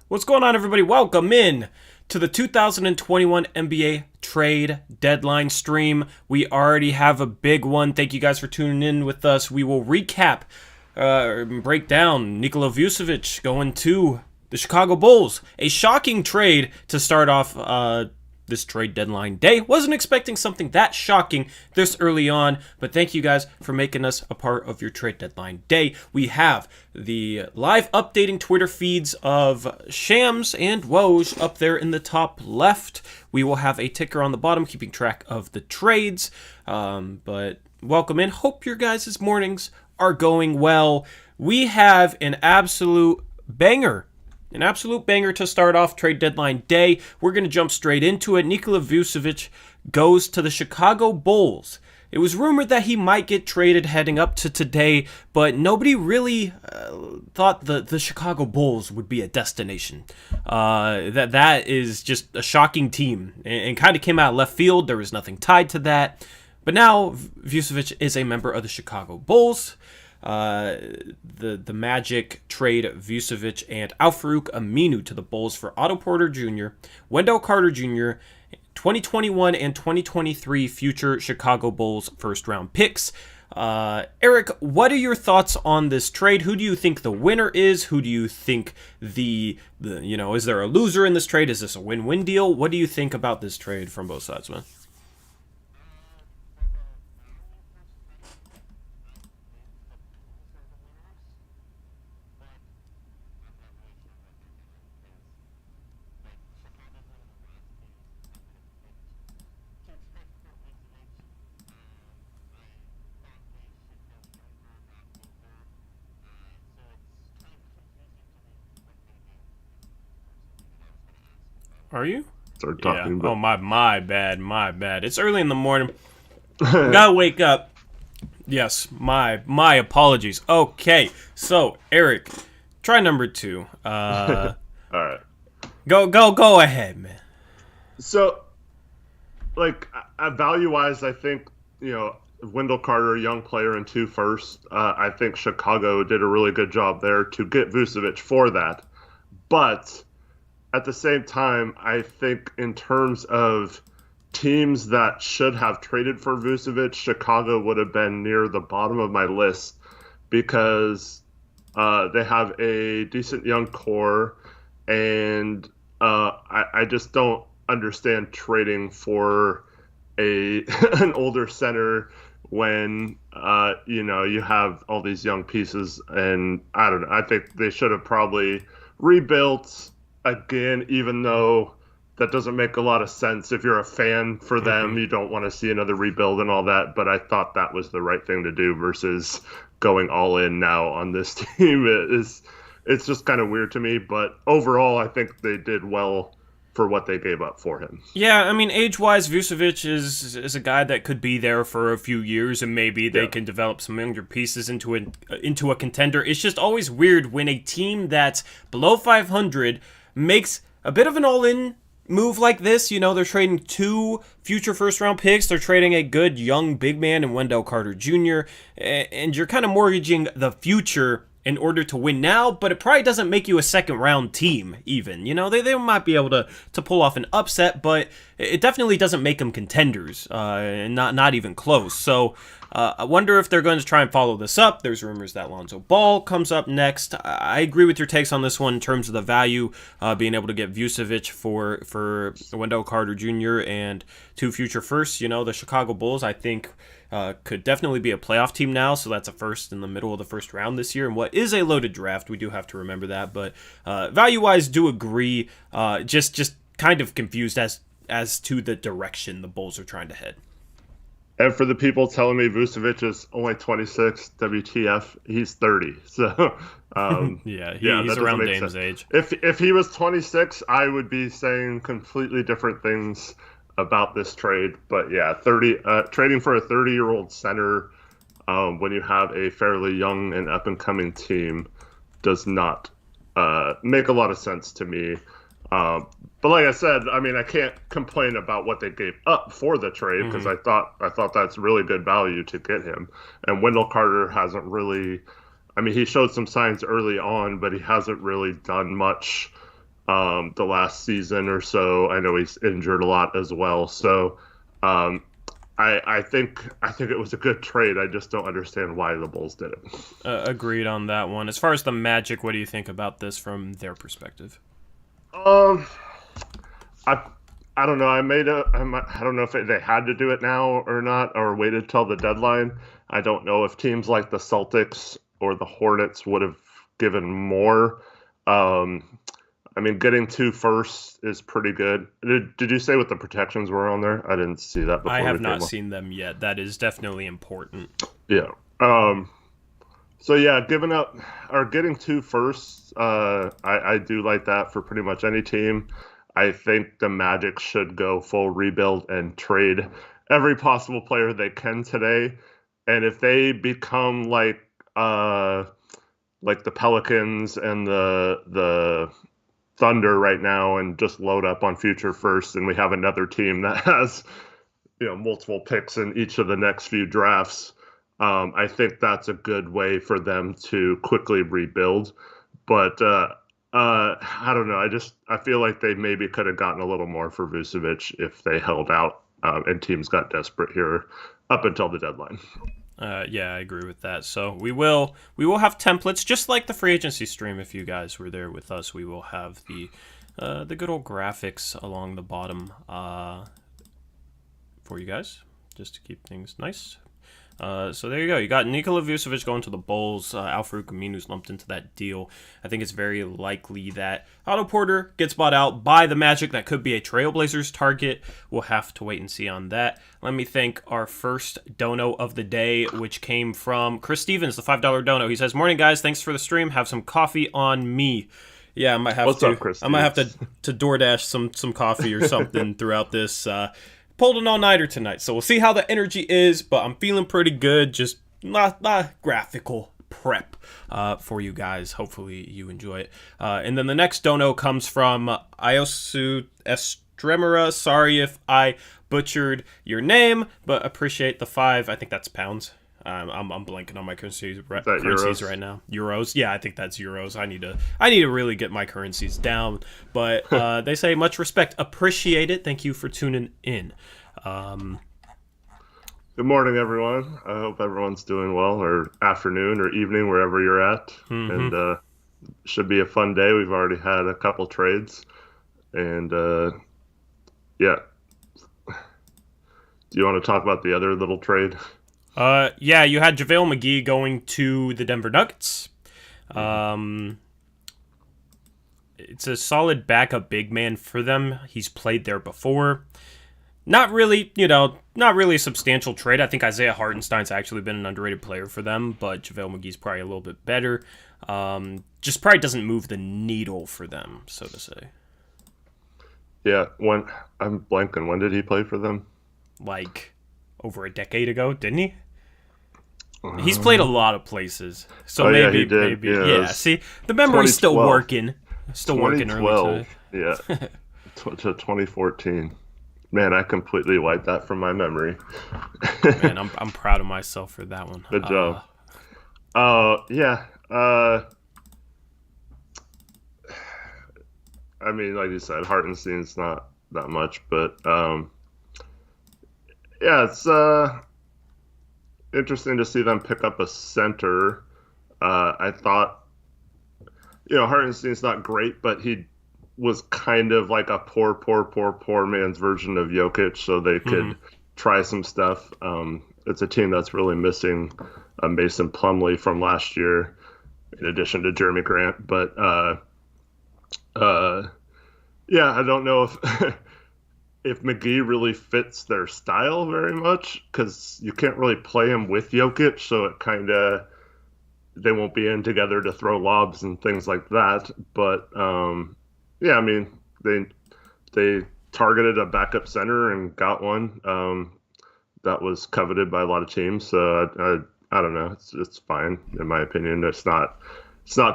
What's going on, everybody? Welcome in to the 2021 NBA trade deadline stream. We already have a big one. Thank you guys for tuning in with us. We will recap, break down Nikola Vucevic going to the Chicago Bulls. A shocking trade to start off this trade deadline day. Wasn't expecting something that shocking this early on, but thank you guys for making us a part of your trade deadline day. We have the live updating Twitter feeds of Shams and Woj up there in the top left. We will have a ticker on the bottom keeping track of the trades. But welcome in. Hope your guys' mornings are going well. We have an absolute banger to start off trade deadline day. We're going to jump straight into it. Nikola Vucevic goes to the Chicago Bulls. It was rumored that he might get traded heading up to today, but nobody really thought the Chicago Bulls would be a destination. That is just a shocking team and kind of came out of left field. There was nothing tied to that. But now Vucevic is a member of the Chicago Bulls. The Magic trade Vucevic and Al-Farouq Aminu to the Bulls for Otto Porter Jr., Wendell Carter Jr., 2021 and 2023 future Chicago Bulls first-round picks. Eric, what are your thoughts on this trade? Who do you think the winner is? Who do you think is there a loser in this trade? Is this a win-win deal? What do you think about this trade from both sides, man? Are you? Start talking. Yeah. Oh, my bad. It's early in the morning. Gotta wake up. Yes, my apologies. Okay, so Eric, try number 2. All right. Go ahead, man. So, value-wise, I think, Wendell Carter, young player in 2 first. I think Chicago did a really good job there to get Vucevic for that. But at the same time, I think in terms of teams that should have traded for Vucevic, Chicago would have been near the bottom of my list because they have a decent young core, and I just don't understand trading for an older center when you have all these young pieces. And I don't know. I think they should have probably rebuilt again, even though that doesn't make a lot of sense. If you're a fan for them, you don't want to see another rebuild and all that. But I thought that was the right thing to do versus going all in now on this team. It's just kind of weird to me. But overall, I think they did well for what they gave up for him. Yeah, I mean, age-wise, Vucevic is a guy that could be there for a few years, and maybe they can develop some younger pieces into a contender. It's just always weird when a team that's below 500 makes a bit of an all-in move like this. They're trading 2 future first-round picks. They're trading a good young big man in Wendell Carter Jr., and you're kind of mortgaging the future in order to win now, but it probably doesn't make you a second-round team even. They might be able to pull off an upset, but it definitely doesn't make them contenders, and not even close. So I wonder if they're going to try and follow this up. There's rumors that Lonzo Ball comes up next. I agree with your takes on this one in terms of the value, being able to get Vucevic for Wendell Carter Jr. and 2 future firsts. The Chicago Bulls, I think, could definitely be a playoff team now, so that's a first in the middle of the first round this year, and what is a loaded draft. We do have to remember that, but value-wise, do agree. Just kind of confused as to the direction the Bulls are trying to head. And for the people telling me Vucevic is only 26, WTF, he's 30. So he's around Dame's age. If he was 26, I would be saying completely different things about this trade. But yeah, trading for a 30-year-old center when you have a fairly young and up-and-coming team does not make a lot of sense to me. But like I said, I mean, I can't complain about what they gave up for the trade because I thought that's really good value to get him. And Wendell Carter hasn't really, I mean, he showed some signs early on, but he hasn't really done much the last season or so. I know he's injured a lot as well. So um, I think it was a good trade. I just don't understand why the Bulls did it. Agreed on that one. As far as the Magic, what do you think about this from their perspective? Um, I I don't know. I don't know if they had to do it now or not, or waited till the deadline. I don't know if teams like the Celtics or the Hornets would have given more. Um, I mean, getting two firsts is pretty good. Did you say what the protections were on there? I didn't see that I before have we not came on. seen them yet. That is definitely important. Yeah. So yeah, giving up or getting two firsts, I do like that for pretty much any team. I think the Magic should go full rebuild and trade every possible player they can today. And if they become like the Pelicans and the Thunder right now and just load up on future first, and we have another team that has multiple picks in each of the next few drafts. I think that's a good way for them to quickly rebuild. But I don't know. I feel like they maybe could have gotten a little more for Vucevic if they held out and teams got desperate here up until the deadline. Yeah, I agree with that. So we will have templates just like the free agency stream. If you guys were there with us, we will have the good old graphics along the bottom for you guys, just to keep things nice. So there you go. You got Nikola Vucevic going to the Bulls. Al-Farouq Aminu's lumped into that deal. I think it's very likely that Otto Porter gets bought out by the Magic. That could be a Trailblazers target. We'll have to wait and see on that. Let me thank our first dono of the day, which came from Chris Stevens, the $5 dono. He says, "Morning, guys. Thanks for the stream. Have some coffee on me." Yeah, I might have What's to. up, Chris I might have Stevens? to DoorDash some coffee or something throughout this. Pulled an all-nighter tonight, so we'll see how the energy is, but I'm feeling pretty good. Just not graphical prep for you guys. Hopefully you enjoy it. And then the next dono comes from Iosu Estremera. Sorry if I butchered your name, but appreciate the 5. I think that's pounds. I'm blanking on my currencies Euros? right now. Euros, yeah, I think that's euros. I need to really get my currencies down. But they say much respect, appreciate it. Thank you for tuning in. Good morning, everyone. I hope everyone's doing well, or afternoon or evening, wherever you're at. And should be a fun day. We've already had a couple trades. And yeah. Do you want to talk about the other little trade? Yeah, you had JaVale McGee going to the Denver Nuggets. It's a solid backup big man for them. He's played there before. Not really a substantial trade. I think Isaiah Hartenstein's actually been an underrated player for them, but JaVale McGee's probably a little bit better. Just probably doesn't move the needle for them, so to say. Yeah, I'm blanking. When did he play for them? Like over a decade ago, didn't he? He's played a lot of places, so yeah, maybe, he did. maybe, Yeah, yeah. See, the memory's still 2012. working, early today. Yeah, to 2014. Man, I completely wiped that from my memory. Man, I'm proud of myself for that one. Good job. Yeah. I mean, like you said, Hartenstein's not that much, but yeah, it's interesting to see them pick up a center. I thought, Hartenstein's not great, but he was kind of like a poor man's version of Jokic, so they could try some stuff. It's a team that's really missing Mason Plumlee from last year, in addition to Jeremy Grant. But yeah, I don't know if if McGee really fits their style very much, because you can't really play him with Jokic, so it kind of they won't be in together to throw lobs and things like that. But yeah, I mean, they targeted a backup center and got one that was coveted by a lot of teams. So I don't know. It's fine in my opinion. It's not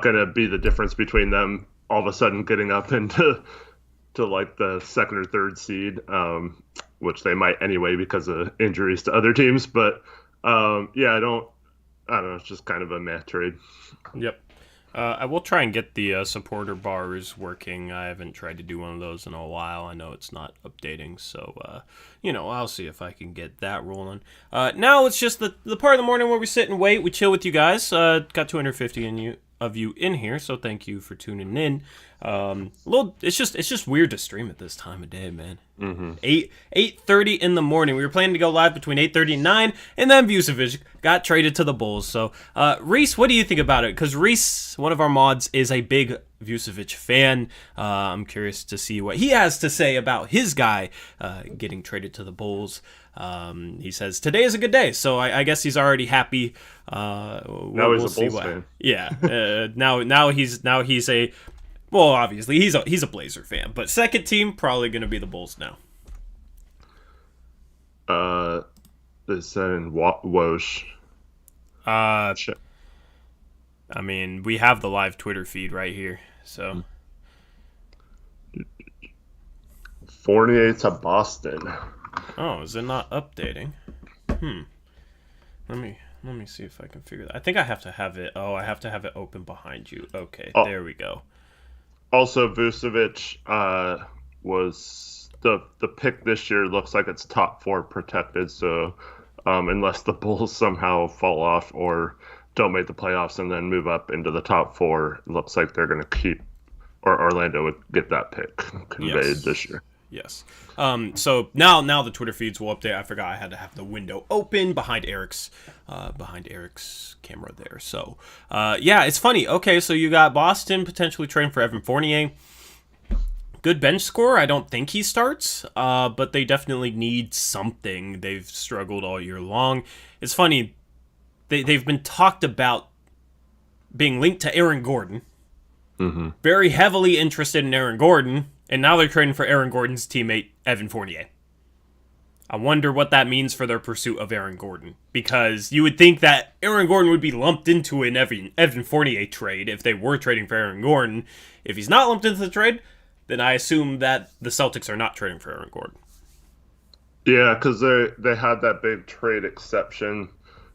going to be the difference between them all of a sudden getting up into like the second or third seed, which they might anyway because of injuries to other teams. But yeah, I don't know. It's just kind of a meh trade. Yep. I will try and get the supporter bars working. I haven't tried to do one of those in a while. I know it's not updating, so I'll see if I can get that rolling. Now it's just the part of the morning where we sit and wait. We chill with you guys. Got 250 of you in here, so thank you for tuning in. It's just weird to stream at this time of day, man. 8:30 in the morning. We were planning to go live between 8:30 and 9, and then Vucevic got traded to the Bulls. So, Reese, what do you think about it? Because Reese, one of our mods, is a big Vucevic fan. I'm curious to see what he has to say about his guy getting traded to the Bulls. He says today is a good day, so I guess he's already happy. Now he's a Bulls fan. Yeah. Now he's a. Well, obviously he's a Blazer fan, but second team probably going to be the Bulls now. They said in Woj. I mean, we have the live Twitter feed right here, so. Fournier to Boston. Oh, is it not updating? Let me see if I can figure that. I think I have to have it. Oh, I have to have it open behind you. Okay, there we go. Also, Vucevic was the pick this year. Looks like it's top 4 protected. So unless the Bulls somehow fall off or don't make the playoffs and then move up into the top 4, it looks like they're going to keep, or Orlando would get that pick conveyed this year. Yes. So now the Twitter feeds will update. I forgot I had to have the window open behind Eric's camera there. So it's funny. Okay, so you got Boston potentially trading for Evan Fournier. Good bench score. I don't think he starts, but they definitely need something. They've struggled all year long. It's funny. They've been talked about being linked to Aaron Gordon. Mm-hmm. Very heavily interested in Aaron Gordon. And now they're trading for Aaron Gordon's teammate, Evan Fournier. I wonder what that means for their pursuit of Aaron Gordon. Because you would think that Aaron Gordon would be lumped into an Evan Fournier trade if they were trading for Aaron Gordon. If he's not lumped into the trade, then I assume that the Celtics are not trading for Aaron Gordon. Yeah, because they had that big trade exception.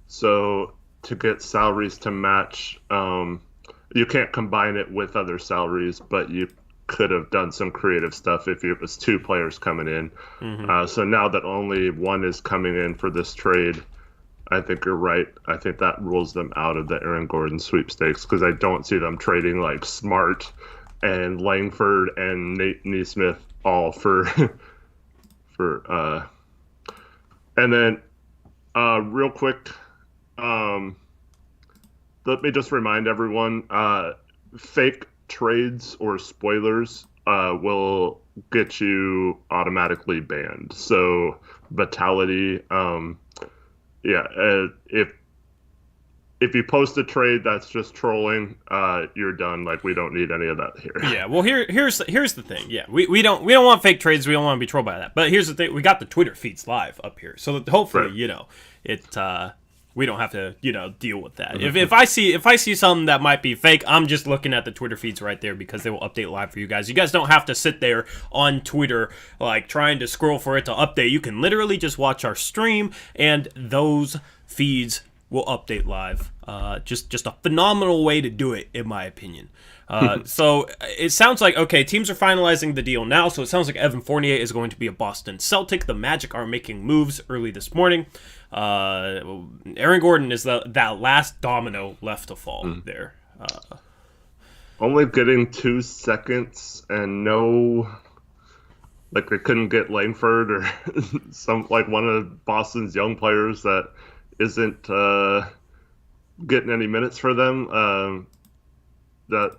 So to get salaries to match, you can't combine it with other salaries, but you could have done some creative stuff if it was 2 players coming in. Mm-hmm. So now that only one is coming in for this trade, I think you're right. I think that rules them out of the Aaron Gordon sweepstakes because I don't see them trading like Smart and Langford and Nate Nesmith all for and then real quick, let me just remind everyone, fake trades or spoilers will get you automatically banned. So Vitality, if you post a trade that's just trolling, you're done. Like, we don't need any of that here. Yeah, well, here's the thing. Yeah, we don't want fake trades. We don't want to be trolled by that. But here's the thing: we got the Twitter feeds live up here, so that hopefully, right. We don't have to, deal with that. Mm-hmm. If I see something that might be fake, I'm just looking at the Twitter feeds right there because they will update live for you guys. You guys don't have to sit there on Twitter like trying to scroll for it to update. You can literally just watch our stream, and those feeds will update live. Just a phenomenal way to do it, in my opinion. So it sounds like, okay, teams are finalizing the deal now, so it sounds like Evan Fournier is going to be a Boston Celtic. The Magic are making moves early this morning. Aaron Gordon is that last domino left to fall there. Only getting 2 seconds and no, like they couldn't get Langford or some like one of Boston's young players that isn't getting any minutes for them. That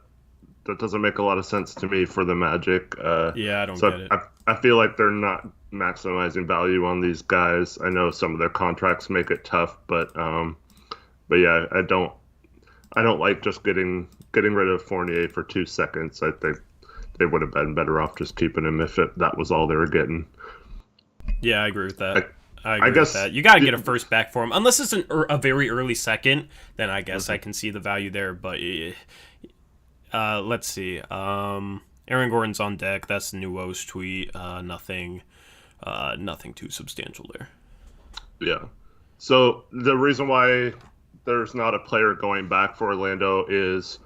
doesn't make a lot of sense to me for the Magic. I don't get it. I feel like they're not maximizing value on these guys. I know some of their contracts make it tough, but yeah, I don't like just getting rid of Fournier for 2 seconds. I think they would have been better off just keeping him if that was all they were getting. Yeah, I agree with that. I guess with that. You got to get a first back for him. Unless it's a very early second, then I guess I can see the value there. But let's see. Aaron Gordon's on deck. That's the new Woes tweet. Nothing too substantial there. Yeah. So the reason why there's not a player going back for Orlando is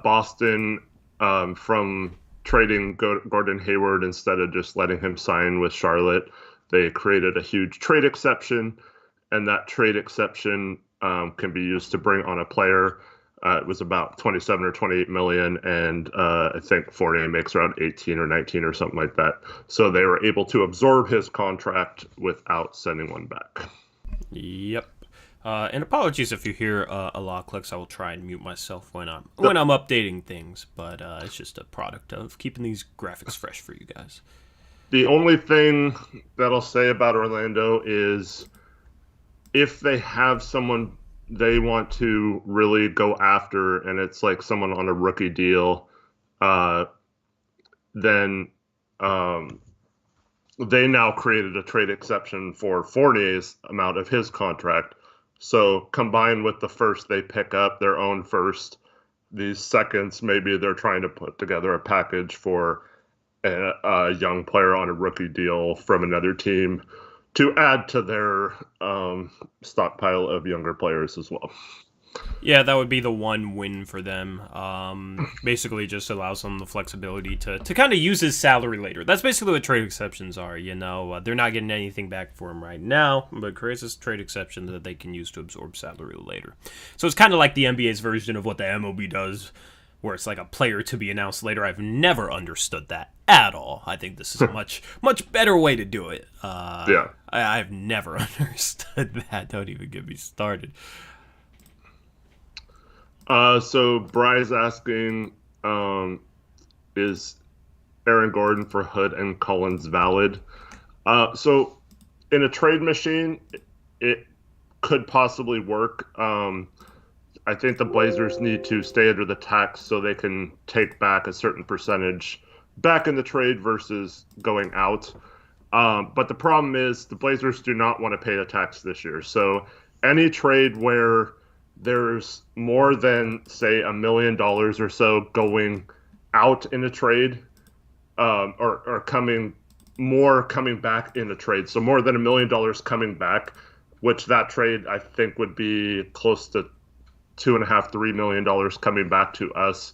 Boston, from trading Gordon Hayward instead of just letting him sign with Charlotte, they created a huge trade exception, and that trade exception can be used to bring on a player. It was about 27 or 28 million, and I think Fournier makes around 18 or 19 or something like that. So they were able to absorb his contract without sending one back. Yep. And apologies if you hear a lot of clicks. I will try and mute myself when I'm updating things, but it's just a product of keeping these graphics fresh for you guys. The only thing that I'll say about Orlando is if they have someone they want to really go after, and it's like someone on a rookie deal, then they now created a trade exception for Fournier's amount of his contract. So combined with the first they pick up, their own first, these seconds, maybe they're trying to put together a package for a young player on a rookie deal from another team to add to their stockpile of younger players as well. Yeah, that would be the one win for them. Basically just allows them the flexibility to kind of use his salary later. That's basically what trade exceptions are, you know. They're not getting anything back for him right now, but creates this trade exception that they can use to absorb salary later. So it's kind of like the NBA's version of what the MLB does, where it's like a player to be announced later. I've never understood that at all. I think this is a much better way to do it. Yeah. I've never understood that. Don't even get me started. So Bry's asking, is Aaron Gordon for Hood and Collins valid? So in a trade machine, it could possibly work. I think the Blazers need to stay under the tax so they can take back a certain percentage back in the trade versus going out. But the problem is the Blazers do not want to pay the tax this year. So any trade where there's more than, say, $1 million or so going out in a trade, or coming back in a trade. So more than $1 million coming back, which that trade I think would be close to $2.5–3 million coming back to us.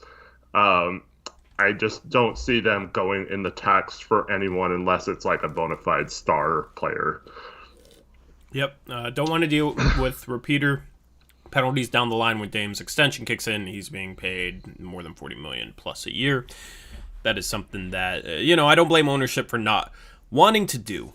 I just don't see them going in the tax for anyone unless it's like a bona fide star player. Yep. Don't want to deal with repeater penalties down the line when Dame's extension kicks in. He's being paid more than $40 million plus a year. That is something that I don't blame ownership for not wanting to do.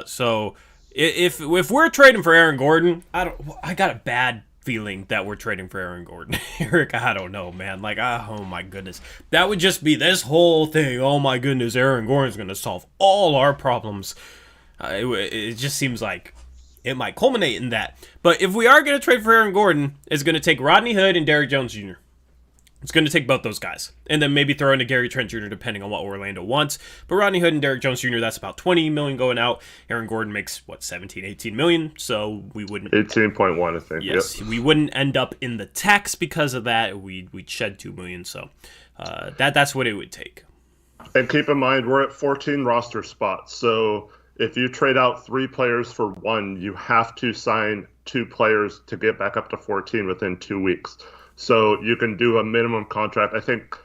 So if we're trading for Aaron Gordon, I got a bad feeling that we're trading for Aaron Gordon. Eric, I don't know, man. Like, oh my goodness, that would just be this whole thing. Oh my goodness, Aaron Gordon's going to solve all our problems. It just seems like it might culminate in that. But if we are going to trade for Aaron Gordon, it's going to take Rodney Hood and Derrick Jones Jr. It's going to take both those guys. And then maybe throw in a Trent Jr. depending on what Orlando wants. But Rodney Hood and Derrick Jones Jr., that's about $20 million going out. Aaron Gordon makes, 17–18 million? So we wouldn't... 18.1, I think. Yes, yep. We wouldn't end up in the tax because of that. We'd shed $2 million. So that's what it would take. And keep in mind, we're at 14 roster spots. So if you trade out 3 players for 1, you have to sign 2 players to get back up to 14 within 2 weeks. So you can do a minimum contract. I think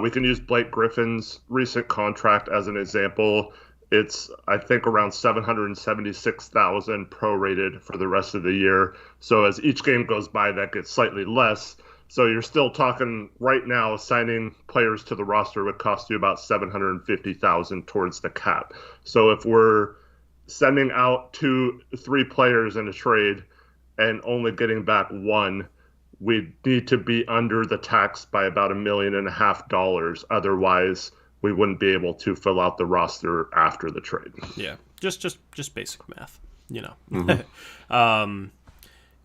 we can use Blake Griffin's recent contract as an example. It's, I think, around $776,000 prorated for the rest of the year. So as each game goes by, that gets slightly less. So you're still talking right now, signing players to the roster would cost you about $750,000 towards the cap. So if we're sending out 2-3 players in a trade and only getting back 1, we need to be under the tax by about $1.5 million. Otherwise, we wouldn't be able to fill out the roster after the trade. Yeah, just basic math, Mm-hmm.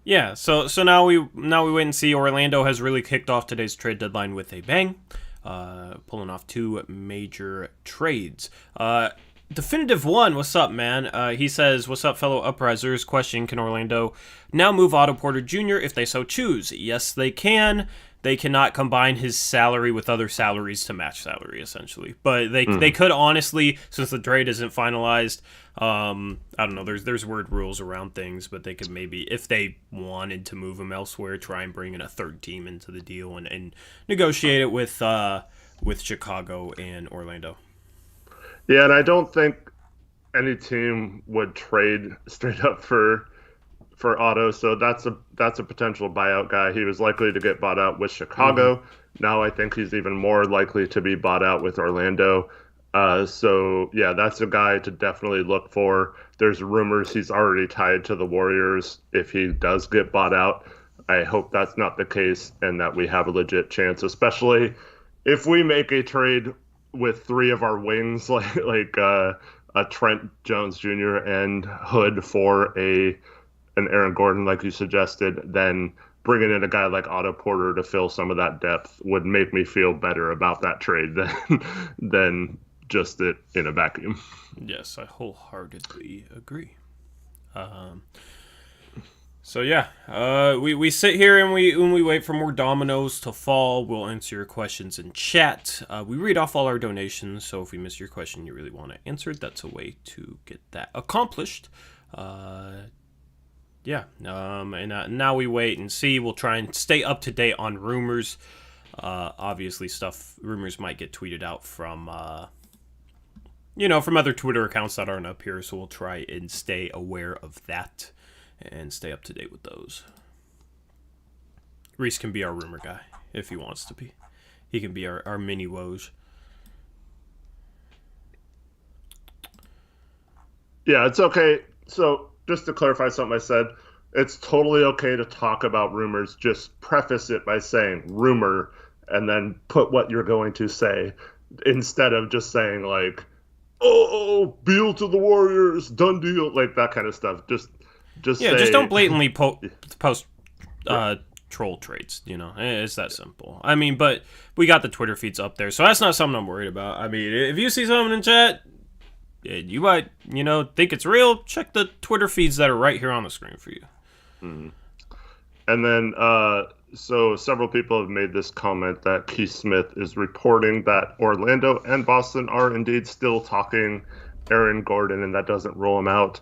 Yeah. So now we wait and see. Orlando has really kicked off today's trade deadline with a bang, pulling off 2 major trades. Definitive One, what's up, man? He says, what's up, fellow Uprisers? Question, can Orlando now move Otto Porter Jr. if they so choose? Yes, they can. they cannot combine his salary with other salaries to match salary, essentially. But they could honestly, since the trade isn't finalized, I don't know. There's word rules around things, but they could maybe, if they wanted to move him elsewhere, try and bring in a third team into the deal and negotiate it with Chicago and Orlando. Yeah, and I don't think any team would trade straight up for Otto, so that's a potential buyout guy. He was likely to get bought out with Chicago. Now I think he's even more likely to be bought out with Orlando. So yeah, that's a guy to definitely look for. There's rumors he's already tied to the Warriors if he does get bought out. I hope that's not the case and that we have a legit chance, especially if we make a trade with three of our wings, like a Trent Jr. and Hood for an Aaron Gordon, like you suggested, then bringing in a guy like Otto Porter to fill some of that depth would make me feel better about that trade than just it in a vacuum. Yes, I wholeheartedly agree. So yeah, we sit here and we wait for more dominoes to fall. We'll answer your questions in chat. We read off all our donations, so if we miss your question you really want to answer it, that's a way to get that accomplished. Yeah, and now we wait and see. We'll try and stay up to date on rumors. Obviously, rumors might get tweeted out from from other Twitter accounts that aren't up here, so we'll try and stay aware of that and stay up to date with those. Reese can be our rumor guy if he wants to be. He can be our mini Woj. Yeah, it's okay. So just to clarify something I said, it's totally okay to talk about rumors. Just preface it by saying rumor and then put what you're going to say instead of just saying like, oh, Beal to the Warriors, done deal, like that kind of stuff. Just say, just don't blatantly post troll trades. It's that simple. I mean, but we got the Twitter feeds up there, so that's not something I'm worried about. I mean, if you see something in chat, you might, think it's real. Check the Twitter feeds that are right here on the screen for you. Mm-hmm. And then, so several people have made this comment that Keith Smith is reporting that Orlando and Boston are indeed still talking Aaron Gordon, and that doesn't rule him out.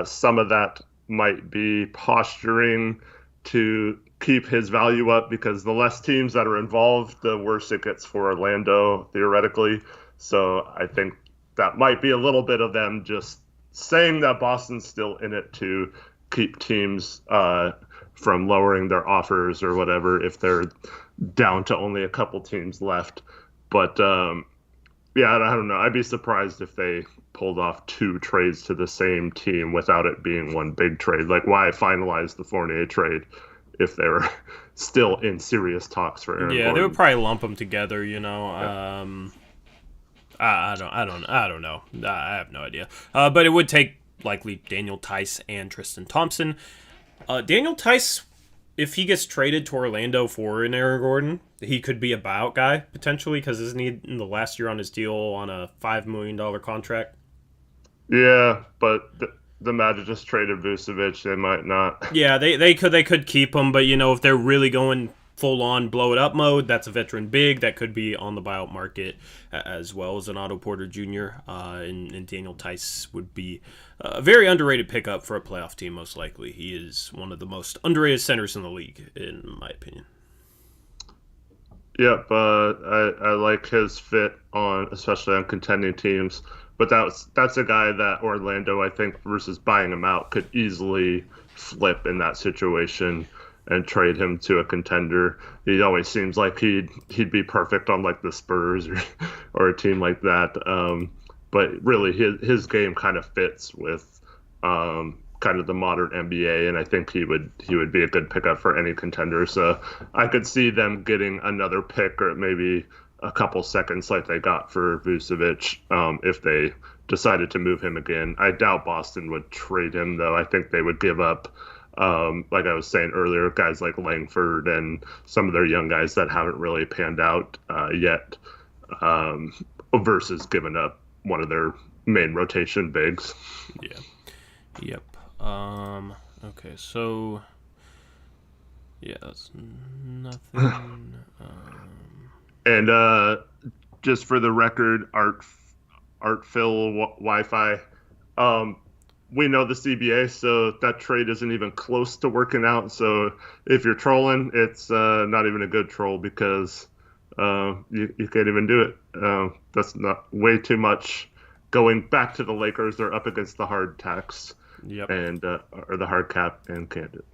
Some of that might be posturing to keep his value up because the less teams that are involved, the worse it gets for Orlando, theoretically. So I think that might be a little bit of them just saying that Boston's still in it to keep teams from lowering their offers or whatever if they're down to only a couple teams left. But yeah, I don't know. I'd be surprised if they pulled off two trades to the same team without it being one big trade. Like, why finalize the Fournier trade if they were still in serious talks for Aaron Gordon? They would probably lump them together, Yeah. I don't know. I have no idea. But it would take likely Daniel Tice and Tristan Thompson. Daniel Tice, if he gets traded to Orlando for an Aaron Gordon, he could be a buyout guy potentially because isn't he in the last year on his deal on a $5 million contract? Yeah, but the Magic just traded Vucevic. They might not. Yeah, they could keep him, but if they're really going full on blow it up mode, that's a veteran big that could be on the buyout market as well as an Otto Porter Jr. And Daniel Tice would be a very underrated pickup for a playoff team. Most likely, he is one of the most underrated centers in the league, in my opinion. Yep, I like his fit especially on contending teams. But that's a guy that Orlando, I think, versus buying him out, could easily flip in that situation and trade him to a contender. He always seems like he'd be perfect on like the Spurs or a team like that. But really, his game kind of fits with kind of the modern NBA, and I think he would be a good pickup for any contender. So I could see them getting another pick or maybe a couple seconds like they got for Vucevic if they decided to move him again. I doubt Boston would trade him, though. I think they would give up, like I was saying earlier, guys like Langford and some of their young guys that haven't really panned out yet versus giving up one of their main rotation bigs. Yeah. Yep. Okay, so Yes, nothing. And just for the record, Art Phil Wi-Fi. We know the CBA, so that trade isn't even close to working out. So if you're trolling, it's not even a good troll because you can't even do it. That's not way too much. Going back to the Lakers, they're up against the hard tax, and or the hard cap, and can't do it.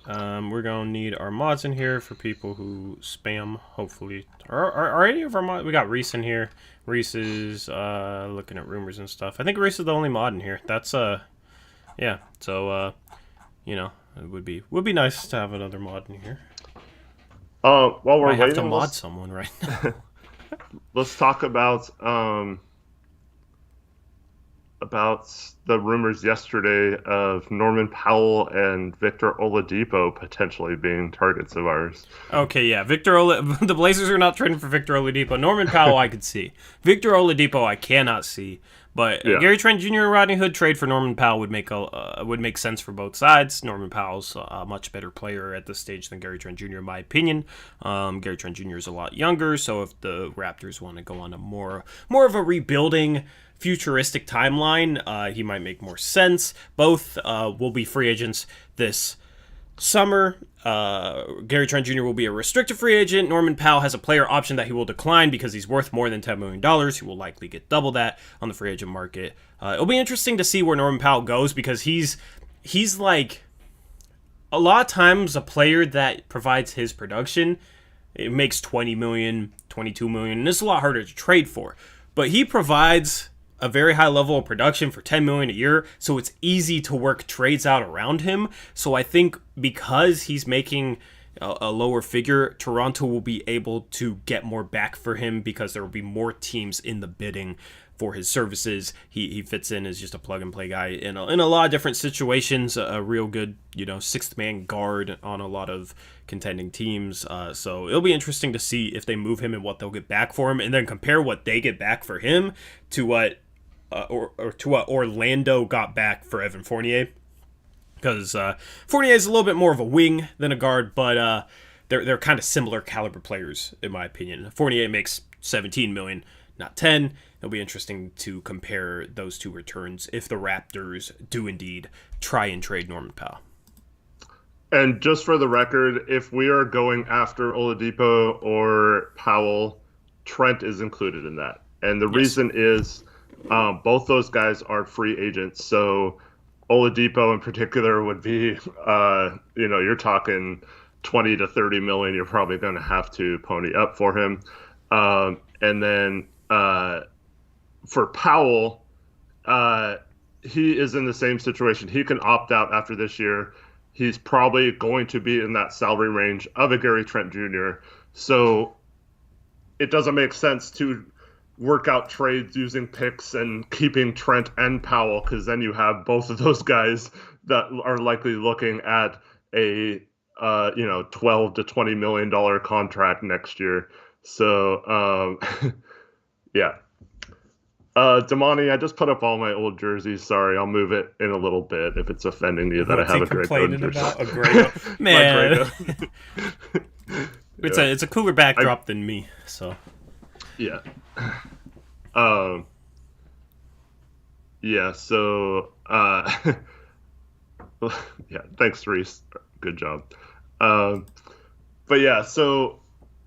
We're gonna need our mods in here for people who spam. Hopefully, are any of our mods? We got Reese in here. Reese is looking at rumors and stuff. I think Reese is the only mod in here. That's yeah. So it would be nice to have another mod in here. While we're waiting, have to mod someone right now. Let's talk about the rumors yesterday of Norman Powell and Victor Oladipo potentially being targets of ours. Okay, yeah. The Blazers are not trading for Victor Oladipo. Norman Powell I could see. Victor Oladipo I cannot see. But Gary Trent Jr. and Rodney Hood trade for Norman Powell would make sense for both sides. Norman Powell's a much better player at this stage than Gary Trent Jr. in my opinion. Gary Trent Jr. is a lot younger, so if the Raptors want to go on a more of a rebuilding futuristic timeline, he might make more sense. Both will be free agents this summer. Gary Trent Jr. will be a restricted free agent. Norman Powell has a player option that he will decline because he's worth more than $10 million. He will likely get double that on the free agent market. It'll be interesting to see where Norman Powell goes because he's like a lot of times a player that provides his production. It makes $20 million, $22 million, and it's a lot harder to trade for. But he provides a very high level of production for $10 million a year, so it's easy to work trades out around him. So I think because he's making a lower figure, Toronto will be able to get more back for him because there will be more teams in the bidding for his services. He fits in as just a plug and play guy in a lot of different situations. A real good sixth man guard on a lot of contending teams. So it'll be interesting to see if they move him and what they'll get back for him, and then compare what they get back for him to what to what Orlando got back for Evan Fournier. Because Fournier is a little bit more of a wing than a guard, but they're kind of similar caliber players in my opinion. Fournier makes $17 million, not 10. It'll be interesting to compare those two returns if the Raptors do indeed try and trade Norman Powell. And just for the record, if we are going after Oladipo or Powell, Trent is included in that. And the reason is both those guys are free agents. So Oladipo in particular would be, you're talking 20 to 30 million. You're probably going to have to pony up for him. And then for Powell, he is in the same situation. He can opt out after this year. He's probably going to be in that salary range of a Gary Trent Jr. So it doesn't make sense to work out trades using picks and keeping Trent and Powell, because then you have both of those guys that are likely looking at a $12 to $20 million contract next year. So yeah. Damani, I just put up all my old jerseys. Sorry, I'll move it in a little bit if it's offending you that I have a Grego jersey. Man, it's a cooler backdrop than me. So yeah. Yeah, so yeah, thanks Reese, good job. But yeah, so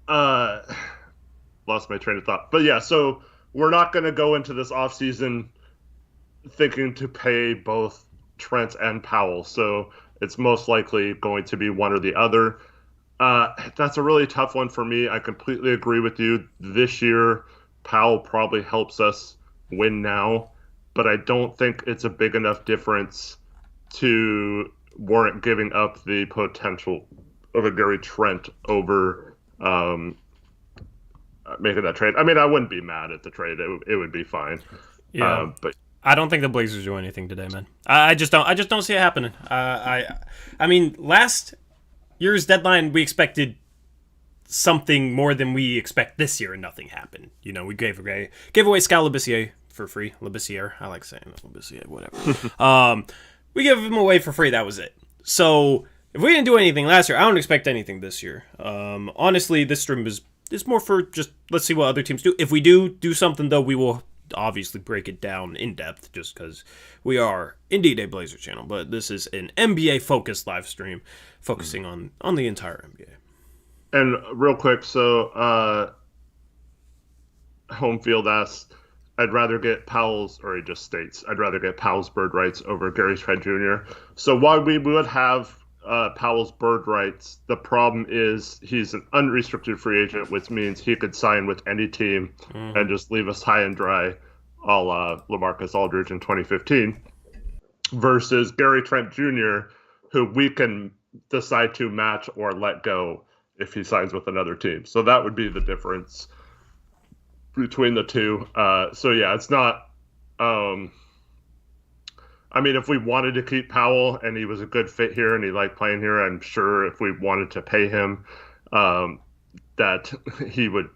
lost my train of thought. But yeah, so we're not going to go into this offseason thinking to pay both Trent and Powell, so it's most likely going to be one or the other. That's a really tough one for me. I completely agree with you. This year, Powell probably helps us win now, but I don't think it's a big enough difference to warrant giving up the potential of a Gary Trent over making that trade. I mean, I wouldn't be mad at the trade. It would be fine. Yeah, but I don't think the Blazers do anything today, man. I just don't see it happening. I mean, last year's deadline we expected something more than we expect this year, and nothing happened. We gave away Skal Labissiere for free. Labissiere, I like saying that. Labissiere, whatever. We gave him away for free. That was it. So If we didn't do anything last year, I don't expect anything this year. Honestly, this stream is more for just let's see what other teams do. If we do something, though, we will obviously break it down in depth just because we are indeed a Blazer channel. But this is an NBA-focused live stream focusing on the entire NBA. And real quick, so Home Field asks, I'd rather get Powell's, or he just states, I'd rather get Powell's bird rights over Gary Trent Jr. So while we would have Powell's bird rights, the problem is he's an unrestricted free agent, which means he could sign with any team and just leave us high and dry, a la LaMarcus Aldridge in 2015, versus Gary Trent Jr., who we can decide to match or let go if he signs with another team. So that would be the difference between the two. So yeah, it's not I mean, if we wanted to keep Powell and he was a good fit here and he liked playing here, I'm sure if we wanted to pay him, that he would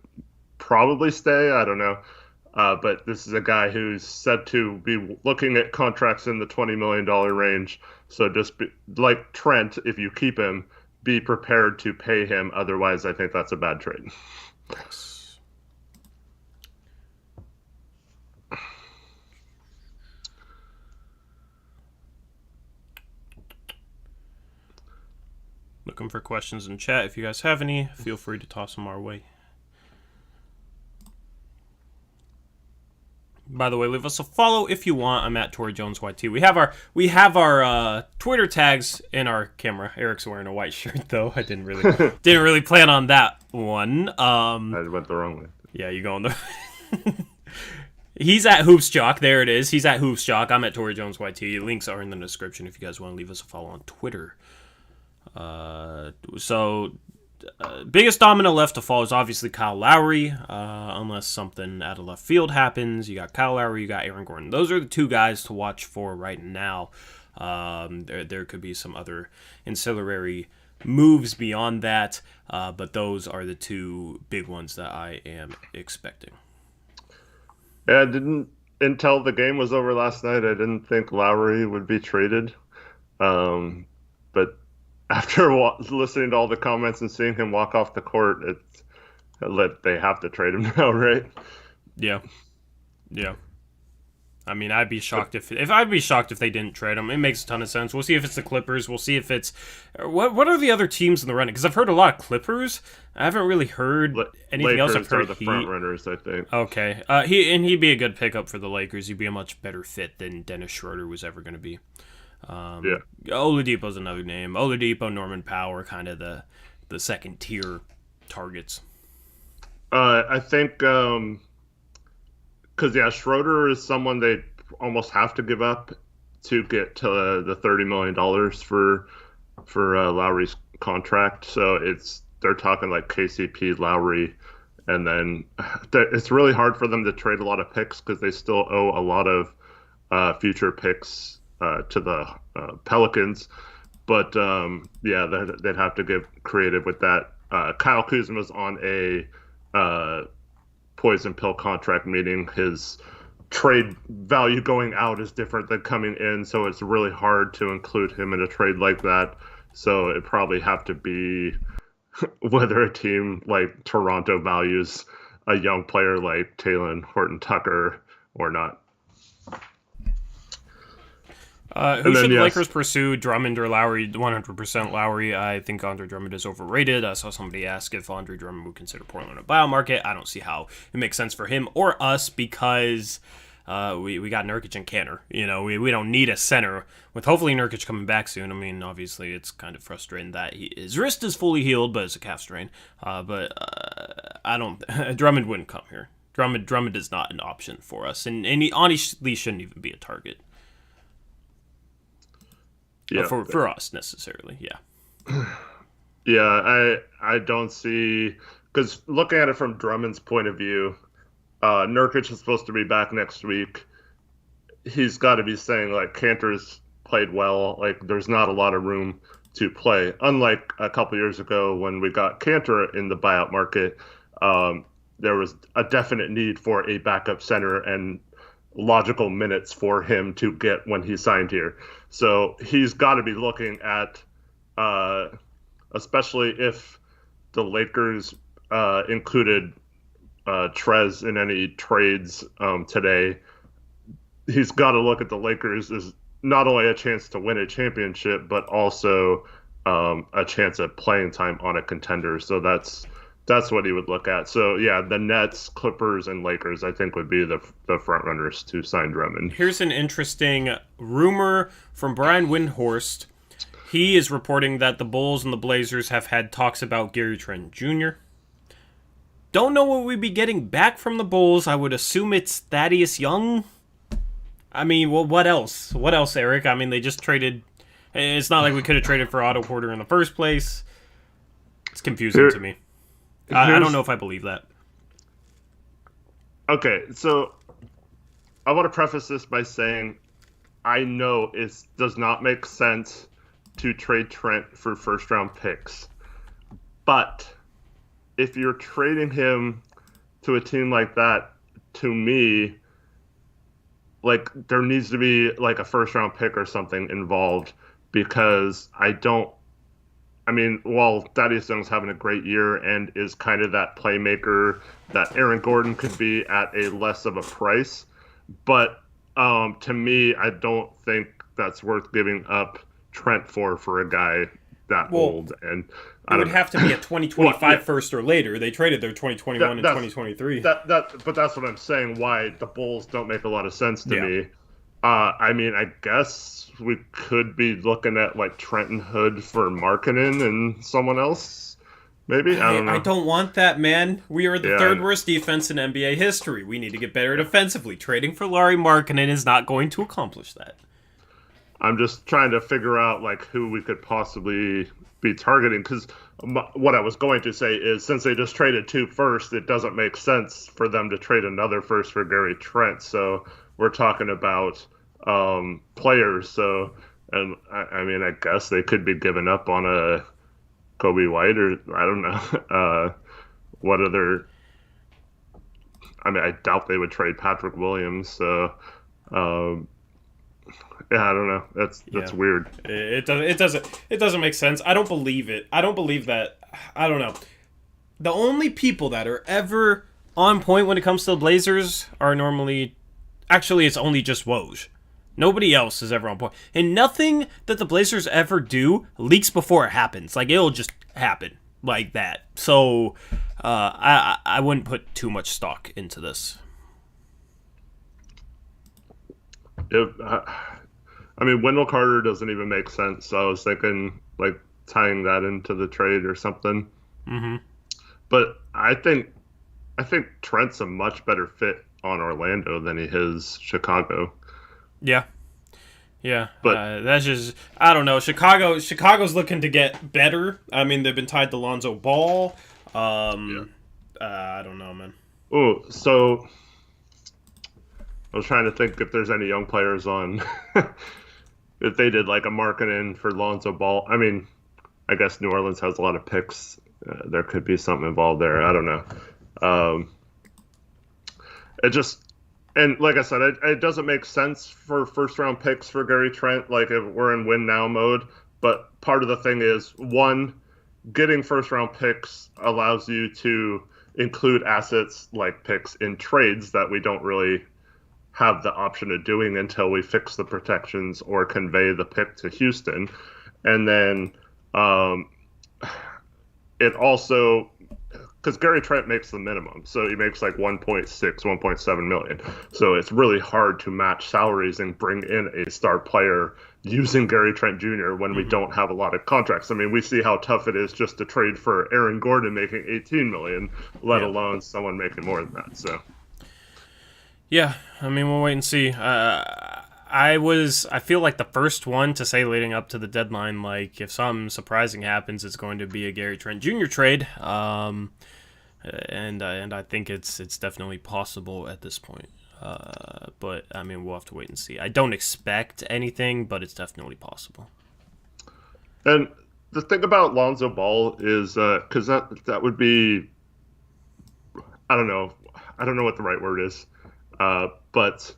probably stay. I don't know. But this is a guy who's said to be looking at contracts in the $20 million range. So just like Trent, if you keep him, be prepared to pay him. Otherwise, I think that's a bad trade. Looking for questions in chat. If you guys have any, feel free to toss them our way. By the way, leave us a follow if you want. I'm at Tori Jones YT. We have our Twitter tags in our camera. Eric's wearing a white shirt though. I didn't really plan on that one. I went the wrong way. Yeah, you going the. He's at Hoopsjock. There it is. He's at Hoopsjock. I'm at Tori Jones YT. Links are in the description if you guys want to leave us a follow on Twitter. Biggest domino left to fall is obviously Kyle Lowry, unless something out of left field happens. You got Kyle Lowry, you got Aaron Gordon. Those are the two guys to watch for right now. There could be some other ancillary moves beyond that, but those are the two big ones that I am expecting. Yeah, until the game was over last night, I didn't think Lowry would be traded. But after listening to all the comments and seeing him walk off the court, they have to trade him now, right? Yeah. I mean, I'd be shocked if they didn't trade him. It makes a ton of sense. We'll see if it's the Clippers. We'll see if it's what are the other teams in the running? Because I've heard a lot of Clippers. I haven't really heard anything else. I've heard are the front runners, I think. Okay, he'd be a good pickup for the Lakers. He'd be a much better fit than Dennis Schroeder was ever going to be. Yeah. Oladipo's another name. Oladipo, Norman Powell are kind of the second tier targets. I think because Schroeder is someone they almost have to give up to get to the $30 million for Lowry's contract. So they're talking like KCP, Lowry, and then it's really hard for them to trade a lot of picks because they still owe a lot of future picks to the Pelicans, but they'd have to get creative with that. Kyle Kuzma's on a poison pill contract, meaning his trade value going out is different than coming in, so it's really hard to include him in a trade like that. So it'd probably have to be whether a team like Toronto values a young player like Talen Horton-Tucker or not. Who should the Lakers pursue, Drummond or Lowry? 100% Lowry. I think Andre Drummond is overrated. I saw somebody ask if Andre Drummond would consider Portland a buyout market. I don't see how it makes sense for him or us because we got Nurkic and Kanter. You know, we don't need a center. With hopefully Nurkic coming back soon. I mean, obviously it's kind of frustrating that his wrist is fully healed, but it's a calf strain. But I don't. Drummond wouldn't come here. Drummond is not an option for us, and he honestly shouldn't even be a target. Yeah, for us necessarily, yeah. Yeah, I don't see, because looking at it from Drummond's point of view, Nurkic is supposed to be back next week. He's got to be saying like Kanter's played well, like there's not a lot of room to play. Unlike a couple years ago when we got Kanter in the buyout market, there was a definite need for a backup center and logical minutes for him to get when he signed here. So he's got to be looking at uh, especially if the Lakers included Trez in any trades today. He's got to look at the Lakers as not only a chance to win a championship, but also a chance at playing time on a contender. So that's what he would look at. So yeah, the Nets, Clippers, and Lakers, I think, would be the front runners to sign Drummond. Here's an interesting rumor from Brian Windhorst. He is reporting that the Bulls and the Blazers have had talks about Gary Trent Jr. Don't know what we'd be getting back from the Bulls. I would assume it's Thaddeus Young. I mean, well, what else? What else, Eric? I mean, they just traded. It's not like we could have traded for Otto Porter in the first place. It's confusing to me. I don't know if I believe that. Okay, so I want to preface this by saying I know it does not make sense to trade Trent for first-round picks. But if you're trading him to a team like that, to me, like, there needs to be like a first-round pick or something involved, because while Thaddeus Young's having a great year and is kind of that playmaker that Aaron Gordon could be at a less of a price, but to me, I don't think that's worth giving up Trent for a guy that old. And it would have to be a 2025 first or later. They traded their 2021 and 2023. But that's what I'm saying, why the Bulls don't make a lot of sense to me. I guess we could be looking at like Trenton Hood for Markkanen and someone else, maybe. I don't know. I don't want that, man. We are the third worst defense in NBA history. We need to get better defensively. Trading for Lowry Markkanen is not going to accomplish that. I'm just trying to figure out like who we could possibly be targeting, because what I was going to say is, since they just traded 2 firsts, it doesn't make sense for them to trade another first for Gary Trent. So we're talking about players. So, and I guess they could be giving up on a Kobe White, or I don't know what other. I doubt they would trade Patrick Williams. So. Yeah, I don't know. That's weird. It doesn't make sense. I don't believe it. I don't believe that. I don't know. The only people that are ever on point when it comes to the Blazers are normally, actually, it's only just Woj. Nobody else is ever on point, and nothing that the Blazers ever do leaks before it happens. Like, it'll just happen like that. So I wouldn't put too much stock into this. Wendell Carter doesn't even make sense. So I was thinking like tying that into the trade or something. Mm-hmm. But I think Trent's a much better fit on Orlando than he is Chicago. Yeah. But that's just, I don't know. Chicago's looking to get better. I mean, they've been tied to Lonzo Ball. I don't know, man. Oh, so I was trying to think if there's any young players on. If they did like a Markkanen for Lonzo Ball. I mean, I guess New Orleans has a lot of picks. There could be something involved there. I don't know. And like I said, it doesn't make sense for first-round picks for Gary Trent, like if we're in win-now mode. But part of the thing is, one, getting first-round picks allows you to include assets like picks in trades that we don't really have the option of doing until we fix the protections or convey the pick to Houston. And then it also, because Gary Trent makes the minimum, so he makes like 1.6, 1.7 million. So it's really hard to match salaries and bring in a star player using Gary Trent Jr. when we don't have a lot of contracts. I mean, we see how tough it is just to trade for Aaron Gordon making 18 million, let alone someone making more than that. So. Yeah, I mean, we'll wait and see. I feel like the first one to say leading up to the deadline, like, if something surprising happens, it's going to be a Gary Trent Jr. trade. And I think it's definitely possible at this point. But, I mean, we'll have to wait and see. I don't expect anything, but it's definitely possible. And the thing about Lonzo Ball is, because that would be, I don't know what the right word is. But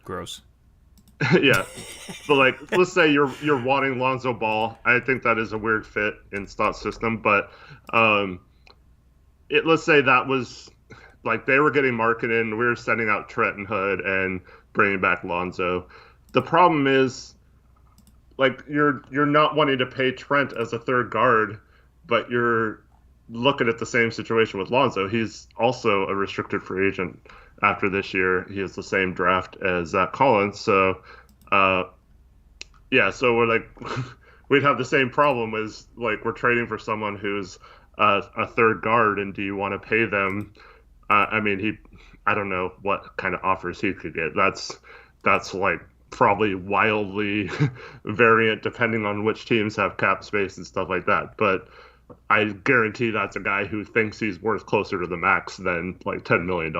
gross. Yeah, but like, let's say you're wanting Lonzo Ball. I think that is a weird fit in Stott's system, but um, let's say that was like they were getting marketed, we were sending out Trent Hood and bringing back Lonzo. The problem is like you're not wanting to pay Trent as a third guard, but you're looking at the same situation with Lonzo. He's also a restricted free agent after this year. He has the same draft as Zach Collins. So, yeah, so we're like, we'd have the same problem as like we're trading for someone who's a third guard, and do you want to pay them? I mean, I don't know what kind of offers he could get. That's like probably wildly variant depending on which teams have cap space and stuff like that. But I guarantee that's a guy who thinks he's worth closer to the max than like $10 million.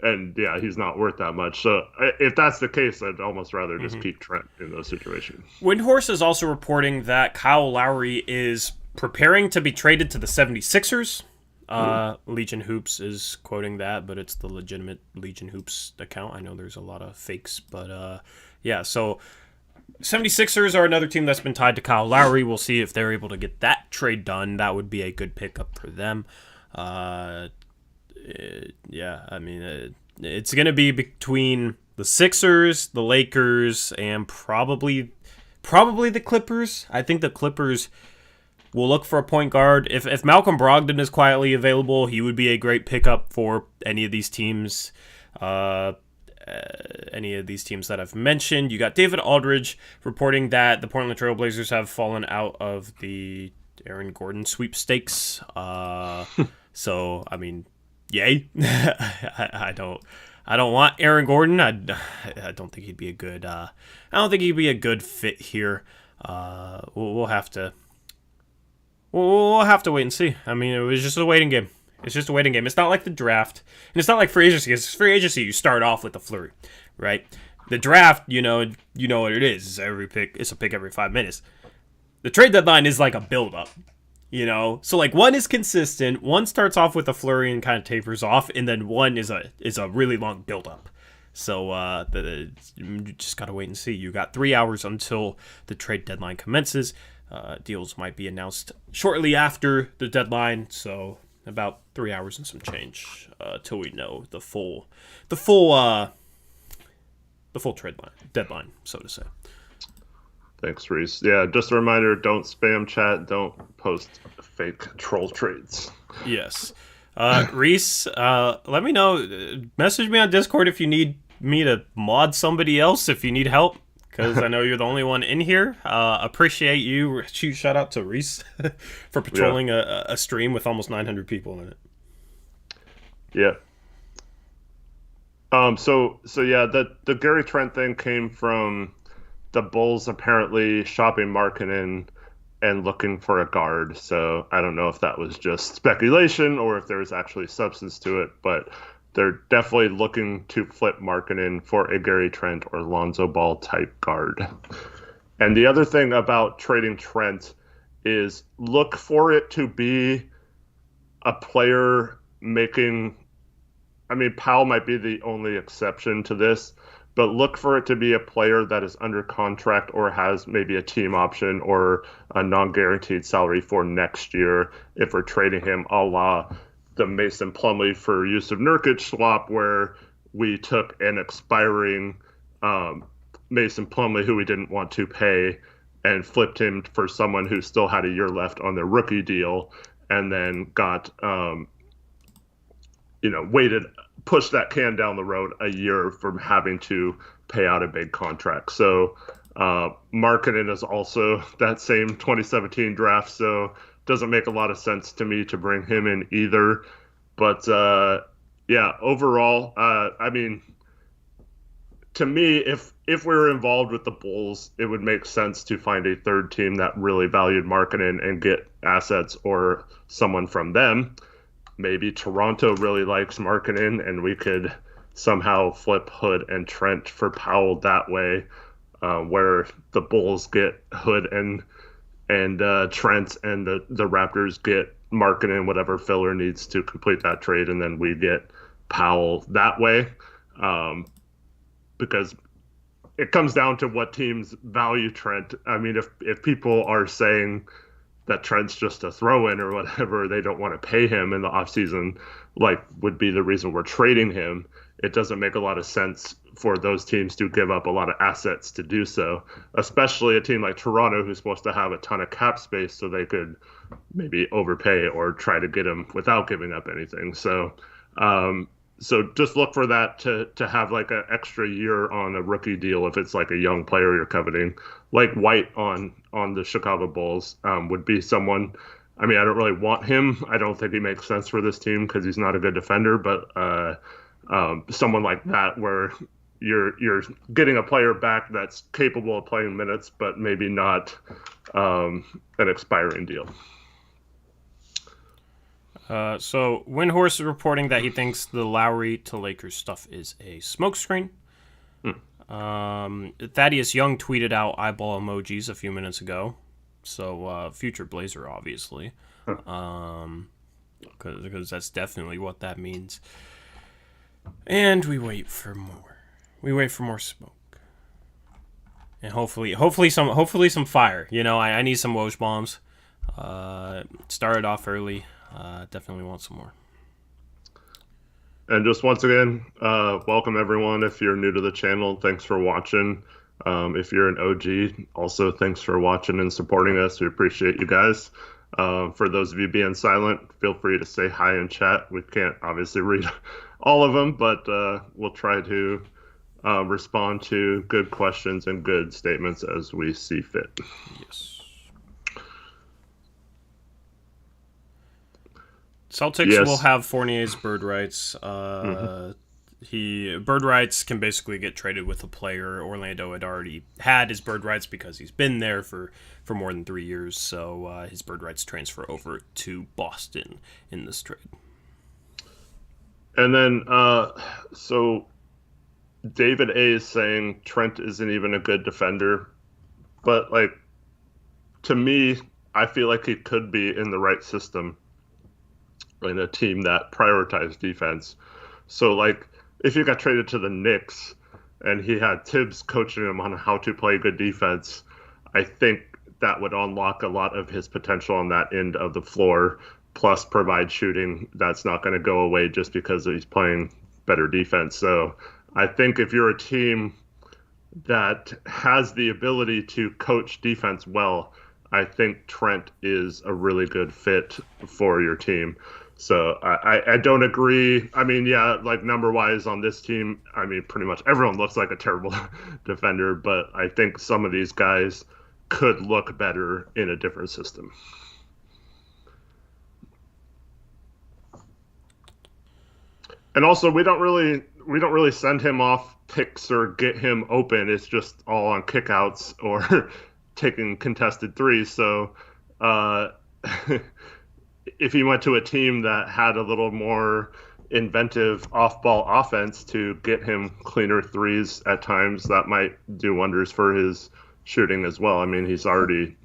And yeah, he's not worth that much. So if that's the case, I'd almost rather just keep Trent in those situations. Windhorse is also reporting that Kyle Lowry is preparing to be traded to the 76ers. Legion Hoops is quoting that, but it's the legitimate Legion Hoops account. I know there's a lot of fakes, but yeah, so 76ers are another team that's been tied to Kyle Lowry. We'll see if they're able to get that trade done. That would be a good pickup for them. Yeah, I mean, it's going to be between the Sixers, the Lakers, and probably the Clippers. I think the Clippers will look for a point guard. If Malcolm Brogdon is quietly available, he would be a great pickup for any of these teams. Any of these teams that I've mentioned. You got David Aldridge reporting that the Portland Trail Blazers have fallen out of the Aaron Gordon sweepstakes. So, I mean, yay. I don't want Aaron Gordon. I don't think he'd be a good. I don't think he'd be a good fit here. We'll have to. We'll have to wait and see. I mean, it was just a waiting game. It's just a waiting game. It's not like the draft, and it's not like free agency. It's free agency. You start off with a flurry, right? The draft, you know what it is. It's a pick every 5 minutes. The trade deadline is like a build-up, So like one is consistent, one starts off with a flurry and kind of tapers off, and then one is a really long build-up. So you just gotta wait and see. You got 3 hours until the trade deadline commences. Deals might be announced shortly after the deadline, so about 3 hours and some change till we know the full trade deadline, so to say. Thanks, Reese. Yeah, just a reminder: don't spam chat, don't post fake troll trades. Yes, Reese. Let me know. Message me on Discord if you need me to mod somebody else. If you need help. Because I know you're the only one in here. Appreciate you. Shout out to Reese for patrolling a stream with almost 900 people in it. Yeah. So yeah, the Gary Trent thing came from the Bulls apparently shopping Markkanen and looking for a guard. So I don't know if that was just speculation or if there was actually substance to it, but they're definitely looking to flip Markkanen for a Gary Trent or Lonzo Ball type guard. And the other thing about trading Trent is look for it to be a player making. I mean, Powell might be the only exception to this, but look for it to be a player that is under contract or has maybe a team option or a non-guaranteed salary for next year if we're trading him, a la the Mason Plumlee for Jusuf Nurkic swap, where we took an expiring Mason Plumlee who we didn't want to pay and flipped him for someone who still had a year left on their rookie deal, and then got pushed that can down the road a year from having to pay out a big contract. So Markkanen is also that same 2017 draft, so doesn't make a lot of sense to me to bring him in either. But yeah, overall, I mean, to me, if we were involved with the Bulls, it would make sense to find a third team that really valued Markkanen and get assets or someone from them. Maybe Toronto really likes Markkanen, and we could somehow flip Hood and Trent for Powell that way, where the Bulls get Hood and Trent, and the Raptors get Markkanen, whatever filler needs to complete that trade, and then we get Powell that way. because it comes down to what teams value Trent. I mean, if people are saying that Trent's just a throw-in or whatever, they don't want to pay him in the offseason, like would be the reason we're trading him. It doesn't make a lot of sense for those teams to give up a lot of assets to do so, especially a team like Toronto, who's supposed to have a ton of cap space so they could maybe overpay or try to get him without giving up anything. So just look for that to have like an extra year on a rookie deal if it's like a young player you're coveting, like White on the Chicago Bulls would be someone. I mean, I don't really want him. I don't think he makes sense for this team because he's not a good defender, but someone like that where you're getting a player back that's capable of playing minutes, but maybe not an expiring deal. So Windhorse is reporting that he thinks the Lowry to Lakers stuff is a smokescreen. Thaddeus Young tweeted out eyeball emojis a few minutes ago. So future Blazer, obviously, because that's definitely what that means. And we wait for more. We wait for more smoke, and hopefully some fire. You know, I need some Woj bombs. Started off early. Definitely want some more. And just once again, welcome everyone. If you're new to the channel, thanks for watching. If you're an OG, also thanks for watching and supporting us. We appreciate you guys. For those of you being silent, feel free to say hi in chat. We can't obviously read all of them, but we'll try to respond to good questions and good statements as we see fit. Yes. Celtics will have Fournier's bird rights. Bird rights can basically get traded with a player. Orlando had already had his bird rights because he's been there for more than 3 years. So his bird rights transfer over to Boston in this trade. And then, so David A is saying Trent isn't even a good defender, but like to me, I feel like he could be in the right system in a team that prioritized defense. So like if you got traded to the Knicks and he had Tibbs coaching him on how to play good defense, I think that would unlock a lot of his potential on that end of the floor, plus provide shooting that's not going to go away just because he's playing better defense. So I think if you're a team that has the ability to coach defense well, I think Trent is a really good fit for your team. So I don't agree. I mean, yeah, like number-wise on this team, I mean, pretty much everyone looks like a terrible defender, but I think some of these guys could look better in a different system. And also, we don't really send him off picks or get him open. It's just all on kickouts or taking contested threes. So if he went to a team that had a little more inventive off-ball offense to get him cleaner threes at times, that might do wonders for his shooting as well. I mean, he's already,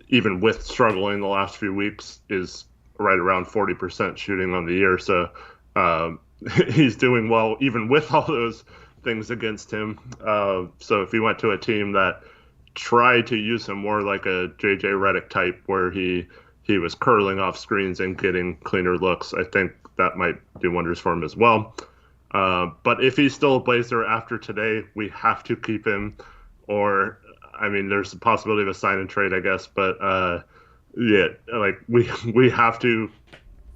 even with struggling the last few weeks, is right around 40% shooting on the year. So he's doing well even with all those things against him. So if he went to a team that tried to use him more like a JJ Redick type where he was curling off screens and getting cleaner looks, I think that might do wonders for him as well. But if he's still a Blazer after today, we have to keep him. Or, I mean, there's a possibility of a sign and trade, I guess. But yeah, like we have to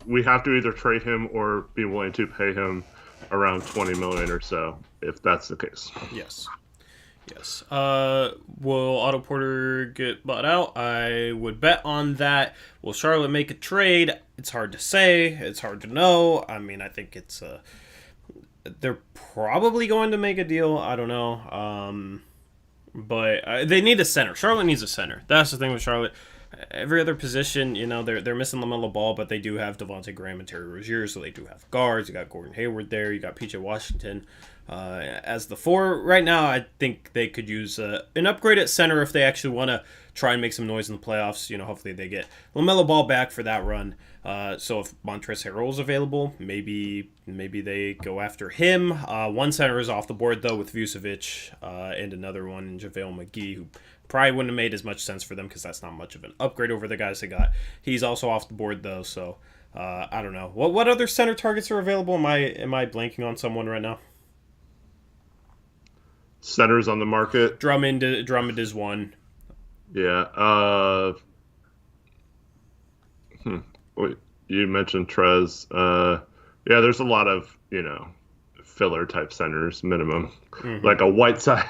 either trade him or be willing to pay him around $20 million or so, if that's the case. Yes. Will Otto Porter get bought out? I would bet on that. Will Charlotte make a trade? It's hard to say. It's hard to know. I mean, I think it's they're probably going to make a deal. I don't know. But they need a center. Charlotte needs a center. That's the thing with Charlotte. Every other position, you know, they're missing LaMelo Ball, but they do have Devontae Graham and Terry Rozier, so they do have guards. You got Gordon Hayward there. You got PJ Washington as the four. Right now, I think they could use an upgrade at center if they actually want to try and make some noise in the playoffs. You know, hopefully they get LaMelo Ball back for that run. So if Montrezl Harrell's available, maybe they go after him. One center is off the board, though, with Vucevic and another one in JaVale McGee, who probably wouldn't have made as much sense for them because that's not much of an upgrade over the guys they got. He's also off the board, though, so I don't know. What other center targets are available? Am I blanking on someone right now? Centers on the market. Drummond is one. Yeah. Wait, you mentioned Trez. Yeah, there's a lot of, filler type centers minimum. Mm-hmm. Like a Whiteside.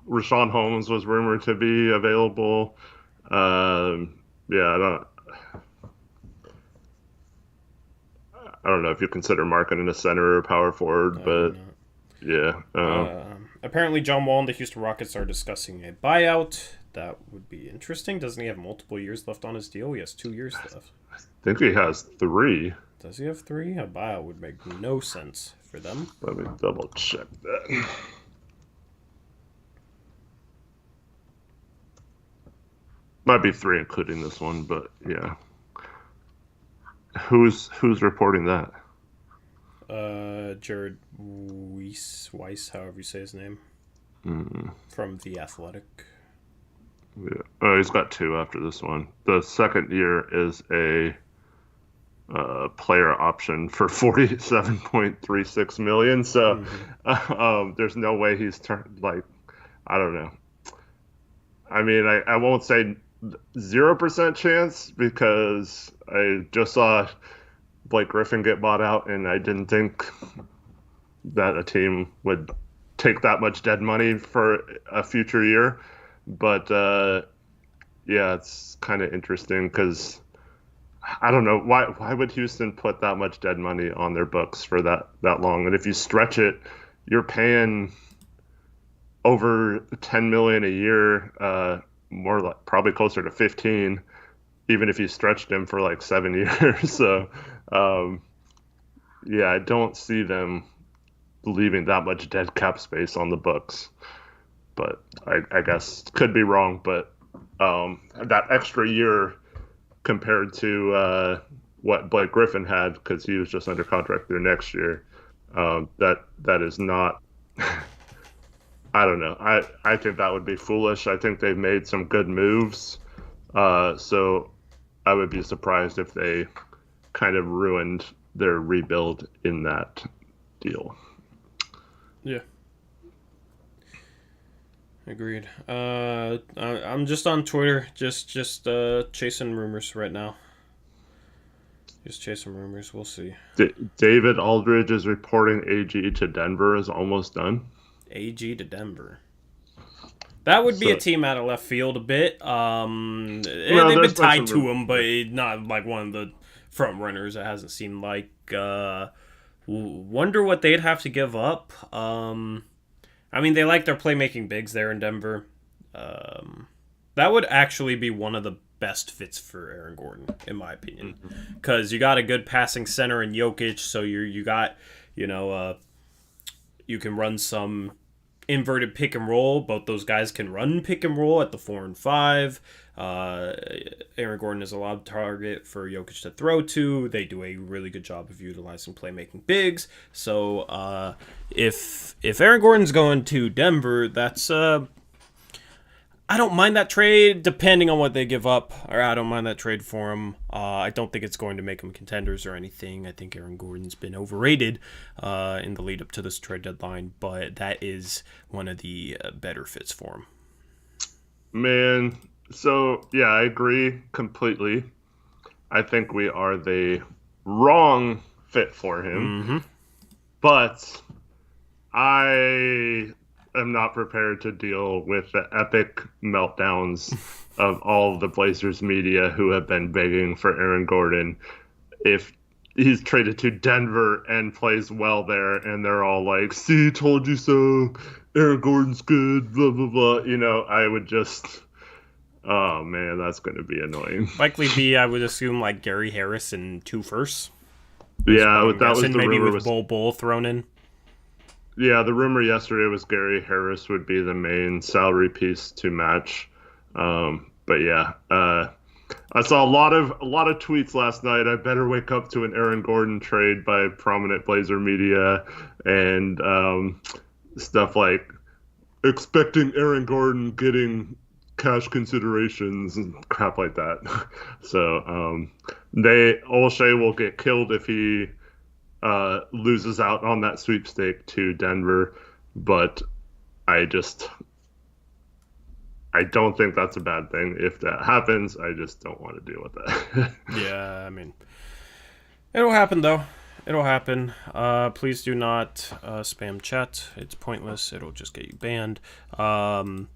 Rashawn Holmes was rumored to be available. Yeah, I don't know if you consider Markkanen a center or power forward, but yeah. Apparently, John Wall and the Houston Rockets are discussing a buyout. That would be interesting. Doesn't he have multiple years left on his deal? He has 2 years left. I think he has 3. Does he have 3? A buyout would make no sense for them. Let me double check that. Might be 3 including this one, but yeah. Who's reporting that? Jared Weiss, however you say his name, from The Athletic. Yeah. Oh, he's got 2 after this one. The second year is a player option for $47.36 million. So there's no way he's turned. I don't know. I mean, I won't say 0% chance because I just saw Blake Griffin get bought out, and I didn't think that a team would take that much dead money for a future year. But yeah, it's kind of interesting because I don't know why would Houston put that much dead money on their books for that long? And if you stretch it, you're paying over $10 million a year, more like probably closer to 15, even if you stretched him for like 7 years. So yeah, I don't see them leaving that much dead cap space on the books. But I guess could be wrong. But that extra year compared to what Blake Griffin had, because he was just under contract there next year, that is not. I don't know. I think that would be foolish. I think they've made some good moves. So I would be surprised if they kind of ruined their rebuild in that deal. Yeah. Agreed. I'm just on Twitter, just chasing rumors right now. Just chasing rumors. We'll see. David Aldridge is reporting AG to Denver is almost done. AG to Denver. That would be a team out of left field a bit. They've been tied to him, but not like one of the front runners. It hasn't seemed like. Wonder what they'd have to give up. I mean, they like their playmaking bigs there in Denver. That would actually be one of the best fits for Aaron Gordon, in my opinion, because you got a good passing center in Jokic, so you got, you can run some inverted pick and roll. Both those guys can run pick and roll at the 4 and 5. Aaron Gordon is a lob target for Jokic to throw to. They do a really good job of utilizing playmaking bigs. So if Aaron Gordon's going to Denver, that's I don't mind that trade depending on what they give up. Or I don't mind that trade for him. I don't think it's going to make them contenders or anything. I think Aaron Gordon's been overrated in the lead up to this trade deadline, but that is one of the better fits for him. Man, so yeah, I agree completely. I think we are the wrong fit for him, but I am not prepared to deal with the epic meltdowns of all of the Blazers media who have been begging for Aaron Gordon. If he's traded to Denver and plays well there, and they're all like, "See, told you so. Aaron Gordon's good." Blah blah blah. I would just, oh man, that's going to be annoying. Likely be, I would assume, like Gary Harris and 2 firsts. Yeah, that was the maybe rumor. With Bull thrown in. Yeah, the rumor yesterday was Gary Harris would be the main salary piece to match. But yeah, I saw a lot of tweets last night. I better wake up to an Aaron Gordon trade by prominent Blazer media and stuff like expecting Aaron Gordon getting cash considerations and crap like that. So Olshey will get killed if he loses out on that sweepstake to Denver, but I don't think that's a bad thing. If that happens, I just don't want to deal with that. Yeah, I mean, it'll happen though. It'll happen. Please do not spam chat. It's pointless. It'll just get you banned. And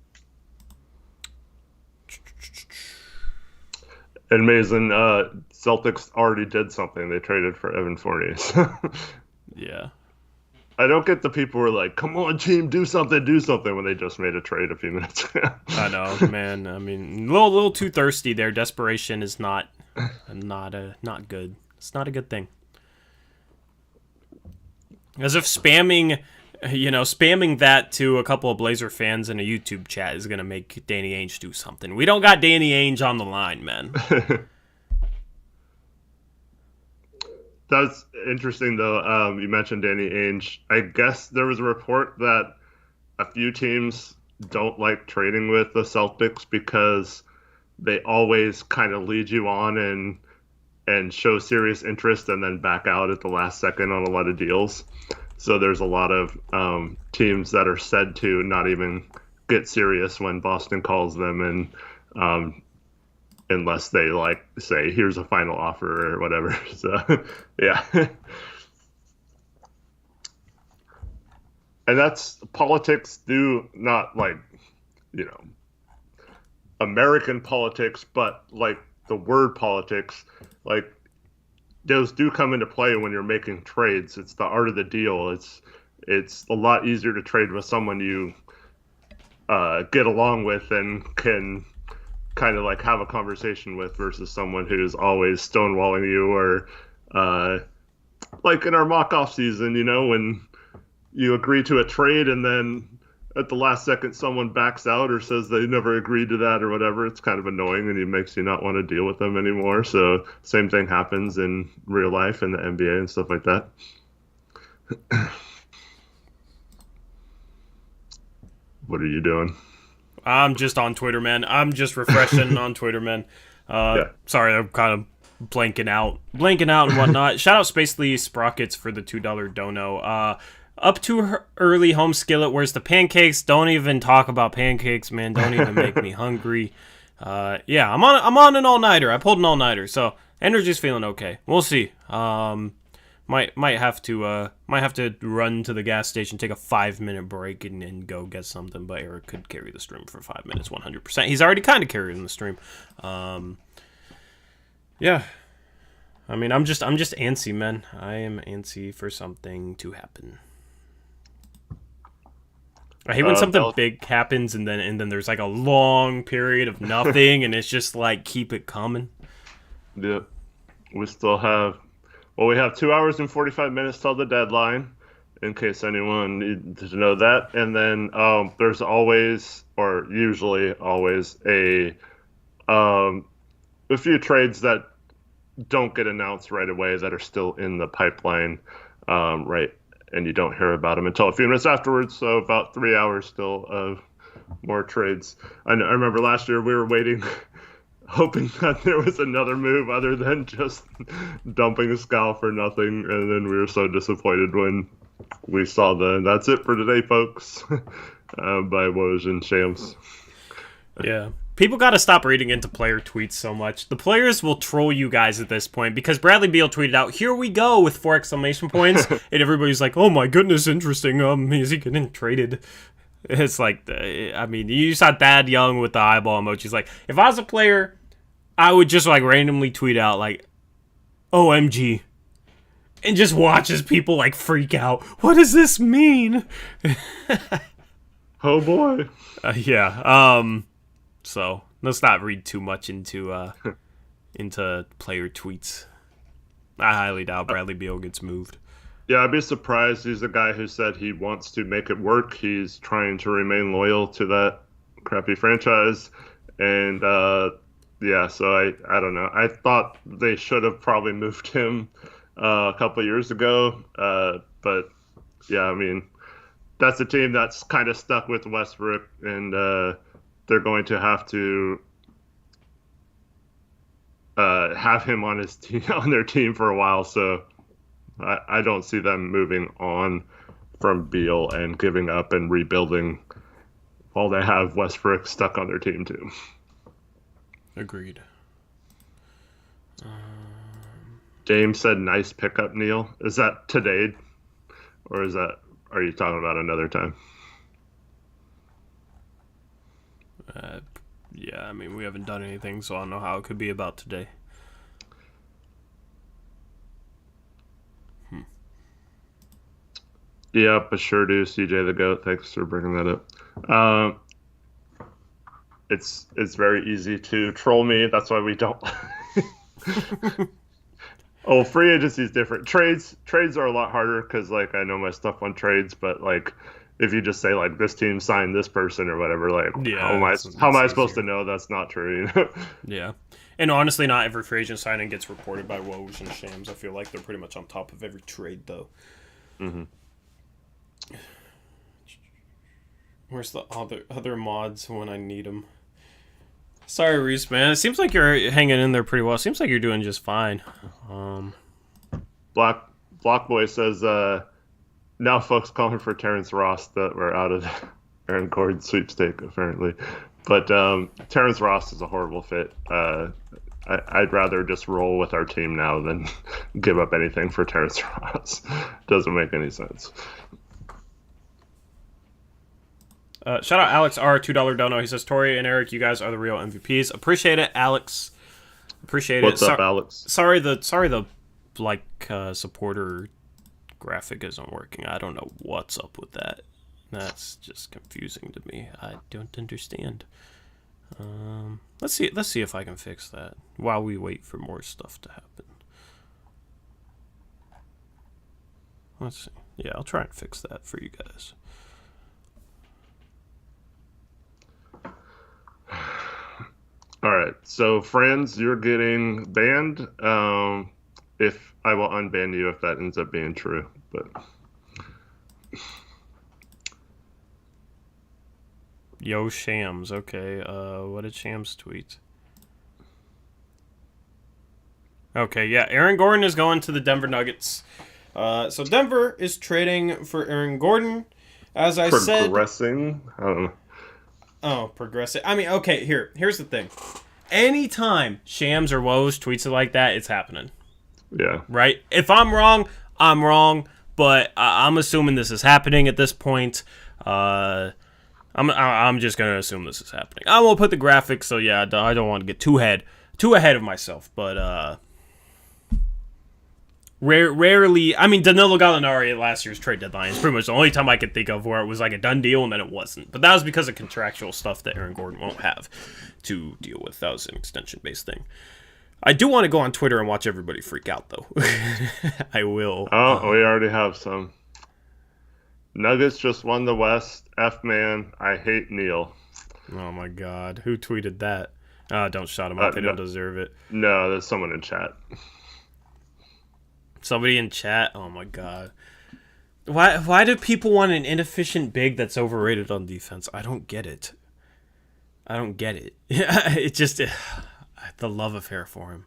Mason, Celtics already did something. They traded for Evan Fournier. Yeah. I don't get the people who are like, come on, team, do something, when they just made a trade a few minutes ago. I know, man. I mean, a little too thirsty there. Desperation is not good. It's not a good thing. As if spamming that to a couple of Blazer fans in a YouTube chat is going to make Danny Ainge do something. We don't got Danny Ainge on the line, man. That's interesting, though. You mentioned Danny Ainge. I guess there was a report that a few teams don't like trading with the Celtics because they always kind of lead you on and show serious interest and then back out at the last second on a lot of deals. So there's a lot of teams that are said to not even get serious when Boston calls them, and unless they say, here's a final offer or whatever. So yeah. And that's politics do not American politics, but the word politics, those do come into play when you're making trades. It's the art of the deal. It's a lot easier to trade with someone you get along with and can kind of have a conversation with versus someone who's always stonewalling you, or in our mock-off season, when you agree to a trade and then at the last second someone backs out or says they never agreed to that or whatever. It's kind of annoying and it makes you not want to deal with them anymore. So same thing happens in real life in the NBA and stuff like that. What are you doing? I'm just on Twitter, man. I'm just refreshing on Twitter, man. Yeah. Sorry, I'm kind of blanking out and whatnot. Shout out Spacely Sprockets for the $2 dono. Up too early home skillet. Where's the pancakes? Don't even talk about pancakes, man. Don't even make me hungry. Yeah, I'm on an all-nighter. I pulled an all-nighter, so energy's feeling okay. We'll see. Might have to run to the gas station, take a 5-minute break, and go get something. But Eric could carry the stream for 5 minutes, 100%. He's already kind of carrying the stream. Yeah. I mean, I'm just antsy, man. I am antsy for something to happen. I hate when something big happens and then there's a long period of nothing, and it's just keep it coming. Yeah, we still have. Well, we have 2 hours and 45 minutes till the deadline, in case anyone needs to know that. And then there's always, or usually always, a few trades that don't get announced right away that are still in the pipeline, right? And you don't hear about them until a few minutes afterwards. So about 3 hours still of more trades. I remember last year we were waiting, hoping that there was another move other than just dumping a scowl for nothing. And then we were so disappointed when we saw that's it for today, folks, by Woj and Shams. Yeah. People got to stop reading into player tweets so much. The players will troll you guys at this point because Bradley Beal tweeted out, "Here we go," with 4 exclamation points, and everybody's like, "Oh my goodness, interesting. Is he getting traded?" It's I mean, you saw Thad Young with the eyeball emojis. If I was a player, I would just randomly tweet out "OMG," and just watch as people freak out. What does this mean? Oh boy. Yeah. So let's not read too much into player tweets. I highly doubt Bradley Beal gets moved. Yeah, I'd be surprised. He's a guy who said he wants to make it work. He's trying to remain loyal to that crappy franchise. And, Yeah, so I don't know. I thought they should have probably moved him a couple of years ago, but yeah, I mean that's a team that's kind of stuck with Westbrook, and they're going to have to have him on his team on their team for a while. So I don't see them moving on from Beal and giving up and rebuilding while they have Westbrook stuck on their team too. Agreed. Dame said, "Nice pickup, Neil." Is that today, or are you talking about another time? Yeah, I mean, we haven't done anything, so I don't know how it could be about today. Yep, I sure do. CJ the GOAT, thanks for bringing that up. It's very easy to troll me. That's why we don't. Oh, free agency is different. Trades are a lot harder because like I know my stuff on trades, but like if you just say like this team signed this person or whatever, like yeah, how am I supposed to know that's not true? You know? Yeah, and honestly, not every free agent signing gets reported by Woj and Shams. I feel like they're pretty much on top of every trade though. Mm-hmm. Where's the other mods when I need them? Sorry, Reese, man. It seems like you're hanging in there pretty well. It seems like you're doing just fine. Block Boy says, now folks calling for Terrence Ross that we're out of Aaron Gordon's sweepstake, apparently. But Terrence Ross is a horrible fit. I'd rather just roll with our team now than give up anything for Terrence Ross. Doesn't make any sense. Shout out Alex R, $2 dono. He says, Tori and Eric, you guys are the real MVPs. Appreciate it, Alex. Appreciate What's it. up, Alex? Sorry the supporter graphic isn't working. I don't know what's up with that. That's just confusing to me. I don't understand. Let's see if I can fix that while we wait for more stuff to happen. Let's see. Yeah, I'll try and fix that for you guys. All right, so friends, you're getting banned. If I will unban you if that ends up being true, but Yo Shams, okay. What did Shams tweet? Okay, yeah, Aaron Gordon is going to the Denver Nuggets. So Denver is trading for Aaron Gordon. As I said, progressing. I don't know. Oh, progressive. I mean, okay, here's the thing. Anytime Shams or Woj tweets it like that, it's happening. Yeah. Right? If I'm wrong, I'm wrong, but I'm assuming this is happening at this point. I'm just going to assume this is happening. I won't put the graphics, so yeah, I don't want to get too ahead of myself, but rarely, I mean, Danilo Gallinari at last year's trade deadline is pretty much the only time I could think of where it was like a done deal and then it wasn't. But that was because of contractual stuff that Aaron Gordon won't have to deal with. That was an extension-based thing. I do want to go on Twitter and watch everybody freak out, though. I will. Oh, we already have some. Nuggets just won the West. F-man, I hate Neil. Oh, my God. Who tweeted that? Don't shout him out. They don't deserve it. No, there's someone in chat. Somebody in chat? Oh, my God. Why do people want an inefficient big that's overrated on defense? I don't get it. It just... the love affair for him.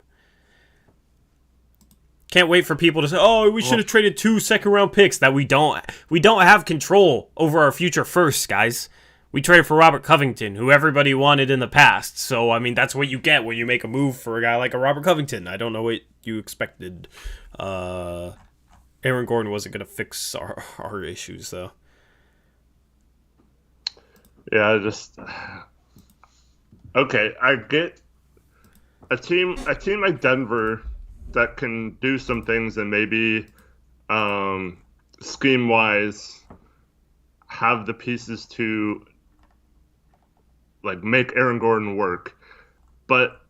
Can't wait for people to say, "Oh, we should have traded 2 second-round picks." That we don't have control over our future first, guys. We traded for Robert Covington, who everybody wanted in the past. So, I mean, that's what you get when you make a move for a guy like a Robert Covington. I don't know what you expected. Aaron Gordon wasn't going to fix our issues, though. Yeah, okay, I get a team like Denver that can do some things and maybe scheme-wise have the pieces to like make Aaron Gordon work. But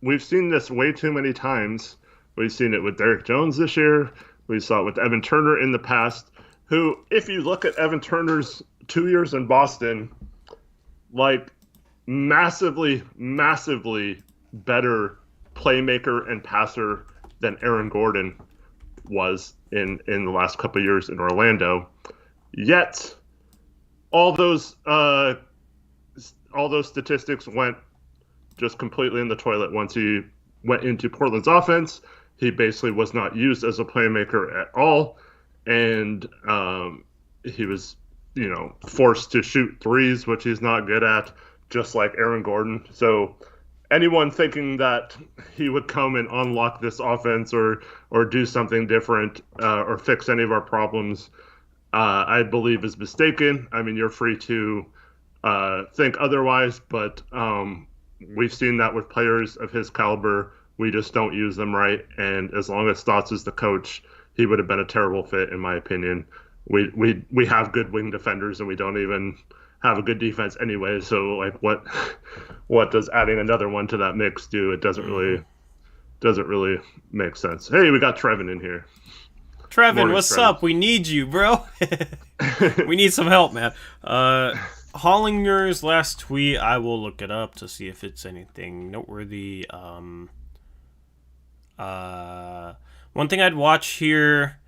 we've seen this way too many times. We've seen it with Derek Jones this year. We saw it with Evan Turner in the past, who, if you look at Evan Turner's 2 years in Boston, like massively better playmaker and passer than Aaron Gordon was in the last couple of years in Orlando. Yet, all those statistics went just completely in the toilet once he went into Portland's offense. He basically was not used as a playmaker at all, and he was, forced to shoot threes, which he's not good at, just like Aaron Gordon. So anyone thinking that he would come and unlock this offense or do something different or fix any of our problems, I believe is mistaken. I mean, you're free to think otherwise, but we've seen that with players of his caliber. We just don't use them right, and as long as Stotts is the coach, he would have been a terrible fit, in my opinion. We have good wing defenders, and we don't even have a good defense anyway. So, like, what does adding another one to that mix do? It doesn't really make sense. Hey, we got Trevin in here. Trevin, what's up? We need you, bro. We need some help, man. Hollinger's last tweet, I will look it up to see if it's anything noteworthy. One thing I'd watch here,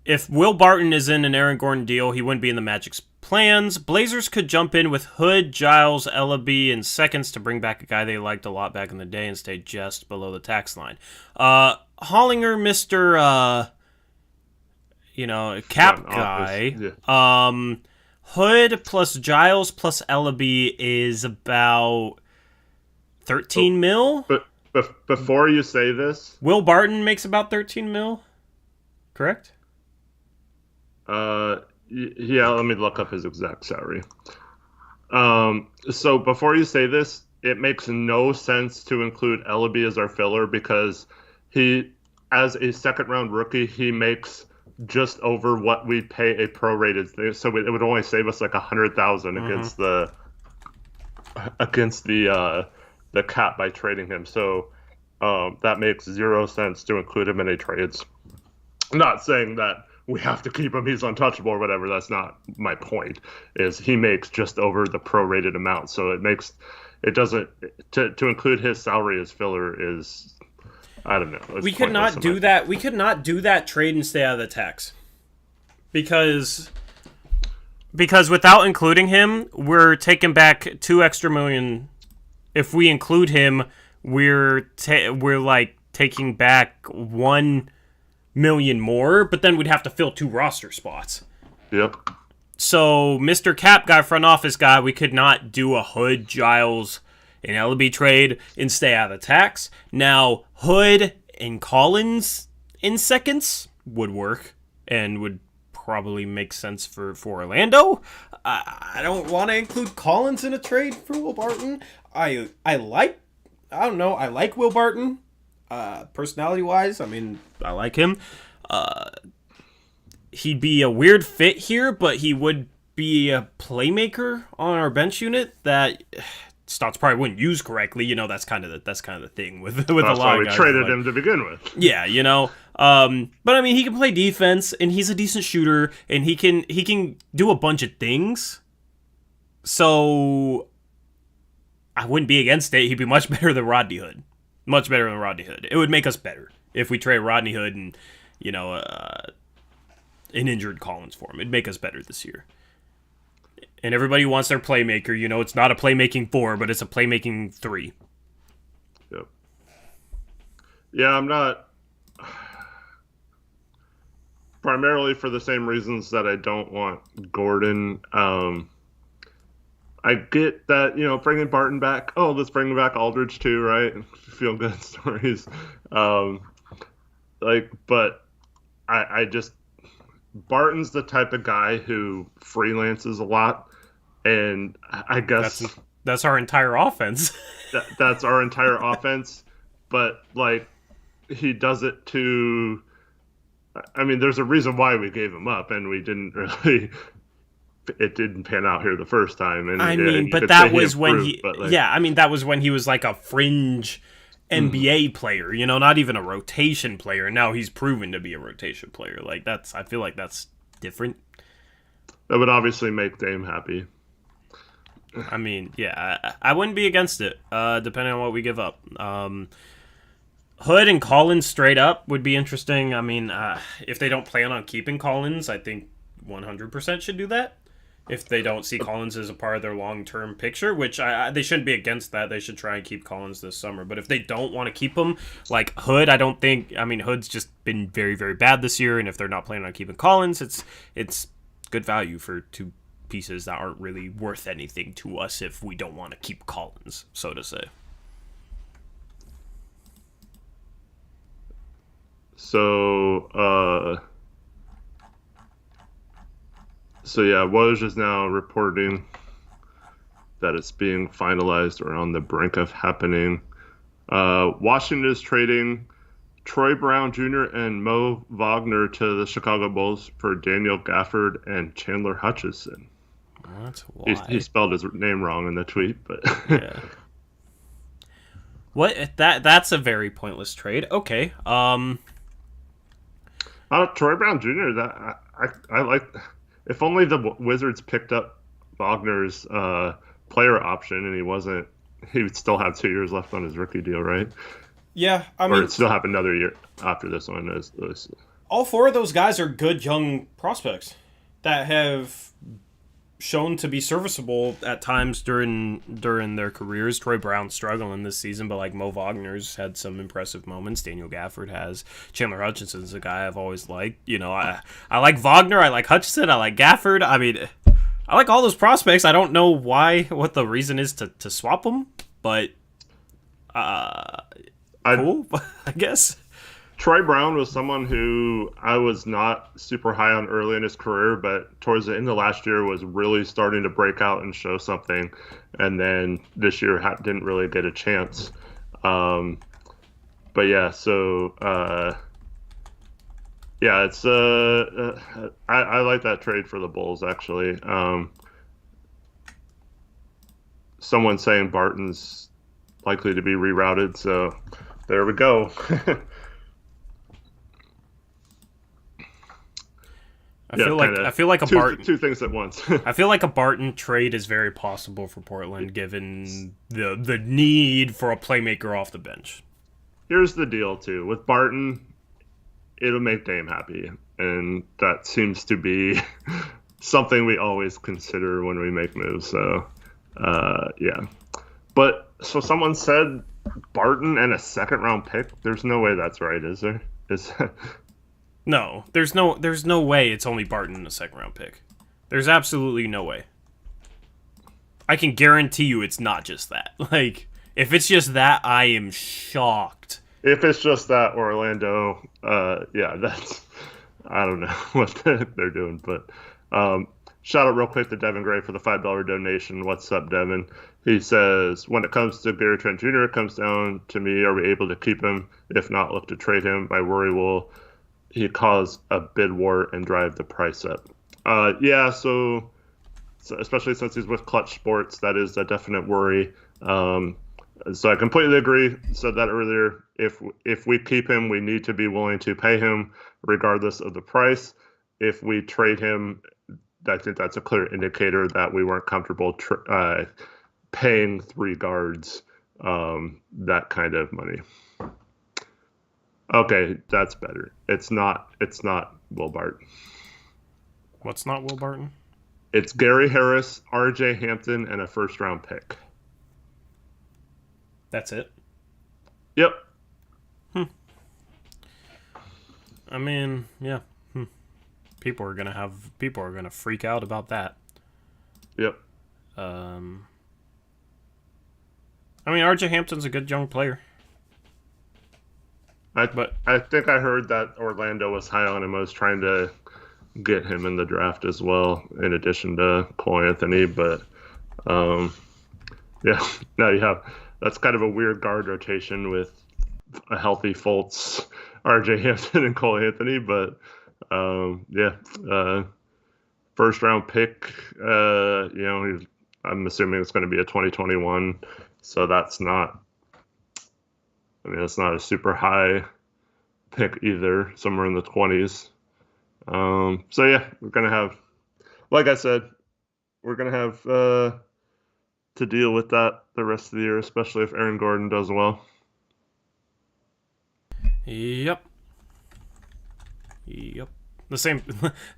if Will Barton is in an Aaron Gordon deal, he wouldn't be in the Magic's plans. Blazers could jump in with Hood, Giles, Ellaby in seconds to bring back a guy they liked a lot back in the day and stay just below the tax line. Hollinger, Mr. cap guy. Yeah. Hood plus Giles plus Ellaby is about 13 mil. But before you say this, Will Barton makes about 13 mil, correct? Yeah, let me look up his exact salary. So before you say this, it makes no sense to include Ellaby as our filler because he, as a second-round rookie, he makes just over what we pay a prorated thing. So it would only save us like $100,000 against the cap by trading him. So that makes zero sense to include him in a trades. I'm not saying that we have to keep him, he's untouchable or whatever. That's not my point. Is he makes just over the prorated amount. So it doesn't to include his salary as filler is, I don't know. We could not do that. We could not do that trade and stay out of the tax. Because without including him, we're taking back $2 extra million. If we include him, we're like taking back $1 million more, but then we'd have to fill 2 roster spots. Yep. So, Mr. Cap guy, front office guy, we could not do a Hood, Giles, and Ellaby trade and stay out of the tax. Now, Hood and Collins in seconds would work and would probably make sense for Orlando. I don't want to include Collins in a trade for Will Barton. I like Will Barton. Personality-wise, I mean, I like him. He'd be a weird fit here, but he would be a playmaker on our bench unit that Stotts probably wouldn't use correctly. That's kind of the thing with a lot of guys. That's why we traded him to begin with. Yeah, but I mean, he can play defense, and he's a decent shooter, and he can do a bunch of things. So I wouldn't be against it. He'd be much better than Rodney Hood. Much better than Rodney Hood. It would make us better if we trade Rodney Hood and an injured Collins for him. It'd make us better this year. And everybody wants their playmaker. It's not a playmaking 4, but it's a playmaking 3. Yep. Yeah, I'm not. Primarily for the same reasons that I don't want Gordon. I get that, bringing Barton back. Oh, let's bring back Aldridge too, right? Feel good stories. But I just, Barton's the type of guy who freelances a lot. And I guess that's our entire offense. That's our entire offense. But he does it to, I mean, there's a reason why we gave him up and we didn't really, it didn't pan out here the first time. And but that was when that was when he was like a fringe NBA player, not even a rotation player. Now he's proven to be a rotation player. I feel like that's different. That would obviously make Dame happy. I mean, yeah, I wouldn't be against it, depending on what we give up. Hood and Collins straight up would be interesting. I mean, if they don't plan on keeping Collins, I think 100% should do that. If they don't see Collins as a part of their long-term picture, which they shouldn't be against that. They should try and keep Collins this summer. But if they don't want to keep him, like Hood, I don't think. I mean, Hood's just been very, very bad this year, and if they're not planning on keeping Collins, it's good value for two pieces that aren't really worth anything to us if we don't want to keep Collins, so to say. So yeah, Woj is now reporting that it's being finalized or on the brink of happening. Washington is trading Troy Brown Jr. and Mo Wagner to the Chicago Bulls for Daniel Gafford and Chandler Hutchison. That's why. He spelled his name wrong in the tweet, but yeah. What that's a very pointless trade. Okay. Troy Brown Jr. That I like. If only the Wizards picked up Wagner's player option and he would still have 2 years left on his rookie deal, right? Yeah, I mean, or still have another year after this one. All four of those guys are good young prospects that have shown to be serviceable at times during their careers. Troy Brown's struggling this season, but like Mo Wagner's had some impressive moments. Daniel Gafford has. Chandler Hutchison's a guy I've always liked. You know, I like Wagner, I like Hutchison, I like Gafford. I mean, I like all those prospects. I don't know what the reason is to swap them, but cool, I guess. Troy Brown was someone who I was not super high on early in his career, but towards the end of last year was really starting to break out and show something. And then this year didn't really get a chance. But yeah, so yeah, it's I like that trade for the Bulls actually. Someone saying Barton's likely to be rerouted, so there we go. I feel like a Barton two things at once. I feel like a Barton trade is very possible for Portland given the need for a playmaker off the bench. Here's the deal too. With Barton, it'll make Dame happy, and that seems to be something we always consider when we make moves. So, yeah. But so someone said Barton and a second round pick. There's no way that's right, is there? No, there's no way it's only Barton and a second round pick. There's absolutely no way. I can guarantee you it's not just that. Like, if it's just that, I am shocked. If it's just that, Orlando, yeah, that's, I don't know what they're doing, but shout out real quick to Devin Gray for the $5 donation. What's up, Devin? He says, when it comes to Gary Trent Jr., it comes down to me, are we able to keep him? If not, look to trade him. My worry will he cause a bid war and drive the price up. Yeah, so especially since he's with Clutch Sports, that is a definite worry. So I completely agree. Said that earlier. If we keep him, we need to be willing to pay him regardless of the price. If we trade him, I think that's a clear indicator that we weren't comfortable paying three guards that kind of money. Okay, that's better. It's not Will Barton. What's not Will Barton? It's Gary Harris, R.J. Hampton, and a first-round pick. That's it? Yep. I mean, yeah. People are gonna freak out about that. Yep. I mean, R.J. Hampton's a good young player. I think I heard that Orlando was high on him. I was trying to get him in the draft as well, in addition to Cole Anthony. But yeah, now you have that's kind of a weird guard rotation with a healthy Fultz, R.J. Hampton, and Cole Anthony. But yeah, first round pick. I'm assuming it's going to be a 2021, so that's not. I mean, it's not a super high pick either, somewhere in the 20s. So, yeah, we're going to have, like I said, we're going to have to deal with that the rest of the year, especially if Aaron Gordon does well. Yep. The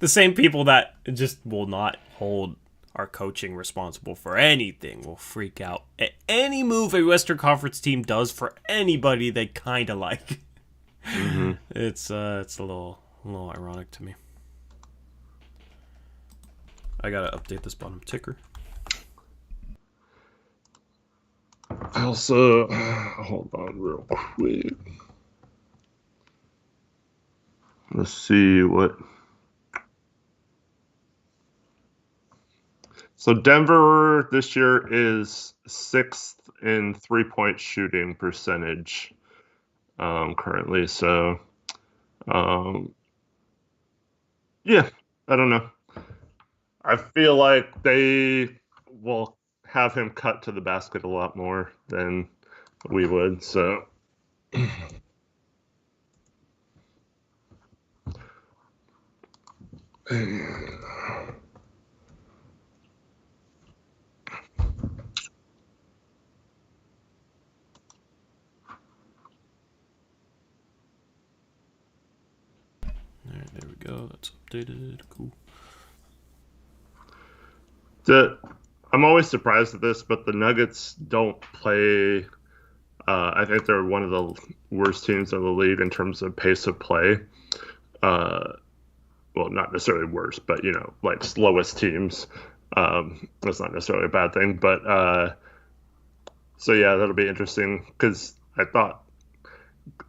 same people that just will not hold our coaching responsible for anything will freak out at any move a Western Conference team does for anybody they kind of like. Mm-hmm. It's a little ironic to me. I gotta update this bottom ticker. I also hold on real quick. Let's see what. So Denver this year is 6th in 3-point shooting percentage currently. So, yeah, I don't know. I feel like they will have him cut to the basket a lot more than we would. So, Alright, there we go. That's updated. Cool. I'm always surprised at this, but the Nuggets don't play. I think they're one of the worst teams in the league in terms of pace of play. Well, not necessarily worst, but like slowest teams. That's not necessarily a bad thing, but so yeah, that'll be interesting because I thought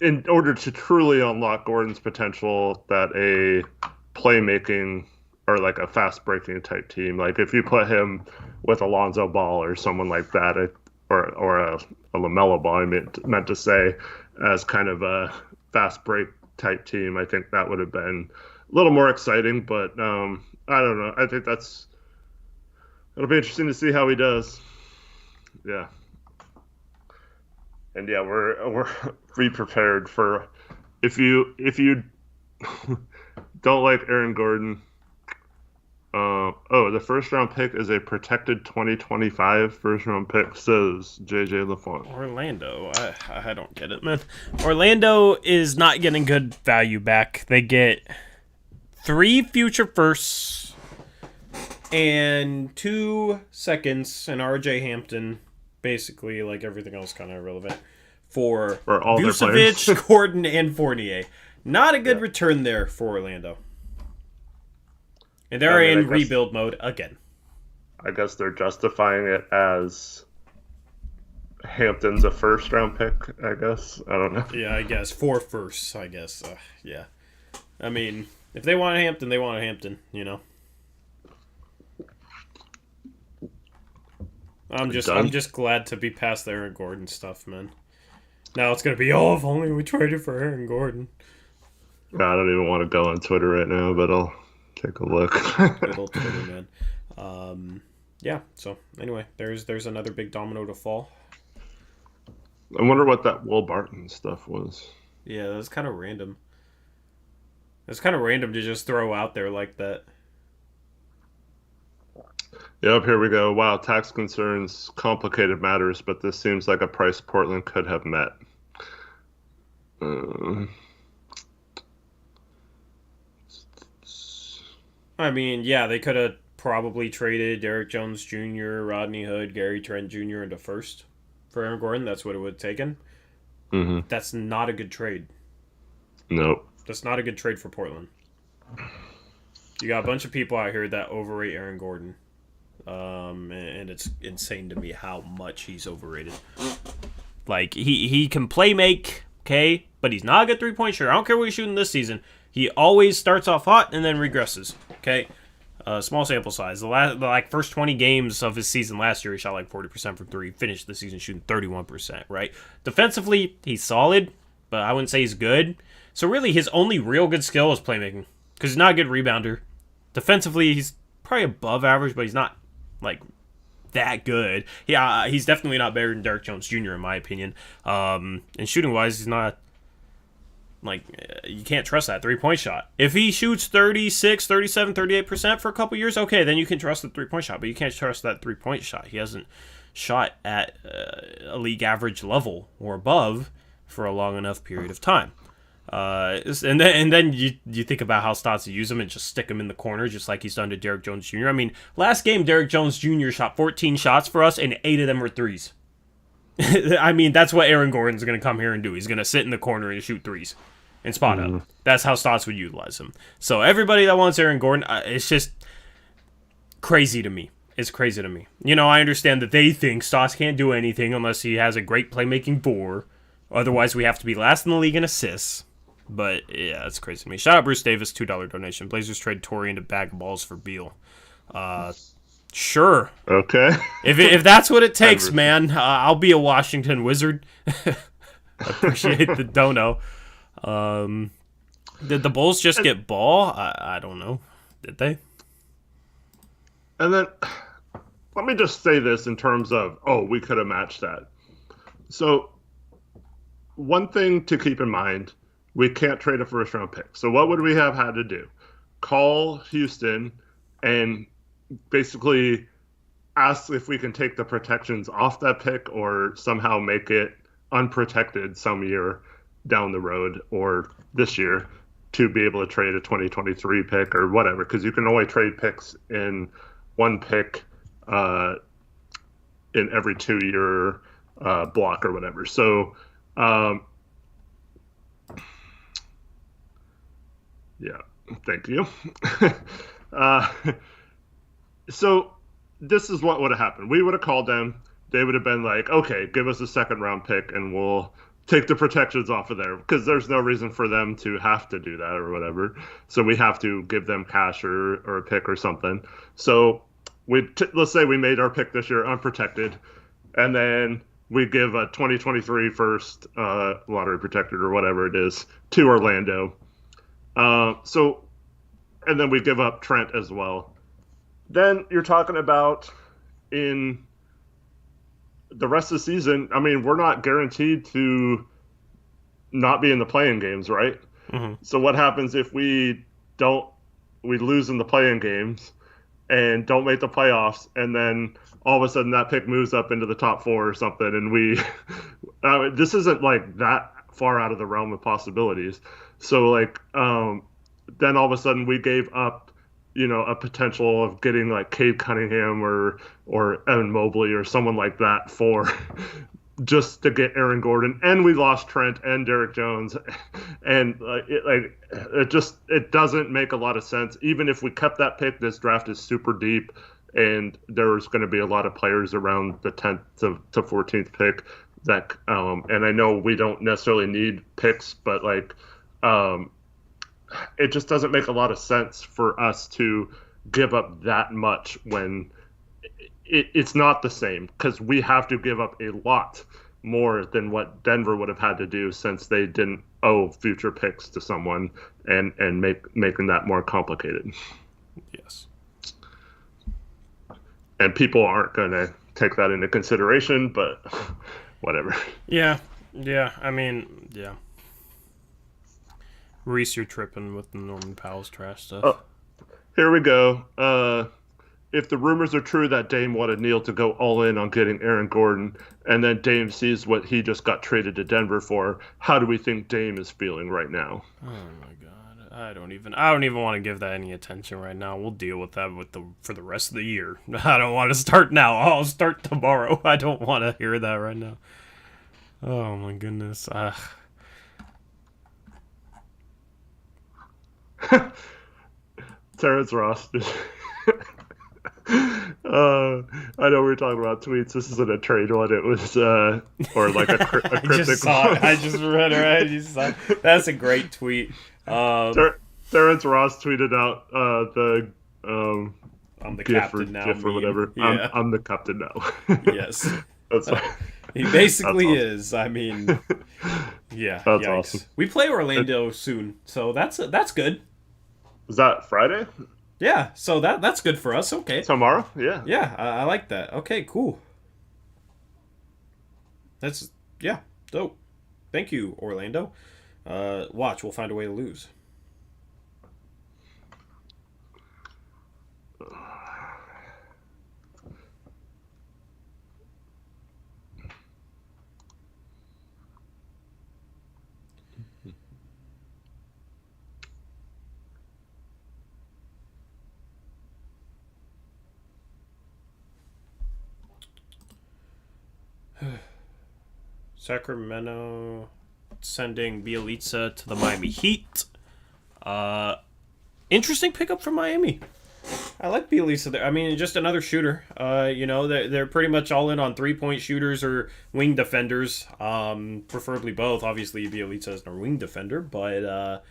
in order to truly unlock Gordon's potential, that a playmaking or like a fast breaking type team, like if you put him with Alonzo Ball or someone like that, or a LaMelo Ball, I meant to say, as kind of a fast break type team, I think that would have been a little more exciting. But I don't know. I think it'll be interesting to see how he does. Yeah. And yeah, we're be prepared for if you don't like Aaron Gordon. The first round pick is a protected 2025 first round pick, says JJ LaFont. Orlando, I don't get it, man. Orlando is not getting good value back. They get 3 future firsts and 2 seconds and RJ Hampton. Basically, like everything else, kind of irrelevant for all Vucevic, Gordon, and Fournier. Not a good return there for Orlando. And they're in rebuild mode again. I guess they're justifying it as Hampton's a first-round pick, I guess. I don't know. Yeah, I guess. 4 firsts, I guess. Yeah. I mean, if they want a Hampton, they want a Hampton, I'm just glad to be past the Aaron Gordon stuff, man. Now it's going to be, if only we traded for Aaron Gordon. I don't even want to go on Twitter right now, but I'll take a look. Good old Twitter, man. Yeah, so anyway, there's another big domino to fall. I wonder what that Will Barton stuff was. Yeah, that's kind of random. It's kind of random to just throw out there like that. Yep, here we go. Wow, tax concerns, complicated matters, but this seems like a price Portland could have met. I mean, yeah, they could have probably traded Derek Jones Jr., Rodney Hood, Trent Jr. into first for Aaron Gordon. That's what it would have taken. Mm-hmm. That's not a good trade. Nope. That's not a good trade for Portland. You got a bunch of people out here that overrate Aaron Gordon. And it's insane to me how much he's overrated. Like, he can play make, okay, but he's not a good three-point shooter. I don't care what he's shooting this season. He always starts off hot and then regresses, okay? Small sample size. The first 20 games of his season last year, he shot like 40% from 3. Finished the season shooting 31%, right? Defensively, he's solid, but I wouldn't say he's good. So really, his only real good skill is playmaking, because he's not a good rebounder. Defensively, he's probably above average, but he's not like that good. Yeah, he's definitely not better than Derek Jones Jr. in my opinion. And shooting wise, he's not like, you can't trust that three-point shot. If he shoots 36, 37, 38% for a couple years, okay, then you can trust the three-point shot, but you can't trust that three-point shot. He hasn't shot at a league average level or above for a long enough period of time. And then you think about how Stotts use him and just stick him in the corner, just like he's done to Derrick Jones Jr. I mean, last game, Derrick Jones Jr. shot 14 shots for us, and 8 of them were threes. I mean, that's what Aaron Gordon's going to come here and do. He's going to sit in the corner and shoot threes and spot up. That's how Stotts would utilize him. So everybody that wants Aaron Gordon, it's just crazy to me. It's crazy to me. You know, I understand that they think Stotts can't do anything unless he has a great playmaking four. Otherwise, we have to be last in the league in assists. But, yeah, it's crazy to me. Shout out Bruce Davis, $2 donation. Blazers trade Torrey into bag of balls for Beal. Sure. Okay. If that's what it takes, man, I'll be a Washington Wizard. Appreciate the dono. Did the Bulls just get ball? I don't know. Did they? And then, let me just say this in terms of, we could have matched that. So, one thing to keep in mind, we can't trade a first-round pick. So what would we have had to do? Call Houston and basically ask if we can take the protections off that pick or somehow make it unprotected some year down the road or this year to be able to trade a 2023 pick or whatever, because you can only trade picks in one pick in every 2-year block or whatever. So, yeah, thank you. So this is what would have happened. We would have called them. They would have been like, okay, give us a second-round pick, and we'll take the protections off of there, because there's no reason for them to have to do that or whatever. So we have to give them cash or a pick or something. So let's say we made our pick this year unprotected, and then we give a 2023 first lottery protected or whatever it is to Orlando. And then we give up Trent as well. Then you're talking about in the rest of the season, I mean, we're not guaranteed to not be in the play-in games, right? Mm-hmm. So what happens if we lose in the play-in games and don't make the playoffs, and then all of a sudden that pick moves up into the top 4 or something, and we this isn't like that far out of the realm of possibilities. So like then all of a sudden we gave up, a potential of getting like Cade Cunningham or Evan Mobley or someone like that for just to get Aaron Gordon, and we lost Trent and Derrick Jones, and it doesn't make a lot of sense. Even if we kept that pick, this draft is super deep, and there's going to be a lot of players around the 10th to 14th pick that, and I know we don't necessarily need picks, but it just doesn't make a lot of sense for us to give up that much when it's not the same, because we have to give up a lot more than what Denver would have had to do, since they didn't owe future picks to someone and making that more complicated. Yes. And people aren't going to take that into consideration, but whatever. Yeah. I mean, yeah. Reese, you're tripping with the Norman Powell's trash stuff. Here we go. If the rumors are true that Dame wanted Neil to go all in on getting Aaron Gordon, and then Dame sees what he just got traded to Denver for, how do we think Dame is feeling right now? Oh my God, I don't even want to give that any attention right now. We'll deal with that for the rest of the year. I don't want to start now. I'll start tomorrow. I don't want to hear that right now. Oh my goodness. Terrence Ross. I know we were talking about tweets. This isn't a trade one. It was or like a cryptic. I just saw it. I just read it. That's a great tweet. Terrence Ross tweeted out the I'm the captain now. GIF or whatever. Yeah. I'm the captain now. Yes. That's he basically awesome. is. I mean, yeah. That's yikes. awesome. We play Orlando soon, so that's good. Is that Friday? Yeah, so that's good for us. Okay. Tomorrow? Yeah. Yeah, I like that. Okay, cool. That's dope. Thank you, Orlando. Watch, we'll find a way to lose. Sacramento sending Bjelica to the Miami Heat. Interesting pickup from Miami. I like Bjelica there. I mean, just another shooter. They're pretty much all in on 3-point shooters or wing defenders. Preferably both. Obviously, Bjelica is a wing defender, but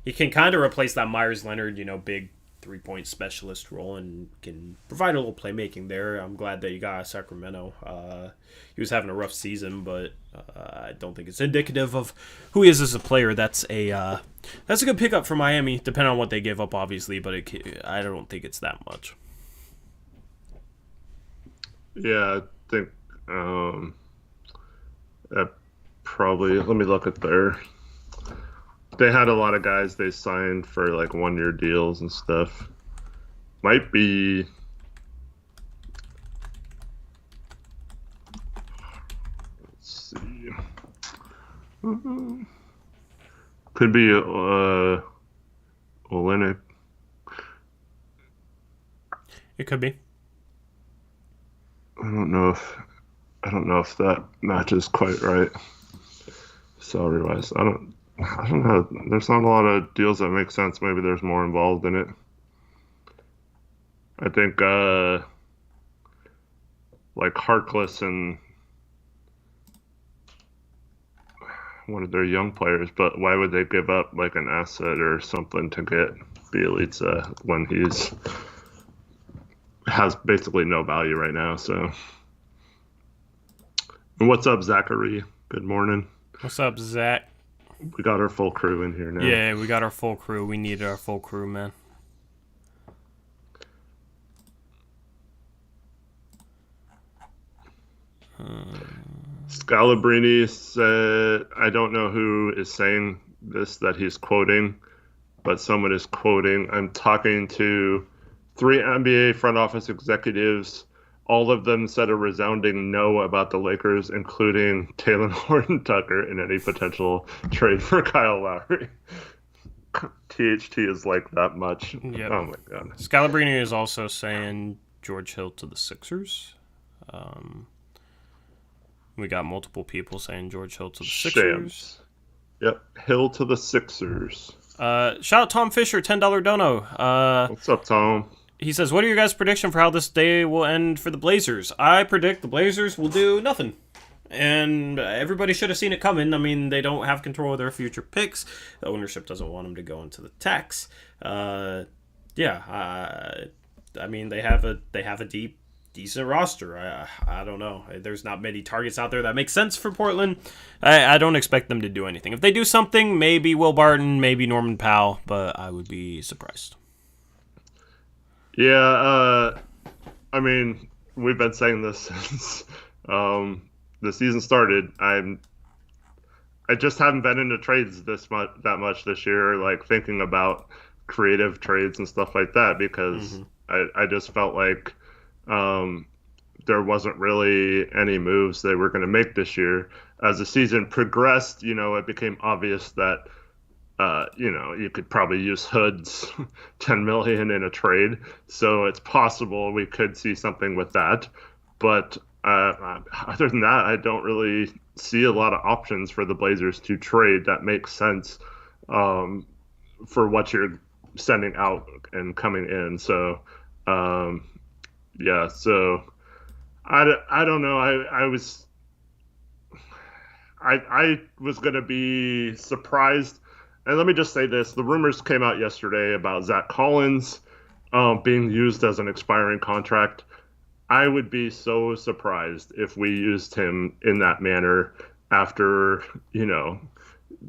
he can kind of replace that Myers Leonard, big 3-point specialist role and can provide a little playmaking there. I'm glad that you got Sacramento. He was having a rough season, but I don't think it's indicative of who he is as a player. That's a good pickup for Miami, depending on what they give up, obviously, but I don't think it's that much. Yeah, I think that probably. Let me look at their. They had a lot of guys they signed for like 1-year deals and stuff. Might be. Let's see. Could be Olenek. It could be. I don't know if that matches quite right. Salary wise, I don't know. There's not a lot of deals that make sense. Maybe there's more involved in it. I think like Harkless and one of their young players, but why would they give up like an asset or something to get Bjelica when has basically no value right now? So, and what's up, Zachary? Good morning. What's up, Zach? We got our full crew in here now. Yeah, we got our full crew. We need our full crew, man. Scalabrini said, I don't know who is saying this that he's quoting, but someone is quoting, I'm talking to 3 NBA front office executives. All of them said a resounding no about the Lakers, including Taylor Horton-Tucker in any potential trade for Kyle Lowry. THT is like that much. Yep. Oh, my God. Scalabrini is also saying George Hill to the Sixers. We got multiple people saying George Hill to the Sixers. Shams. Yep, Hill to the Sixers. Shout out Tom Fisher, $10 dono. What's up, Tom? He says, what are your guys' prediction for how this day will end for the Blazers? I predict the Blazers will do nothing. And everybody should have seen it coming. I mean, they don't have control of their future picks. The ownership doesn't want them to go into the tax. I mean, they have a decent roster. I don't know. There's not many targets out there that make sense for Portland. I don't expect them to do anything. If they do something, maybe Will Barton, maybe Norman Powell, but I would be surprised. Yeah, I mean, we've been saying this since the season started. I just haven't been into trades that much this year, like thinking about creative trades and stuff like that, because I just felt like there wasn't really any moves they were going to make this year. As the season progressed, it became obvious that you could probably use Hood's $10 million in a trade. So it's possible we could see something with that. But other than that, I don't really see a lot of options for the Blazers to trade that makes sense for what you're sending out and coming in. So, yeah, so I don't know. I was going to be surprised. And let me just say this. The rumors came out yesterday about Zach Collins being used as an expiring contract. I would be so surprised if we used him in that manner after,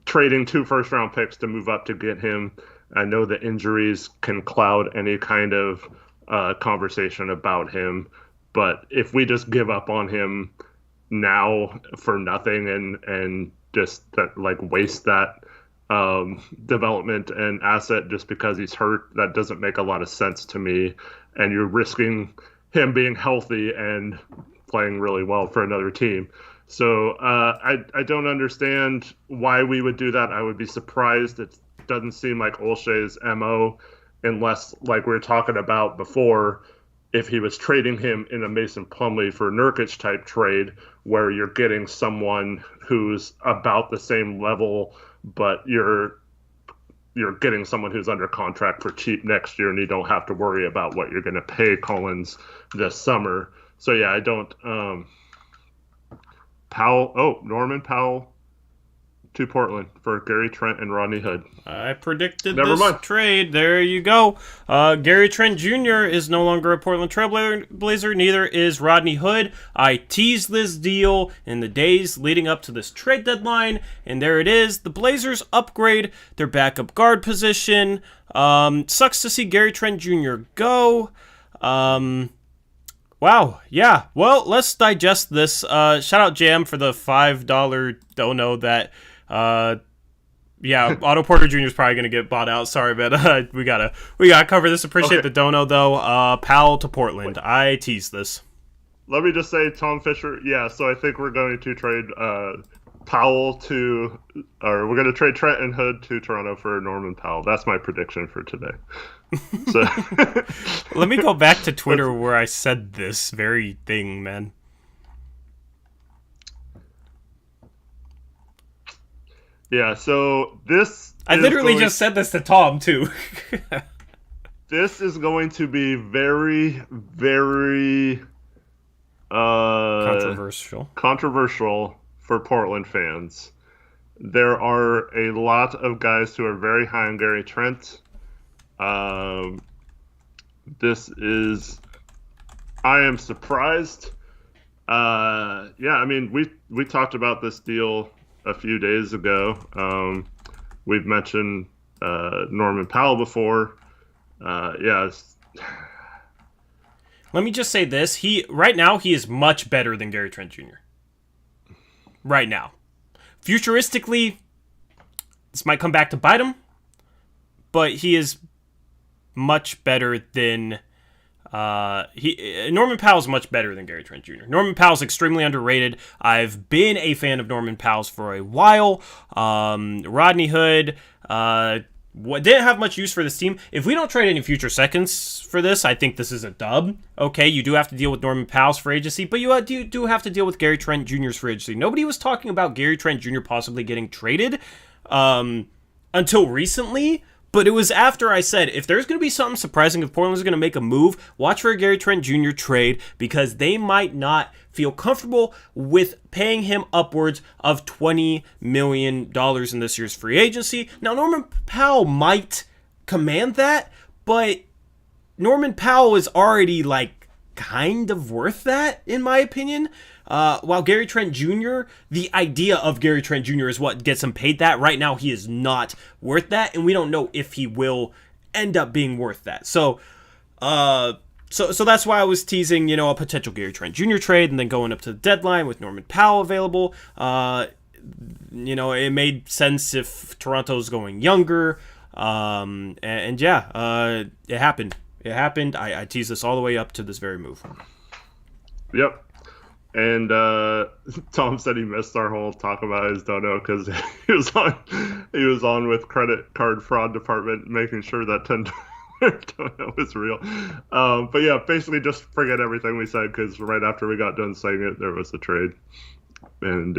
trading 2 first-round picks to move up to get him. I know the injuries can cloud any kind of conversation about him, but if we just give up on him now for nothing and just waste that development and asset just because he's hurt, that doesn't make a lot of sense to me. And you're risking him being healthy and playing really well for another team. So I don't understand why we would do that. I would be surprised. It doesn't seem like Olshay's MO, unless, like we were talking about before, if he was trading him in a Mason Plumlee for Nurkic type trade, where you're getting someone who's about the same level, but you're getting someone who's under contract for cheap next year, and you don't have to worry about what you're going to pay Collins this summer. So yeah, I don't. Norman Powell to Portland for Gary Trent and Rodney Hood. I predicted this trade. There you go. Gary Trent Jr. is no longer a Portland Trailblazer. Neither is Rodney Hood. I teased this deal in the days leading up to this trade deadline, and there it is. The Blazers upgrade their backup guard position. Sucks to see Gary Trent Jr. go. Wow. Yeah. Well, let's digest this. Shout out Jam for the $5 dono that... Otto Porter Jr. is probably going to get bought out. Sorry, but we gotta cover this. Appreciate the dono, though. Powell to Portland. I teased this. Let me just say, Tom Fisher, yeah, so I think we're going to trade Powell we're going to trade Trent and Hood to Toronto for Norman Powell. That's my prediction for today. So let me go back to Twitter where I said this very thing, man. Yeah, so this... I literally just said this to Tom, too. This is going to be very, very... controversial for Portland fans. There are a lot of guys who are very high on Gary Trent. I am surprised. I mean, we talked about this deal a few days ago. We've mentioned Norman Powell before. Let me just say this. Right now, he is much better than Gary Trent Jr. Right now. Futuristically, this might come back to bite him, but he is much better than... Norman Powell's much better than Gary Trent Jr. Norman Powell's extremely underrated. I've been a fan of Norman Powell's for a while. Rodney Hood didn't have much use for this team. If we don't trade any future seconds for this, I think this is a dub. Okay, you do have to deal with Norman Powell's free agency, but you do have to deal with Gary Trent Jr.'s free agency. Nobody was talking about Gary Trent Jr. possibly getting traded until recently. But it was after I said, if there's going to be something surprising, if Portland's going to make a move, watch for a Gary Trent Jr. trade, because they might not feel comfortable with paying him upwards of $20 million in this year's free agency. Now, Norman Powell might command that, but Norman Powell is already, kind of worth that, in my opinion. While Gary Trent Jr., the idea of Gary Trent Jr. is what gets him paid that. Right now, he is not worth that, and we don't know if he will end up being worth that. So that's why I was teasing, a potential Gary Trent Jr. trade, and then going up to the deadline with Norman Powell available. It made sense if Toronto's going younger. It happened. It happened. I teased this all the way up to this very move. Yep. And Tom said he missed our whole talk about his dono because he was on with credit card fraud department making sure that $10 dono was real. But yeah, basically just forget everything we said because right after we got done saying it, there was a trade. And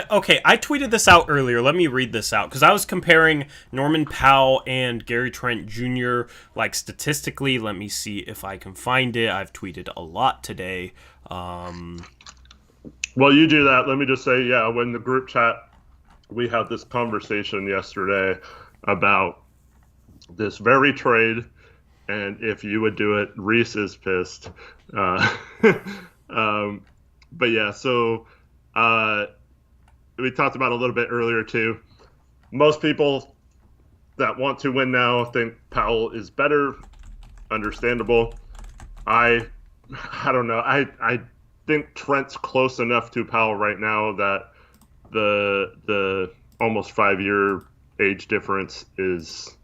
Okay, I tweeted this out earlier. Let me read this out because I was comparing Norman Powell and Gary Trent Jr. Statistically. Let me see if I can find it. I've tweeted a lot today. Well, you do that. Let me just say, when the group chat, we had this conversation yesterday about this very trade, and if you would do it, Reese is pissed. But yeah, so we talked about it a little bit earlier too. Most people that want to win now think Powell is better. Understandable. I don't know. I think Trent's close enough to Powell right now that the almost 5-year age difference is.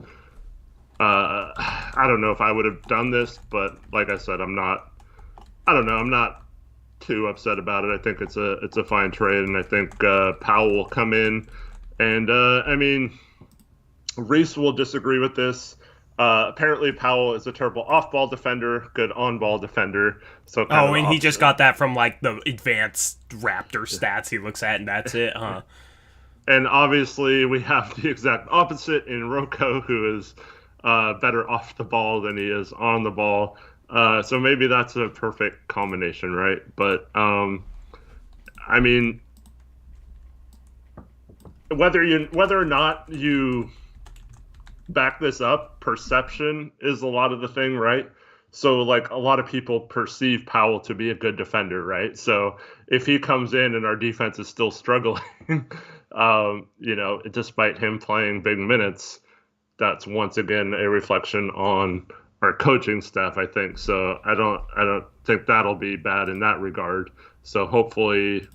I don't know if I would have done this, but like I said, I'm not too upset about it. I think it's a fine trade, and I think Powell will come in, and I mean, Reese will disagree with this. Apparently, Powell is a terrible off-ball defender, good on-ball defender. So and he just got that from like the advanced Raptor stats he looks at, and that's it, huh? And obviously, we have the exact opposite in Rocco, who is better off the ball than he is on the ball. So maybe that's a perfect combination, right? But I mean, whether or not you back this up, perception is a lot of the thing, right? So like a lot of people perceive Powell to be a good defender, right? So if he comes in and our defense is still struggling, despite him playing big minutes, that's once again a reflection on our coaching staff, I think. So I don't think that'll be bad in that regard. So hopefully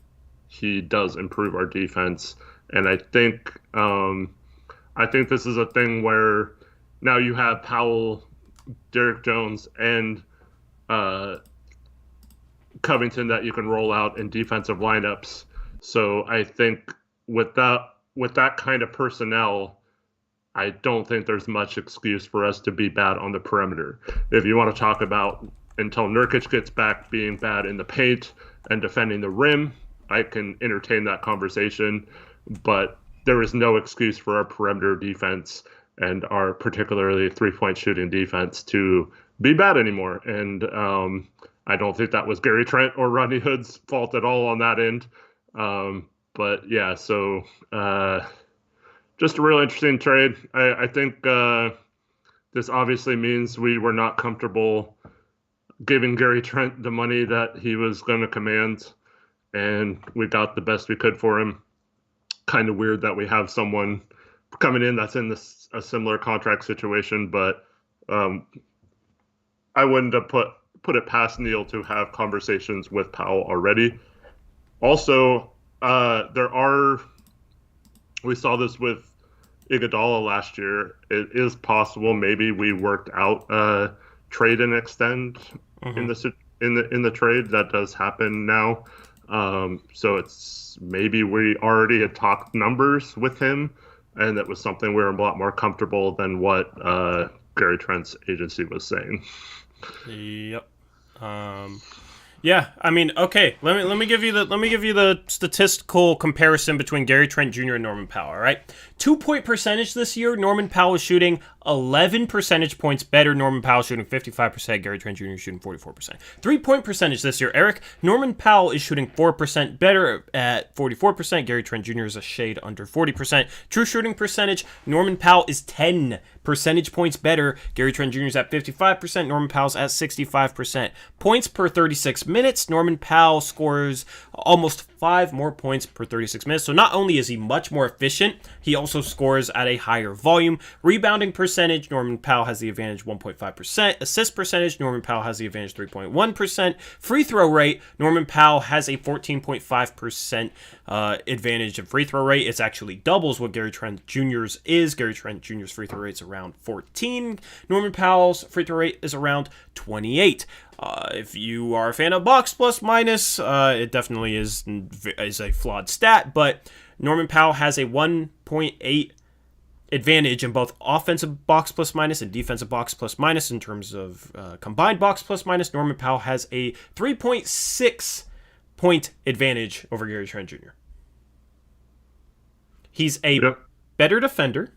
he does improve our defense. And I think this is a thing where now you have Powell, Derrick Jones, and Covington that you can roll out in defensive lineups. So I think with that kind of personnel, I don't think there's much excuse for us to be bad on the perimeter. If you want to talk about until Nurkic gets back being bad in the paint and defending the rim, I can entertain that conversation. But there is no excuse for our perimeter defense and our particularly three-point shooting defense to be bad anymore. And I don't think that was Gary Trent or Rodney Hood's fault at all on that end. But yeah, so just a real interesting trade. I think this obviously means we were not comfortable giving Gary Trent the money that he was going to command, and we got the best we could for him. Kind of weird that we have someone coming in that's in a similar contract situation, but I wouldn't have put it past Neil to have conversations with Powell already. Also, we saw this with Iguodala last year. It is possible maybe we worked out a trade and extend in the trade. That does happen now. So it's maybe we already had talked numbers with him, and that was something we were a lot more comfortable than what Gary Trent's agency was saying. Yep. Yeah, I mean, okay. Let me give you the statistical comparison between Gary Trent Jr. and Norman Powell. All right, 2-point percentage this year. Norman Powell is shooting 11 percentage points better. Norman Powell shooting 55%. Gary Trent Jr. is shooting 44%. 3-point percentage this year, Eric. Norman Powell is shooting 4% better at 44%. Gary Trent Jr. is a shade under 40%. True shooting percentage. Norman Powell is 10 percentage points better. Gary Trent Jr. is at 55%. Norman Powell's at 65%. Points per 36 minutes. Norman Powell scores almost 5 more points per 36 minutes. So not only is he much more efficient, he also scores at a higher volume. Rebounding percentage, Norman Powell has the advantage 1.5%. Assist percentage, Norman Powell has the advantage 3.1%. Free throw rate, Norman Powell has a 14.5% advantage in free throw rate. It's actually doubles what Gary Trent Jr.'s is. Gary Trent Jr.'s free throw rate's around 14. Norman Powell's free throw rate is around 28. If you are a fan of box plus minus, it definitely is a flawed stat, but Norman Powell has a 1.8 advantage in both offensive box plus minus and defensive box plus minus in terms of combined box plus minus. Norman Powell has a 3.6 point advantage over Gary Trent Jr. He's a better defender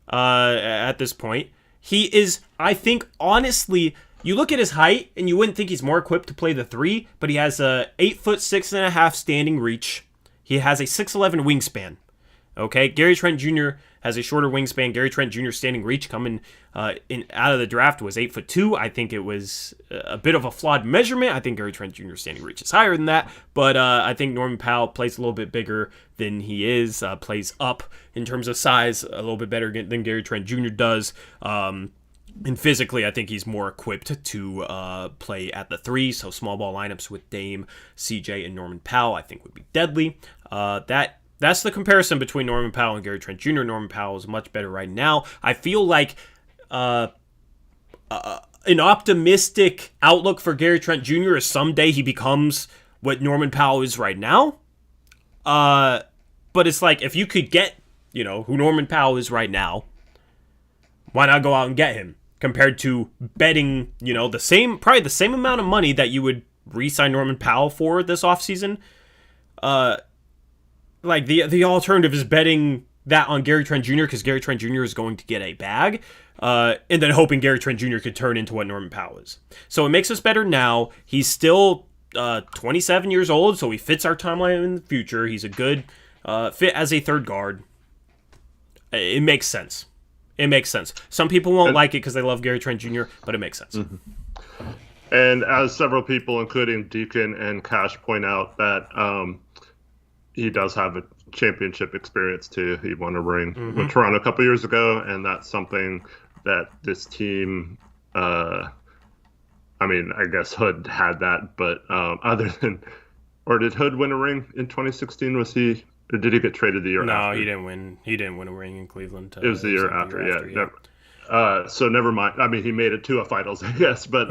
at this point. He is, I think, honestly, you look at his height and you wouldn't think he's more equipped to play the 3, but he has a 8'6.5" standing reach. He has a 6'11" wingspan. Okay, Gary Trent Jr. has a shorter wingspan. Gary Trent Jr.'s standing reach coming out of the draft was 8'2". I think it was a bit of a flawed measurement. I think Gary Trent Jr.'s standing reach is higher than that, but I think Norman Powell plays a little bit bigger than he is, plays up in terms of size a little bit better than Gary Trent Jr. does. And physically, I think he's more equipped to play at the 3, so small ball lineups with Dame, CJ, and Norman Powell I think would be deadly. That's the comparison between Norman Powell and Gary Trent Jr. Norman Powell is much better right now. I feel like an optimistic outlook for Gary Trent Jr. is someday he becomes what Norman Powell is right now. But it's like if you could get, who Norman Powell is right now, Why not go out and get him? Compared to betting, probably the same amount of money that you would re-sign Norman Powell for this offseason. Like the alternative is betting that on Gary Trent Jr. because Gary Trent Jr. is going to get a bag, and then hoping Gary Trent Jr. could turn into what Norman Powell is. So it makes us better now. He's still 27 years old, so he fits our timeline in the future. He's a good fit as a third guard. It makes sense. It makes sense. Some people won't like it because they love Gary Trent Jr., but it makes sense. Mm-hmm. And as several people, including Deacon and Cash, point out that he does have a championship experience too. He won a ring with Toronto a couple years ago, and that's something that this team. I guess Hood had that, but did Hood win a ring in 2016? Or did he get traded the year after? No, he didn't win. He didn't win a ring in Cleveland. It was the year after, yeah. So never mind. I mean, he made it to a finals, I guess. But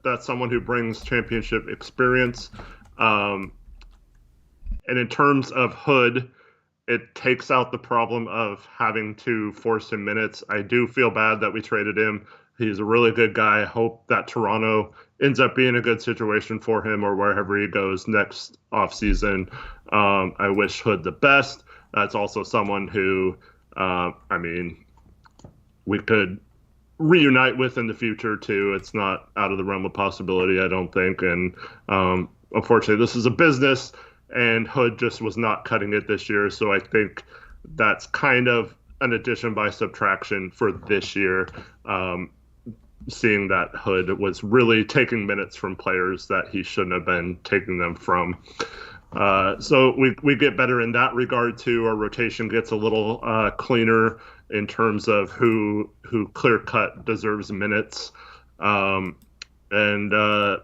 that's someone who brings championship experience. And in terms of Hood, it takes out the problem of having to force him minutes. I do feel bad that we traded him. He's a really good guy. I hope that Toronto ends up being a good situation for him or wherever he goes next offseason. I wish Hood the best. That's also someone who, we could reunite with in the future, too. It's not out of the realm of possibility, I don't think. And unfortunately, this is a business, and Hood just was not cutting it this year. So I think that's kind of an addition by subtraction for this year. Seeing that Hood was really taking minutes from players that he shouldn't have been taking them from. So we get better in that regard too. Our rotation gets a little cleaner in terms of who clear cut deserves minutes. And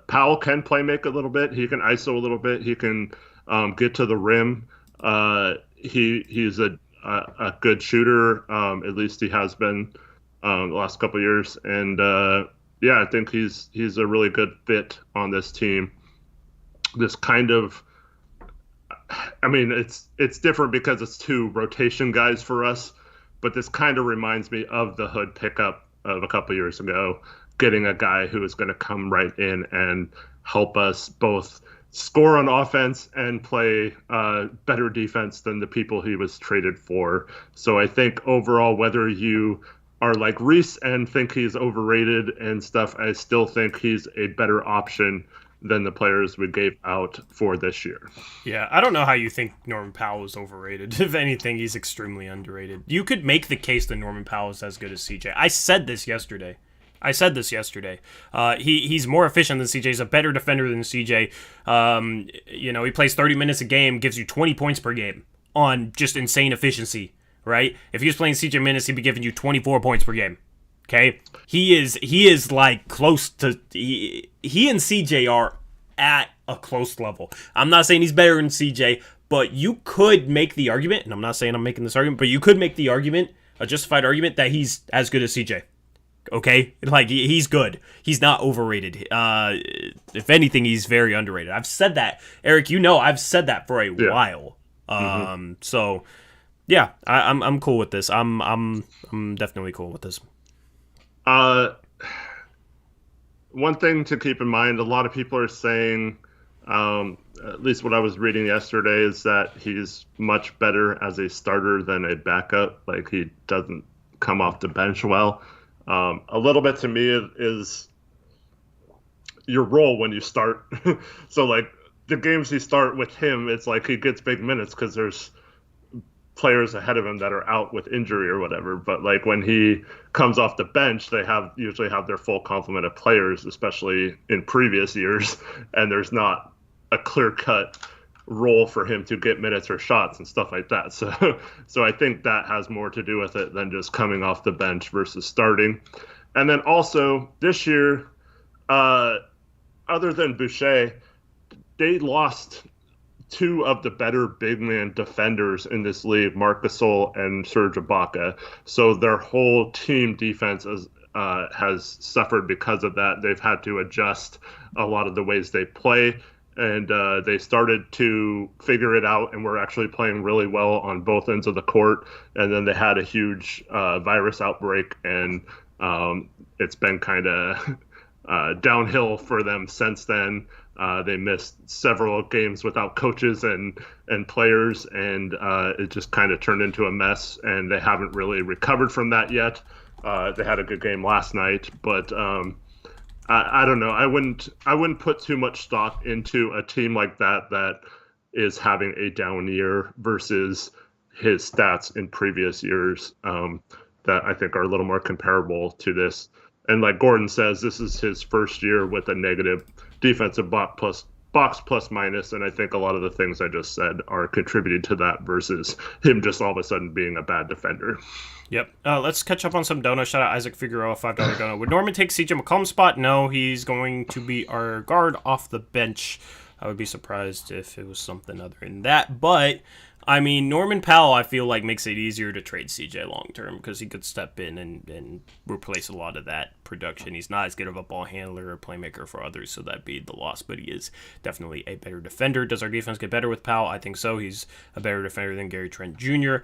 Powell can play make a little bit. He can ISO a little bit. He can get to the rim. He's a good shooter. At least he has been the last couple of years. And I think he's a really good fit on this team. This kind of, it's different because it's two rotation guys for us, but this kind of reminds me of the Hood pickup of a couple of years ago, getting a guy who is going to come right in and help us both score on offense and play better defense than the people he was traded for. So I think overall, whether you are like Reese and think he's overrated and stuff, I still think he's a better option than the players we gave out for this year. Yeah, I don't know how you think Norman Powell is overrated. If anything, he's extremely underrated. You could make the case that Norman Powell is as good as CJ. I said this yesterday. He's more efficient than CJ. He's a better defender than CJ. He plays 30 minutes a game, gives you 20 points per game on just insane efficiency, right? If he was playing CJ minutes, he'd be giving you 24 points per game. Okay? He is like close to he and CJ are at a close level. I'm not saying he's better than CJ, but you could make the argument, and I'm not saying I'm making this argument, but you could make the argument, a justified argument, that he's as good as CJ. Okay? Like, he's good. He's not overrated. If anything, he's very underrated. I've said that. Eric, I've said that for a while. So, yeah, I'm cool with this. I'm definitely cool with this. One thing to keep in mind, a lot of people are saying, at least what I was reading yesterday, is that he's much better as a starter than a backup. Like, he doesn't come off the bench well. A little bit to me is your role when you start. So, like, the games you start with him, it's like he gets big minutes because there's players ahead of him that are out with injury or whatever. But, like, when he comes off the bench, they usually have their full complement of players, especially in previous years, and there's not a clear-cut role for him to get minutes or shots and stuff like that. So I think that has more to do with it than just coming off the bench versus starting. And then also this year, other than Boucher, they lost two of the better big man defenders in this league, Marc Gasol and Serge Ibaka. So their whole team defense has suffered because of that. They've had to adjust a lot of the ways they play. and they started to figure it out and were actually playing really well on both ends of the court. And then they had a huge virus outbreak, and it's been kind of downhill for them since then. They missed several games without coaches and players, and it just kind of turned into a mess, and they haven't really recovered from that yet. They had a good game last night, but I don't know. I wouldn't put too much stock into a team like that is having a down year versus his stats in previous years that I think are a little more comparable to this. And like Gordon says, this is his first year with a negative defensive box plus minus, and I think a lot of the things I just said are contributing to that versus him just all of a sudden being a bad defender. Yep. Let's catch up on some dono. Shout out Isaac Figueroa, $5 dono. Would Norman take CJ McCollum's spot? No, he's going to be our guard off the bench. I would be surprised if it was something other than that. But, I mean, Norman Powell, I feel like, makes it easier to trade CJ long-term because he could step in and replace a lot of that production. He's not as good of a ball handler or playmaker for others, so that'd be the loss. But he is definitely a better defender. Does our defense get better with Powell? I think so. He's a better defender than Gary Trent Jr.,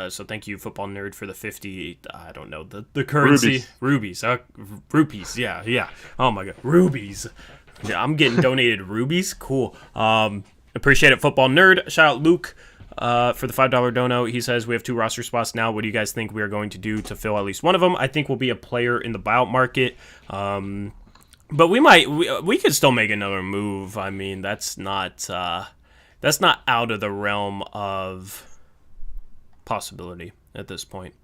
so thank you, Football Nerd, for the 50, I don't know, the currency. Rubies. Rupees, yeah. Oh, my God. Rubies. Yeah, I'm getting donated rubies. Cool. Appreciate it, Football Nerd. Shout out Luke for the $5 dono. He says, we have 2 roster spots now. What do you guys think we are going to do to fill at least one of them? I think we'll be a player in the buyout market. But we could still make another move. I mean, that's not out of the realm of possibility at this point.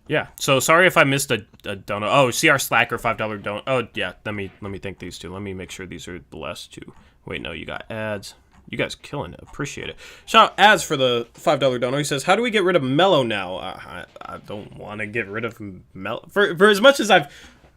Yeah, so sorry if I missed a dono. Oh, CR Slacker, $5 dono. Oh, yeah, let me think these two. Let me make sure these are the last two. Wait, no, you got ads. You guys killing it. Appreciate it. Shout out ads for the $5 dono. He says, how do we get rid of Melo now? I don't want to get rid of Melo. For as much as I've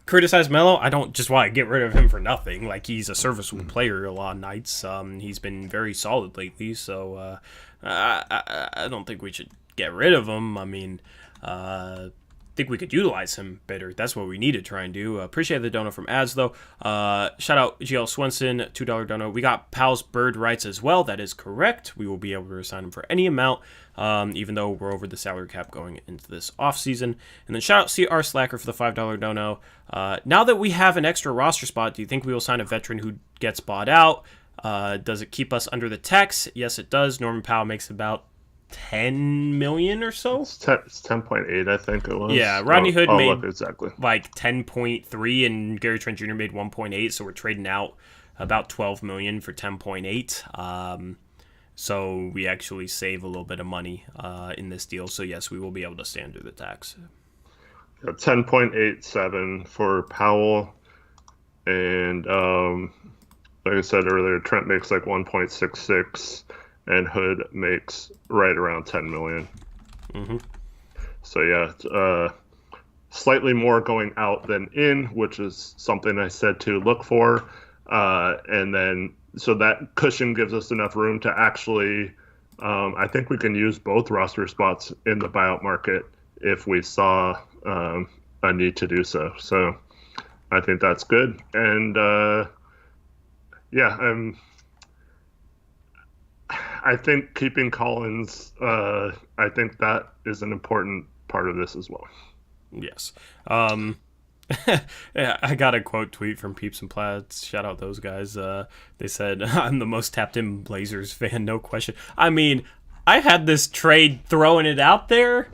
criticized Melo, I don't just want to get rid of him for nothing. Like, he's a serviceable player a lot of nights. He's been very solid lately, so I don't think we should get rid of him. I mean, I think we could utilize him better. That's what we need to try and do. Appreciate the dono from ads, though. Shout out GL Swenson, $2 dono. We got Pal's bird rights as well. That is correct. We will be able to assign him for any amount, even though we're over the salary cap going into this offseason. And then shout out CR Slacker for the $5 dono. Now that we have an extra roster spot, do you think we will sign a veteran who gets bought out? Does it keep us under the tax? Yes, it does. Norman Powell makes about $10 million or so. It's 10.8, I think it was. Yeah, Rodney Hood made exactly like 10.3, and Gary Trent Jr. made 1.8. So we're trading out about $12 million for 10.8. So we actually save a little bit of money in this deal. So yes, we will be able to stay under the tax. 10.87 for Powell, and like I said earlier, Trent makes like 1.66. And Hood makes right around 10 million. Mm-hmm. So yeah, slightly more going out than in, which is something I said to look for. And then, so that cushion gives us enough room to actually, I think we can use both roster spots in the buyout market if we saw a need to do so. So I think that's good. And yeah, I think keeping Collins, I think that is an important part of this as well. Yes. Yeah, I got a quote tweet from Peeps and Plaids. Shout out those guys. They said, I'm the most tapped in Blazers fan, no question. I mean, I had this trade throwing it out there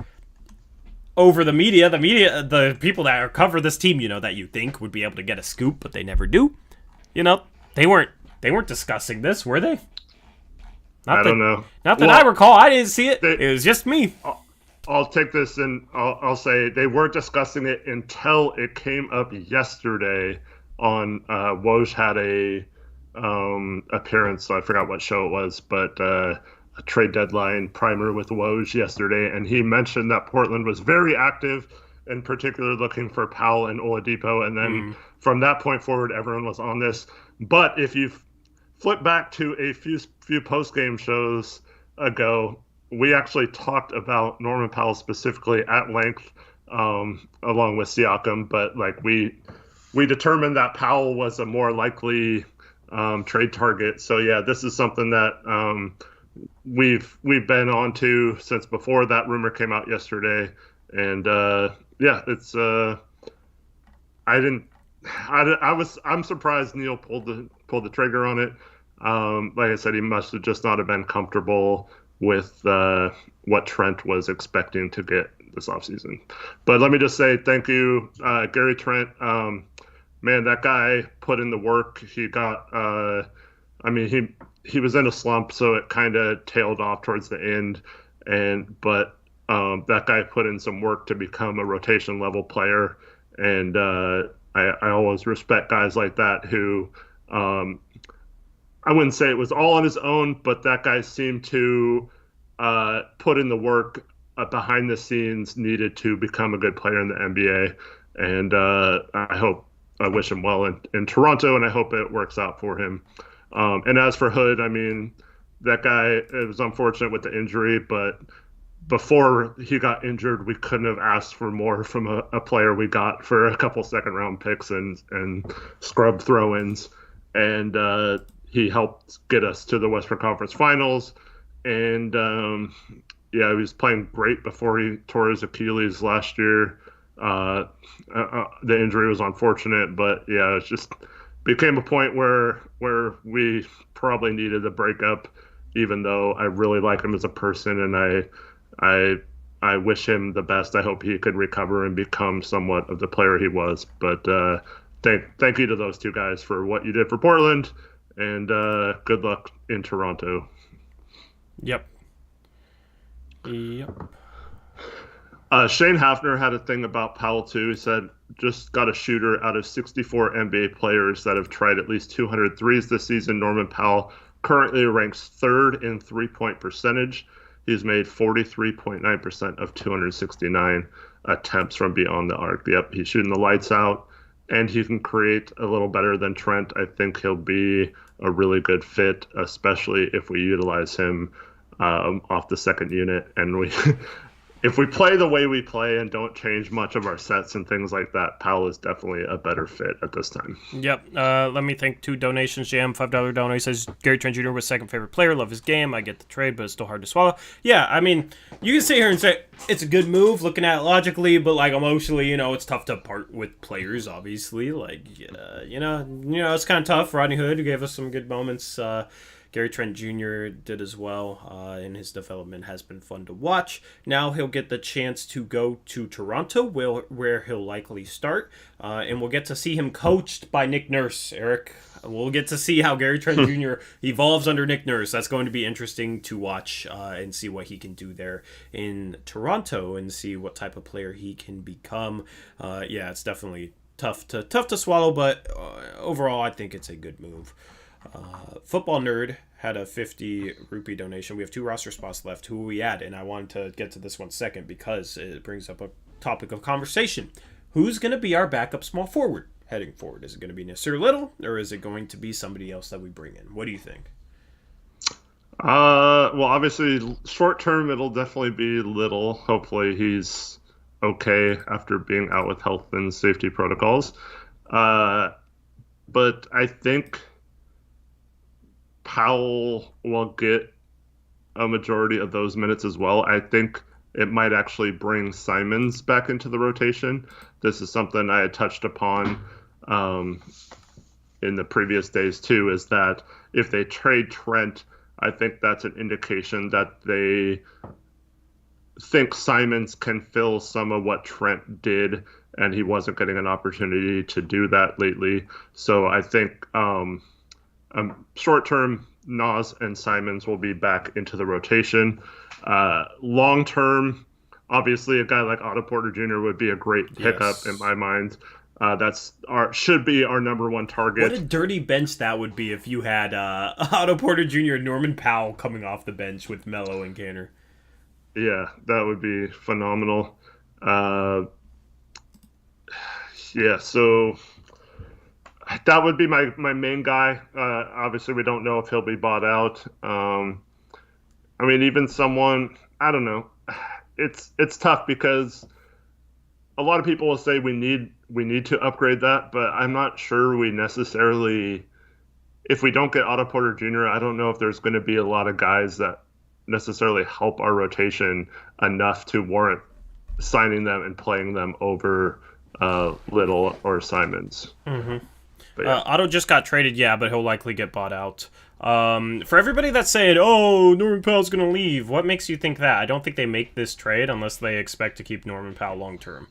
over the media. The people that cover this team, that you think would be able to get a scoop, but they never do. They weren't discussing this, were they? I don't know. Not that I recall. I didn't see it. It was just me. I'll take this and I'll say they weren't discussing it until it came up yesterday on Woj had a appearance. So I forgot what show it was, but a trade deadline primer with Woj yesterday, and he mentioned that Portland was very active, in particular looking for Powell and Oladipo, and then from that point forward, everyone was on this. But if you flip back to a few post-game shows ago, we actually talked about Norman Powell specifically at length, along with Siakam, but like we we determined that Powell was a more likely trade target. So yeah, this is something that we've been on to since before that rumor came out yesterday, and yeah, it's I'm surprised Neil pulled the trigger on it. Like I said, he must have just not have been comfortable with what Trent was expecting to get this offseason. But let me just say thank you, Gary Trent. Man, that guy put in the work. He got, he was in a slump, so it kind of tailed off towards the end. But that guy put in some work to become a rotation level player, and I always respect guys like that who, I wouldn't say it was all on his own, but that guy seemed to put in the work behind the scenes needed to become a good player in the NBA. And I wish him well in Toronto, and I hope it works out for him. And as for Hood, I mean, that guy, it was unfortunate with the injury, but before he got injured, we couldn't have asked for more from a player we got for a couple second-round picks and scrub throw-ins. And he helped get us to the Western Conference Finals. And, yeah, he was playing great before he tore his Achilles last year. The injury was unfortunate, but yeah, it just became a point where we probably needed a breakup, even though I really like him as a person, and I wish him the best. I hope he could recover and become somewhat of the player he was. But thank you to those two guys for what you did for Portland, and good luck in Toronto. Yep. Shane Hafner had a thing about Powell too. He said, just got a shooter out of 64 NBA players that have tried at least 200 threes this season. Norman Powell currently ranks third in three-point percentage. He's made 43.9% of 269 attempts from beyond the arc. Yep, he's shooting the lights out, and he can create a little better than Trent. I think he'll be a really good fit, especially if we utilize him off the second unit, and if we play the way we play and don't change much of our sets and things like that, Powell is definitely a better fit at this time. Yep. Let me thank two donations. Jam, $5 donor. He says, Gary Trent Jr. was second favorite player. Love his game. I get the trade, but it's still hard to swallow. Yeah, I mean, you can sit here and say it's a good move looking at it logically, but like emotionally, it's tough to part with players, obviously. Like, it's kind of tough. Rodney Hood, who gave us some good moments. Gary Trent Jr. did as well, and his development has been fun to watch. Now he'll get the chance to go to Toronto, where he'll likely start, and we'll get to see him coached by Nick Nurse, Eric. We'll get to see how Gary Trent Jr. evolves under Nick Nurse. That's going to be interesting to watch and see what he can do there in Toronto and see what type of player he can become. Yeah, it's definitely tough to swallow, but overall I think it's a good move. Football Nerd had a 50 rupee donation. We have 2 roster spots left. Who are we at? And I wanted to get to this one second because it brings up a topic of conversation. Who's going to be our backup small forward heading forward? Is it going to be Nasir Little, or is it going to be somebody else that we bring in? What do you think? Well, obviously, short term, it'll definitely be Little. Hopefully he's okay after being out with health and safety protocols. But I think Powell will get a majority of those minutes as well. I think it might actually bring Simons back into the rotation. This is something I had touched upon in the previous days too, is that if they trade Trent, I think that's an indication that they think Simons can fill some of what Trent did, and he wasn't getting an opportunity to do that lately. So I think short term, Nas and Simons will be back into the rotation. Long term, obviously a guy like Otto Porter Jr. would be a great pickup in my mind. Should be our number one target. What a dirty bench that would be if you had Otto Porter Jr. and Norman Powell coming off the bench with Melo and Canner. Yeah, that would be phenomenal. So that would be my main guy. Obviously, we don't know if he'll be bought out. Even someone, I don't know. It's tough because a lot of people will say we need to upgrade that, but I'm not sure we necessarily. If we don't get Otto Porter Jr., I don't know if there's going to be a lot of guys that necessarily help our rotation enough to warrant signing them and playing them over Little or Simons. Mm-hmm. But yeah. Otto just got traded, but he'll likely get bought out. For everybody that's saying, oh, Norman Powell's going to leave, what makes you think that? I don't think they make this trade unless they expect to keep Norman Powell long term.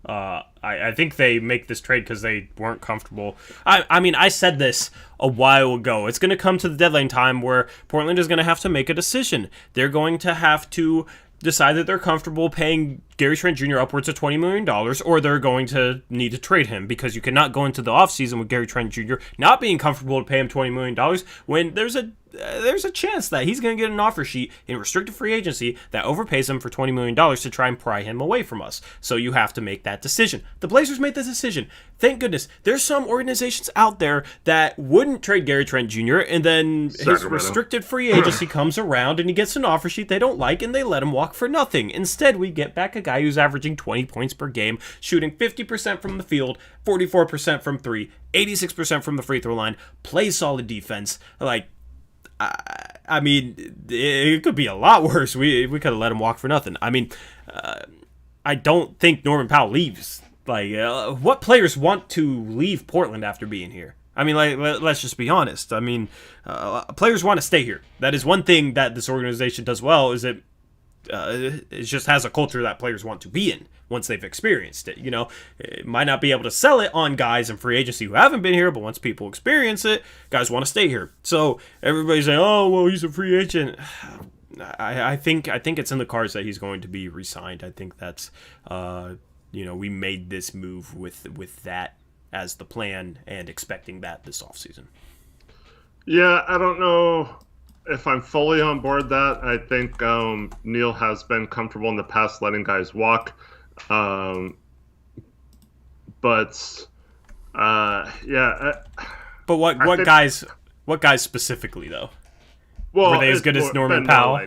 I think they make this trade because they weren't comfortable. I mean, I said this a while ago. It's going to come to the deadline time where Portland is going to have to make a decision. They're going to have to decide that they're comfortable paying Gary Trent Jr. upwards of $20 million, or they're going to need to trade him, because you cannot go into the offseason with Gary Trent Jr. not being comfortable to pay him $20 million when there's a chance that he's going to get an offer sheet in restricted free agency that overpays him for $20 million to try and pry him away from us. So you have to make that decision. The Blazers made the decision. Thank goodness. There's some organizations out there that wouldn't trade Gary Trent Jr. and then his restricted free agency comes around and he gets an offer sheet they don't like and they let him walk for nothing. Instead, we get back a guy who's averaging 20 points per game, shooting 50% from the field, 44% from three, 86% from the free throw line, plays solid defense. I mean, it could be a lot worse. We could have let him walk for nothing. I mean, I don't think Norman Powell leaves. What players want to leave Portland after being here? I mean, let's just be honest. I mean, players want to stay here. That is one thing that this organization does well, is it just has a culture that players want to be in once they've experienced it. You know, it might not be able to sell it on guys in free agency who haven't been here, but once people experience it, guys want to stay here. So everybody's saying, oh, well, he's a free agent. I think it's in the cards that he's going to be re-signed. I think that's, we made this move with that as the plan and expecting that this offseason. Yeah, I don't know if I'm fully on board that. I think Neil has been comfortable in the past letting guys walk. But what guys specifically though? Well, were they as good as Norman Powell?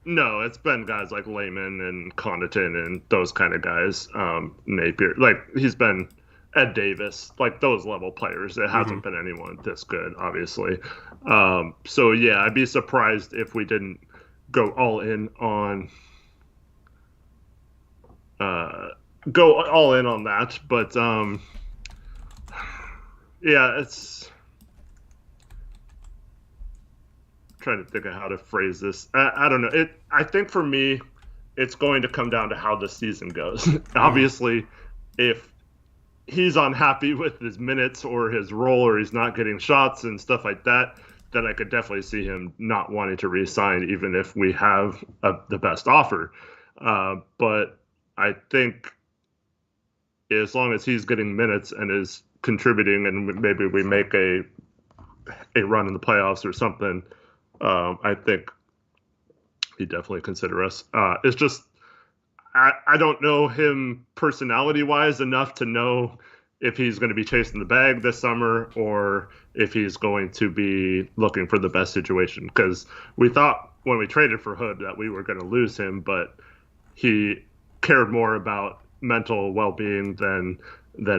No, it's been guys like Layman and Connaughton and those kind of guys. Napier, he's been Ed Davis, those level players. It hasn't been anyone this good, obviously. So yeah, I'd be surprised if we didn't go all in on that. But yeah, it's trying to think of how to phrase this. I don't know. I think for me, it's going to come down to how the season goes. Obviously, if he's unhappy with his minutes or his role, or he's not getting shots and stuff like that, then I could definitely see him not wanting to re-sign, even if we have the best offer. But I think as long as he's getting minutes and is contributing, and maybe we make a run in the playoffs or something, I think he'd definitely consider us. It's just, I don't know him personality-wise enough to know if he's going to be chasing the bag this summer or if he's going to be looking for the best situation. Because we thought when we traded for Hood that we were going to lose him, but he cared more about mental well-being than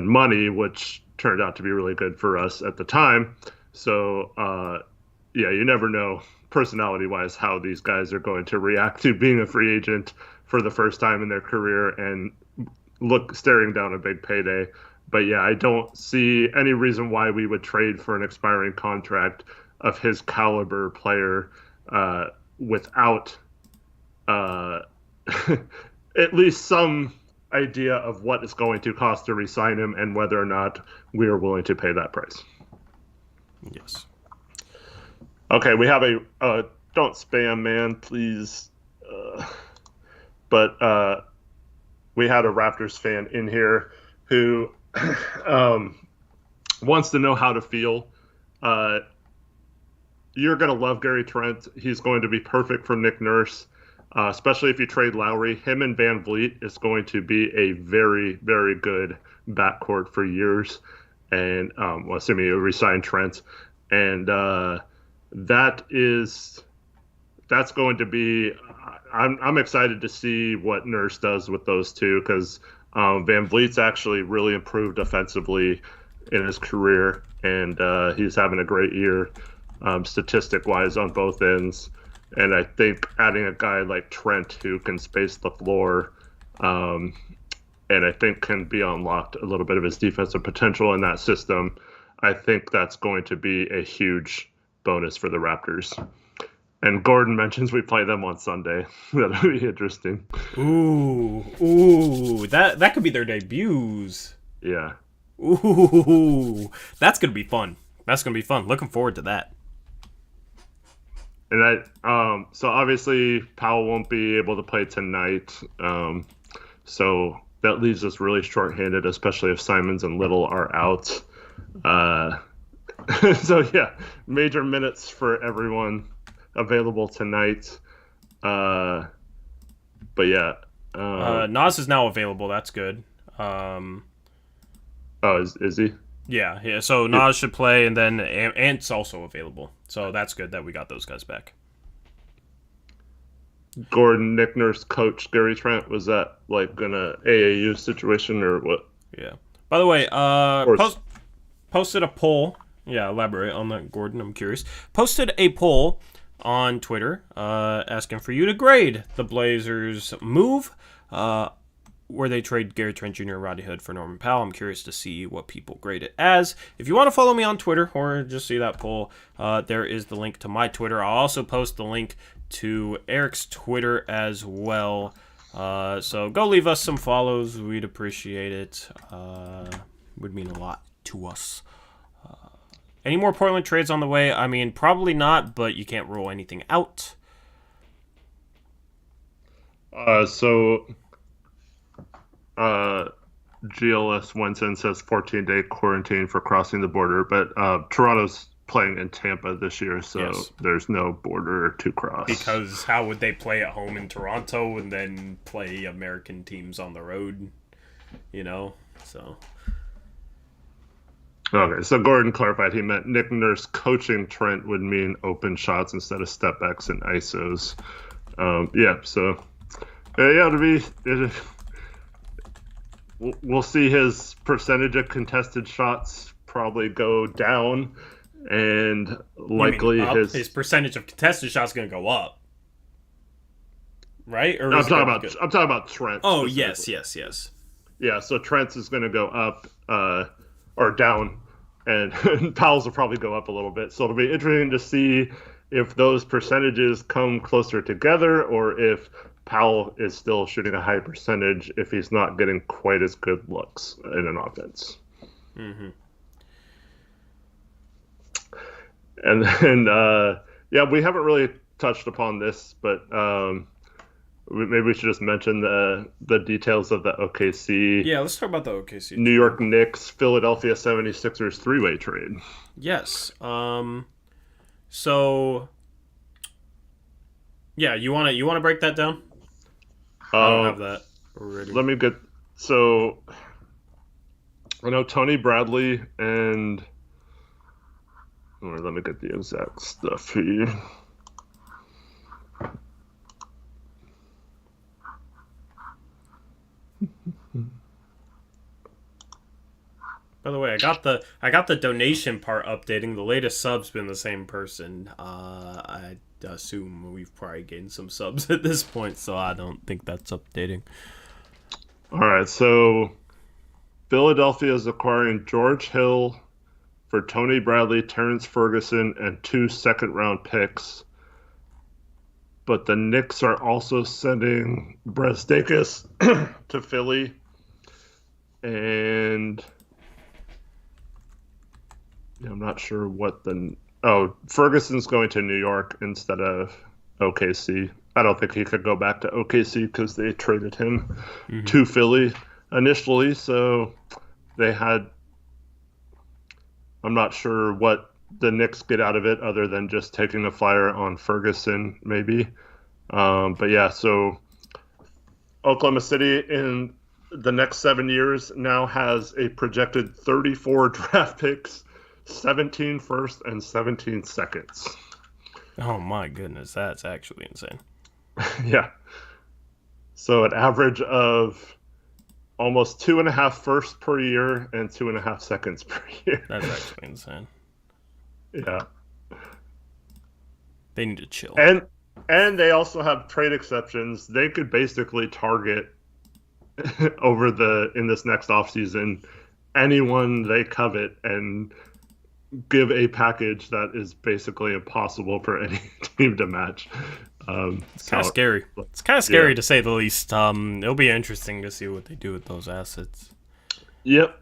money, which turned out to be really good for us at the time. So, yeah, you never know personality-wise how these guys are going to react to being a free agent for the first time in their career and staring down a big payday. But yeah, I don't see any reason why we would trade for an expiring contract of his caliber player without at least some idea of what it's going to cost to re-sign him and whether or not we are willing to pay that price. Yes. Okay, we have don't spam, man, please. But we had a Raptors fan in here who wants to know how to feel. You're going to love Gary Trent. He's going to be perfect for Nick Nurse, especially if you trade Lowry. Him and Van Vliet is going to be a very, very good backcourt for years. And assuming you resign Trent. And that's going to be – I'm excited to see what Nurse does with those two, because Van Vliet's actually really improved offensively in his career, and he's having a great year statistic-wise on both ends. And I think adding a guy like Trent who can space the floor and I think can be unlocked a little bit of his defensive potential in that system, I think that's going to be a huge bonus for the Raptors. And Gordon mentions we play them on Sunday. That'll be interesting. Ooh, that could be their debuts. Yeah. Ooh, that's gonna be fun. Looking forward to that. And so obviously Powell won't be able to play tonight. So that leaves us really shorthanded, especially if Simons and Little are out. So yeah, major minutes for everyone available tonight. But yeah. Nas is now available. That's good. Oh, is he? Yeah. So Nas should play, and then Ant's also available. So that's good that we got those guys back. Gordon, Nick Nurse, coach Gary Trent, was that like an AAU situation or what? Yeah. By the way, posted a poll. Yeah, elaborate on that, Gordon. I'm curious. Posted a poll on Twitter asking for you to grade the Blazers' move where they trade Gary Trent Jr. and Rodney Hood for Norman Powell. I'm curious to see what people grade it as. If you want to follow me on Twitter or just see that poll, there is the link to my Twitter. I'll also post the link to Eric's Twitter as well. So go leave us some follows. We'd appreciate it. Would mean a lot to us. Any more Portland trades on the way? I mean, probably not, but you can't rule anything out. GLS Winston says 14-day quarantine for crossing the border, but Toronto's playing in Tampa this year, so There's no border to cross. Because how would they play at home in Toronto and then play American teams on the road? So... Okay, so Gordon clarified he meant Nick Nurse coaching Trent would mean open shots instead of step backs and ISOs. We'll see his percentage of contested shots probably go down, and likely his percentage of contested shots going to go up, right? Or I'm talking about Trent. Oh yes. Yeah, so Trent's is going to go up. Or down, and Powell's will probably go up a little bit. So it'll be interesting to see if those percentages come closer together or if Powell is still shooting a high percentage if he's not getting quite as good looks in an offense. Mm-hmm. And then, we haven't really touched upon this, but maybe we should just mention the details of the OKC. Yeah, let's talk about the OKC. New York Knicks, Philadelphia 76ers three-way trade. Yes. So, yeah, you wanna break that down? I don't have that already. Let me get. So, I know Tony Bradley and. Let me get the exact stuff here. By the way, I got the donation part updating. The latest sub's been the same person. I assume we've probably gained some subs at this point, so I don't think that's updating. All right, so Philadelphia is acquiring George Hill for Tony Bradley, Terrence Ferguson, and 2 second-round picks. But the Knicks are also sending Brazdeikis to Philly, and I'm not sure what Ferguson's going to New York instead of OKC. I don't think he could go back to OKC because they traded him to Philly initially. So I'm not sure what the Knicks get out of it other than just taking a flyer on Ferguson, maybe. But yeah, so Oklahoma City in the next 7 years now has a projected 34 draft picks, 17 first and 17 seconds. Oh my goodness, that's actually insane. Yeah. So an average of almost 2.5 firsts per year and 2.5 seconds per year. That's actually insane. Yeah. They need to chill. And they also have trade exceptions. They could basically target in this next offseason anyone they covet and give a package that is basically impossible for any team to match. It's kind of scary. It's kind of scary to say the least. It'll be interesting to see what they do with those assets. Yep.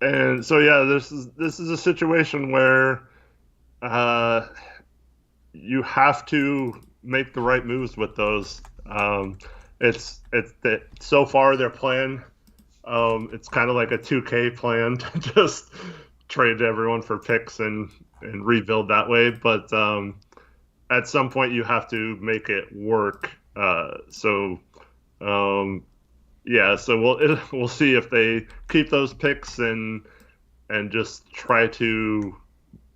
And so this is a situation where you have to make the right moves with those. It's so far their plan. It's kind of like a 2K plan to just trade everyone for picks and rebuild that way. But at some point you have to make it work. So we'll see if they keep those picks and just try to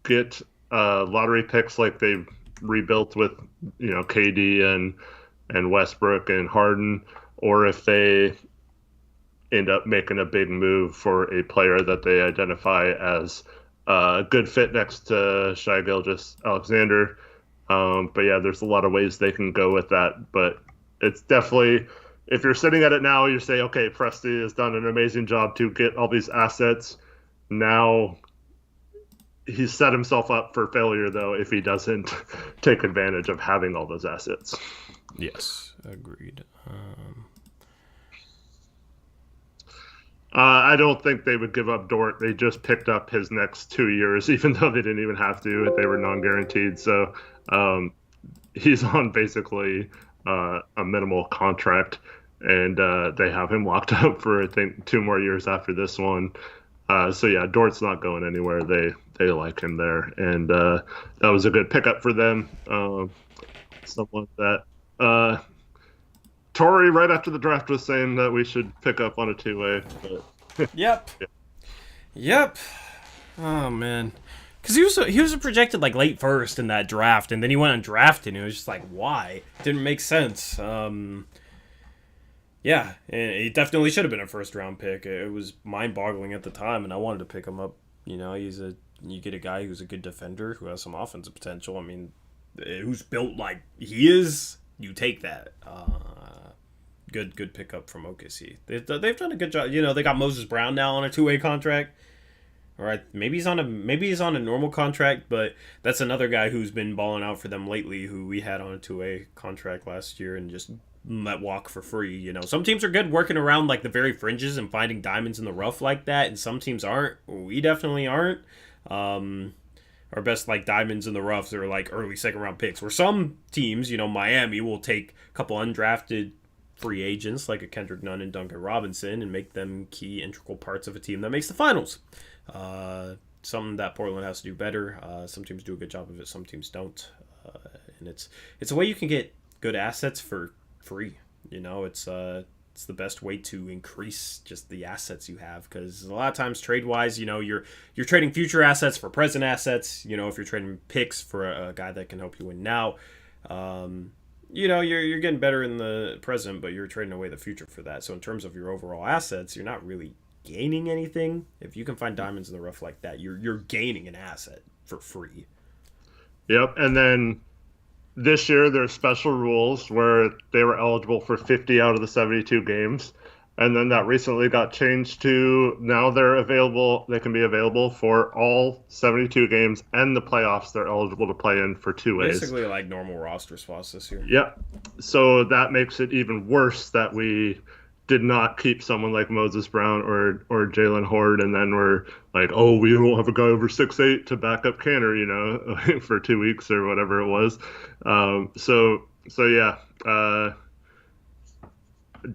get lottery picks like they've rebuilt with KD and Westbrook and Harden, or if they end up making a big move for a player that they identify as a good fit next to Shai Gilgeous-Alexander. But yeah, there's a lot of ways they can go with that. But it's definitely, if you're sitting at it now, you say, okay, Presti has done an amazing job to get all these assets. Now he's set himself up for failure, though, if he doesn't take advantage of having all those assets. Yes, agreed. I don't think they would give up Dort. They just picked up his next 2 years, even though they didn't even have to. They were non-guaranteed. So he's on basically a minimal contract, and they have him locked up for, I think, 2 more years after this one. Dort's not going anywhere. They like him there, and that was a good pickup for them. Someone that Torrey, right after the draft, was saying that we should pick up on a 2-way. But Yep. Yep. Oh man, because he was projected like late first in that draft, and then he went undrafted, and it was just like, why? Didn't make sense. Yeah, he definitely should have been a first round pick. It was mind boggling at the time, and I wanted to pick him up. You get a guy who's a good defender who has some offensive potential. I mean, who's built like he is. You take that. Good pickup from OKC. They've done a good job. They got Moses Brown now on a 2-way contract. All right, maybe he's on a normal contract, but that's another guy who's been balling out for them lately. Who we had on a 2-way contract last year and just let walk for free. Some teams are good working around like the very fringes and finding diamonds in the rough like that, and some teams aren't. We definitely aren't. Our best like diamonds in the roughs are like early second round picks. Where some teams, Miami will take a couple undrafted free agents like a Kendrick Nunn and Duncan Robinson and make them key integral parts of a team that makes the finals. Something that Portland has to do better. Some teams do a good job of it, some teams don't. And it's a way you can get good assets for free. It's the best way to increase just the assets you have, because a lot of times trade wise, you're trading future assets for present assets. If you're trading picks for a guy that can help you win now, you're getting better in the present, but you're trading away the future for that. So in terms of your overall assets, you're not really gaining anything. If you can find diamonds in the rough like that, you're gaining an asset for free. Yep, and then this year there's special rules where they were eligible for 50 out of the 72 games, and then that recently got changed to now they can be available for all 72 games and the playoffs. They're eligible to play in for 2 ways. Basically like normal roster spots this year. Yep. So that makes it even worse that we did not keep someone like Moses Brown or Jalen Horde, and then we're like, oh, we don't have a guy over 6'8" to back up Canner, for 2 weeks or whatever it was.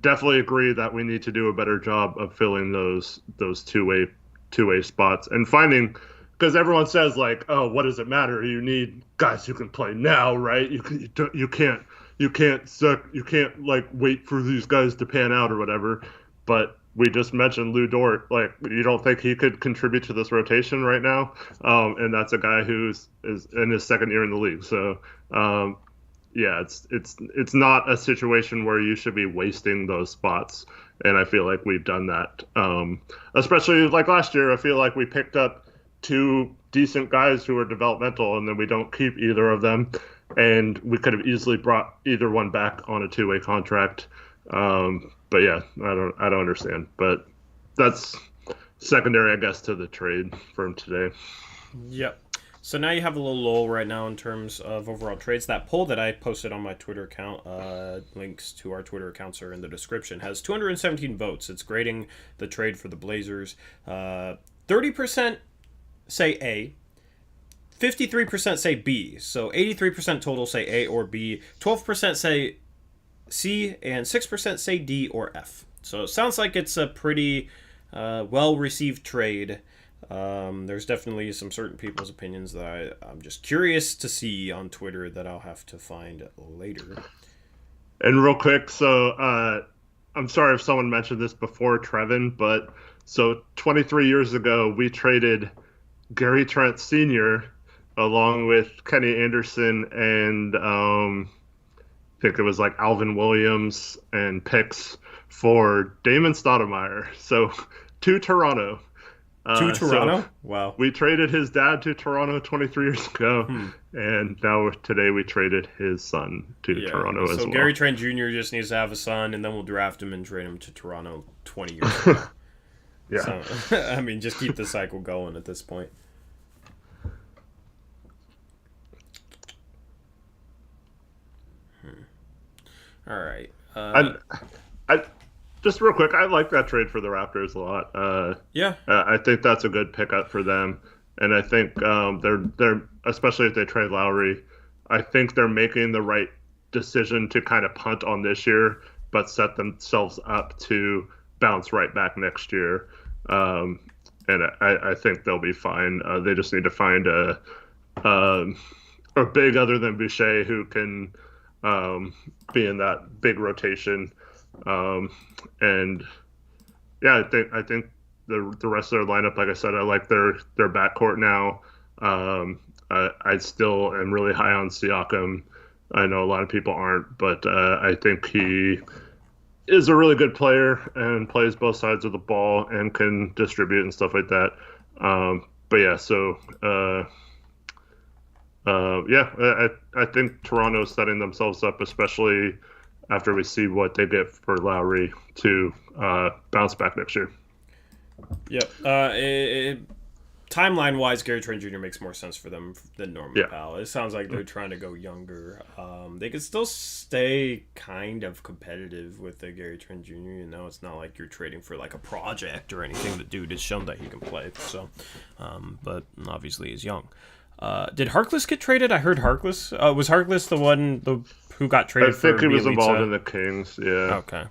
Definitely agree that we need to do a better job of filling those two-way spots and finding, because everyone says like, oh, what does it matter? You need guys who can play now, right? You can't like wait for these guys to pan out or whatever. But we just mentioned Lou Dort. Like, you don't think he could contribute to this rotation right now? And that's a guy is in his second year in the league. So, yeah, it's not a situation where you should be wasting those spots. And I feel like we've done that. Especially like last year, I feel like we picked up two decent guys who were developmental, and then we don't keep either of them. And we could have easily brought either one back on a two-way contract. But yeah, I don't understand. But that's secondary, I guess, to the trade from today. Yep. So now you have a little lull right now in terms of overall trades. That poll that I posted on my Twitter account, links to our Twitter accounts are in the description, has 217 votes. It's grading the trade for the Blazers. 30% say A, 53% say B. So 83% total say A or B, 12% say C, and 6% say D or F. So it sounds like it's a pretty well-received trade. There's definitely some certain people's opinions that I'm just curious to see on Twitter that I'll have to find later. And real quick, so I'm sorry if someone mentioned this before, Trevin, but so 23 years ago, we traded Gary Trent Sr. along with Kenny Anderson and I think it was like Alvin Williams and picks for Damon Stoudemire. So to Toronto. To Toronto? So wow. We traded his dad to Toronto 23 years ago, and now today we traded his son to Toronto as well. So Gary Trent Jr. just needs to have a son, and then we'll draft him and trade him to Toronto 20 years from now. Yeah. So, I mean, just keep the cycle going at this point. All right. I just real quick, I like that trade for the Raptors a lot. I think that's a good pickup for them, and I think they're especially if they trade Lowry, I think they're making the right decision to kind of punt on this year, but set themselves up to bounce right back next year. And I think they'll be fine. They just need to find a big other than Boucher who can be in that big rotation. And yeah, I think the rest of their lineup, like I said, I like their backcourt now. I still am really high on Siakam. I know a lot of people aren't, but I think he is a really good player and plays both sides of the ball and can distribute and stuff like that. But yeah, so I think Toronto's setting themselves up, especially after we see what they get for Lowry to bounce back next year. Yep. Timeline-wise, Gary Trent Jr. makes more sense for them than Norman Powell. It sounds like they're trying to go younger. They could still stay kind of competitive with the Gary Trent Jr. You know, it's not like you're trading for like a project or anything. The dude has shown that he can play. So, but obviously he's young. Did Harkless get traded? I heard Harkless. Was Harkless the one who got traded? I think he was involved in the Kings. Yeah. Okay.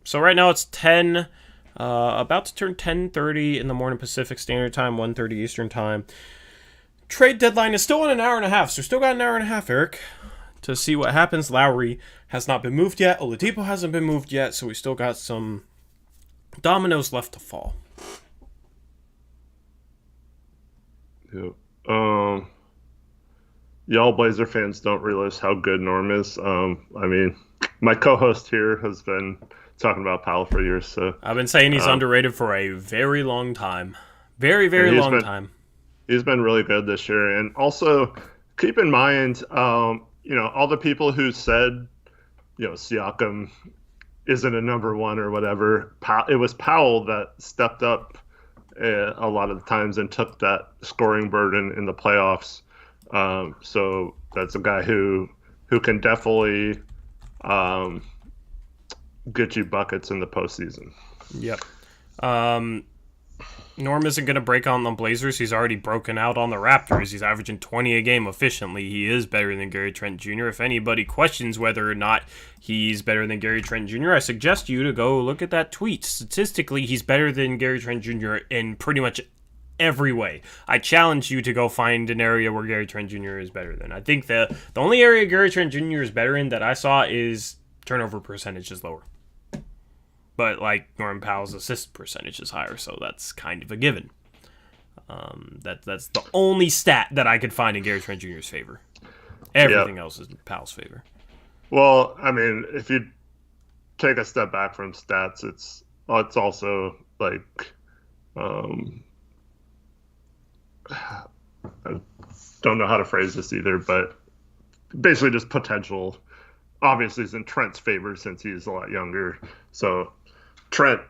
So right now it's 10. About to turn 10:30 in the morning Pacific Standard Time, 1:30 Eastern Time. Trade deadline is still in an hour and a half, so still got an hour and a half, Eric, to see what happens. Lowry has not been moved yet. Oladipo hasn't been moved yet, so we still got some dominoes left to fall. Yeah. Y'all Blazer fans don't realize how good Norm is. I mean, my co-host here has been talking about Powell for years. So I've been saying he's underrated for a very long time. Very, very long time. He's been really good this year. And also, keep in mind, all the people who said, Siakam isn't a number one or whatever, it was Powell that stepped up a lot of the times and took that scoring burden in the playoffs. So that's a guy who can definitely get you buckets in the postseason. Yep. Norm isn't going to break out on the Blazers. He's already broken out on the Raptors. He's averaging 20 a game efficiently. He is better than Gary Trent Jr. If anybody questions whether or not he's better than Gary Trent Jr., I suggest you to go look at that tweet. Statistically, he's better than Gary Trent Jr. in pretty much every way. I challenge you to go find an area where Gary Trent Jr. is better than. I think the only area Gary Trent Jr. is better in that I saw is turnover percentage is lower. But, Norman Powell's assist percentage is higher, so that's kind of a given. That's the only stat that I could find in Gary Trent Jr.'s favor. Everything else is in Powell's favor. Well, I mean, if you take a step back from stats, it's also like I don't know how to phrase this either, but basically just potential. Obviously, is in Trent's favor since he's a lot younger. So Trent,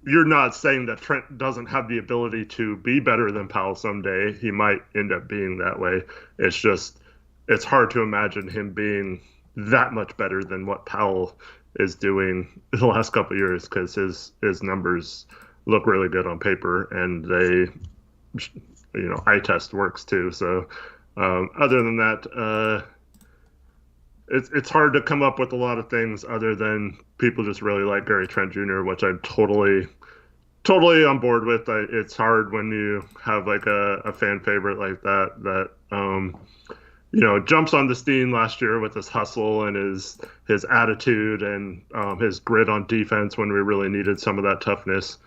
you're not saying that Trent doesn't have the ability to be better than Powell someday. He might end up being that way. It's just, it's hard to imagine him being that much better than what Powell is doing the last couple of years, because his numbers look really good on paper, and they, eye test works too. So other than that, it's hard to come up with a lot of things other than people just really like Gary Trent Jr., which I'm totally on board with. It's hard when you have like a fan favorite like that jumps on the scene last year with his hustle and his attitude and his grit on defense when we really needed some of that toughness.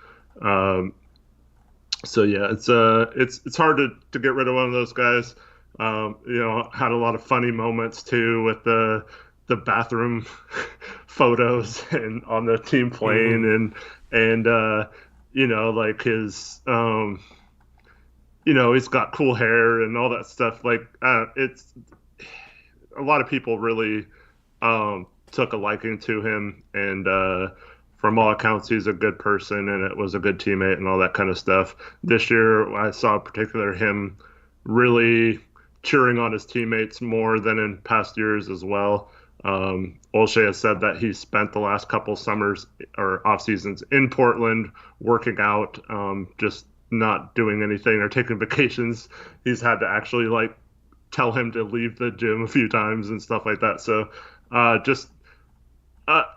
So yeah, it's hard to get rid of one of those guys. Had a lot of funny moments too with the bathroom photos and on the team plane and like his he's got cool hair and all that stuff. Like it's a lot of people really took a liking to him, and from all accounts he's a good person and it was a good teammate and all that kind of stuff. This year I saw in particular him really cheering on his teammates more than in past years as well. Olshey has said that he spent the last couple summers or off seasons in Portland working out, just not doing anything or taking vacations. He's had to actually like tell him to leave the gym a few times and stuff like that. So just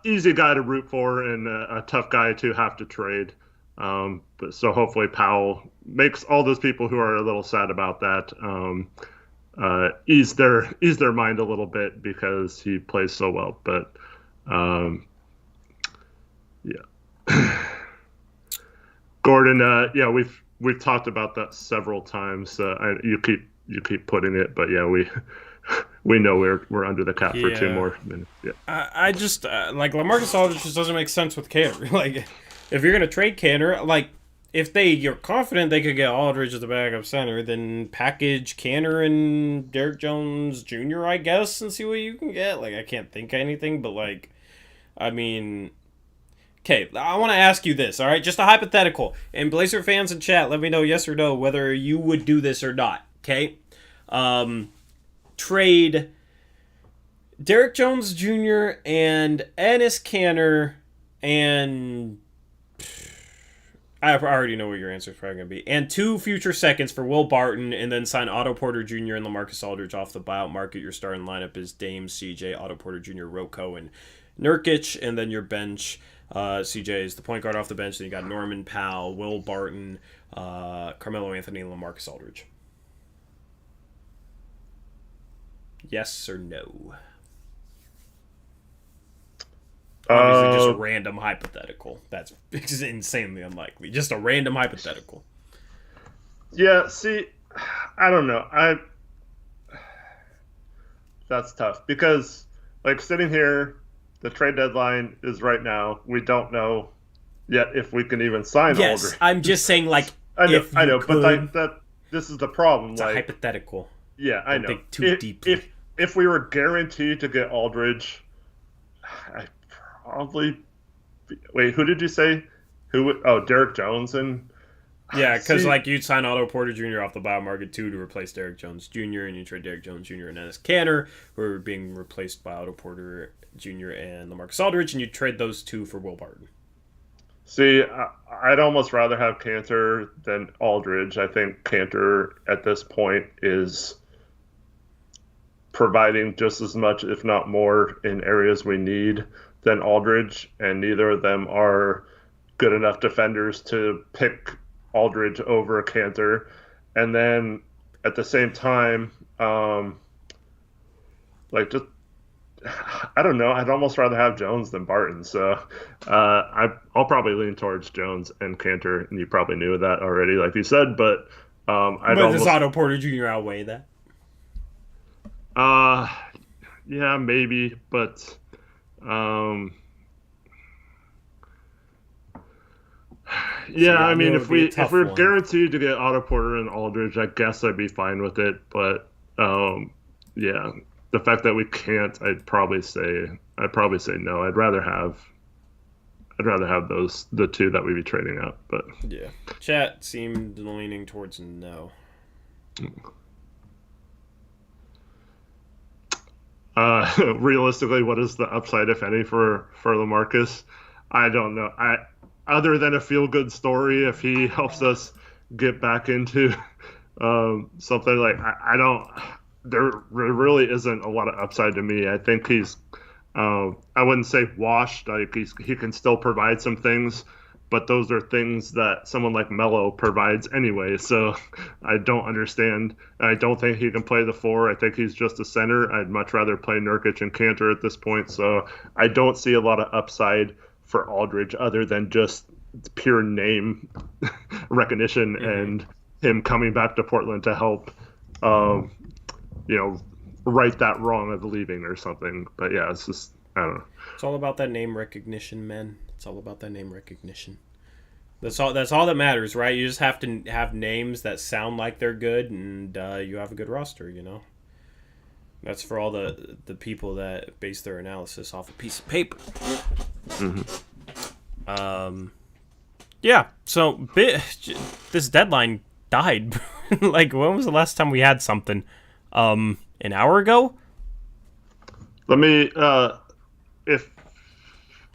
easy guy to root for and a tough guy to have to trade. But so hopefully Powell makes all those people who are a little sad about that ease their mind a little bit, because he plays so well. But yeah. Gordon, we've talked about that several times. You keep putting it, but yeah, we know we're under the cap for 2 more minutes. Yeah. I just like LaMarcus Aldridge just doesn't make sense with Cantor. Like, if you're gonna trade Cantor, like if you're confident they could get Aldridge as the backup center, then package Cantor and Derek Jones Jr., I guess, and see what you can get. Like, I can't think of anything, but like, I mean. Okay, I want to ask you this, all right? Just a hypothetical. And Blazer fans in chat, let me know yes or no whether you would do this or not, okay? Trade Derek Jones Jr. and Enes Kanter and... I already know what your answer is probably going to be. And 2 future seconds for Will Barton, and then sign Otto Porter Jr. and LaMarcus Aldridge off the buyout market. Your starting lineup is Dame, CJ, Otto Porter Jr., Rocco, and Nurkic. And then your bench... CJ is the point guard off the bench. Then you got Norman Powell, Will Barton, Carmelo Anthony, and LaMarcus Aldridge. Yes or no? Obviously, just a random hypothetical. That's insanely unlikely. Just a random hypothetical. Yeah, see, I don't know. That's tough because, like, sitting here, the trade deadline is right now. We don't know yet if we can even sign Yes, Aldridge. I'm just saying, like, I know, could, but that this is the problem. It's like, a hypothetical. Yeah, I know. Think too deeply. If we were guaranteed to get Aldridge, I probably wait. Who did you say? Derek Jones and. Yeah, because like you'd sign Otto Porter Jr. off the buyout market too to replace Derek Jones Jr. and you trade Derek Jones Jr. and Enes Kanter, who are being replaced by Otto Porter Jr. and LaMarcus Aldridge, and you trade those 2 for Will Barton. See, I'd almost rather have Kanter than Aldridge. I think Kanter at this point is providing just as much, if not more, in areas we need than Aldridge, and neither of them are good enough defenders to pick Aldridge over Kanter. And then at the same time, I don't know. I'd almost rather have Jones than Barton. So I'll probably lean towards Jones and Cantor, and you probably knew that already, like you said. But I'd But does almost Otto Porter Jr. outweigh that? uh yeah, maybe, but um So yeah, yeah, I I knew mean, it would be a if tough we're one. guaranteed to get Otto Porter and Aldridge, I guess I'd be fine with it. But yeah, the fact that we can't, I'd probably say no. I'd rather have those the two that we'd be trading out. But Yeah. Chat seemed leaning towards no. realistically, what is the upside, if any, for LaMarcus? I don't know. Other than a feel good story, if he helps us get back into something like I don't. There really isn't a lot of upside to me. I think he's. I wouldn't say washed. Like he can still provide some things, but those are things that someone like Melo provides anyway. So I don't understand. I don't think he can play the four. I think he's just a center. I'd much rather play Nurkic and Cantor at this point. So I don't see a lot of upside for Aldridge other than just pure name recognition and him coming back to Portland to help, um, right that wrong of leaving or something. But yeah, it's just I don't know. It's all about that name recognition, man. It's all about that name recognition. That's all that matters, right? You just have to have names that sound like they're good, and you have a good roster. That's for all the people that base their analysis off a piece of paper. Yeah. So this deadline died. Like, when was the last time we had something? An hour ago? Let me if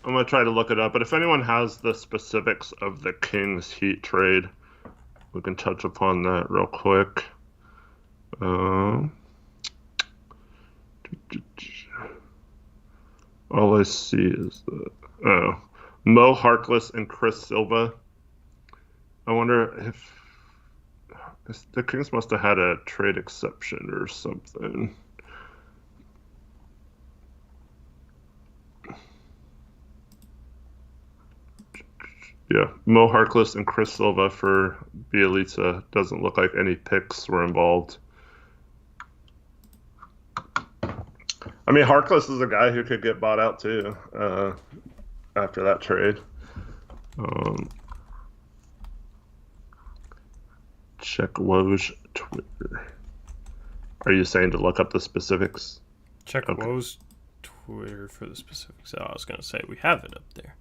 I'm gonna try to look it up, but if anyone has the specifics of the Kings Heat trade, we can touch upon that real quick. All I see is Mo Harkless and Chris Silva. I wonder if the Kings must have had a trade exception or something. Yeah, Mo Harkless and Chris Silva for Bjelica. Doesn't look like any picks were involved. I mean, Harkless is a guy who could get bought out too after that trade. Check Woj Twitter. Are you saying to look up the specifics? Check Woj's Twitter for the specifics. Oh, I was going to say we have it up there.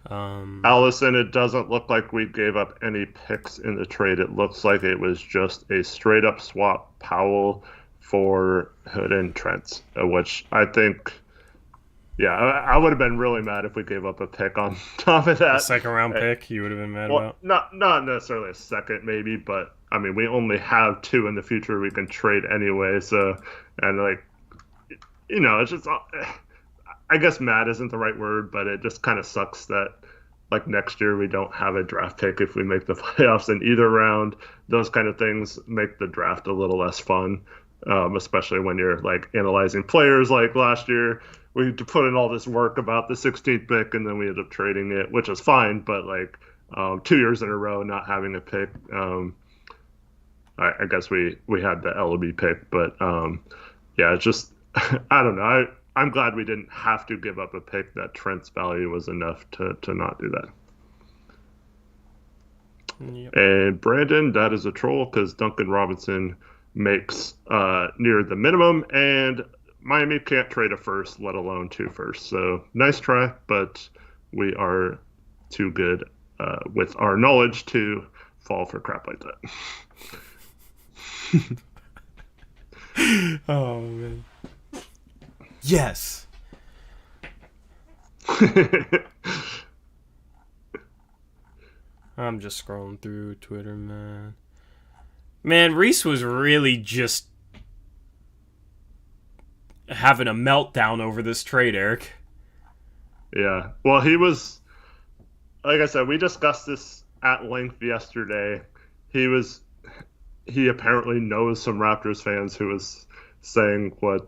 Allison, it doesn't look like we gave up any picks in the trade. It looks like it was just a straight up swap Powell for Hood and Trent, which I think, yeah, I would have been really mad if we gave up a pick on top of that. A second round pick you would have been mad about? Not necessarily a second, maybe, but I mean, we only have two in the future we can trade anyway. So, and like, it's just, I guess mad isn't the right word, but it just kind of sucks that like next year we don't have a draft pick if we make the playoffs in either round. Those kind of things make the draft a little less fun, especially when you're like analyzing players. Like last year, we put in all this work about the 16th pick, and then we ended up trading it, which was fine. But like 2 years in a row not having a pick, I guess we had the LOB pick, but yeah, it's just I don't know. I'm glad we didn't have to give up a pick. That Trent's value was enough to not do that. Yep. And Brandon, that is a troll because Duncan Robinson makes near the minimum, and Miami can't trade a first, let alone 2 firsts. So nice try, but we are too good with our knowledge to fall for crap like that. Oh, man. Yes. I'm just scrolling through Twitter, man. Man, Reese was really just having a meltdown over this trade, Eric. Yeah. Well, he was, like I said, we discussed this at length yesterday. He apparently knows some Raptors fans who was saying what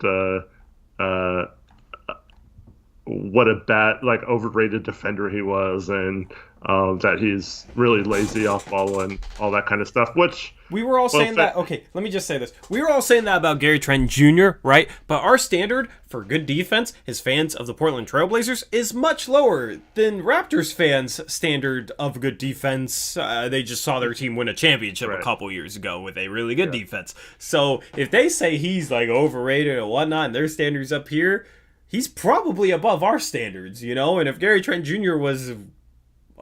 what a bad, like, overrated defender he was, and that he's really lazy off ball and all that kind of stuff. Which, We were all well, saying that. Okay, let me just say this. We were all saying that about Gary Trent Jr., right? But our standard for good defense, as fans of the Portland Trailblazers, is much lower than Raptors fans' standard of good defense. They just saw their team win a championship a couple years ago with a really good defense. So if they say he's like overrated and whatnot, and their standards up here, he's probably above our standards, you know? And if Gary Trent Jr. was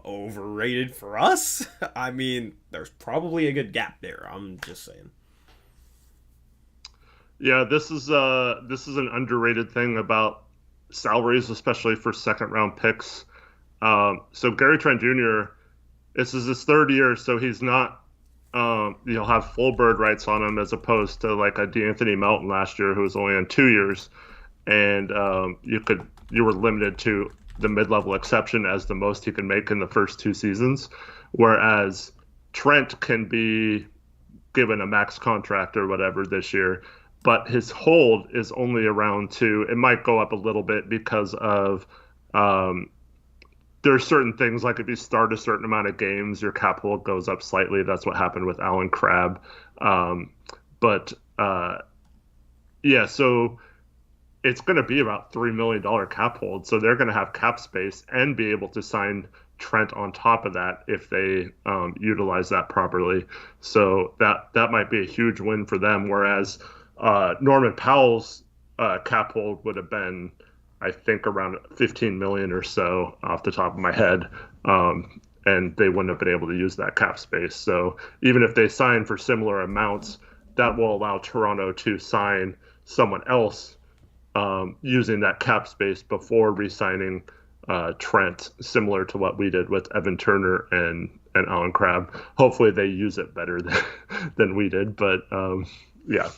overrated for us, I mean, there's probably a good gap there. I'm just saying. Yeah, this is an underrated thing about salaries, especially for second round picks. So Gary Trent Jr., this is his third year, so he's not. You'll have full bird rights on him as opposed to like a DeAnthony Melton last year, who was only on 2 years, and you were limited to the mid-level exception as the most he can make in the first 2 seasons, whereas Trent can be given a max contract or whatever this year, but his hold is only around 2. It might go up a little bit because of there's certain things, like if you start a certain amount of games, your cap hold goes up slightly. That's what happened with Alan Crabb. Yeah, so it's going to be about $3 million cap hold. So they're going to have cap space and be able to sign Trent on top of that if they utilize that properly. So that might be a huge win for them. Whereas Norman Powell's cap hold would have been, I think, around 15 million or so off the top of my head. And they wouldn't have been able to use that cap space. So even if they sign for similar amounts, that will allow Toronto to sign someone else using that cap space before re-signing Trent, similar to what we did with Evan Turner and Alan Crabb. Hopefully they use it better than we did, but yeah.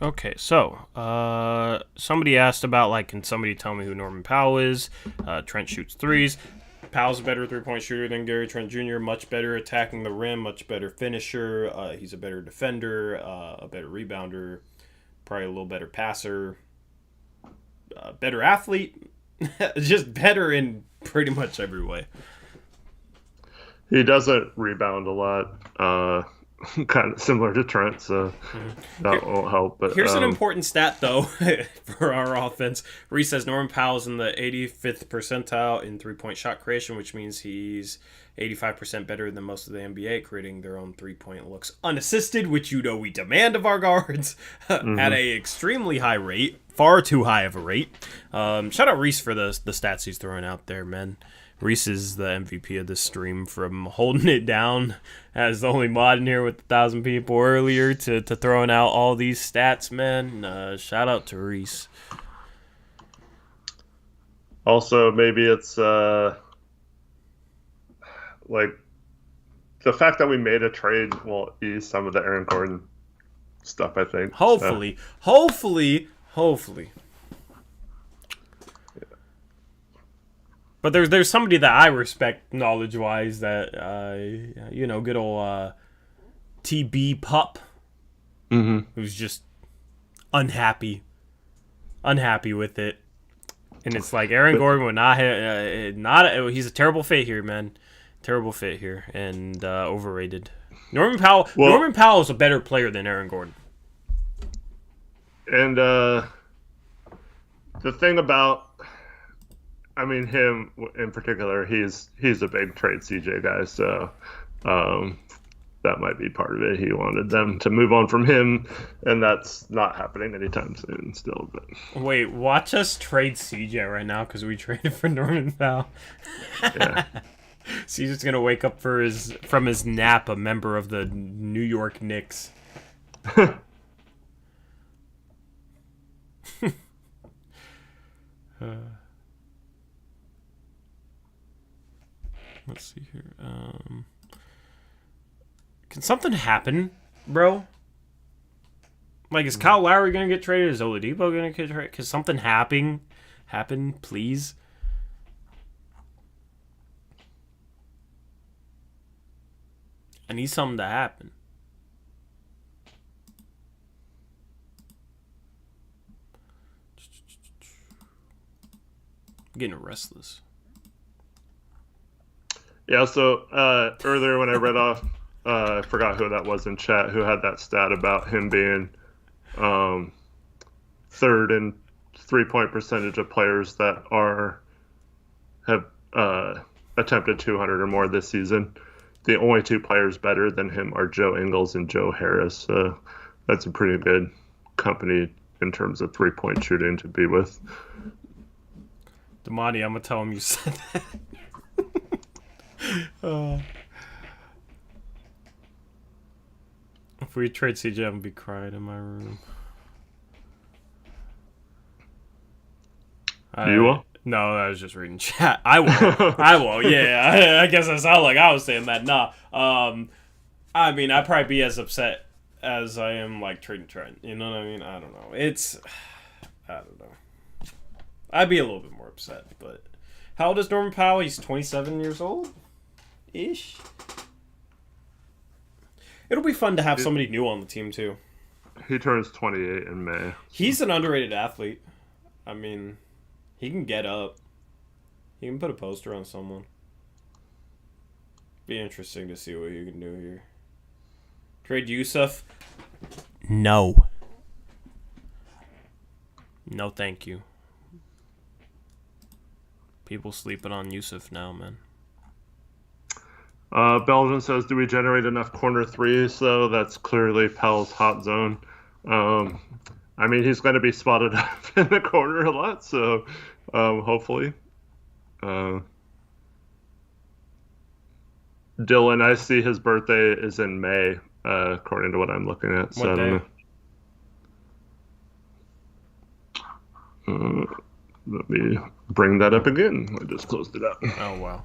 Okay, so somebody asked about, like, can somebody tell me who Norman Powell is? Trent shoots threes. Powell's a better three-point shooter than Gary Trent Jr., much better attacking the rim, much better finisher. He's a better defender, a better rebounder, probably a little better passer, better athlete, just better in pretty much every way. He doesn't rebound a lot, kind of similar to Trent, so that won't help. But here's an important stat, though, for our offense. Reese says Norman Powell's in the 85th percentile in three-point shot creation, which means he's 85% better than most of the NBA, creating their own three-point looks unassisted, which we demand of our guards at a extremely high rate, far too high of a rate. Shout out Reese for the stats he's throwing out there, man. Reese is the MVP of this stream, from holding it down as the only mod in here with 1,000 people earlier to throwing out all these stats, man. Shout out to Reese. Also, maybe it's like the fact that we made a trade will ease some of the Aaron Gordon stuff, I think. Hopefully. But there's somebody that I respect knowledge-wise that, good old TB Pup, who's just unhappy with it. And it's like Aaron Gordon would not he's a terrible fit here, man. Terrible fit here, and overrated. Norman Powell is a better player than Aaron Gordon. And the thing about, him in particular, he's a big trade CJ guy, so that might be part of it. He wanted them to move on from him, and that's not happening anytime soon still. But wait, watch us trade CJ right now because we traded for Norman Powell. Yeah. CJ's gonna wake up from his nap a member of the New York Knicks. Let's see here. Can something happen, bro? Like, is Kyle Lowry gonna get traded? Is Oladipo gonna get traded? Can something happen, please? I need something to happen. I'm getting restless. Yeah, so earlier when I read off, I forgot who that was in chat who had that stat about him being third in 3-point percentage of players that have attempted 200 or more this season. The only two players better than him are Joe Ingles and Joe Harris. So that's a pretty good company in terms of 3-point shooting to be with. Damani, I'm going to tell him you said that. If we trade CJ, I'm going to be crying in my room. You will? No, I was just reading chat. I will. Yeah, I guess I sound like I was saying that. Nah. I mean, I'd probably be as upset as I am like trading Trent. You know what I mean? I don't know. I don't know. I'd be a little bit more upset, but how old is Norman Powell? He's 27 years old? Ish. It'll be fun to have somebody new on the team, too. He turns 28 in May. He's an underrated athlete. I mean, he can get up. He can put a poster on someone. Be interesting to see what he can do here. Trade Yusuf? No. No, thank you. People sleeping on Yusuf now, man. Belgian says, do we generate enough corner threes? So that's clearly Pell's hot zone. I mean, he's going to be spotted up in the corner a lot, so hopefully. Dylan, I see his birthday is in May, according to what I'm looking at. So what day? Let me bring that up again. I just closed it up. Oh, wow.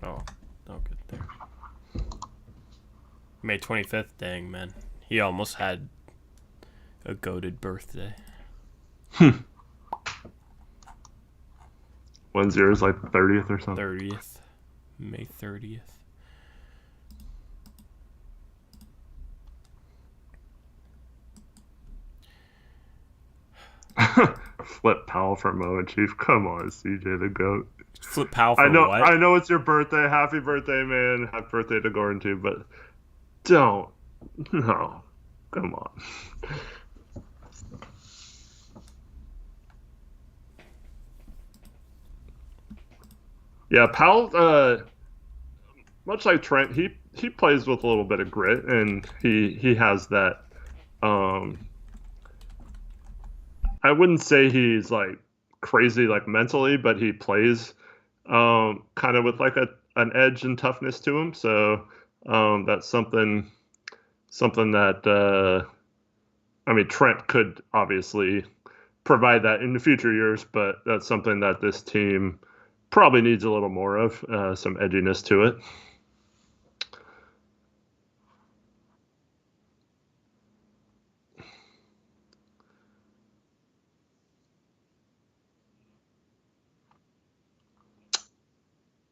Oh, good there. May 25th, dang, man. He almost had a goated birthday. When's yours, like 30th or something? 30th. May 30th. Flip Powell for Mo and Chief. Come on, CJ the GOAT. Flip Powell for what? I know it's your birthday. Happy birthday, man. Happy birthday to Gordon, too, but don't. No. Come on. Yeah, Powell, much like Trent, he plays with a little bit of grit, and he has that. I wouldn't say he's like crazy like mentally, but he plays kind of with like an edge and toughness to him. So that's something that I mean, Trent could obviously provide that in the future years, but that's something that this team probably needs a little more of, some edginess to it.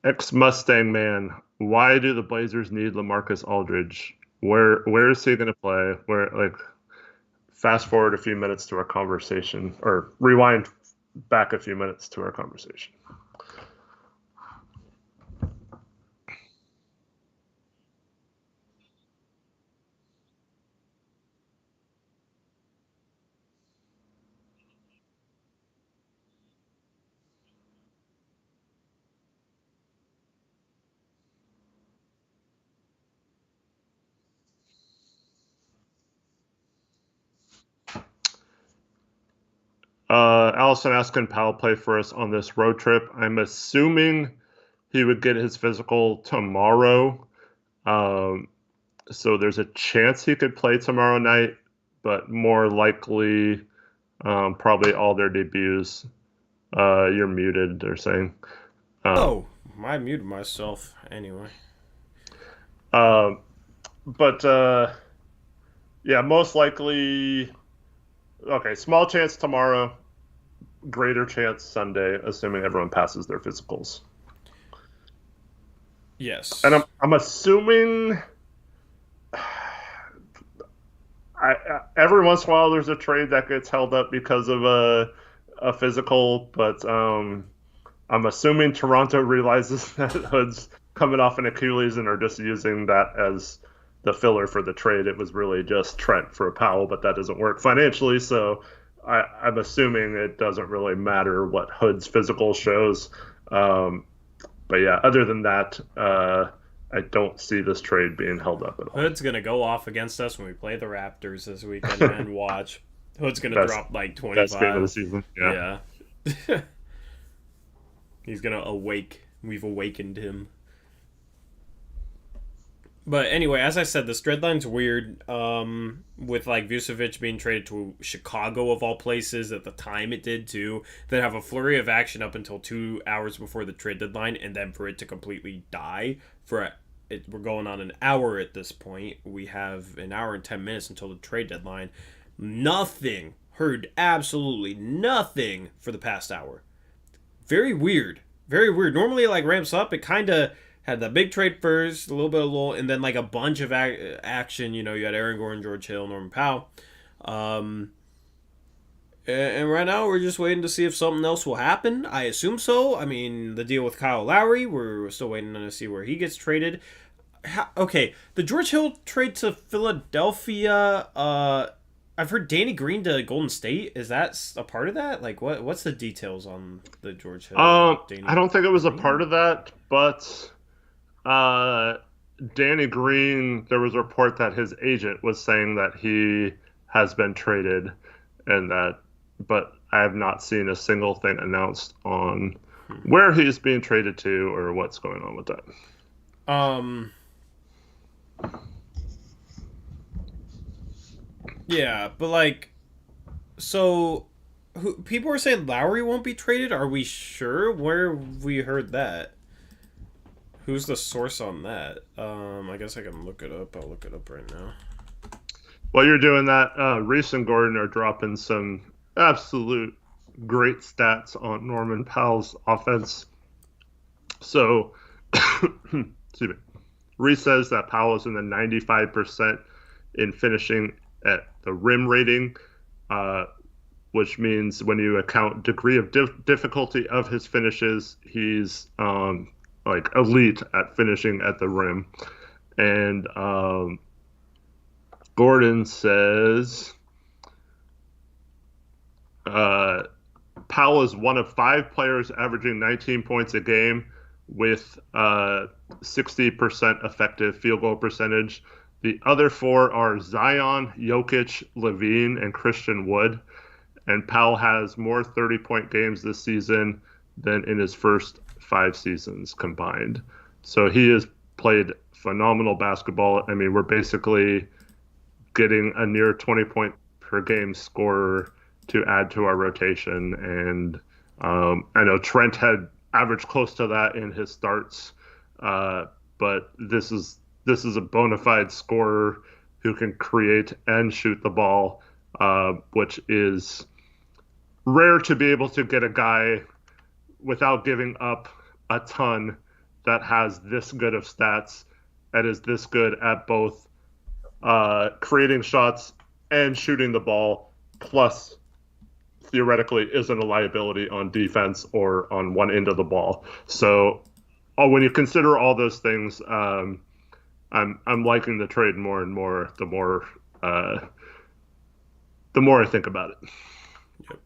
Ex-Mustang man, why do the Blazers need LaMarcus Aldridge? Where is he going to play? Fast forward a few minutes to our conversation, or rewind back a few minutes to our conversation. Allison asked, can Powell play for us on this road trip? I'm assuming he would get his physical tomorrow. So there's a chance he could play tomorrow night, but more likely probably all their debuts. You're muted, they're saying. I muted myself anyway. Yeah, most likely. Okay, small chance tomorrow, greater chance Sunday, assuming everyone passes their physicals. Yes. And I'm assuming every once in a while there's a trade that gets held up because of a physical, but I'm assuming Toronto realizes that Hood's coming off an Achilles and are just using that as the filler for the trade. It was really just Trent for Powell, but that doesn't work financially, so I'm assuming it doesn't really matter what Hood's physical shows. Um, but yeah, other than that, I don't see this trade being held up at all. Hood's gonna go off against us when we play the Raptors this weekend, man. Watch. Hood's gonna Best drop like best game of the 25. season. Yeah. Yeah. He's gonna awake. We've awakened him. But anyway, as I said, this deadline's weird. With like Vucevic being traded to Chicago of all places at the time it did too. Then have a flurry of action up until 2 hours before the trade deadline, and then for it to completely die. We're going on an hour at this point. We have an hour and 10 minutes until the trade deadline. Nothing heard, absolutely nothing for the past hour. Very weird. Very weird. Normally it like ramps up. It kind of had the big trade first, a little bit of lull, and then like a bunch of action. You know, you had Aaron Gordon, George Hill, Norman Powell. And right now we're just waiting to see if something else will happen. I assume so. I mean, the deal with Kyle Lowry, we're still waiting to see where he gets traded. Okay, the George Hill trade to Philadelphia. I've heard Danny Green to Golden State. Is that a part of that? Like, what's the details on the George Hill? I don't think it was a part of that, but Danny Green, there was a report that his agent was saying that he has been traded, and that, but I have not seen a single thing announced on where he's being traded to or what's going on with that. Yeah, but like, so people are saying Lowry won't be traded. Are we sure? Where have we heard that? Who's the source on that? I guess I can look it up. I'll look it up right now. While you're doing that, Reese and Gordon are dropping some absolute great stats on Norman Powell's offense. So, excuse me. Reese says that Powell is in the 95% in finishing at the rim rating, which means when you account degree of difficulty of his finishes, he's like elite at finishing at the rim. And Gordon says Powell is one of 5 players averaging 19 points a game with 60% effective field goal percentage. The other 4 are Zion, Jokic, Levine, and Christian Wood. And Powell has more 30-point games this season than in his first 5 seasons combined. So he has played phenomenal basketball. I mean, we're basically getting a near 20-point per game scorer to add to our rotation. And I know Trent had averaged close to that in his starts, but this is a bona fide scorer who can create and shoot the ball, which is rare to be able to get a guy without giving up a ton that has this good of stats, that is this good at both creating shots and shooting the ball, plus theoretically isn't a liability on defense or on one end of the ball. So when you consider all those things, I'm liking the trade more and more the more I think about it. Yep.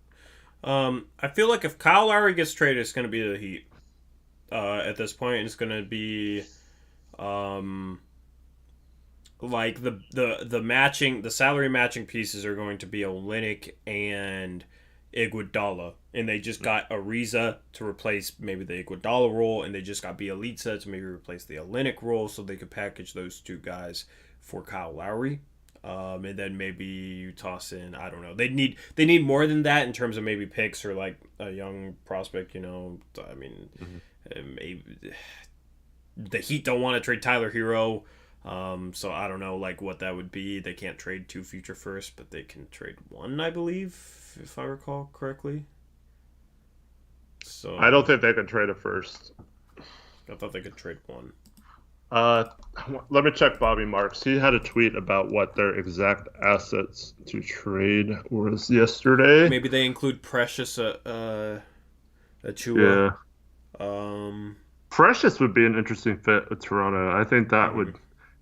I feel like if Kyle Lowry gets traded, it's going to be the Heat. At this point, it's going to be like the salary matching pieces are going to be Olynyk and Iguodala, and they just got Ariza to replace maybe the Iguodala role, and they just got Bjelica to maybe replace the Olynyk role, so they could package those 2 guys for Kyle Lowry. And then maybe you toss in, I don't know. They need more than that in terms of maybe picks or like a young prospect. You know, I mean, maybe the Heat don't want to trade Tyler Hero. So I don't know like what that would be. They can't trade 2 future firsts, but they can trade 1, I believe, if I recall correctly. So I don't think they can trade a first. I thought they could trade 1. Uh, Let me check Bobby Marks. He had a tweet about what their exact assets to trade was yesterday. Maybe they include Precious Achua. Yeah. Um, Precious would be an interesting fit with Toronto. I think that mhm. would,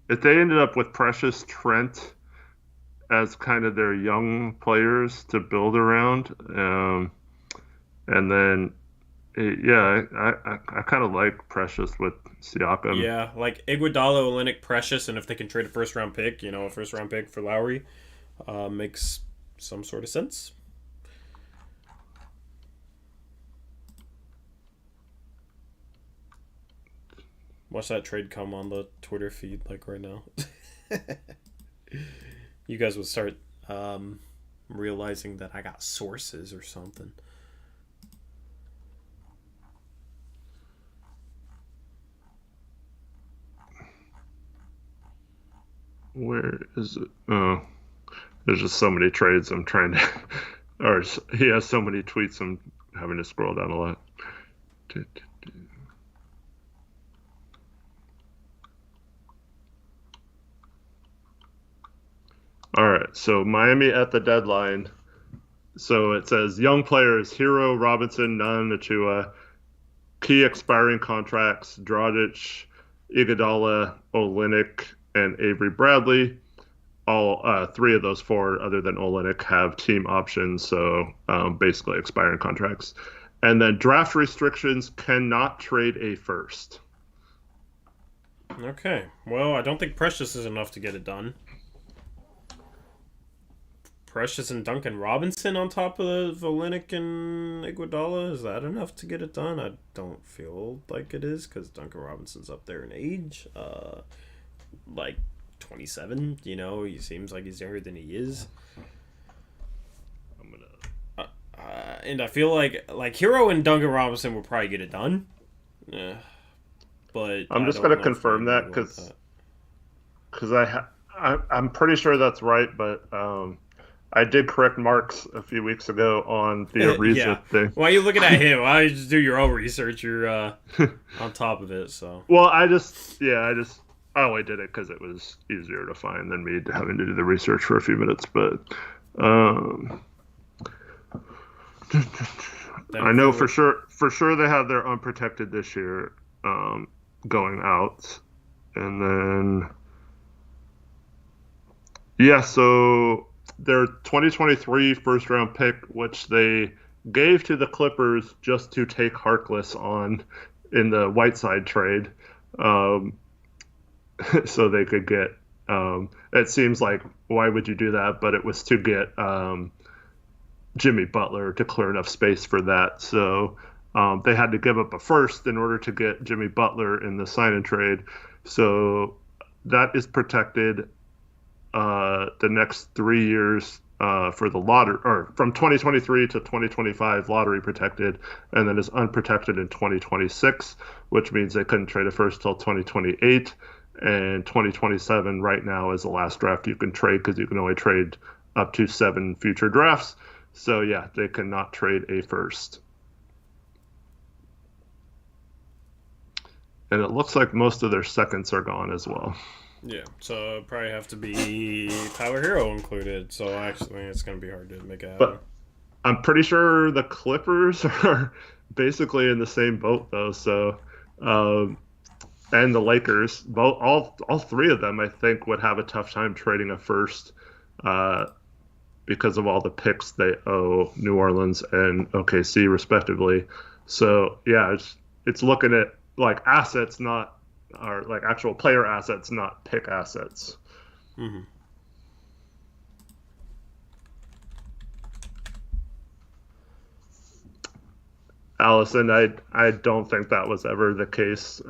if they ended up with Precious, Trent as kind of their young players to build around, and then yeah, I kind of like Precious with Siakam. Yeah, like Iguodala, Olynyk, Precious, and if they can trade a first round pick, a first round pick for Lowry, makes some sort of sense. Watch that trade come on the Twitter feed like right now. You guys would start realizing that I got sources or something. Where is it? Oh, there's just so many trades. I'm trying to, or he has so many tweets. I'm having to scroll down a lot. All right, so Miami at the deadline. So it says young players: Hero, Robinson, Nunn, Achua. Key expiring contracts: Dragic, Iguodala, Olynyk, and Avery Bradley. All three of those four, other than Olynyk, have team options, so basically expiring contracts. And then draft restrictions: cannot trade a first. Okay, well, I don't think Precious is enough to get it done. Precious and Duncan Robinson on top of Olynyk and Iguodala, is that enough to get it done? I don't feel like it is because Duncan Robinson's up there in age, like 27. He seems like he's younger than he is. I'm gonna. And I feel like Hero and Duncan Robinson will probably get it done. Yeah, but I'm I just don't gonna know if confirm Miami that will want because that. I'm pretty sure that's right, but I did correct Marks a few weeks ago on the Yeah. Ariza thing. Why are you looking at him? Why don't you just do your own research? You're on top of it, so. Well, I only did it because it was easier to find than me having to do the research for a few minutes. But um, I Then know for for sure they have their unprotected this year going out, and then yeah, so their 2023 first round pick, which they gave to the Clippers just to take Harkless on in the Whiteside trade. Um, so they could get. It seems like why would you do that? But it was to get Jimmy Butler to clear enough space for that. So they had to give up a first in order to get Jimmy Butler in the sign and trade. So that is protected the next 3 years for the lottery, or from 2023 to 2025 lottery protected, and then is unprotected in 2026, which means they couldn't trade a first till 2028. And 2027 right now is the last draft you can trade because you can only trade up to 7 future drafts. So yeah, they cannot trade a first. And it looks like most of their seconds are gone as well. yeah, so probably have to be Tyler Hero included. So actually, it's gonna be hard to make it happen. But I'm pretty sure the Clippers are basically in the same boat though. So um, and the Lakers, both all three of them, I think, would have a tough time trading a first uh, because of all the picks they owe New Orleans and OKC respectively. So yeah, it's looking at like assets, not or like actual player assets, not pick assets. Mm-hmm. Allison, I don't think that was ever the case.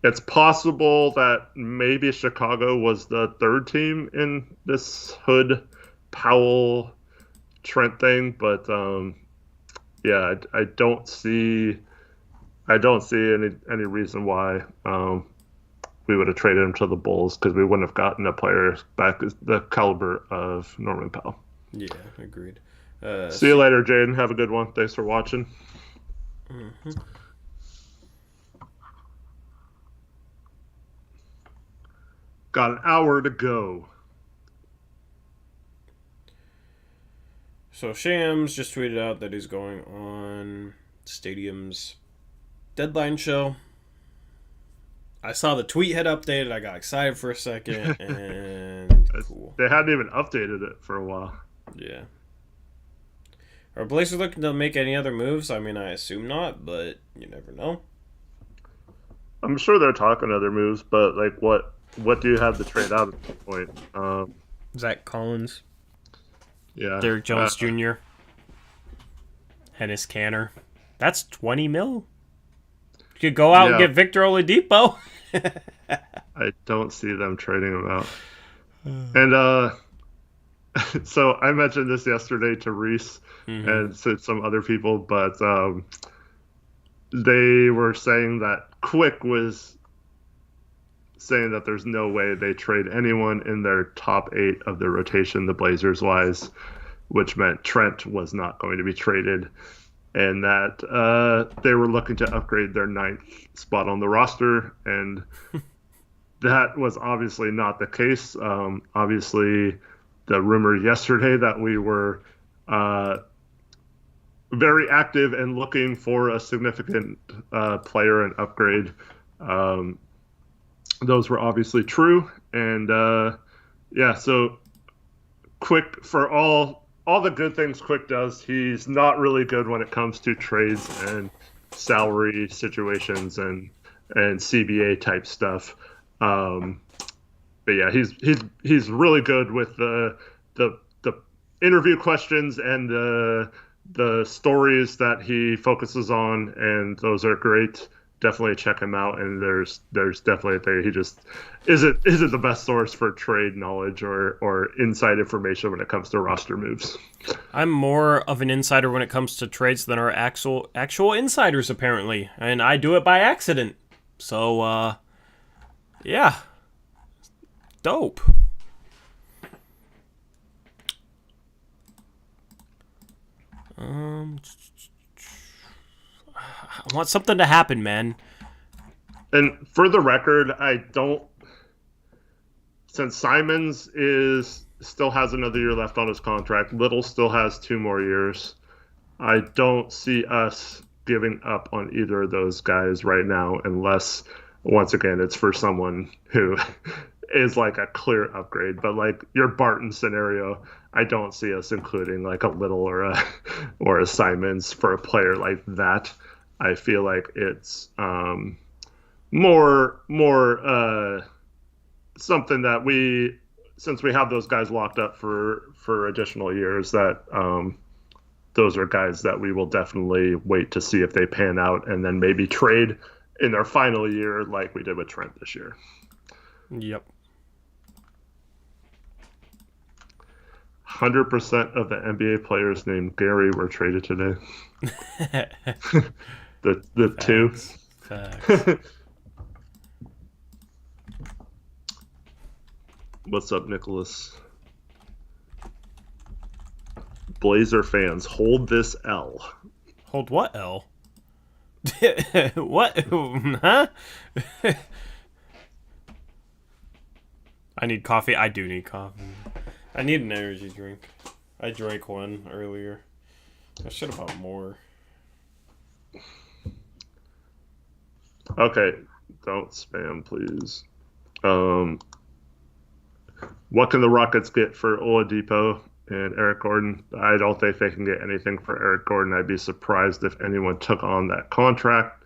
It's possible that maybe Chicago was the third team in this Hood Powell Trent thing, but yeah, I don't see any reason why we would have traded him to the Bulls because we wouldn't have gotten a player back the caliber of Norman Powell. Yeah, agreed. See you later, Jaden. Have a good one. Thanks for watching. Mm-hmm. Got an hour to go. So Shams just tweeted out that he's going on Stadium's deadline show. I saw the tweet had updated. I got excited for a second, and cool. They hadn't even updated it for a while. Yeah. Are Blazers looking to make any other moves? I mean, I assume not, but you never know. I'm sure they're talking other moves, but like, what do you have to trade out at this point? Zach Collins. Yeah. Derrick Jones Jr. Hennis Canner. That's 20 mil. You could go out and get Victor Oladipo. I don't see them trading him out. And so I mentioned this yesterday to Reese and to some other people, but they were saying that Quick was saying that there's no way they trade anyone in their top 8 of the rotation, the Blazers-wise, which meant Trent was not going to be traded, and that they were looking to upgrade their 9th spot on the roster, and that was obviously not the case. Obviously, the rumor yesterday that we were very active and looking for a significant player and upgrade, those were obviously true. And so Quick, for all the good things Quick does, he's not really good when it comes to trades and salary situations and CBA type stuff. But yeah, he's really good with the interview questions and the stories that he focuses on, and those are great. Definitely check him out. And there's definitely a thing. He just isn't the best source for trade knowledge or inside information when it comes to roster moves. I'm more of an insider when it comes to trades than our actual insiders, apparently, and I do it by accident. So yeah, dope. I want something to happen, man. And for the record, since Simons still has another year left on his contract, Little still has 2 more years, I don't see us giving up on either of those guys right now, unless, once again, it's for someone who is like a clear upgrade. But like your Barton scenario, I don't see us including like a Little or a Simons for a player like that. I feel like it's more something that since we have those guys locked up for additional years, that those are guys that we will definitely wait to see if they pan out and then maybe trade in their final year like we did with Trent this year. Yep. 100% of the NBA players named Gary were traded today. The two. Facts. What's up, Nicholas? Blazer fans, hold this L. Hold what L? What? Huh? I need coffee. I do need coffee. I need an energy drink. I drank one earlier. I should have bought more. Okay, don't spam, please. What can the Rockets get for Oladipo and Eric Gordon? I don't think they can get anything for Eric Gordon. I'd be surprised if anyone took on that contract.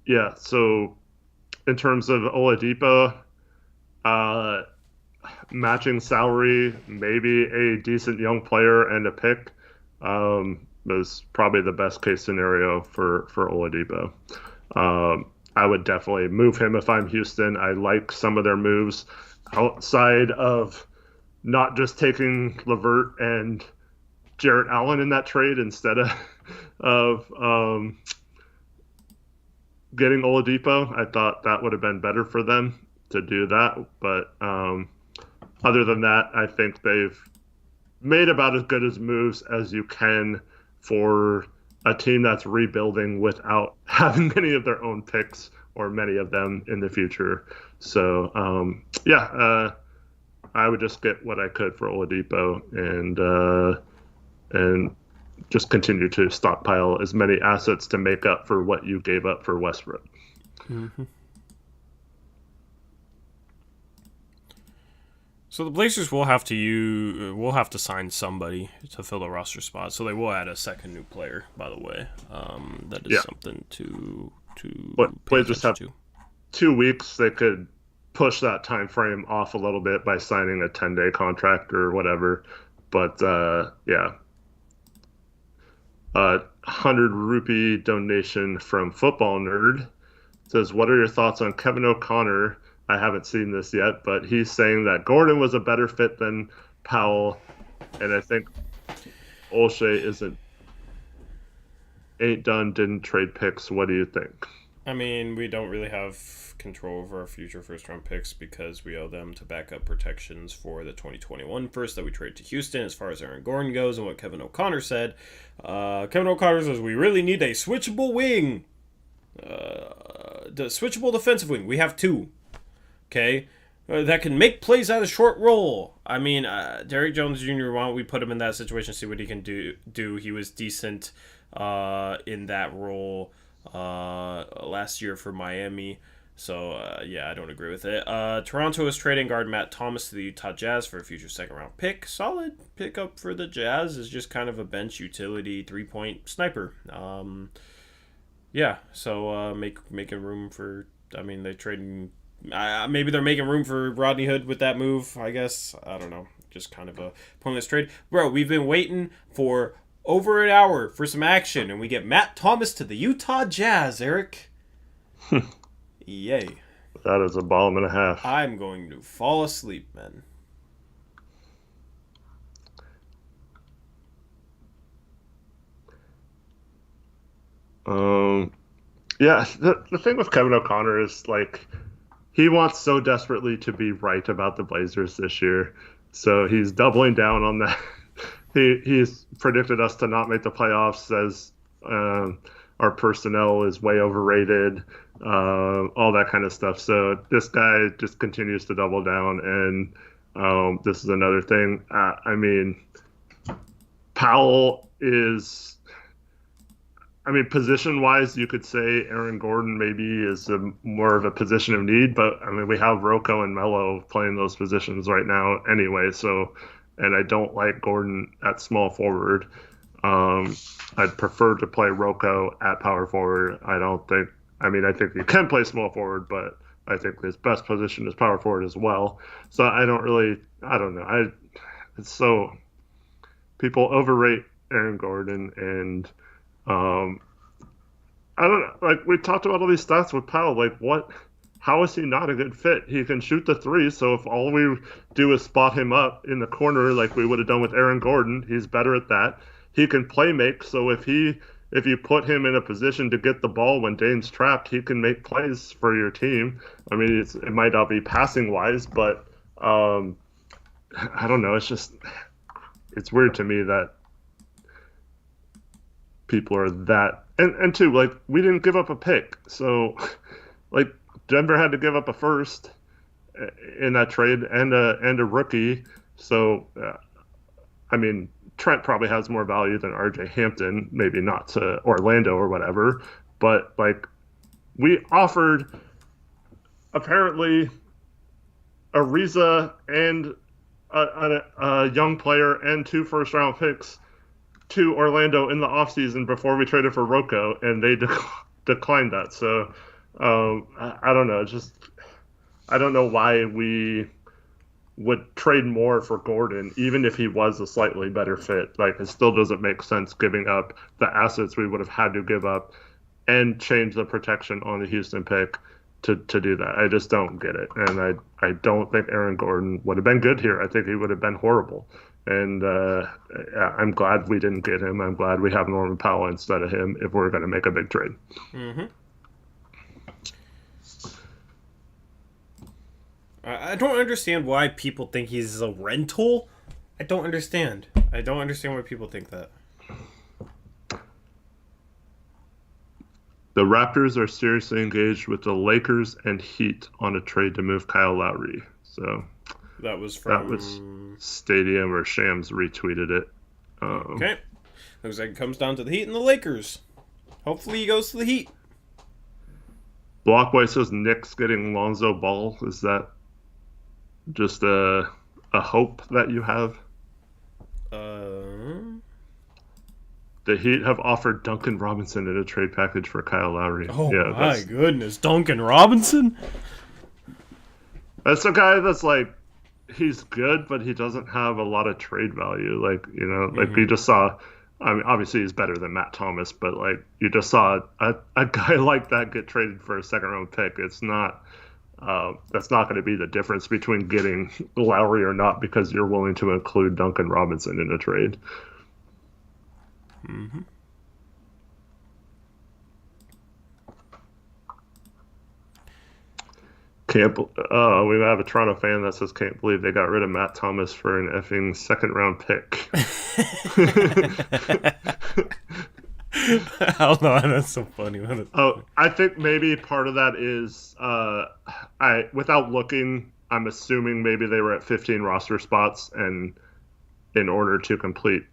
Yeah, so in terms of Oladipo, matching salary, maybe a decent young player and a pick, was probably the best case scenario for Oladipo. I would definitely move him if I'm Houston. I like some of their moves outside of not just taking LeVert and Jarrett Allen in that trade instead of getting Oladipo. I thought that would have been better for them to do that. But other than that, I think they've made about as good as moves as you can for a team that's rebuilding without having many of their own picks or many of them in the future. So I would just get what I could for Oladipo and just continue to stockpile as many assets to make up for what you gave up for Westbrook. Mm-hmm. So the Blazers will have to sign somebody to fill the roster spot. So they will add a second new player, by the way. That is something to but Blazers have 2 weeks. They could push that time frame off a little bit by signing a 10-day contract or whatever. But 100 rupee donation from Football Nerd says, "What are your thoughts on Kevin O'Connor?" I haven't seen this yet, but he's saying that Gordon was a better fit than Powell, and I think Olshey ain't done, didn't trade picks. What do you think? I mean, we don't really have control over our future first-round picks because we owe them to backup protections for the 2021 first that we traded to Houston as far as Aaron Gordon goes and what Kevin O'Connor said. Kevin O'Connor says, we really need a switchable wing. The switchable defensive wing. We have 2. Okay, that can make plays out of short roll. I mean, Derrick Jones Jr., why don't we put him in that situation, see what he can do. He was decent in that role last year for Miami. So, I don't agree with it. Toronto is trading guard Matt Thomas to the Utah Jazz for a future second-round pick. Solid pickup for the Jazz. Is just kind of a bench utility 3-point sniper. Making room for... I mean, they trading... maybe they're making room for Rodney Hood with that move, I guess. I don't know. Just kind of a pointless trade. Bro, we've been waiting for over an hour for some action, and we get Matt Thomas to the Utah Jazz, Eric. Yay. That is a bomb and a half. I'm going to fall asleep, man. The thing with Kevin O'Connor is, like, he wants so desperately to be right about the Blazers this year. So he's doubling down on that. He's predicted us to not make the playoffs, says our personnel is way overrated, all that kind of stuff. So this guy just continues to double down, and this is another thing. I mean, Powell is... I mean, position-wise, you could say Aaron Gordon maybe is more of a position of need, but, I mean, we have Rocco and Melo playing those positions right now anyway, so, and I don't like Gordon at small forward. I'd prefer to play Rocco at power forward. I think you can play small forward, but I think his best position is power forward as well. So I don't know. It's so, people overrate Aaron Gordon, and I don't know. Like, we talked about all these stats with Powell. Like, how is he not a good fit? He can shoot the 3, so if all we do is spot him up in the corner like we would have done with Aaron Gordon, he's better at that. He can play make, so if you put him in a position to get the ball when Dane's trapped, he can make plays for your team. I mean, it might not be passing-wise, but I don't know. It's weird to me that people are that... And two, like, we didn't give up a pick. So, like, Denver had to give up a first in that trade and a rookie. So, I mean, Trent probably has more value than RJ Hampton, maybe not to Orlando or whatever. But, like, we offered apparently Ariza and a young player and 2 first-round picks to Orlando in the offseason before we traded for Rocco, and they declined that. So I don't know. I don't know why we would trade more for Gordon, even if he was a slightly better fit. Like, it still doesn't make sense giving up the assets we would have had to give up and change the protection on the Houston pick to do that. I just don't get it. And I don't think Aaron Gordon would have been good here. I think he would have been horrible. And I'm glad we didn't get him. I'm glad we have Norman Powell instead of him if we're going to make a big trade. Mm-hmm. I don't understand why people think he's a rental. I don't understand why people think that. The Raptors are seriously engaged with the Lakers and Heat on a trade to move Kyle Lowry. So that was Stadium or Shams retweeted it. Okay. Looks like it comes down to the Heat and the Lakers. Hopefully he goes to the Heat. Blockboy says Knicks getting Lonzo Ball. Is that just a hope that you have? The Heat have offered Duncan Robinson in a trade package for Kyle Lowry. Oh, yeah, my goodness. Duncan Robinson? That's a guy that's like, he's good, but he doesn't have a lot of trade value. Like, you know, like you just saw, I mean, obviously he's better than Matt Thomas, but like you just saw a guy like that get traded for a second-round pick. It's not, that's not going to be the difference between getting Lowry or not because you're willing to include Duncan Robinson in a trade. Mm-hmm. We have a Toronto fan that says can't believe they got rid of Matt Thomas for an effing second-round pick. Hell no, that's so funny. I think maybe part of that is without looking, I'm assuming maybe they were at 15 roster spots, and in order to complete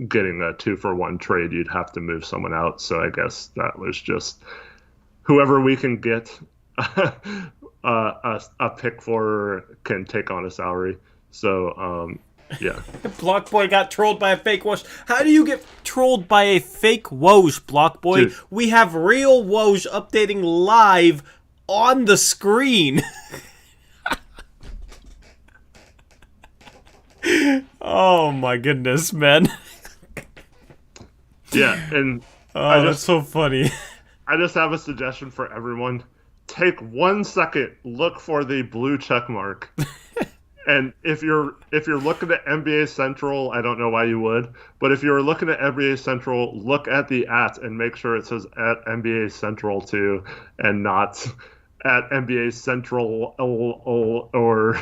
getting a 2-for-1 trade, you'd have to move someone out. So I guess that was just whoever we can get a pick for can take on a salary. So yeah. Blockboy got trolled by a fake Woj. How do you get trolled by a fake Woj, Blockboy? Dude. We have real Woj updating live on the screen. Oh my goodness, man. Yeah, and that's so funny. I just have a suggestion for everyone. Take 1 second, look for the blue check mark. And if you're looking at NBA Central, I don't know why you would, but if you're looking at NBA Central, look at the @ and make sure it says at NBA Central too, and not at NBA Central or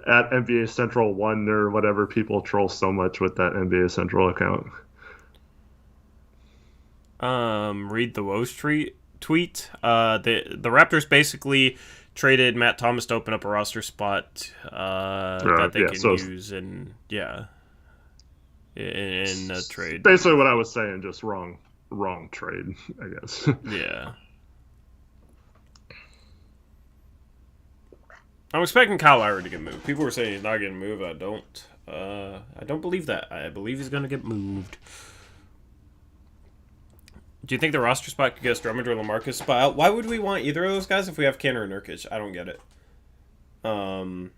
at NBA Central 1 or whatever. People troll so much with that NBA Central account. Read the Woj tweet. The Raptors basically traded Matt Thomas to open up a roster spot that they can use in a trade. Basically what I was saying, just wrong trade, I guess. Yeah. I'm expecting Kyle Lowry to get moved. People were saying he's not getting moved. I don't believe that. I believe he's going to get moved. Do you think the roster spot could get us Drummond or LaMarcus spot? Why would we want either of those guys if we have Kanter or Nurkic? I don't get it. I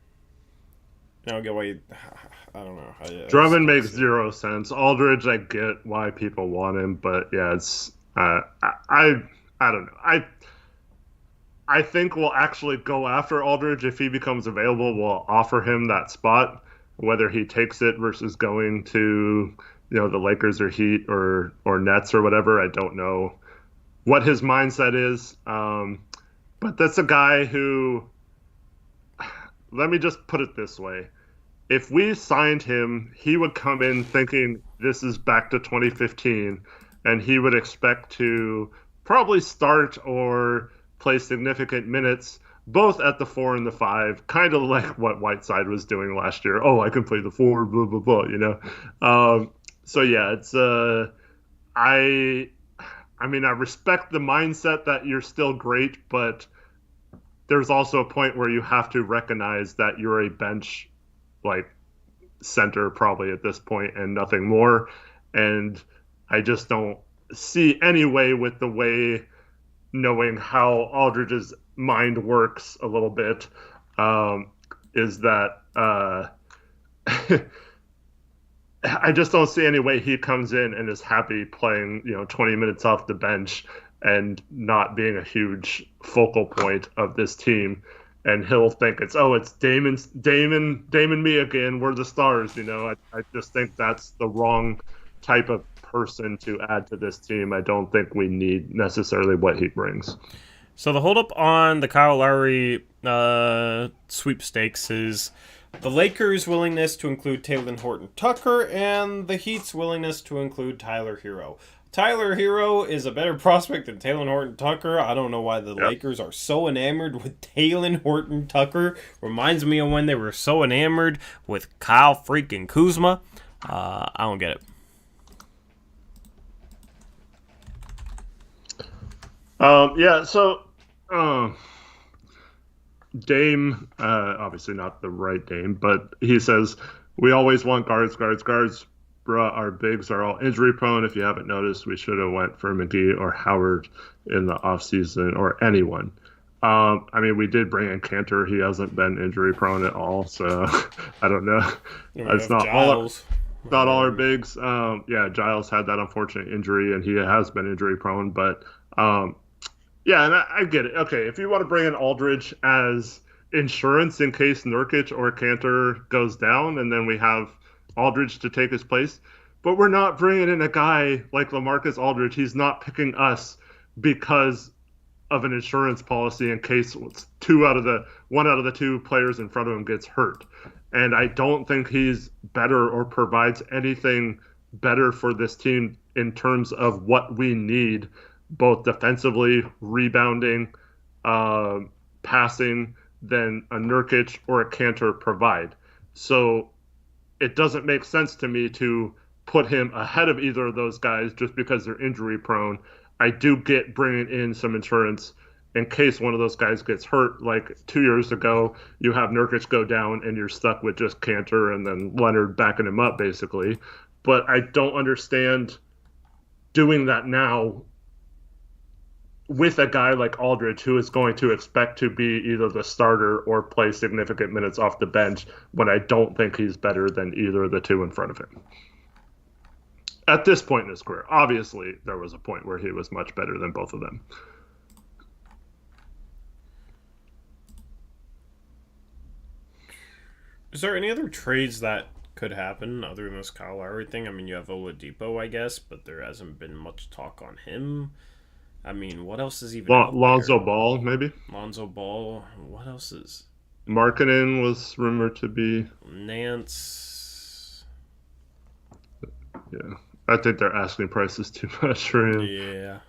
don't get why I don't know. Drummond makes zero sense. Aldridge, I get why people want him, but yeah, it's I don't know. I think we'll actually go after Aldridge if he becomes available. We'll offer him that spot, whether he takes it versus going to the Lakers or Heat or Nets or whatever. I don't know what his mindset is. But that's a guy who, let me just put it this way. If we signed him, he would come in thinking this is back to 2015, and he would expect to probably start or play significant minutes, both at the 4 and the 5, kind of like what Whiteside was doing last year. Oh, I can play the 4, blah, blah, blah, So yeah, it's I mean, I respect the mindset that you're still great, but there's also a point where you have to recognize that you're a bench like center probably at this point and nothing more. And I just don't see any way, with the way knowing how Aldridge's mind works a little bit, is that I just don't see any way he comes in and is happy playing 20 minutes off the bench and not being a huge focal point of this team. And he'll think it's Damon me again. We're the stars. I just think that's the wrong type of person to add to this team. I don't think we need necessarily what he brings. So the holdup on the Kyle Lowry sweepstakes is the Lakers' willingness to include Talen Horton-Tucker and the Heat's willingness to include Tyler Hero. Tyler Hero is a better prospect than Talen Horton-Tucker. I don't know why the Lakers are so enamored with Talen Horton-Tucker. Reminds me of when they were so enamored with Kyle freaking Kuzma. I don't get it. Dame, obviously not the right Dame, but he says, we always want guards. Bruh, our bigs are all injury prone. If you haven't noticed, we should have went for McGee or Howard in the offseason, or anyone. I mean, we did bring in Cantor. He hasn't been injury prone at all, so I don't know. It's not all our bigs. Giles had that unfortunate injury, and he has been injury prone. But and I get it. Okay, if you want to bring in Aldridge as insurance in case Nurkic or Cantor goes down, and then we have Aldridge to take his place, but we're not bringing in a guy like LaMarcus Aldridge. He's not picking us because of an insurance policy in case one out of the two players in front of him gets hurt. And I don't think he's better or provides anything better for this team in terms of what we need, both defensively, rebounding, passing, than a Nurkic or a Cantor provide. So it doesn't make sense to me to put him ahead of either of those guys just because they're injury prone. I do get bringing in some insurance in case one of those guys gets hurt. Like 2 years ago, you have Nurkic go down and you're stuck with just Cantor and then Leonard backing him up, basically. But I don't understand doing that now with a guy like Aldridge, who is going to expect to be either the starter or play significant minutes off the bench, when I don't think he's better than either of the two in front of him. At this point in his career, obviously there was a point where he was much better than both of them. Is there any other trades that could happen other than this Kyle Lowry thing? I mean, you have Oladipo, I guess, but there hasn't been much talk on him. I mean, what else is even Lonzo Ball, maybe? Lonzo Ball. What else is... Markkanen was rumored to be... Nance. Yeah. I think their asking price is too much for him. Yeah.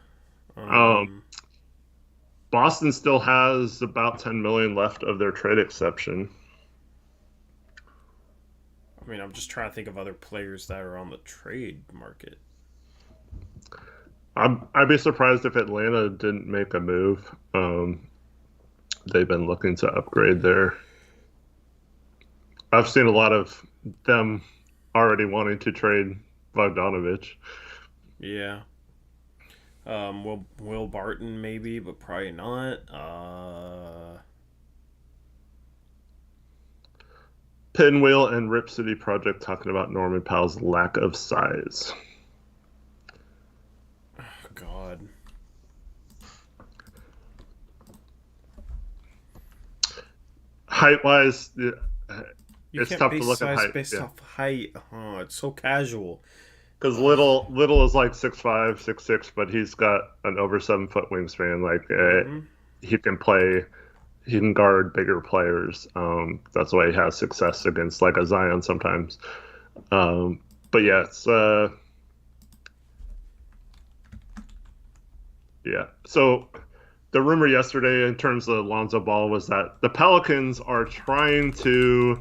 Boston still has about $10 million left of their trade exception. I mean, I'm just trying to think of other players that are on the trade market. I'd be surprised if Atlanta didn't make a move. They've been looking to upgrade there. I've seen a lot of them already wanting to trade Bogdanovich. Yeah. Will Barton maybe, but probably not. Pinwheel and Rip City Project talking about Norman Powell's lack of size. God. Height-wise, it's tough to look at height. Based off height. Oh, it's so casual. Because Little is like 6'5", 6'6", but he's got an over 7 foot wingspan. Like he can guard bigger players. That's why he has success against like a Zion sometimes. But yeah, it's yeah. So the rumor yesterday in terms of Lonzo Ball was that the Pelicans are trying to,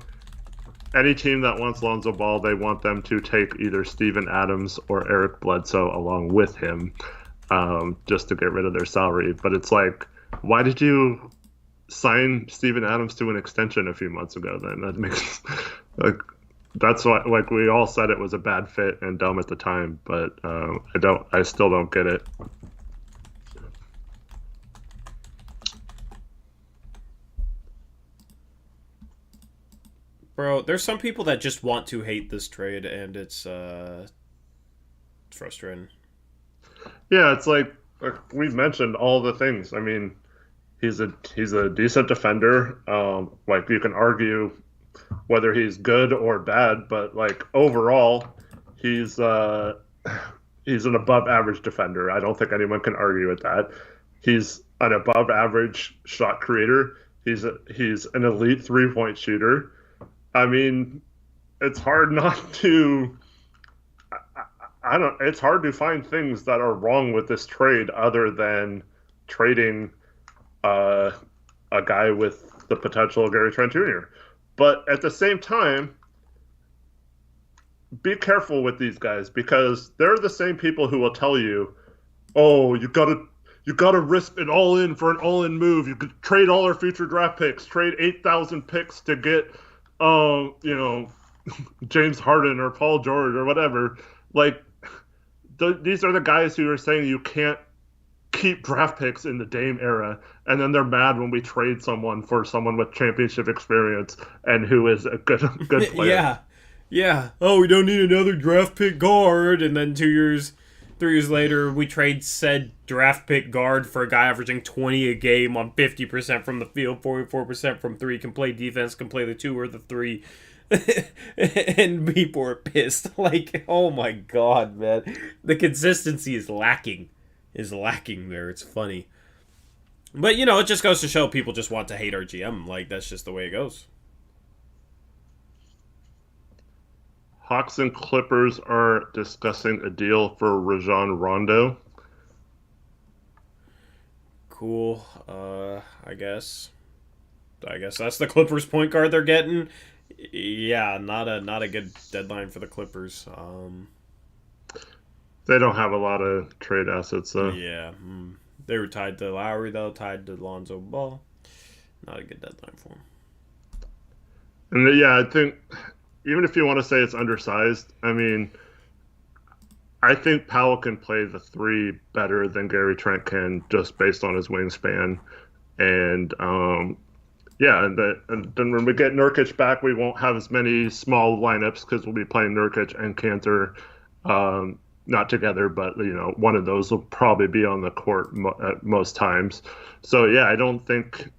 any team that wants Lonzo Ball, they want them to take either Steven Adams or Eric Bledsoe along with him, just to get rid of their salary. But it's like, why did you sign Steven Adams to an extension a few months ago then? That makes like, that's why, like, we all said it was a bad fit and dumb at the time, but I still don't get it. Bro, there's some people that just want to hate this trade, and it's frustrating. Yeah, it's like we've mentioned all the things. I mean, he's a decent defender. Like, you can argue whether he's good or bad, but like overall, he's an above average defender. I don't think anyone can argue with that. He's an above average shot creator. He's an elite 3-point shooter. I mean, it's hard not to. I don't. It's hard to find things that are wrong with this trade other than trading uh, a guy with the potential of Gary Trent Jr. But at the same time, be careful with these guys because they're the same people who will tell you, "Oh, you gotta risk an all in for an all in move. You could trade all our future draft picks, trade 8,000 picks to get, you know, James Harden or Paul George or whatever." Like, these are the guys who are saying you can't keep draft picks in the Dame era, and then they're mad when we trade someone for someone with championship experience and who is a good player. Yeah. Yeah. Oh, we don't need another draft pick guard. And then 3 years later, we trade said draft pick guard for a guy averaging 20 a game on 50% from the field, 44% from three, can play defense, can play the 2 or the 3. And people are pissed. Like, oh my god, man. The consistency is lacking. There. It's funny. But, it just goes to show people just want to hate our GM. Like, that's just the way it goes. Hawks and Clippers are discussing a deal for Rajon Rondo. Cool. I guess that's the Clippers point guard they're getting. Yeah, not a good deadline for the Clippers. They don't have a lot of trade assets, though. Yeah. They were tied to Lowry, though, tied to Lonzo Ball. Not a good deadline for them. And yeah, I think even if you want to say it's undersized, I mean, I think Powell can play the 3 better than Gary Trent can just based on his wingspan. And yeah, and then when we get Nurkic back, we won't have as many small lineups because we'll be playing Nurkic and Cantor, not together, but one of those will probably be on the court at most times. So yeah, I don't think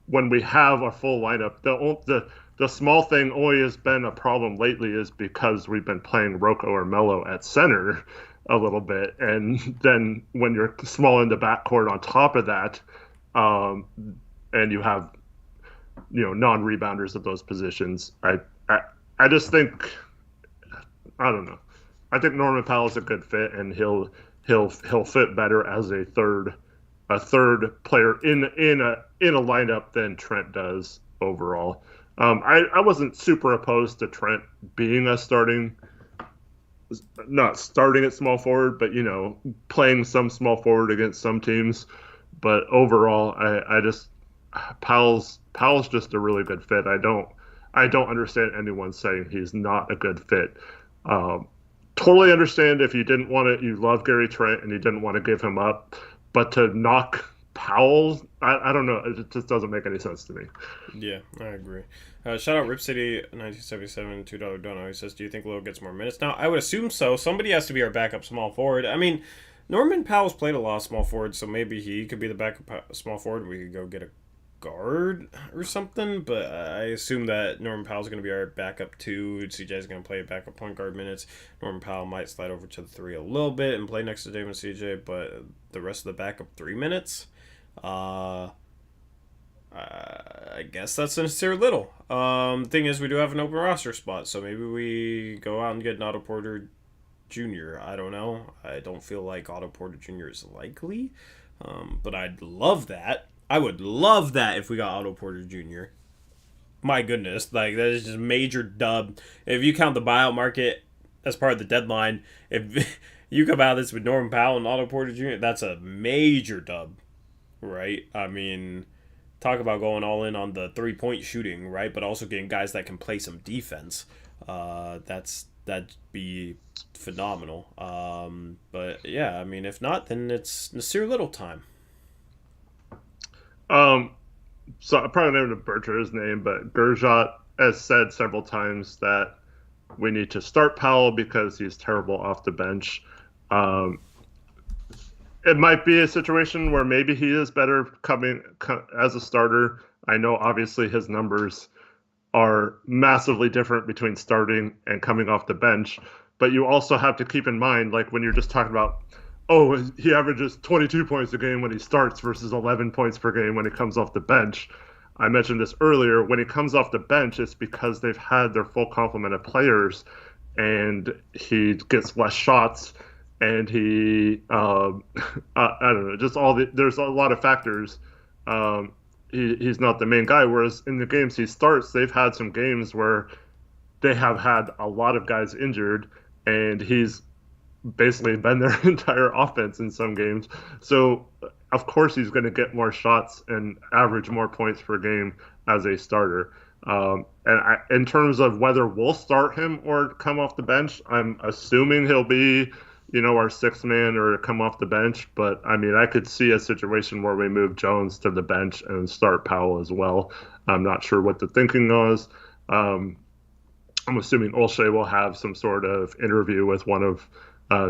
when we have a full lineup, the small thing only has been a problem lately is because we've been playing Rocco or Melo at center a little bit, and then when you're small in the backcourt on top of that, and you have non-rebounders at those positions, I just think, I don't know. I think Norman Powell's a good fit, and he'll fit better as a third player in a lineup than Trent does overall. I wasn't super opposed to Trent being not starting at small forward, but playing some small forward against some teams. But overall, I just Powell's just a really good fit. I don't understand anyone saying he's not a good fit. Totally understand if you didn't want it, you love Gary Trent and you didn't want to give him up, but to knock Powell, I don't know, it just doesn't make any sense to me. Yeah, I agree. Shout out Rip City 1977 $2 donut. He says, "Do you think Lil gets more minutes now?" I would assume so. Somebody has to be our backup small forward. I mean, Norman Powell's played a lot of small forward, so maybe he could be the backup small forward. We could go get a guard or something, but I assume that Norman Powell's going to be our backup 2. CJ's going to play backup point guard minutes. Norman Powell might slide over to the 3 a little bit and play next to Dave and CJ, but the rest of the backup 3 minutes, I guess that's sincere little. Thing is, we do have an open roster spot, so maybe we go out and get an Otto Porter Jr. I don't know. I don't feel like Otto Porter Jr. is likely, but I'd love that. I would love that if we got Otto Porter Jr. My goodness, like that is just a major dub. If you count the buyout market as part of the deadline, if you come out of this with Norman Powell and Otto Porter Jr., that's a major dub, right? I mean, talk about going all in on the 3-point shooting, right? But also getting guys that can play some defense. That'd be phenomenal. But yeah, I mean, if not, then it's Nasir Little time. So I'm probably not going to butcher his name, but Gerjot has said several times that we need to start Powell because he's terrible off the bench. It might be a situation where maybe he is better coming as a starter. I know obviously his numbers are massively different between starting and coming off the bench, but you also have to keep in mind, like when you're just talking about, oh, he averages 22 points a game when he starts versus 11 points per game when he comes off the bench. I mentioned this earlier. When he comes off the bench, it's because they've had their full complement of players, and he gets less shots, and he I don't know, just there's a lot of factors. He's not the main guy. Whereas in the games he starts, they've had some games where they have had a lot of guys injured, and he's basically been their entire offense in some games. So of course he's going to get more shots and average more points per game as a starter. In terms of whether we'll start him or come off the bench, I'm assuming he'll be, our sixth man or come off the bench. But I mean, I could see a situation where we move Jones to the bench and start Powell as well. I'm not sure what the thinking was. I'm assuming Olshey will have some sort of interview with one of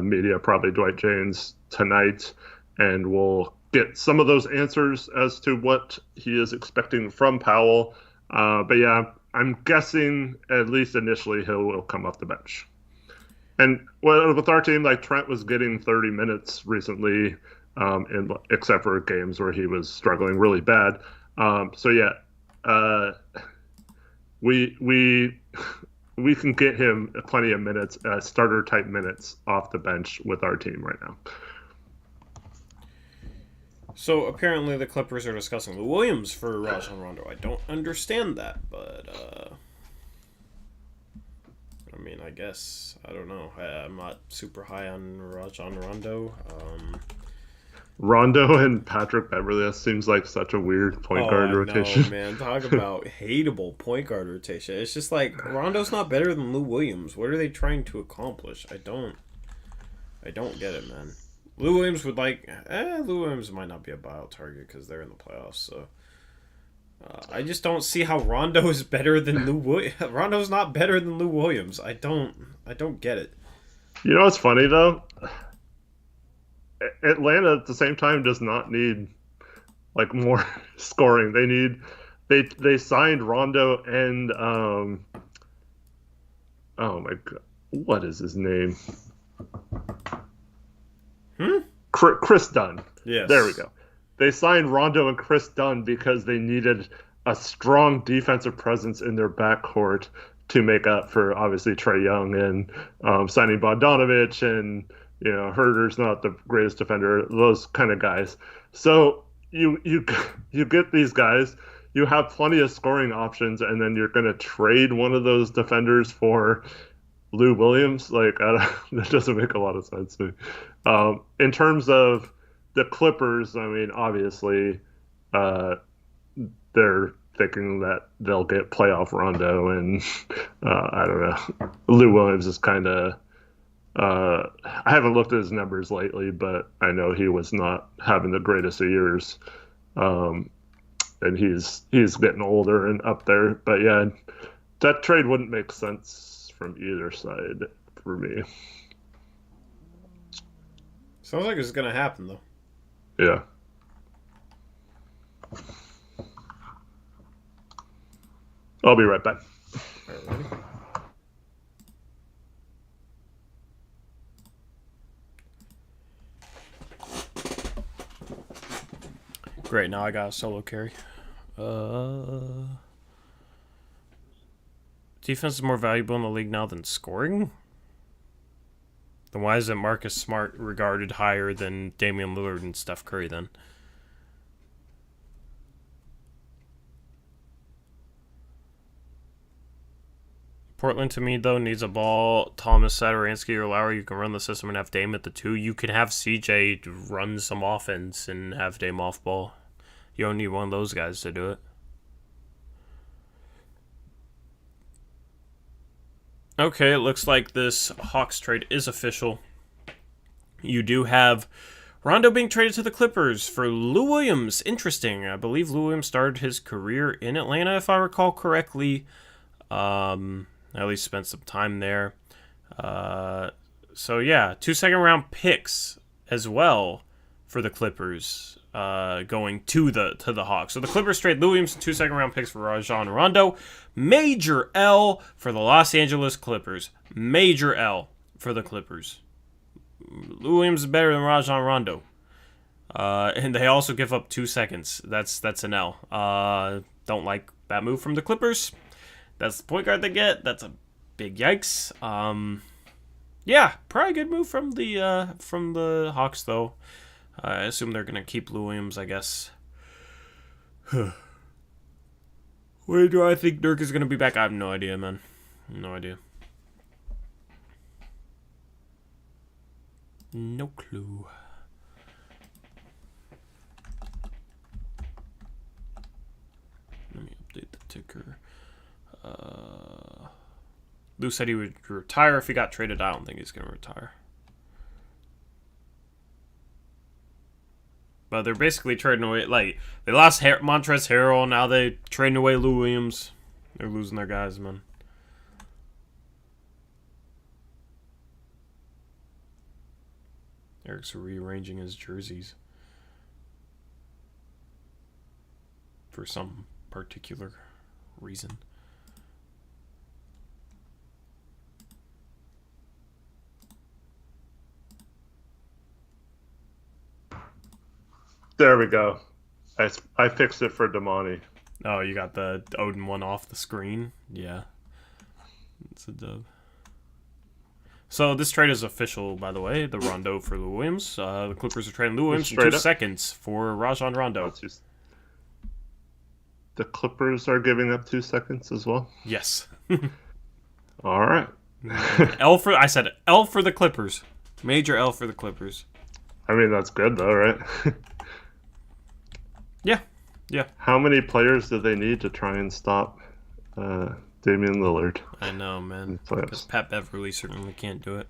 media, probably Dwight Jaynes, tonight, and we'll get some of those answers as to what he is expecting from Powell. But yeah, I'm guessing at least initially he will come off the bench. And with our team, like Trent was getting 30 minutes recently, except for games where he was struggling really bad. So yeah, we can get him plenty of minutes, starter type minutes off the bench with our team right now. So apparently the Clippers are discussing Lou Williams for Rajon Rondo. I don't understand that, but I mean, I guess I don't know. I'm not super high on Rajon Rondo. Rondo and Patrick Beverley, that seems like such a weird point guard rotation. Oh, man. Talk about hateable point guard rotation. It's just like, Rondo's not better than Lou Williams. What are they trying to accomplish? I don't get it, man. Lou Williams would Lou Williams might not be a buyout target because they're in the playoffs, so. I just don't see how Rondo is better than Lou Williams. Rondo's not better than Lou Williams. I don't get it. You know what's funny, though? Atlanta at the same time does not need more scoring. They signed Rondo and oh my god, what is his name? Chris Dunn. Yes. There we go. They signed Rondo and Chris Dunn because they needed a strong defensive presence in their backcourt to make up for obviously Trae Young and signing Bogdanovic and Herder's not the greatest defender, those kind of guys. So you get these guys, you have plenty of scoring options, and then you're going to trade one of those defenders for Lou Williams. That doesn't make a lot of sense to me. In terms of the Clippers, I mean, obviously, they're thinking that they'll get playoff Rondo, and I don't know. Lou Williams is kind of. I haven't looked at his numbers lately, but I know he was not having the greatest of years, and he's getting older and up there. But yeah, that trade wouldn't make sense from either side for me. Sounds like it's gonna happen though. Yeah. I'll be right back. Great, now I got a solo carry. Defense is more valuable in the league now than scoring? Then why isn't Marcus Smart regarded higher than Damian Lillard and Steph Curry then? Portland, to me, though, needs a ball. Thomas, Satoransky, or Lowry. You can run the system and have Dame at the 2. You can have CJ run some offense and have Dame off ball. You don't need one of those guys to do it. Okay, it looks like this Hawks trade is official. You do have Rondo being traded to the Clippers for Lou Williams. Interesting. I believe Lou Williams started his career in Atlanta, if I recall correctly. At least spent some time there. So yeah, 2 second-round picks as well for the Clippers going to the Hawks. So the Clippers trade Lou Williams and 2 second-round picks for Rajon Rondo. Major L for the Los Angeles Clippers. Major L for the Clippers. Lou Williams is better than Rajon Rondo. And they also give up 2 seconds. That's an L. Don't like that move from the Clippers. That's the point guard they get. That's a big yikes. Yeah, probably a good move from the Hawks though. I assume they're gonna keep Lou Williams, I guess. Where do I think Nurkic is gonna be back? I have no idea, man. No idea. No clue. Let me update the ticker. Lou said he would retire if he got traded. I don't think he's going to retire. But they're basically trading away, like, they lost Montrezl Harrell, now they're trading away Lou Williams. They're losing their guys, man. Eric's rearranging his jerseys for some particular reason. There we go. I fixed it for Damani. Oh, you got the Odin one off the screen? Yeah. It's a dub. So this trade is official, by the way. The Rondo for Lou Williams. The Clippers are trading Lou Williams in 2 seconds for Rajon Rondo. The Clippers are giving up 2 seconds as well? Yes. All right. I said L for the Clippers. Major L for the Clippers. I mean, that's good though, right? Yeah. How many players do they need to try and stop Damian Lillard? I know, man. Because Pat Beverly certainly can't do it.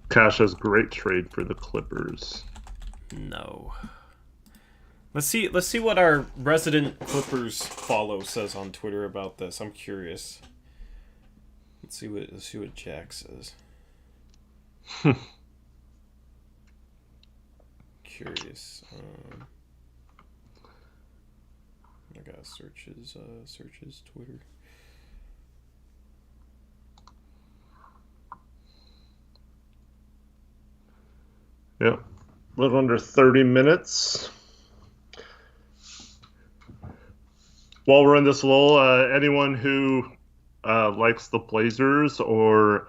Kasha's great trade for the Clippers. No. Let's see what our resident Clippers follow says on Twitter about this. I'm curious. Let's see what Jack says. Curious. I gotta search his Twitter. Yep. A little under 30 minutes. While we're in this lull, anyone who likes the Blazers or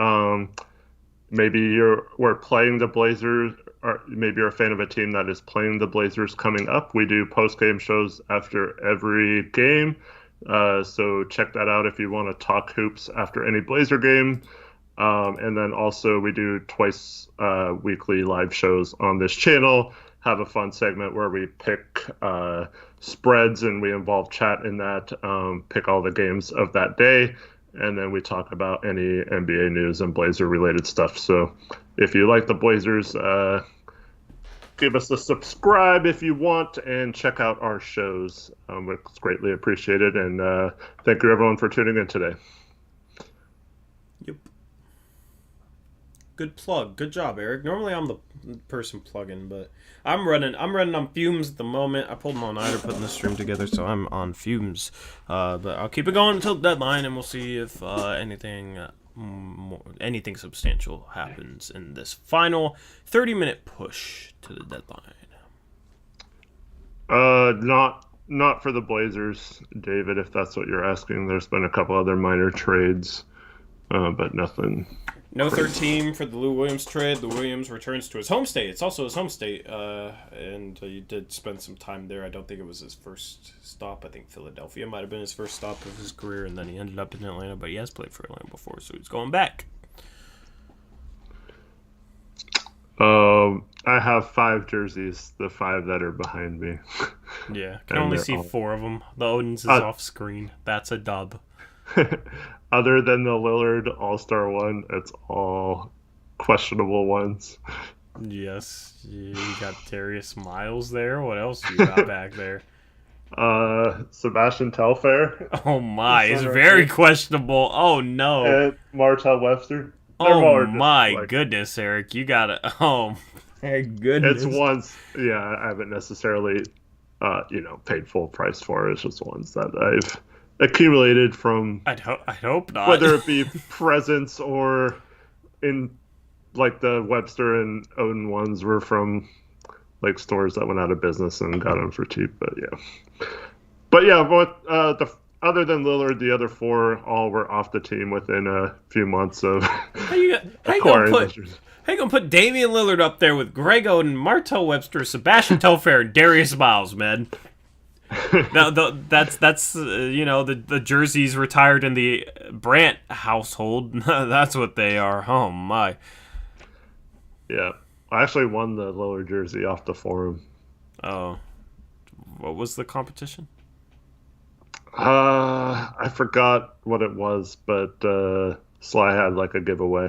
maybe we're playing the Blazers, or maybe you're a fan of a team that is playing the Blazers coming up. We do post-game shows after every game, so check that out if you want to talk hoops after any Blazer game. And then also we do twice weekly live shows on this channel. Have a fun segment where we pick spreads and we involve chat in that, pick all the games of that day. And then we talk about any NBA news and Blazer-related stuff. So if you like the Blazers, give us a subscribe if you want and check out our shows. It's greatly appreciated. And thank you, everyone, for tuning in today. Yep. Good plug. Good job, Eric. Normally I'm the person plugging, but I'm running on fumes at the moment. I pulled my all-nighter putting this stream together, so I'm on fumes. But I'll keep it going until the deadline, and we'll see if anything substantial happens in this final 30-minute push to the deadline. Not for the Blazers, David, if that's what you're asking. There's been a couple other minor trades, but nothing. No third team for the Lou Williams trade. Lou Williams returns to his home state. It's also his home state, and he did spend some time there. I don't think it was his first stop. I think Philadelphia might have been his first stop of his career, and then he ended up in Atlanta, but he has played for Atlanta before, so he's going back. I have 5 jerseys, the 5 that are behind me. Yeah, can only see 4 of them. The Odin's is off screen. That's a dub. Other than the Lillard All-Star one, it's all questionable ones. Yes, you got Darius Miles there. What else you got back there? Sebastian Telfair. Oh my, he's very questionable. Oh no. And Martell Webster. Oh my goodness, Eric, you got it. Oh my goodness. It's ones, I haven't necessarily, paid full price for. It's just ones that I've accumulated from. I hope not. Whether it be presents or in, like the Webster and Odin ones were from like stores that went out of business and got them for cheap. But But yeah, other than Lillard, the other four all were off the team within a few months of How you acquiring the jersey. How you gonna put Damian Lillard up there with Greg Oden, Martell Webster, Sebastian Telfair, and Darius Miles, man? Now, that's the jerseys retired in the Brant household. That's what they are. Oh my. Yeah, I actually won the Lillard jersey off the forum. Oh, what was the competition? I forgot what it was, but Sly had like a giveaway.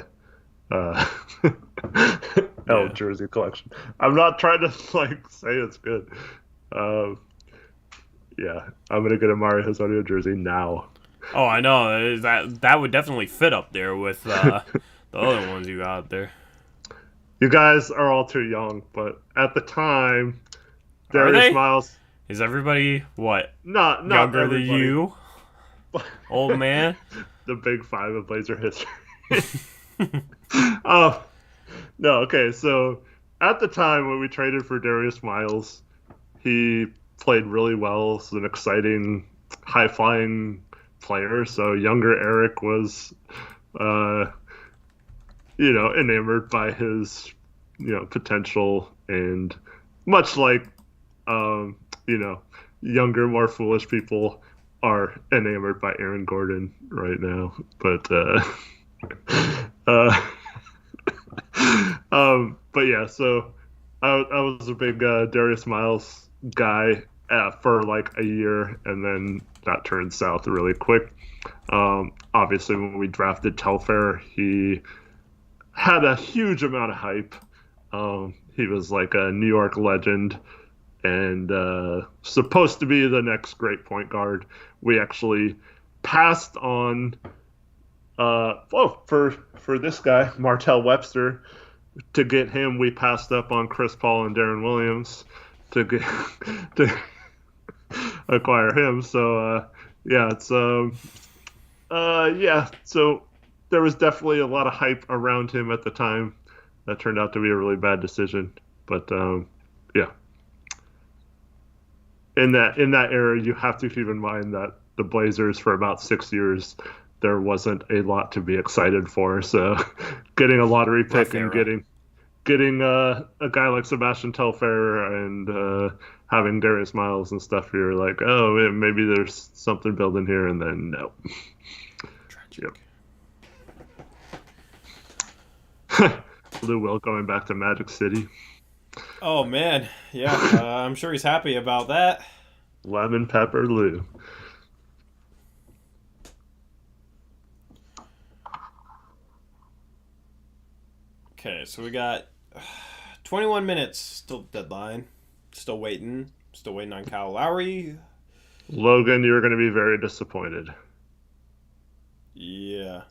Jersey collection. I'm not trying to like say it's good. Yeah, I'm gonna get a Mario Hezonja jersey now. Oh, I know that would definitely fit up there with the other ones you got there. You guys are all too young, but at the time, Darius Miles. Is everybody what? Not younger everybody. than you, old man. The big five of Blazer history. Oh no, okay. So at the time when we traded for Darius Miles, he played really well. He's an exciting, high-flying player. So younger Eric was, enamored by his, potential, and much like, younger, more foolish people are enamored by Aaron Gordon right now. But but yeah, so I was a big Darius Miles guy for like a year, and then that turned south really quick. Obviously, when we drafted Telfair, he had a huge amount of hype. He was like a New York legend and supposed to be the next great point guard. We actually passed on for this guy, Martell Webster. To get him, we passed up on Chris Paul and Darren Williams to acquire him. So so there was definitely a lot of hype around him at the time. That turned out to be a really bad decision. But yeah, in that era, you have to keep in mind that the Blazers for about 6 years, there wasn't a lot to be excited for. So getting a lottery pick and getting a guy like Sebastian Telfair and having Darius Miles and stuff, you're like, oh, maybe there's something building here, and then no. Tragic. Yep. Lou Will going back to Magic City. Oh man, yeah, I'm sure he's happy about that. Lemon pepper Lou. Okay, so we got 21 minutes. Still deadline. Still waiting on Kyle Lowry. Logan, you're going to be very disappointed. Yeah.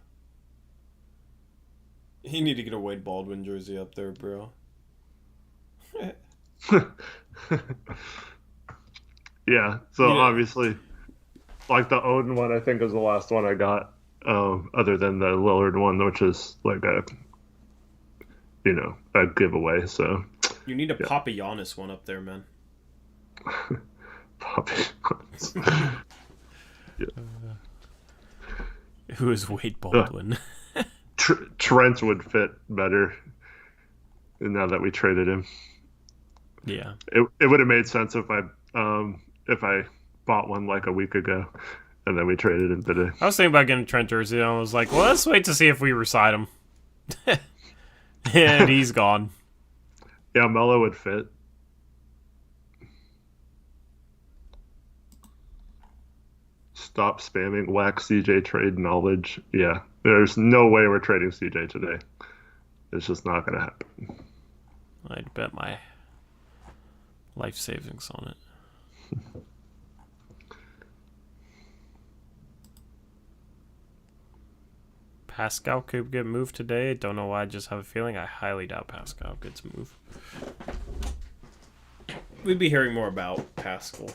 You need to get a Wade Baldwin jersey up there, bro. Yeah, so obviously, like the Odin one, I think is the last one I got, other than the Lillard one, which is like a giveaway. So you need a Papa Giannis one up there, man. Papa Giannis. Who is Wade Baldwin? Trent would fit better now that we traded him. Yeah, it would have made sense if I bought one like a week ago, and then we traded him today. I was thinking about getting a Trent jersey, and I was like, well, let's wait to see if we resign him. And he's gone. Yeah, Melo would fit. Stop spamming whack CJ trade knowledge. Yeah, there's no way we're trading CJ today. It's just not going to happen. I'd bet my life savings on it. Pascal could get moved today. Don't know why. I just have a feeling. I highly doubt Pascal gets moved. We'd be hearing more about Pascal.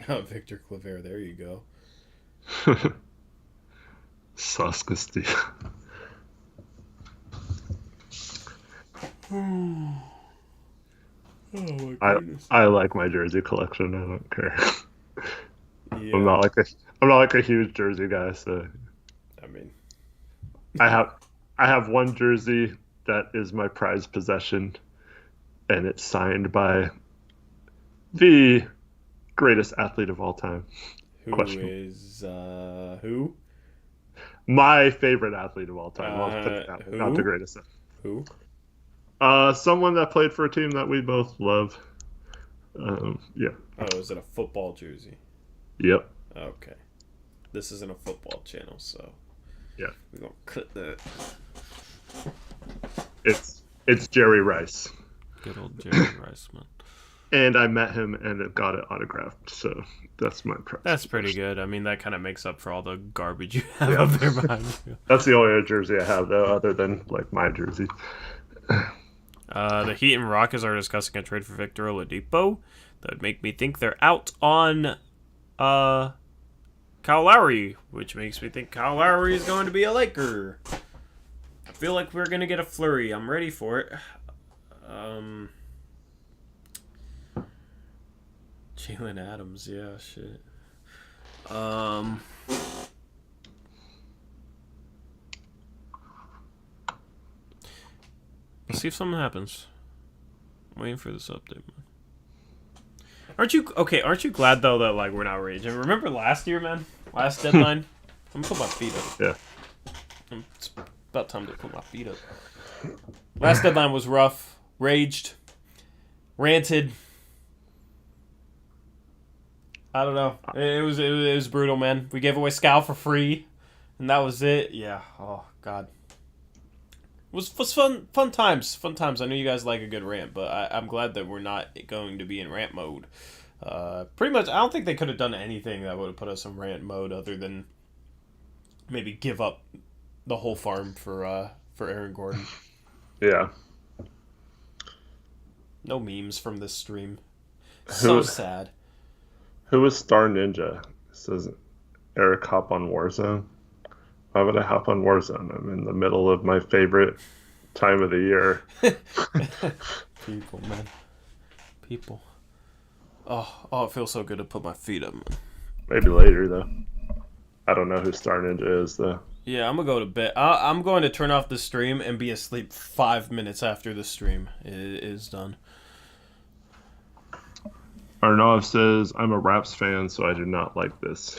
Oh, Victor Claver. There you go. Saskasty. Oh my I goodness. I like my jersey collection. I don't care. I'm Yeah. not like a I'm not like a huge jersey guy, so I mean, I have I have one jersey that is my prized possession, and it's signed by the greatest athlete of all time. who Question. is who? My favorite athlete of all time. I'll put it that way. Not the Who? greatest. Who? Someone that played for a team that we both love. Yeah. Oh, is it a football jersey? Yep. Okay. This isn't a football channel, so Yeah. we're gonna cut that. It's Jerry Rice. Good old Jerry Rice, man. And I met him and got it autographed. So that's my prize. That's pretty good. I mean, that kind of makes up for all the garbage you have Yeah. up there behind you. That's the only other jersey I have, though, other than like my jersey. The Heat and Rockets are discussing a trade for Victor Oladipo. That would make me think they're out on Kyle Lowry, which makes me think Kyle Lowry is going to be a Laker. I feel like we're going to get a flurry. I'm ready for it. Jalen Adams, yeah, shit. Let's see if something happens. I'm waiting for this update, man. Aren't you glad though that like we're not raging? Remember last year, man? Last deadline? I'm gonna put my feet up. Yeah. It's about time to put my feet up. Last deadline was rough. Raged. Ranted. I don't know. It was brutal, man. We gave away Scal for free, and that was it. Yeah. Oh God. It was fun times. Fun times. I know you guys like a good rant, but I'm glad that we're not going to be in rant mode. Pretty much, I don't think they could have done anything that would have put us in rant mode other than maybe give up the whole farm for Aaron Gordon. Yeah. No memes from this stream. So sad. Who is Star Ninja? It says Eric hop on Warzone. Why would I hop on Warzone? I'm in the middle of my favorite time of the year. People, man. People. Oh, it feels so good to put my feet up, man. Maybe later, though. I don't know who Star Ninja is, though. Yeah, I'm going to go to bed. I'm going to turn off the stream and be asleep 5 minutes after the stream is done. Arnav says, I'm a Raps fan, so I do not like this.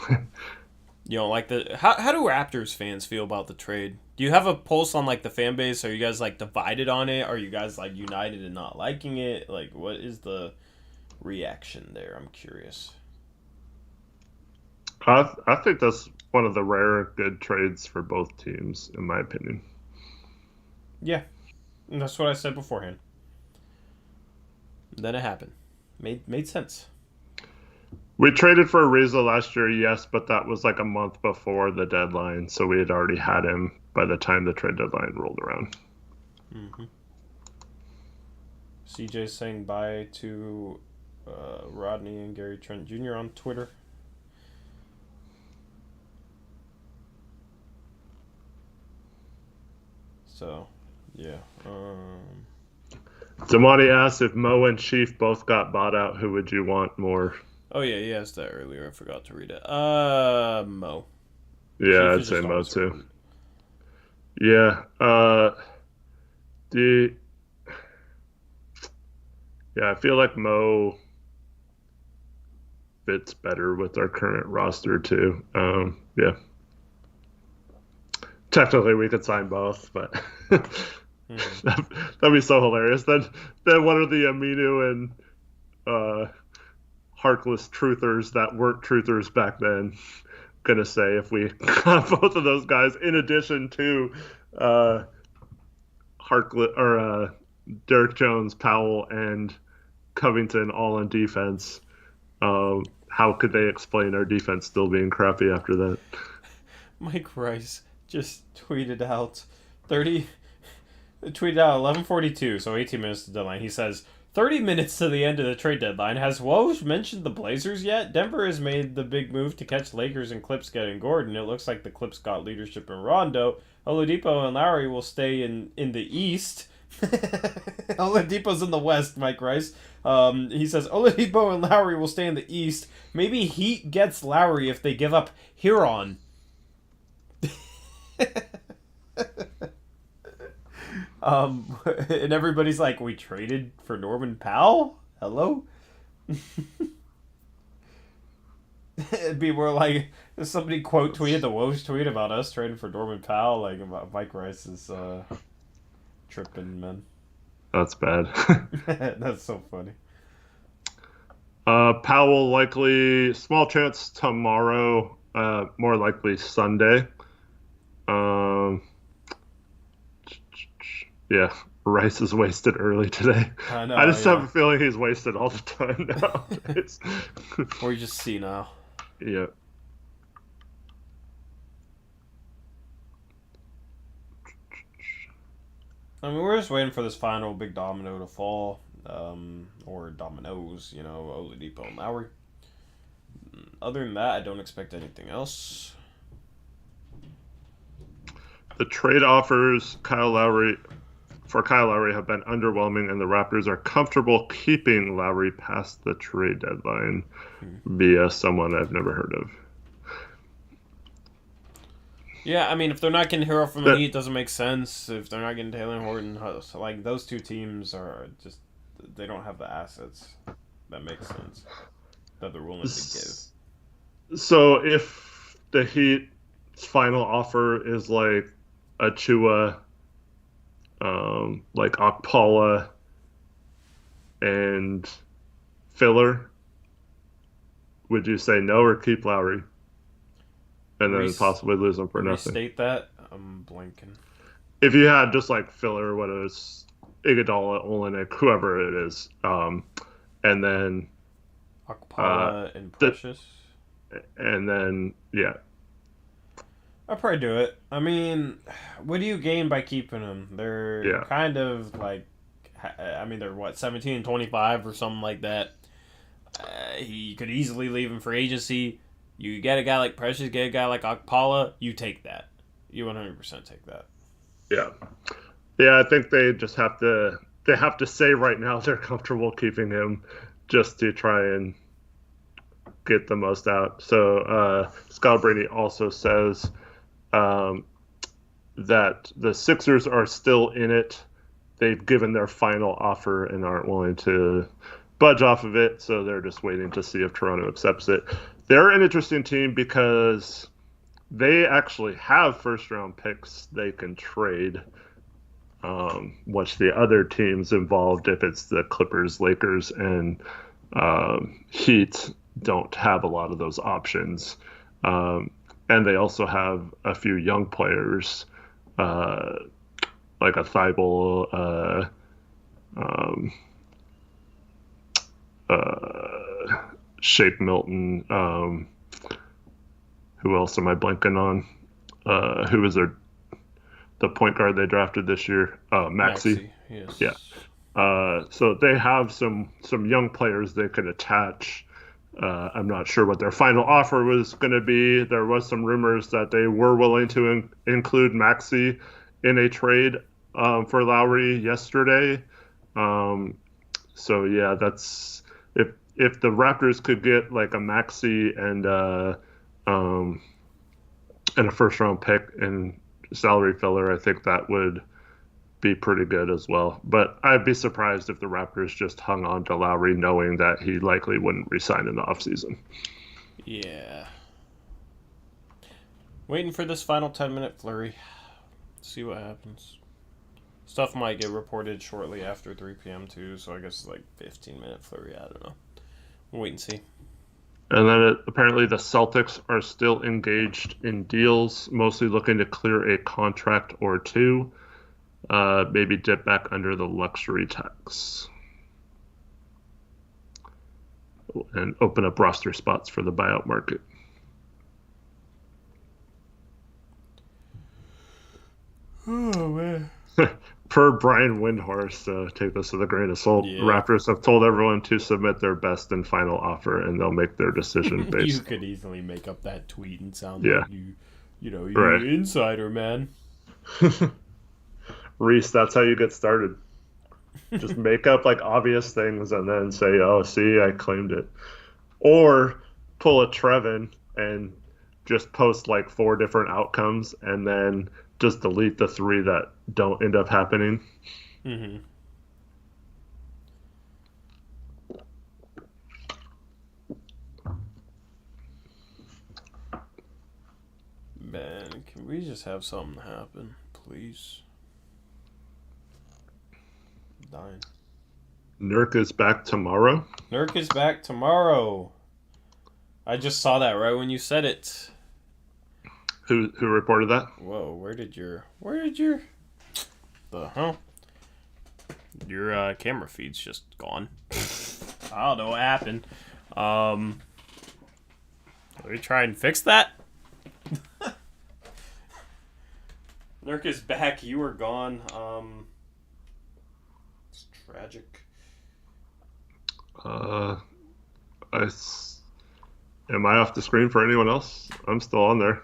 You don't like the... How do Raptors fans feel about the trade? Do you have a pulse on, like, the fan base? Are you guys, like, divided on it? Are you guys, like, united in not liking it? Like, what is the reaction there? I'm curious. I think that's one of the rare good trades for both teams, in my opinion. Yeah. And that's what I said beforehand. Then it happened. Made sense. We traded for Ariza last year, yes, but that was like a month before the deadline, so we had already had him by the time the trade deadline rolled around. Mm-hmm. CJ saying bye to Rodney and Gary Trent Jr. on Twitter. So, yeah. Damani asked if Mo and Chief both got bought out, who would you want more? Oh, yeah, he asked that earlier. I forgot to read it. Mo. Yeah, I'd say Mo too. Yeah. I feel like Mo fits better with our current roster too. Yeah. Technically, we could sign both, but that'd be so hilarious. Then one of the Aminu and Harkless truthers that weren't truthers back then gonna say if we got both of those guys in addition to Harkless or Derek Jones, Powell, and Covington all on defense. How could they explain our defense still being crappy after that? Mike Rice just tweeted out 11:42, so 18 minutes to the deadline. He says 30 minutes to the end of the trade deadline. Has Woj mentioned the Blazers yet? Denver has made the big move to catch Lakers and Clips getting Gordon. It looks like the Clips got leadership in Rondo. Oladipo and Lowry will stay in the East. Oladipo's in the West, Mike Rice. He says Oladipo and Lowry will stay in the East. Maybe Heat gets Lowry if they give up Huron. And everybody's like, we traded for Norman Powell? Hello? It'd be more like somebody quote tweeted the Woj tweet about us trading for Norman Powell, like about Mike Rice's tripping, man. That's bad. That's so funny. Powell likely, small chance tomorrow, more likely Sunday. Yeah, Rice is wasted early today. I know. I just have a feeling he's wasted all the time nowadays. Or you just see now. Yeah. I mean, we're just waiting for this final big domino to fall. Or dominoes, Oladipo and Lowry. Other than that, I don't expect anything else. The trade offers Kyle Lowry have been underwhelming, and the Raptors are comfortable keeping Lowry past the trade deadline via someone I've never heard of. Yeah, I mean, if they're not getting Hero from the Heat, it doesn't make sense. If they're not getting Taylor Horton, like, those two teams are just, they don't have the assets that make sense that they're willing to give. So if the Heat's final offer is like Achua, like Okpala and Filler, would you say no or keep Lowry? And then possibly lose them for nothing. Restate that? I'm blanking. If you had just like Filler, what it was, Iguodala, Olenek, whoever it is, and then Okpala and Precious. And then, yeah. I'd probably do it. I mean, what do you gain by keeping them? They're kind of like, I mean, they're what, 17 and 25 or something like that. You could easily leave them for agency. You get a guy like Precious, get a guy like Okpala, you take that. You 100% take that. Yeah. Yeah, I think they just have to say right now they're comfortable keeping him just to try and get the most out. So Scott Brady also says that the Sixers are still in it. They've given their final offer and aren't willing to budge off of it, so they're just waiting to see if Toronto accepts it. They're an interesting team because they actually have first-round picks they can trade, which the other teams involved, if it's the Clippers, Lakers, and Heat, don't have a lot of those options. And they also have a few young players, like a Thibault, Shake Milton. Who else am I blanking on? Who was the point guard they drafted this year? Maxey. Yes. Yeah. So they have some young players they could attach. I'm not sure what their final offer was going to be. There was some rumors that they were willing to include Maxey in a trade for Lowry yesterday. So yeah, that's if the Raptors could get like a Maxey and a first round pick and salary filler, I think that would be pretty good as well. But I'd be surprised if the Raptors just hung on to Lowry knowing that he likely wouldn't resign in the offseason. Yeah. Waiting for this final 10-minute flurry. See what happens. Stuff might get reported shortly after 3 p.m. too, so I guess like 15-minute flurry. I don't know. We'll wait and see. And then apparently the Celtics are still engaged in deals, mostly looking to clear a contract or two. Maybe dip back under the luxury tax. And open up roster spots for the buyout market. Oh, man. Per Brian Windhorst, take this with a grain of salt. Yeah. Raptors have told everyone to submit their best and final offer, and they'll make their decision based. You could easily make up that tweet and sound Yeah. like you're an insider, man. Reese, that's how you get started. Just make up like obvious things and then say, "Oh, see, I claimed it," or pull a Trevin and just post like 4 different outcomes and then just delete the 3 that don't end up happening. Mm-hmm. Man, can we just have something happen, please? I'm dying. Nurk is back tomorrow. Nurk is back tomorrow. I just saw that right when you said it. Who reported that? Whoa, where did your your camera feed's just gone. I don't know what happened. Let me try and fix that. Nurk is back. You were gone. It's tragic. Am I off the screen for anyone else? I'm still on there.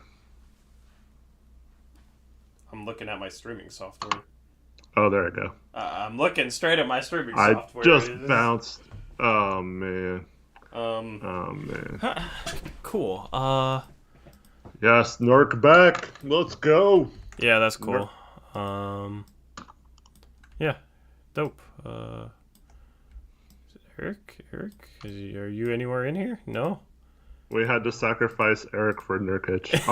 I'm looking at my streaming software. Oh, there I go. I'm looking straight at my streaming I software. just bounced. Oh man. Oh man. Cool. Yes, Nurk back. Let's go. Yeah, that's cool. Yeah, dope. Is it Eric? Are you anywhere in here? No. We had to sacrifice Eric for Nurkic.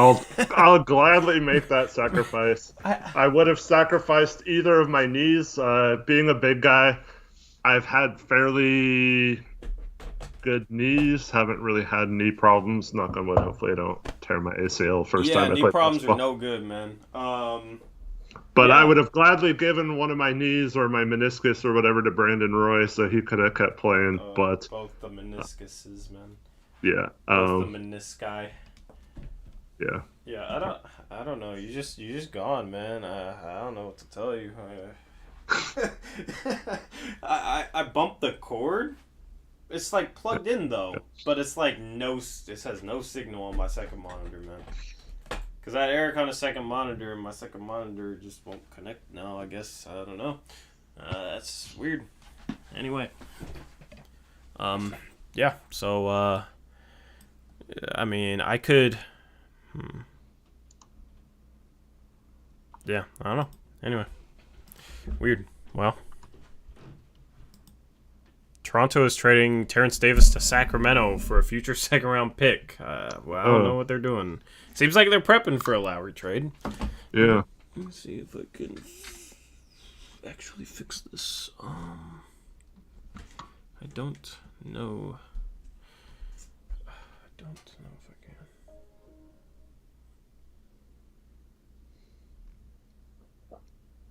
I'll gladly make that sacrifice. I would have sacrificed either of my knees. Being a big guy, I've had fairly good knees. Haven't really had knee problems. Knock on wood. Hopefully, I don't tear my ACL first time I play. Yeah, knee problems are no good, man. But yeah. I would have gladly given one of my knees or my meniscus or whatever to Brandon Roy so he could have kept playing. But both the meniscuses, man. Yeah. Both the menisci. Yeah. Yeah, I don't know. You just gone, man. I don't know what to tell you. I bumped the cord. It's like plugged in though, but it's like it has no signal on my second monitor, man. Cause I had Eric on a second monitor, and my second monitor just won't connect now. I guess I don't know. That's weird. Anyway, yeah. So, I mean, I could. Yeah, I don't know. Anyway, weird. Well. Toronto is trading Terrence Davis to Sacramento for a future second-round pick. Well, I don't know what they're doing. Seems like they're prepping for a Lowry trade. Yeah. Let's see if I can actually fix this. I don't know. I don't know if I can.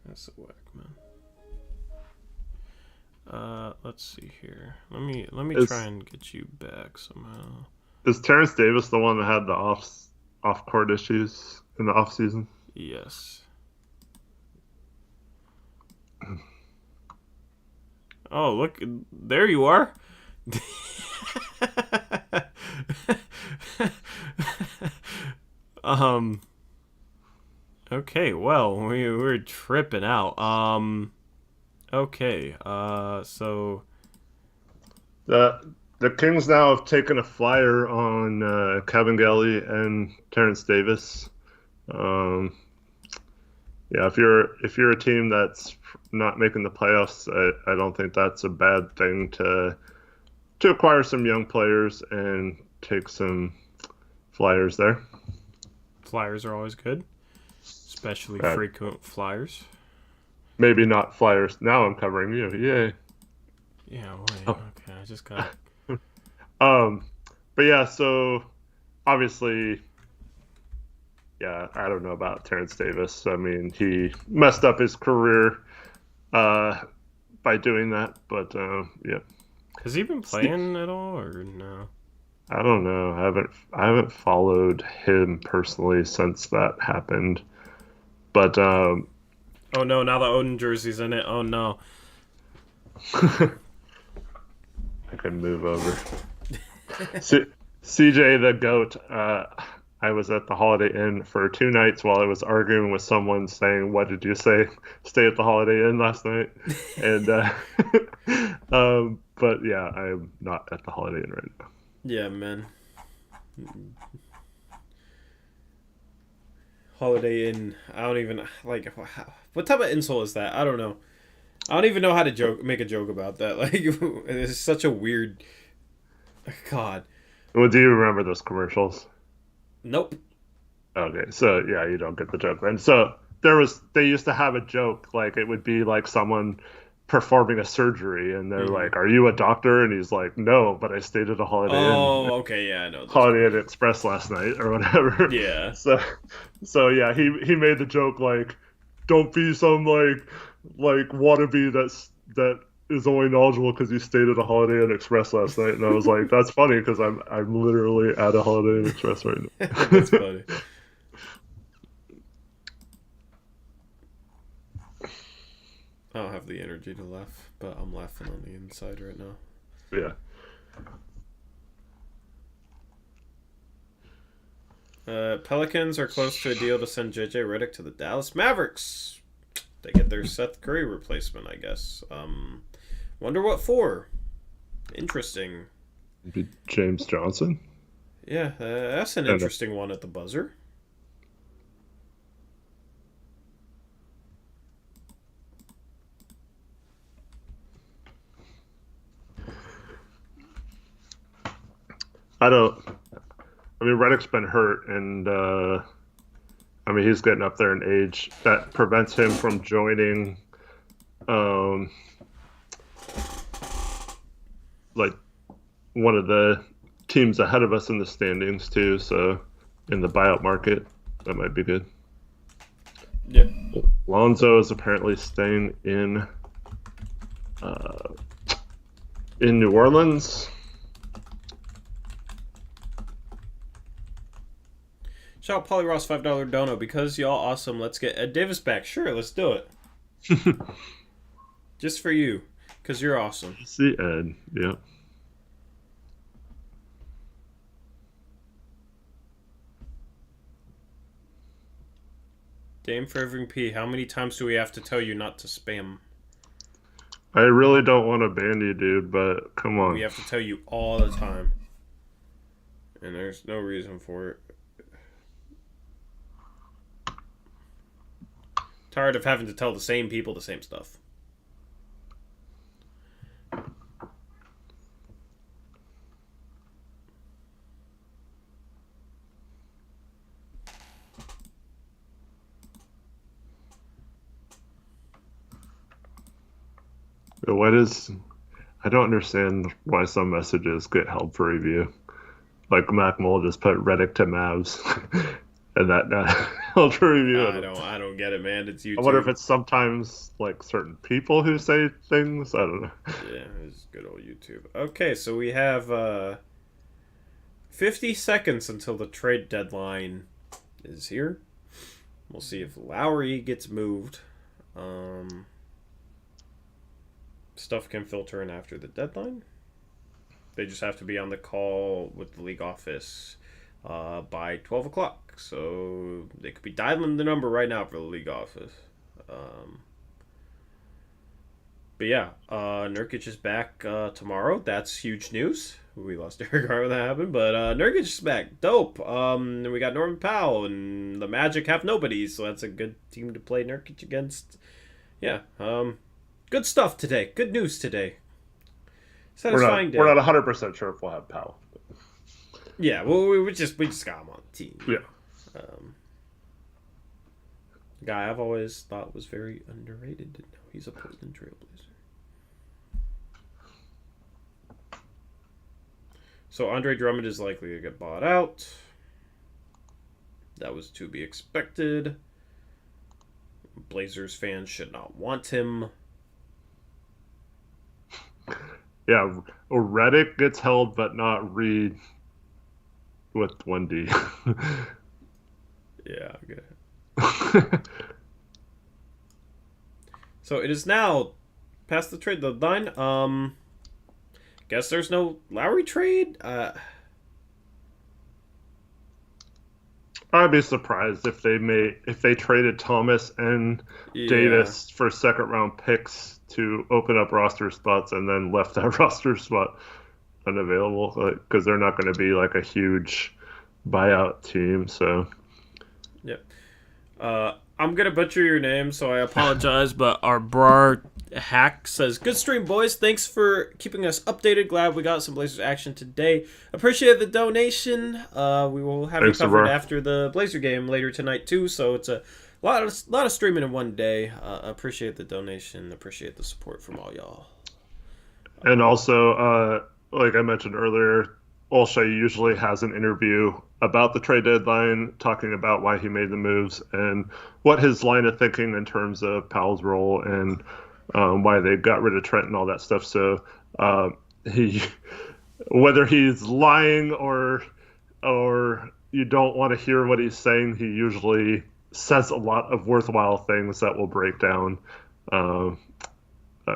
That's a whack, man. Let's see here. Let me try and get you back somehow. Is Terrence Davis the one that had the off-court issues in the off-season? Yes. Oh, look, there you are. Okay, well, we're tripping out. Okay, so the Kings now have taken a flyer on Kevin Gelly and Terrence Davis. Yeah, if you're a team that's not making the playoffs, I don't think that's a bad thing to acquire some young players and take some flyers there. Flyers are always good, especially frequent flyers. Maybe not flyers. Now I'm covering you. Yay. Yeah, wait. Oh. Okay, I just got but yeah, so obviously, yeah, I don't know about Terrence Davis. I mean, he messed up his career by doing that, but yeah. Has he been playing at all or no? I don't know. I haven't followed him personally since that happened. But oh no, now the Odin jersey's in it. Oh no. I can move over. CJ the GOAT. I was at the Holiday Inn for 2 nights while I was arguing with someone saying, "What did you say? Stay at the Holiday Inn last night?" And but yeah, I'm not at the Holiday Inn right now. Yeah, man. Holiday Inn. I don't even like. What type of insult is that? I don't know. I don't even know how to make a joke about that. Like, it's such a weird. God. Well, do you remember those commercials? Nope. Okay, so yeah, you don't get the joke then. So they used to have a joke, like it would be like someone performing a surgery and they're like, "Are you a doctor?" And he's like, "No, but I stayed at a Holiday Inn, Oh, okay, yeah, I know. Holiday Inn Express last night or whatever." Yeah. So yeah, he made the joke like, "Don't be some like wannabe that is only knowledgeable because you stayed at a Holiday Inn Express last night." And I was like, "That's funny because I'm literally at a Holiday Inn Express right now." That's funny. I don't have the energy to laugh, but I'm laughing on the inside right now. Yeah. Pelicans are close to a deal to send JJ Redick to the Dallas Mavericks. They get their Seth Curry replacement, I guess. Wonder what for. Interesting. Be James Johnson. Yeah, that's an interesting one at the buzzer. I mean, Reddick's been hurt, and I mean, he's getting up there in age. That prevents him from joining, like one of the teams ahead of us in the standings too. So, in the buyout market, that might be good. Yeah. Lonzo is apparently staying in New Orleans. Shout out Polly Ross $5 dono because y'all awesome. Let's get Ed Davis back. Sure, let's do it. Just for you, because you're awesome. See Ed, yeah. Dame for Irving P. How many times do we have to tell you not to spam? I really don't want to ban you, dude, but come on. We have to tell you all the time. And there's no reason for it. Tired of having to tell the same people the same stuff. I don't understand why some messages get held for review. Like Mac Mole just put Reddick to Mavs, and that held for review. I don't get it, man. It's YouTube. I wonder if it's sometimes like certain people who say things. I don't know. Yeah, it's good old YouTube. Okay, so we have 50 seconds until the trade deadline is here. We'll see if Lowry gets moved. Stuff can filter in after the deadline. They just have to be on the call with the league office by 12 o'clock. So they could be dialing the number right now for the league office. But yeah, Nurkic is back tomorrow. That's huge news. We lost Eric Hart when that happened, but Nurkic is back. Dope. And we got Norman Powell, and the Magic have nobody, so that's a good team to play Nurkic against. Yeah. Good stuff today. Good news today. Satisfying day. We're not 100% sure if we'll have Powell. Yeah, well, we just got him on the team. Yeah. Guy I've always thought was very underrated. No, he's a Portland Trailblazer. So Andre Drummond is likely to get bought out. That was to be expected. Blazers fans should not want him. Yeah, Reddick gets held, but not Reed with 1D. Yeah, okay. So it is now past the trade deadline. Guess there's no Lowry trade. I'd be surprised if they traded Thomas and Yeah. Davis for second round picks to open up roster spots and then left that roster spot unavailable because they're not going to be like a huge buyout team. So Yep. I'm gonna butcher your name, so I apologize. But our Brar Hack says, "Good stream, boys. Thanks for keeping us updated. Glad we got some Blazers action today. Appreciate the donation. We will have thanks, you covered Sabra. after the Blazer game later tonight too. So it's a lot of streaming in one day. Appreciate the donation. Appreciate the support from all y'all. And also, like I mentioned earlier, Olshey usually has an interview about the trade deadline, talking about why he made the moves and what his line of thinking in terms of Powell's role and why they got rid of Trent and all that stuff. So he, whether he's lying or you don't want to hear what he's saying, he usually says a lot of worthwhile things that will break down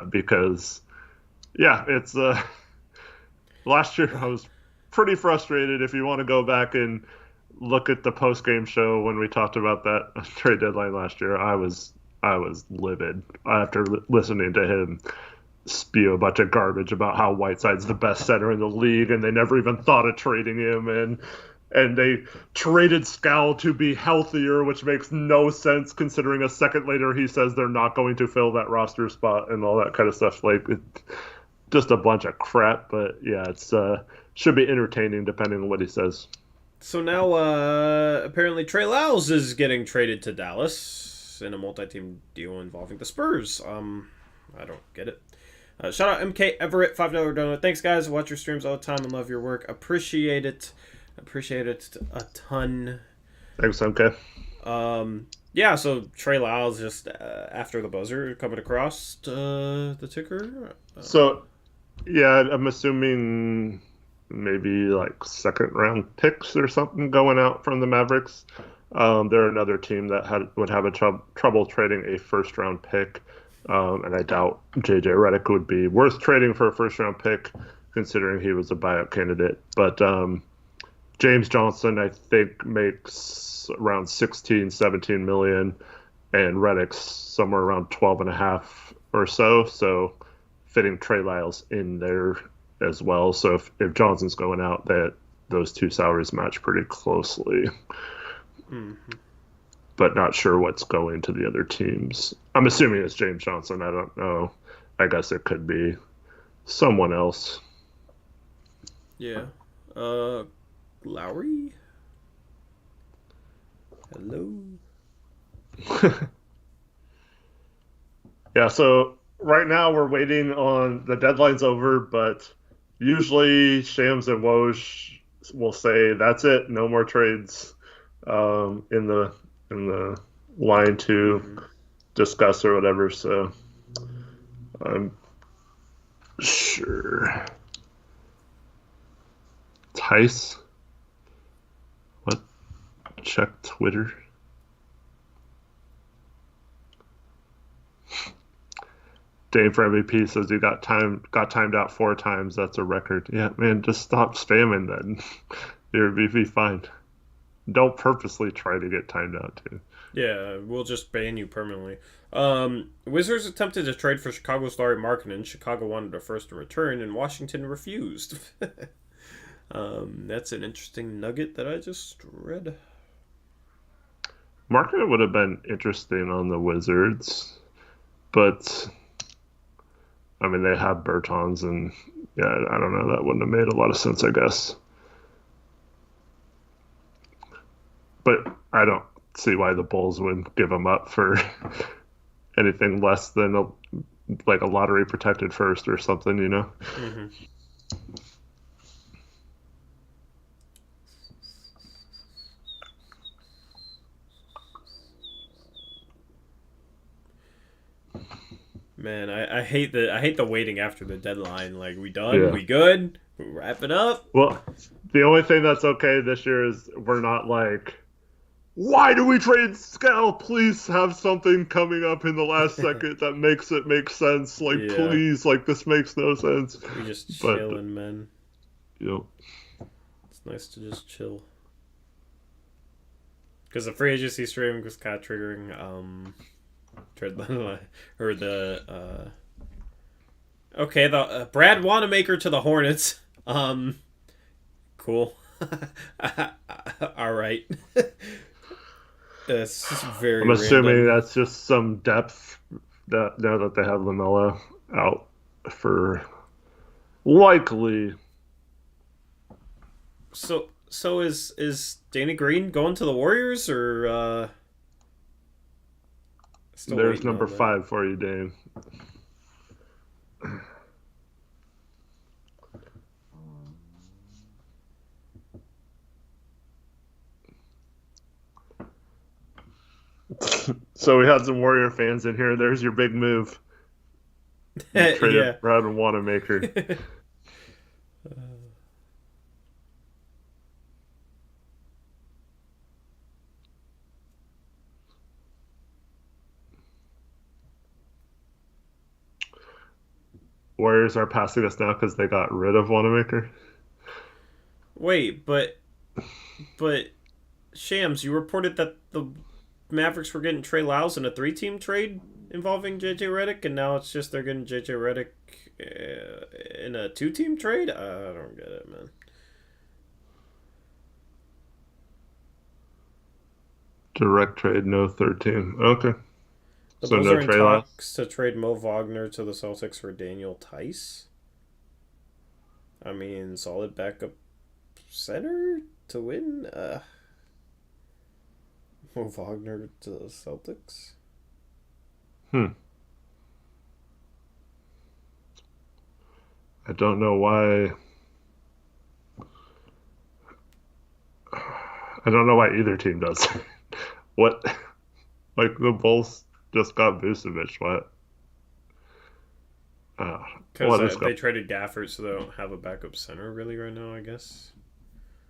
because yeah, it's last year I was pretty frustrated. If you want to go back and look at the post game show when we talked about that trade deadline last year, I was livid after listening to him spew a bunch of garbage about how Whiteside's the best center in the league and they never even thought of trading him and they traded Scal to be healthier, which makes no sense considering a second later he says they're not going to fill that roster spot and all that kind of stuff. Like, just a bunch of crap. But yeah, it's should be entertaining depending on what he says. So now, apparently Trey Lyles is getting traded to Dallas in a multi-team deal involving the Spurs. I don't get it. Shout out MK Everett, $5 donor. Thanks, guys. Watch your streams all the time and love your work. Appreciate it. Appreciate it a ton. Thanks, MK. Yeah, so Trey Lyles just after the buzzer coming across the ticker. So, yeah, I'm assuming maybe like second round picks or something going out from the Mavericks. They're another team that would have trouble trading a first round pick. And I doubt JJ Redick would be worth trading for a first round pick considering he was a buyout candidate. But James Johnson, I think, makes around 16, 17 million, and Redick's somewhere around 12 and a half or so. So fitting Trey Lyles in there as well. So if Johnson's going out, those two salaries match pretty closely. Mm-hmm. But not sure what's going to the other teams. I'm assuming it's James Johnson. I don't know. I guess it could be someone else. Yeah. Lowry? Hello? Yeah, so right now we're waiting on the deadline's over, but usually Shams and Woj will say that's it, no more trades in the line to discuss or whatever. So I'm sure. Tice? What? Check Twitter. Dame for MVP says he got timed out 4 times. That's a record. Yeah, man, just stop spamming then. You'll be fine. Don't purposely try to get timed out too. Yeah, we'll just ban you permanently. Wizards attempted to trade for Chicago's starting Markkanen. Chicago wanted a first in return, and Washington refused. That's an interesting nugget that I just read. Markkanen would have been interesting on the Wizards, but I mean they have Bertans, and yeah, I don't know. That wouldn't have made a lot of sense, I guess. But I don't see why the Bulls would give him up for anything less than a lottery protected first or something, you know? Mm-hmm. Man, I hate the waiting after the deadline. Like, we done? Yeah. We good? We wrap it up? Well, the only thing that's okay this year is we're not like, why do we trade Scal? Please have something coming up in the last second that makes it make sense. Like, Yeah. please, like, this makes no sense. We just chilling, man. You know. It's nice to just chill. Because the free agency stream was kind of triggering or the okay, the Brad Wanamaker to the Hornets. Cool. All right. That's very. I'm assuming random. that's just some depth that now that they have LaMelo out for likely. So is Danny Green going to the Warriors or? There's number 5 for you, Dane. So we had some Warrior fans in here. There's your big move. You traded Brad Wanamaker. Warriors are passing us now because they got rid of Wanamaker. Wait, but Shams, you reported that the Mavericks were getting Trey Lyles in a 3-team trade involving JJ Redick, and now it's just they're getting JJ Redick in a 2-team trade? I don't get it, man. Direct trade, no 3rd team. Okay. The So Bulls no are in Trey Lyles. talks to trade Mo Wagner to the Celtics for Daniel Tice. I mean, solid backup center to win. Mo Wagner to the Celtics. I don't know why. I don't know why either team does. What? Like the Bulls just got Vucevic. What? Because they traded Gafford, so they don't have a backup center really right now, I guess.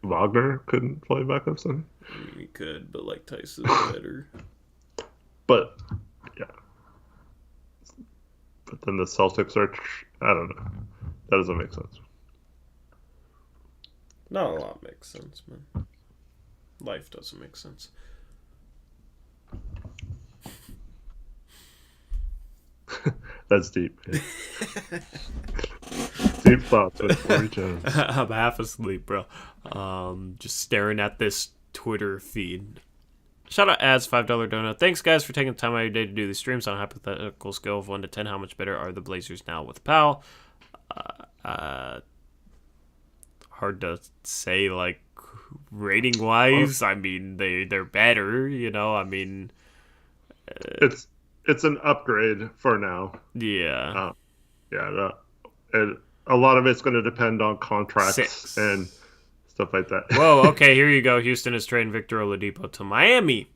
Wagner couldn't play backup center. He could, but like Tice is better. But yeah. But then the Celtics are. I don't know. That doesn't make sense. Not a lot makes sense, man. Life doesn't make sense. That's deep. Yeah. Deep thoughts with Corey Jones. I'm half asleep, bro. Just staring at this Twitter feed. Shout out ads, $5 donut. Thanks, guys, for taking the time out of your day to do these streams. On a hypothetical scale of 1 to 10, how much better are the Blazers now with Powell? Hard to say, like, rating wise. I mean, they're better, you know. I mean, it's an upgrade for now. Yeah. And a lot of it's going to depend on contracts and stuff like that. Whoa, okay, here you go. Houston is trading Victor Oladipo to Miami.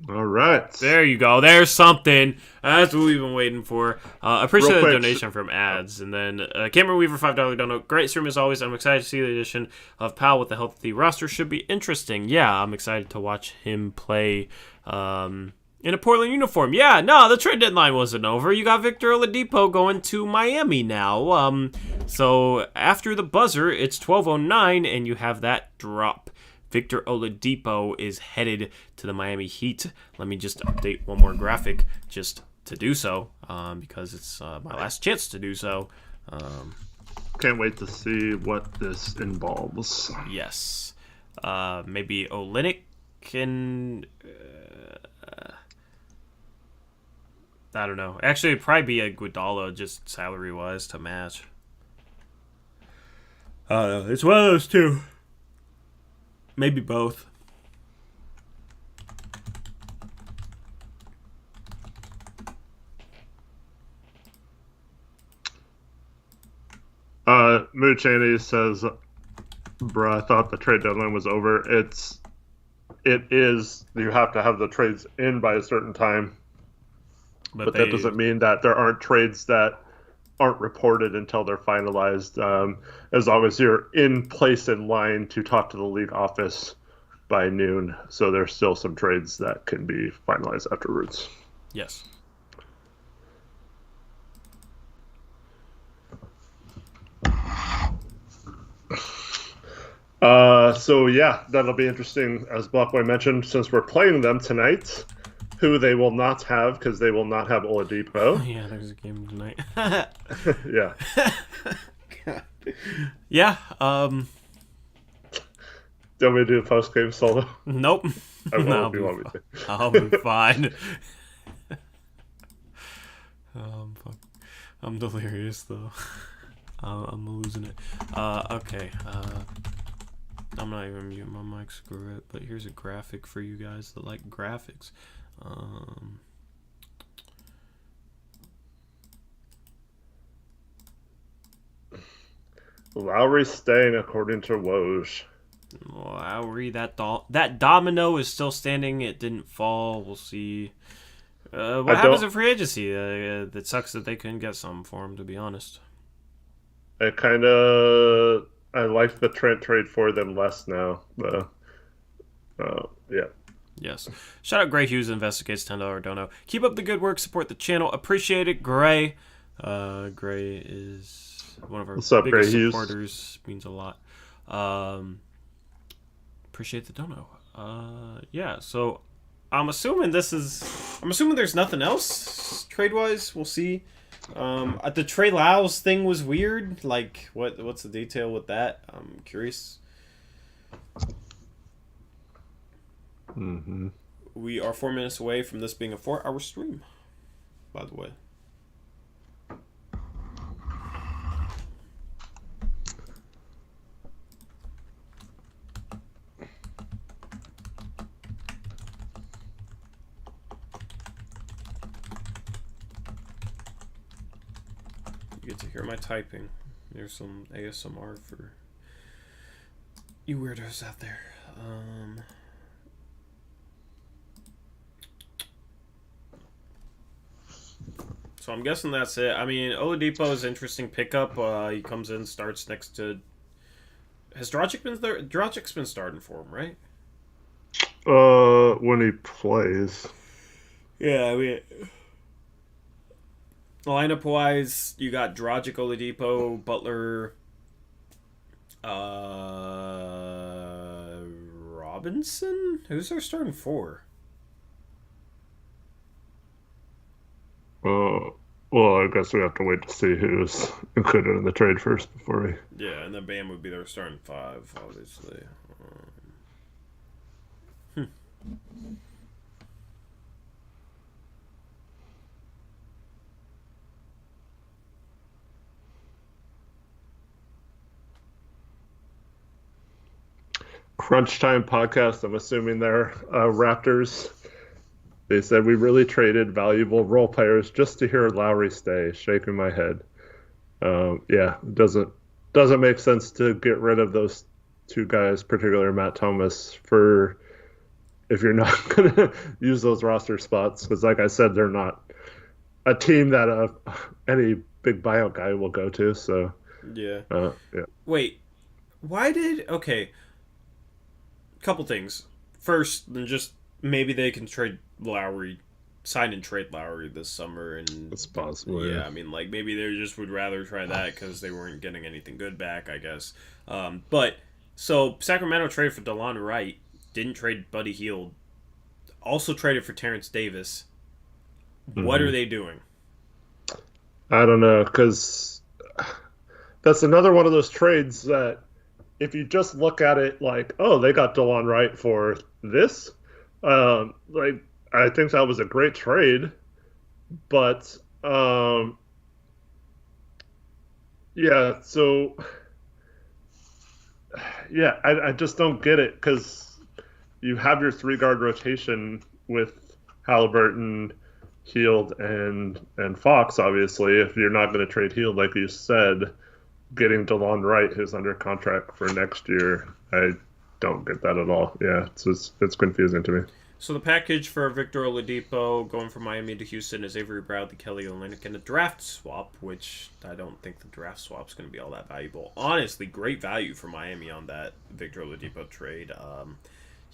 All right. There you go. There's something. That's what we've been waiting for. Appreciate the donation from ads. And then Cameron Weaver, $5 donut. Great stream as always. I'm excited to see the addition of Powell with the healthy roster. Should be interesting. Yeah, I'm excited to watch him play in a Portland uniform. Yeah, no, the trade deadline wasn't over. You got Victor Oladipo going to Miami now. So after the buzzer, it's 12:09, and you have that drop. Victor Oladipo is headed to the Miami Heat. Let me just update one more graphic just to do so, because it's my last chance to do so. Can't wait to see what this involves. Yes. Maybe Olynyk and... I don't know. Actually, it'd probably be a Iguodala, just salary-wise, to match. It's one of those two. Maybe both. Mood Cheney says, bruh, I thought the trade deadline was over. It is. You have to have the trades in by a certain time. But that doesn't mean that there aren't trades that aren't reported until they're finalized. As long as you're in place in line to talk to the league office by noon. So there's still some trades that can be finalized afterwards. Yes. So yeah, that'll be interesting, as Blockboy mentioned, since we're playing them tonight, who they will not have because they will not have Oladipo. Yeah, there's a game tonight. Yeah. Yeah. Do you want me to do a post-game solo? Nope. I won't if you want me to. I'll be fine. I'm delirious though. I'm losing it. Okay. I'm not even muting my mic, screw it. But here's a graphic for you guys that like graphics. Lowry's staying according to Woj. Lowry, that domino is still standing. It didn't fall. We'll see. What happens in free agency? It sucks that they couldn't get something for him, to be honest. I like the Trent trade for them less now. Yeah. Yes. Shout out Gray Hughes investigates $10 dono. Keep up the good work. Support the channel. Appreciate it, Gray. Gray is one of our biggest supporters. Means a lot. Appreciate the dono. Yeah. So I'm assuming there's nothing else trade wise. We'll see. The Trey Lyles thing was weird. Like, what's the detail with that? I'm curious. Mm-hmm. We are 4 minutes away from this being a 4-hour stream, by the way. You get to hear my typing. There's some ASMR for you weirdos out there. So I'm guessing that's it. I mean, Oladipo is an interesting pickup. He comes in, starts next to... Has Dragic been there? Dragic's been starting for him, right? When he plays. Yeah, I mean... Lineup-wise, you got Dragic, Oladipo, Butler, Robinson? Who's our starting four? Well, I guess we have to wait to see who's included in the trade first before we... Yeah, and then Bam would be their starting five, obviously. Crunch Time podcast, I'm assuming they're Raptors. They said, we really traded valuable role players just to hear Lowry stay. Shaking my head. Yeah, it doesn't make sense to get rid of those two guys, particularly Matt Thomas, for if you're not going to use those roster spots. Because like I said, they're not a team that any big buyout guy will go to. So yeah. Yeah. Wait, why did... Okay. Couple things. First, just maybe they can trade Lowry, sign and trade Lowry this summer, and it's possible. Yeah, I mean, like maybe they just would rather try that because they weren't getting anything good back, I guess. But so Sacramento traded for DeLon Wright, didn't trade Buddy Hield, also traded for Terrence Davis. What are they doing? I don't know, because that's another one of those trades that if you just look at it like, oh, they got DeLon Wright for this, like I think that was a great trade, but yeah, so yeah, I just don't get it because you have your 3-guard rotation with Halliburton, Hield, and Fox. Obviously, if you're not going to trade Hield, like you said, getting DeLon Wright, who's under contract for next year, I don't get that at all. Yeah, it's confusing to me. So the package for Victor Oladipo going from Miami to Houston is Avery Bradley, Kelly Olynyk, and a draft swap, which I don't think the draft swap's going to be all that valuable. Honestly, great value for Miami on that Victor Oladipo trade.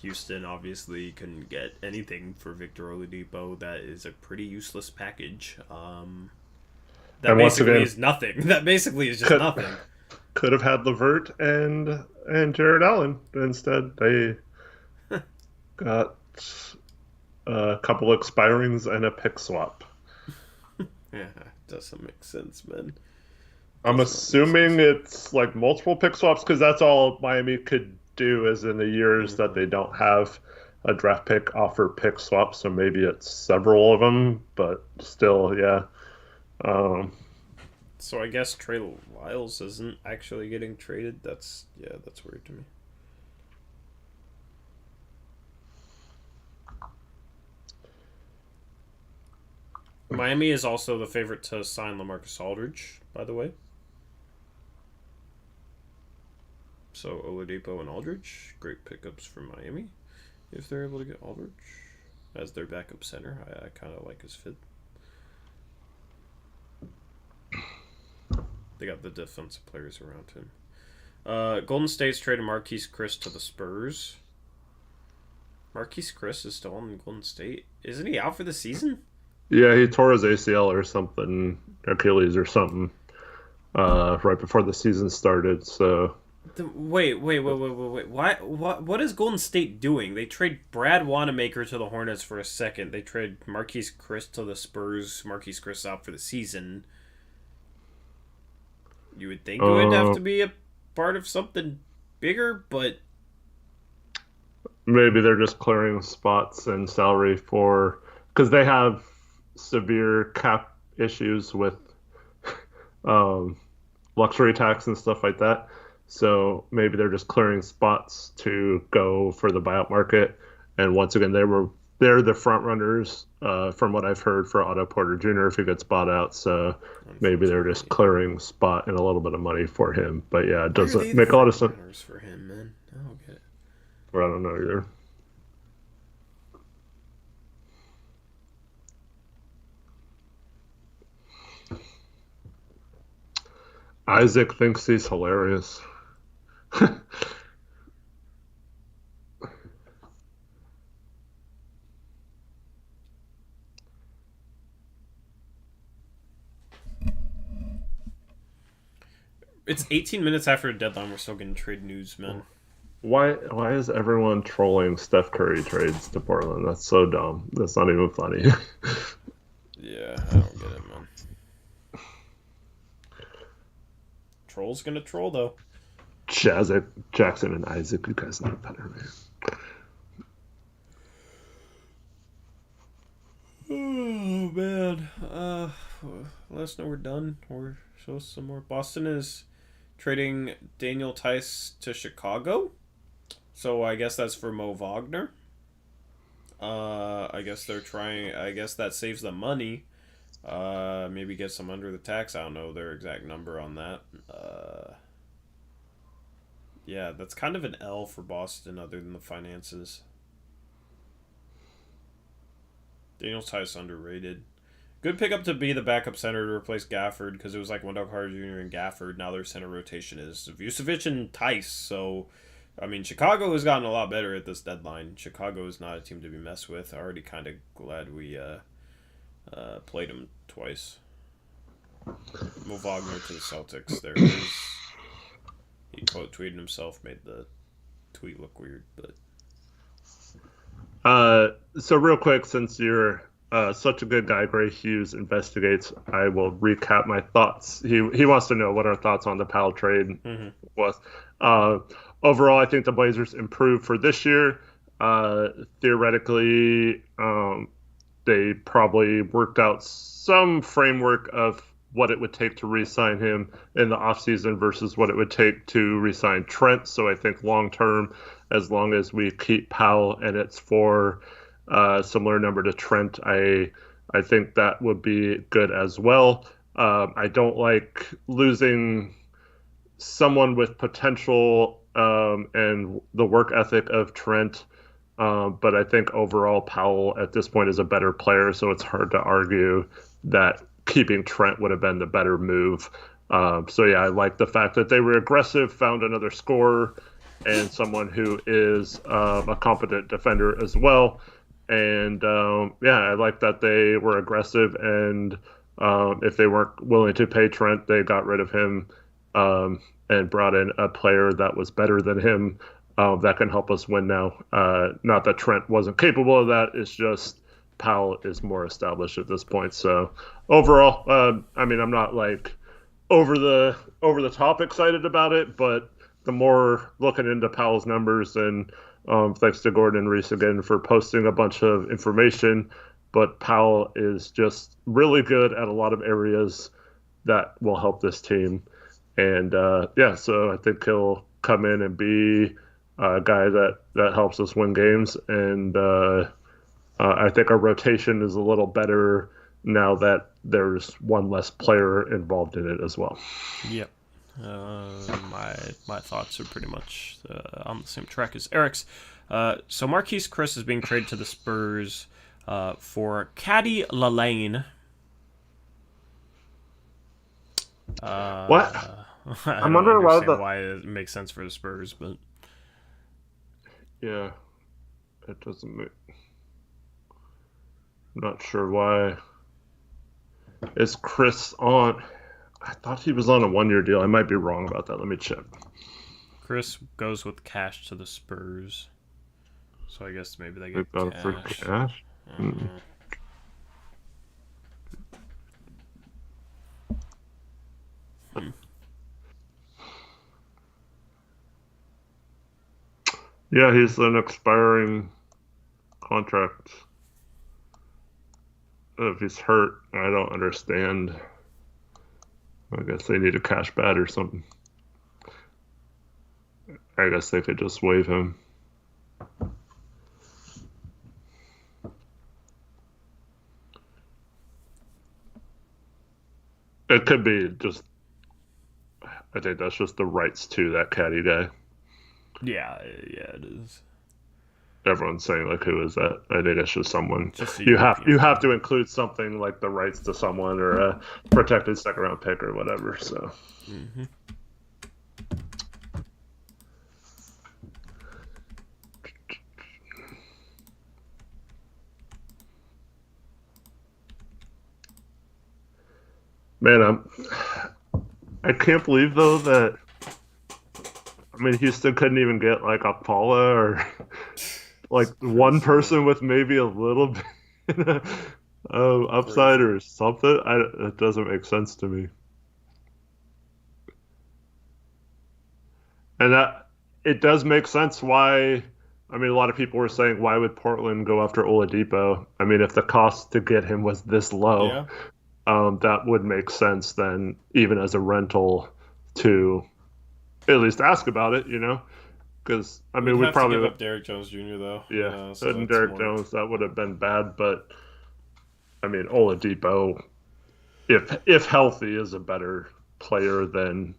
Houston obviously couldn't get anything for Victor Oladipo. That is a pretty useless package. That basically is nothing. That basically is just nothing. Could have had LeVert and and Jared Allen. Instead, they got a couple expirings and a pick swap. Yeah, doesn't make sense, man. I'm Does not make assuming sense. it's like multiple pick swaps because that's all Miami could do is in the years that Hmm. they don't have a draft pick offer pick swap. So maybe it's several of them, but still, yeah. Um, So I guess Trey Lyles isn't actually getting traded. That's weird to me. Miami is also the favorite to sign LaMarcus Aldridge, by the way. So Oladipo and Aldridge, great pickups for Miami if they're able to get Aldridge as their backup center. I kind of like his fit. They got the defensive players around him. Golden State's traded Marquise Chris to the Spurs. Marquise Chris is still on Golden State. Isn't he out for the season? yeah, he tore his ACL or something, Achilles or something, right before the season started. So Wait. What is Golden State doing? They trade Brad Wanamaker to the Hornets for a second. They trade Marquise Chris to the Spurs. Marquise Chris out for the season. You would think it would have uh, to be a part of something bigger, but maybe they're just clearing spots and salary for because they have severe cap issues with um, luxury tax and stuff like that. So maybe they're just clearing spots to go for the buyout market. And once again, they're the front runners from what I've heard for Otto Porter Jr. if he gets bought out. So maybe they're just unfortunately, clearing spot and a little bit of money for him. But yeah, it why are they doesn't the make a lot front of sense. runners for him, man? I don't get it. I don't know either. Isaac thinks he's hilarious. It's 18 minutes after the deadline. We're still getting trade news, man. Why is everyone trolling Steph Curry trades to Portland? That's so dumb. That's not even funny. Yeah, I don't get it, man. Troll's gonna troll though. Jackson and Isaac, you guys know better, man. Oh man. Let us know we're done or show us some more. Boston is trading Daniel Tice to Chicago. So I guess that's for Mo Wagner. I guess they're trying. I guess that saves them money. Maybe get some under the tax. I don't know their exact number on that. Yeah, that's kind of an L for Boston, other than the finances. Daniel Tice underrated. Good pickup to be the backup center to replace Gafford because it was like Wendell Carter Jr. and Gafford. Now their center rotation is Vucevic and Tice. So, I mean, Chicago has gotten a lot better at this deadline. Chicago is not a team to be messed with. Already kind of glad we played them twice. Mo Wagner to the Celtics. There it is. He quote tweeted himself, made the tweet look weird, but So real quick, since you're such a good guy, Gray Hughes investigates. I will recap my thoughts. He wants to know what our thoughts on the Powell trade mm-hmm. was. Uh, Overall, I think the Blazers improved for this year. Theoretically, they probably worked out some framework of what it would take to re-sign him in the offseason versus what it would take to re-sign Trent. So I think long term, as long as we keep Powell and it's for a similar number to Trent, I think that would be good as well. I don't like losing someone with potential and the work ethic of Trent. But I think overall Powell at this point is a better player, so it's hard to argue that keeping Trent would have been the better move. So yeah, I like the fact that they were aggressive, found another scorer, and someone who is a competent defender as well. And yeah, I like that they were aggressive, and if they weren't willing to pay Trent, they got rid of him. and brought in a player that was better than him that can help us win now. Not that Trent wasn't capable of that. It's just Powell is more established at this point. So overall, I mean, I'm not like over the top excited about it, but the more looking into Powell's numbers, and thanks to Gordon and Reese again for posting a bunch of information, but Powell is just really good at a lot of areas that will help this team. And so I think he'll come in and be a guy that helps us win games. And I think our rotation is a little better now that there's one less player involved in it as well. Yep. My thoughts are pretty much on the same track as Eric's. So Marquise Chris is being traded to the Spurs for Caddy Lalane. What? I'm wondering why it makes sense for the Spurs, but yeah, it doesn't make. I'm not sure why. Is Chris on? I thought he was on a 1-year deal. I might be wrong about that. Let me check. Chris goes with cash to the Spurs, so I guess maybe they get cash. For cash? Mm-hmm. Yeah, he's an expiring contract. If he's hurt, I don't understand. I guess they need a cash bat or something. I guess they could just waive him. It could be just, I think that's just the rights to that caddy guy. Yeah, it is. Everyone's saying like, who is that? I think it's just someone. You have to include something like the rights to someone or a protected second round pick or whatever. So. Mm-hmm. Man, I can't believe though that. I mean, Houston couldn't even get like a Paula or like one person with maybe a little bit of upside or something. It doesn't make sense to me. And that it does make sense why. I mean, a lot of people were saying, why would Portland go after Oladipo? I mean, if the cost to get him was this low, that would make sense then, even as a rental, to at least ask about it, you know? Because, I mean, we probably give up Derrick Jones Jr., though. Yeah, and Derrick Jones, that would have been bad. But, I mean, Oladipo, if healthy, is a better player than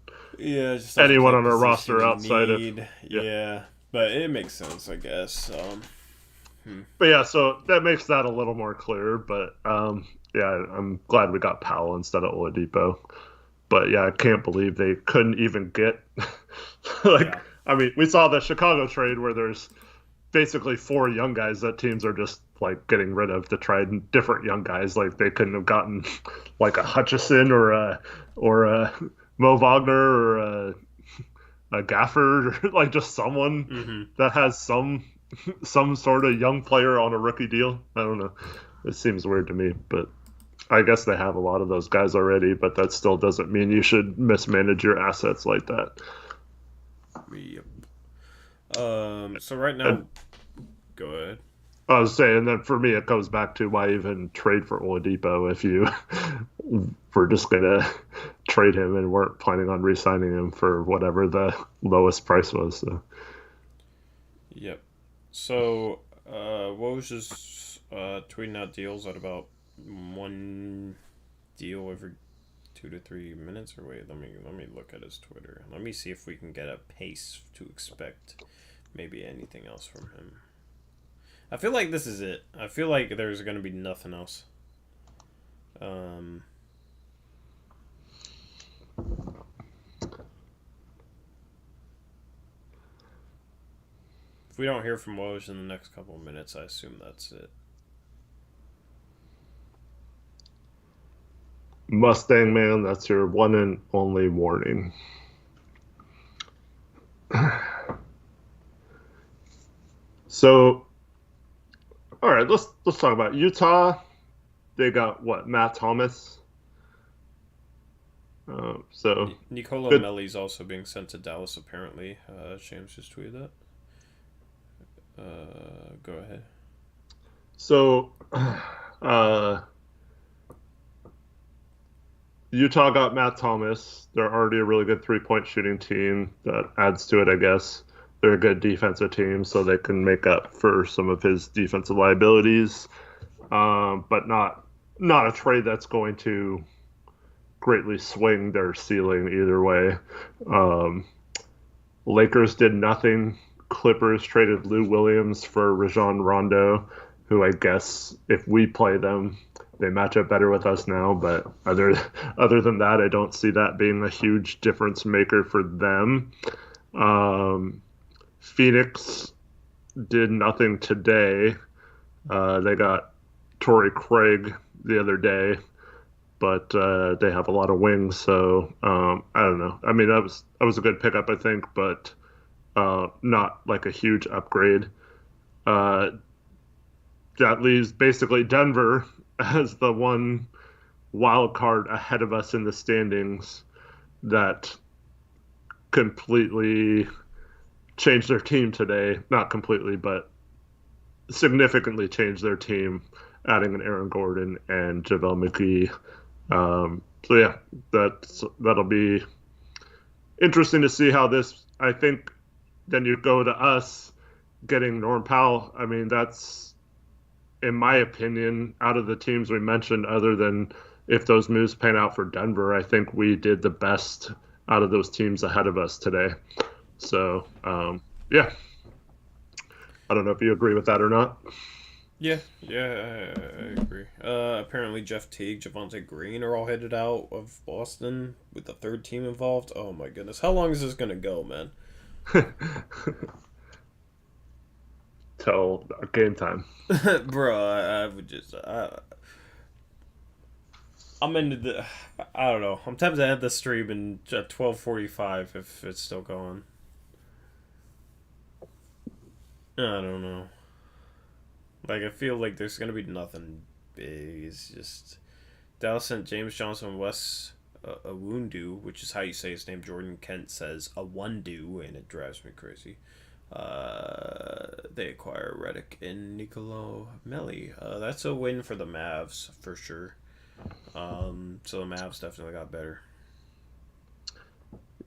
anyone on our roster outside of... Yeah, but it makes sense, I guess. But, yeah, so that makes that a little more clear. But, yeah, I'm glad we got Powell instead of Oladipo. But, yeah, I can't believe they couldn't even get... I mean, we saw the Chicago trade where there's basically 4 young guys that teams are just, like, getting rid of to try different young guys. Like, they couldn't have gotten, like, a Hutchison or a Mo Wagner or a Gafford, or, like, just someone that has some sort of young player on a rookie deal. I don't know. It seems weird to me, but I guess they have a lot of those guys already, but that still doesn't mean you should mismanage your assets like that. Yep. So right now, go ahead. I was saying that for me, it goes back to why even trade for Oladipo if you were just going to trade him and weren't planning on re-signing him for whatever the lowest price was. So. Yep. So, what was just tweeting out deals at about one deal every 2 to 3 minutes, or wait, let me look at his Twitter. Let me see if we can get a pace to expect maybe anything else from him. I feel like this is it. I feel like there's going to be nothing else. If we don't hear from Woj in the next couple of minutes, I assume that's it. Mustang man, that's your one and only warning. So, all right, let's talk about Utah. They got what? Matt Thomas. So Nicola good. Melli's also being sent to Dallas, apparently. James just tweeted that. Go ahead. So, Utah got Matt Thomas. They're already a really good 3-point shooting team. That adds to it, I guess. They're a good defensive team, so they can make up for some of his defensive liabilities, but not a trade that's going to greatly swing their ceiling either way. Lakers did nothing. Clippers traded Lou Williams for Rajon Rondo, who I guess if we play them, they match up better with us now. But other than that, I don't see that being a huge difference maker for them. Phoenix did nothing today. They got Torrey Craig the other day, but they have a lot of wings, so I don't know. I mean, that was a good pickup, I think, but not like a huge upgrade. That leaves basically Denver as the one wild card ahead of us in the standings that completely changed their team today. Not completely, but significantly changed their team, adding an Aaron Gordon and JaVale McGee. So yeah, that'll be interesting to see how this. I think then you go to us getting Norm Powell. I mean, that's, in my opinion, out of the teams we mentioned, other than if those moves pan out for Denver, I think we did the best out of those teams ahead of us today. So yeah, I don't know if you agree with that or not. Yeah, I agree. Apparently Jeff Teague, Javonte Green are all headed out of Boston with the third team involved. Oh my goodness. How long is this going to go, man? Till game time. Bro, I would just... I'm into the... I don't know. I'm tempted to end the stream in 12:45 if it's still going. I don't know. Like, I feel like there's going to be nothing big. It's just... Dallas sent James Johnson Wes Awundu, which is how you say his name. Jordan Kent says Awundu, and it drives me crazy. They acquire Redick and Nicolo Melli. That's a win for the Mavs, for sure. So the Mavs definitely got better.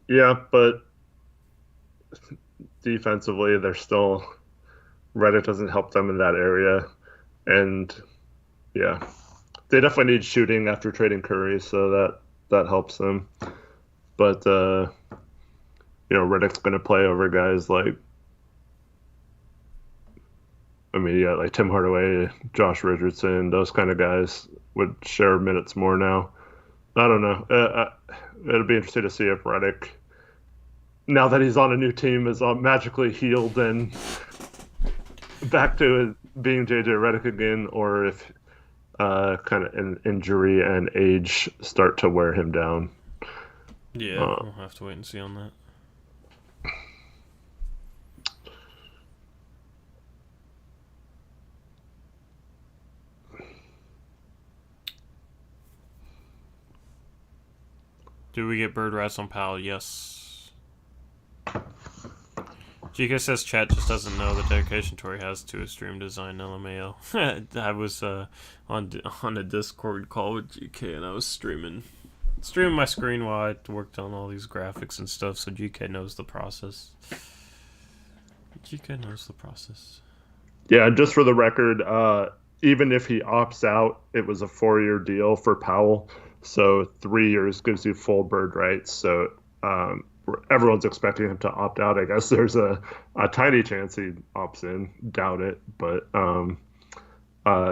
Yeah, but defensively, they're still... Reddit doesn't help them in that area. And, yeah, they definitely need shooting after trading Curry, so that helps them. But, Reddick's going to play over guys like, like Tim Hardaway, Josh Richardson, those kind of guys would share minutes more now. I don't know. It'll be interesting to see if Redick, now that he's on a new team, is magically healed and back to being JJ Redick again, or if kind of an injury and age start to wear him down. Yeah, we'll have to wait and see on that. Do we get bird rats on Powell? Yes. GK says chat just doesn't know the dedication Tori has to his stream design, LMAO. I was on a Discord call with GK and I was streaming my screen while I worked on all these graphics and stuff, so GK knows the process. GK knows the process. Yeah, just for the record, even if he opts out, it was a 4-year deal for Powell. So 3 years gives you full bird rights. So everyone's expecting him to opt out. I guess there's a tiny chance he opts in. Doubt it. But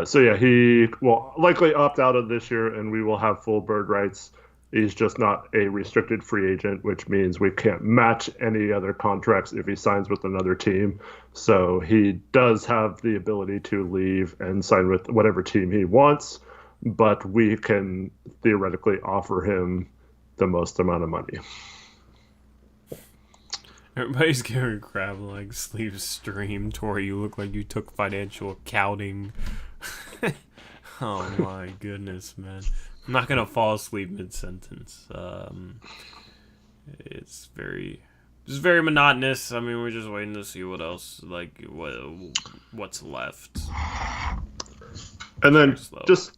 so yeah, he will likely opt out of this year, and we will have full bird rights. He's just not a restricted free agent, which means we can't match any other contracts if he signs with another team. So he does have the ability to leave and sign with whatever team he wants, but we can theoretically offer him the most amount of money. Everybody's giving crap like sleeve stream, Tori. You look like you took financial accounting. Oh my goodness, man. I'm not gonna fall asleep mid-sentence. It's very monotonous. I mean, we're just waiting to see what else, like, what's left. And then just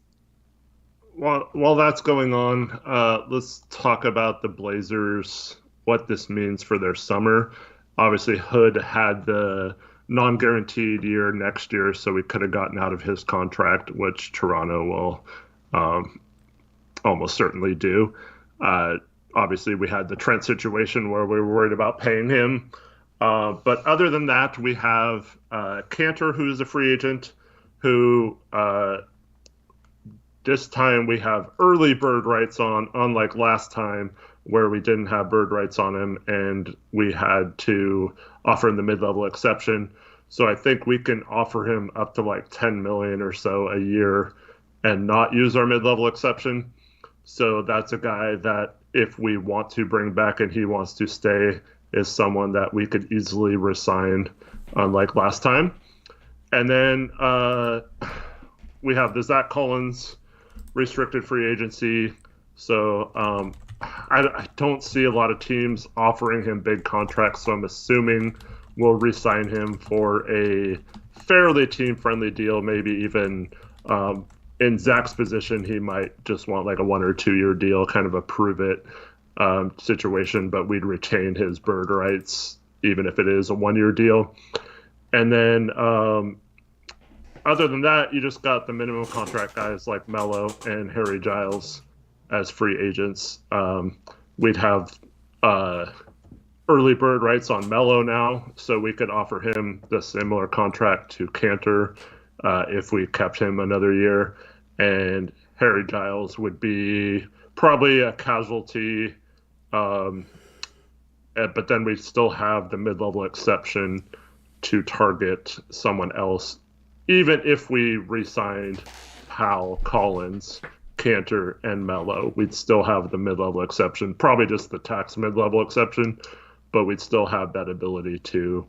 while that's going on, let's talk about the Blazers, what this means for their summer. Obviously, Hood had the non-guaranteed year next year, so we could have gotten out of his contract, which Toronto will almost certainly do. Obviously, we had the Trent situation where we were worried about paying him. But other than that, we have Cantor, who's a free agent, who this time we have early bird rights on, unlike last time where we didn't have bird rights on him and we had to offer him the mid-level exception. So I think we can offer him up to like $10 million or so a year and not use our mid-level exception. So that's a guy that if we want to bring back and he wants to stay, is someone that we could easily resign, unlike last time. And then we have the Zach Collins restricted free agency. So I don't see a lot of teams offering him big contracts, so I'm assuming we'll re-sign him for a fairly team-friendly deal, maybe even in Zach's position, he might just want like a 1 or 2 year deal, kind of a prove-it situation, but we'd retain his bird rights, even if it is a 1 year deal. And then other than that, you just got the minimum contract guys like Melo and Harry Giles as free agents. We'd have early bird rights on Melo now, so we could offer him the similar contract to Cantor if we kept him another year. And Harry Giles would be probably a casualty, but then we still have the mid-level exception to target someone else. Even if we re-signed Powell, Collins, Cantor, and Melo, we'd still have the mid-level exception, probably just the tax mid-level exception, but we'd still have that ability to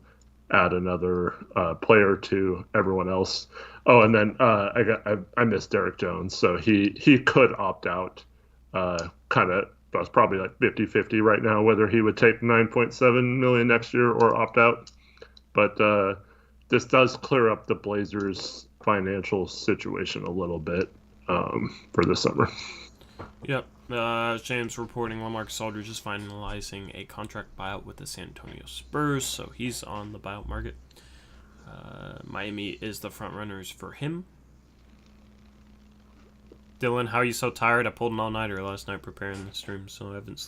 add another player to everyone else. Oh, and then I missed Derek Jones, so he could opt out. Kind of, that's probably like 50-50 right now, whether he would take $9.7 million next year or opt out. But this does clear up the Blazers' financial situation a little bit for the summer. Yep. James reporting LaMarcus Aldridge is finalizing a contract buyout with the San Antonio Spurs, so he's on the buyout market. Miami is the front runners for him. Dylan, how are you so tired? I pulled an all-nighter last night preparing the stream, so I haven't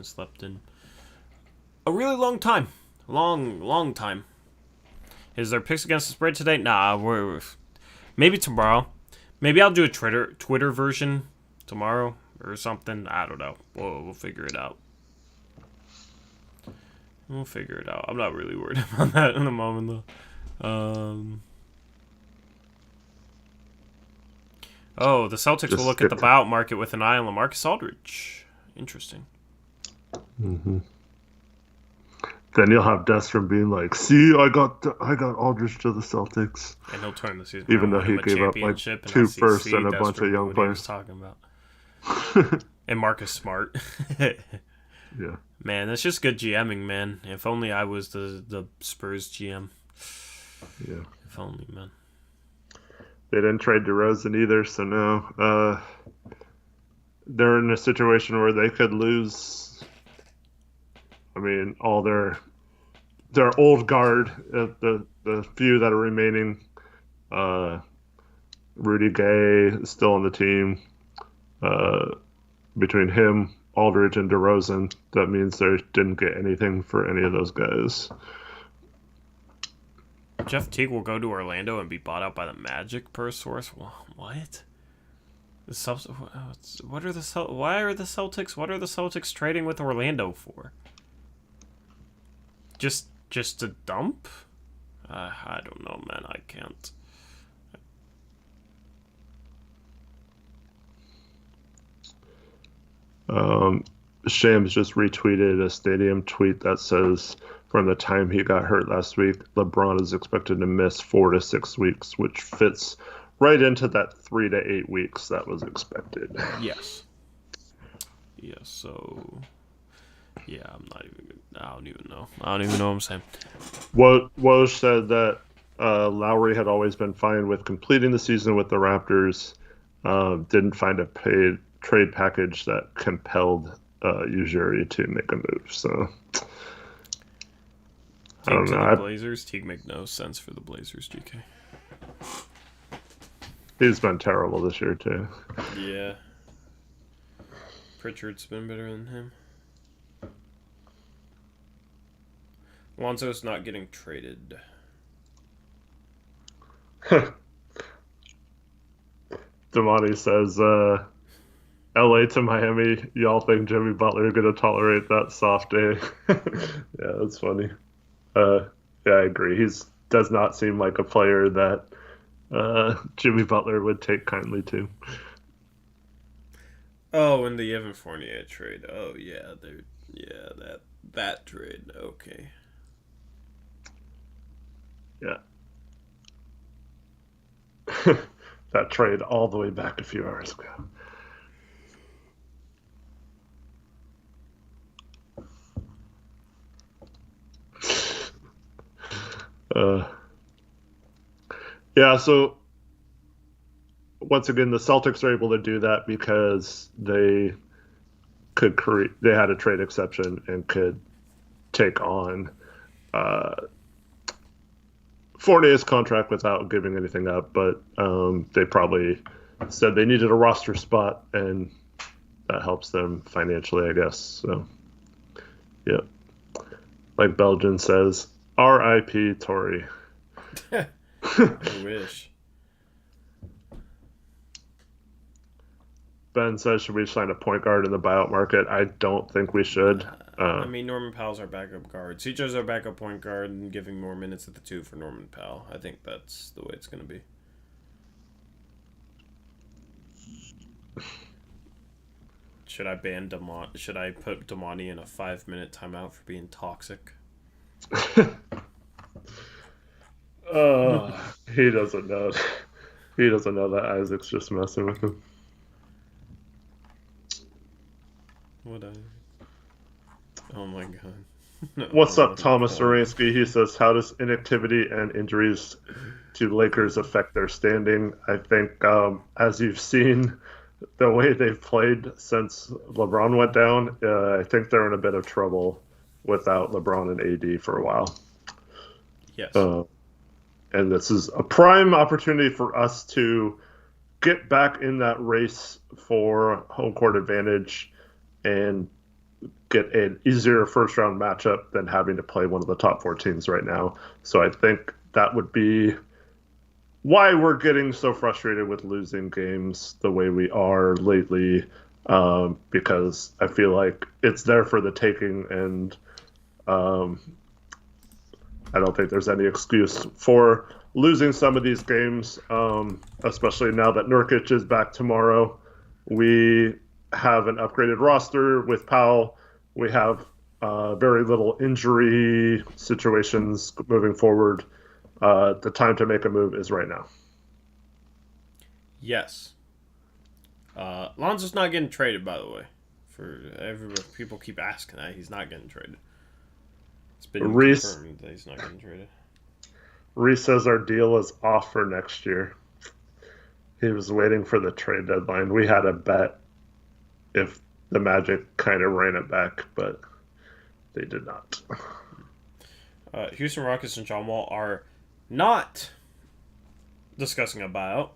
slept in a really long time. Long time. Is there picks against the spread today? Nah, we're maybe tomorrow. Maybe I'll do a Twitter version tomorrow or something. I don't know. We'll figure it out. I'm not really worried about that in the moment, though. The Celtics will look at the buyout market with an eye on LaMarcus Aldridge. Interesting. Mm-hmm. Then you'll have Destrom being like, "See, I got Aldridge to the Celtics," and he'll turn the season even though he gave up like 2 firsts and a bunch of young players. Talking about and Marcus Smart. Yeah, man, that's just good GMing, man. If only I was the Spurs GM. Yeah, if only, man. They didn't trade DeRozan either, so no. They're in a situation where they could lose. I mean, all their old guard, the few that are remaining. Rudy Gay is still on the team. Between him, Aldridge, and DeRozan, that means they didn't get anything for any of those guys. Jeff Teague will go to Orlando and be bought out by the Magic per source. What? Why are the Celtics trading with Orlando for? Just a dump? I don't know, man. I can't. Shams just retweeted a Stadium tweet that says, from the time he got hurt last week. LeBron is expected to miss 4 to 6 weeks, which fits right into that 3 to 8 weeks that was expected. Yes. Yeah, so... Yeah, I don't even know what I'm saying. Woj said that Lowry had always been fine with completing the season with the Raptors. Didn't find a paid trade package that compelled Ujiri to make a move. So I don't know. The Blazers, Teague make no sense for the Blazers, GK. He's been terrible this year too. Yeah. Pritchard's been better than him. Lonzo's not getting traded. Damani says, LA to Miami, y'all think Jimmy Butler going to tolerate that soft day? Yeah, that's funny. Yeah, I agree. He does not seem like a player that Jimmy Butler would take kindly to. Oh, and the Evan Fournier trade. Oh, yeah, that trade. Okay. Yeah. That trade all the way back a few hours ago. Yeah, so once again, the Celtics are able to do that because they had a trade exception and could take on Fournier's contract without giving anything up, but they probably said they needed a roster spot, and that helps them financially, I guess. So, yeah. Like Belgian says, R.I.P. Tory. I wish. Ben says, should we sign a point guard in the buyout market? I don't think we should. I mean, Norman Powell's our backup guard. CJ's our backup point guard and giving more minutes at the 2 for Norman Powell. I think that's the way it's going to be. Should I ban Should I put Damani in a 5-minute timeout for being toxic? He doesn't know. He doesn't know that Isaac's just messing with him. Oh my god. No, What's up, Thomas Oransky? He says, how does inactivity and injuries to Lakers affect their standing? I think, as you've seen, the way they've played since LeBron went down, I think they're in a bit of trouble without LeBron and AD for a while. Yes. And this is a prime opportunity for us to get back in that race for home court advantage and get an easier first-round matchup than having to play one of the top 4 teams right now. So I think that would be why we're getting so frustrated with losing games the way we are lately, because I feel like it's there for the taking, and I don't think there's any excuse for losing some of these games, especially now that Nurkic is back tomorrow. We have an upgraded roster with Powell. We have very little injury situations moving forward. The time to make a move is right now. Yes. Lonzo's not getting traded, by the way. People keep asking that. He's not getting traded. It's been confirmed that he's not getting traded. Reese says our deal is off for next year. He was waiting for the trade deadline. We had a bet if the Magic kind of ran it back, but they did not. Houston Rockets and John Wall are not discussing a buyout,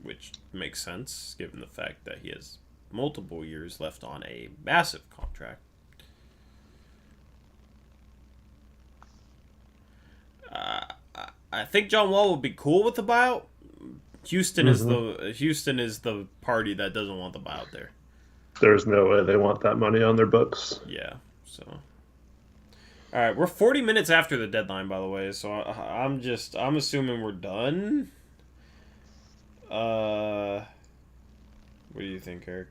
which makes sense given the fact that he has multiple years left on a massive contract. I think John Wall would be cool with the buyout. Houston is the party that doesn't want the buyout there. There's no way they want that money on their books. Yeah. So, all right, we're 40 minutes after the deadline, by the way. So I'm assuming we're done. What do you think, Eric?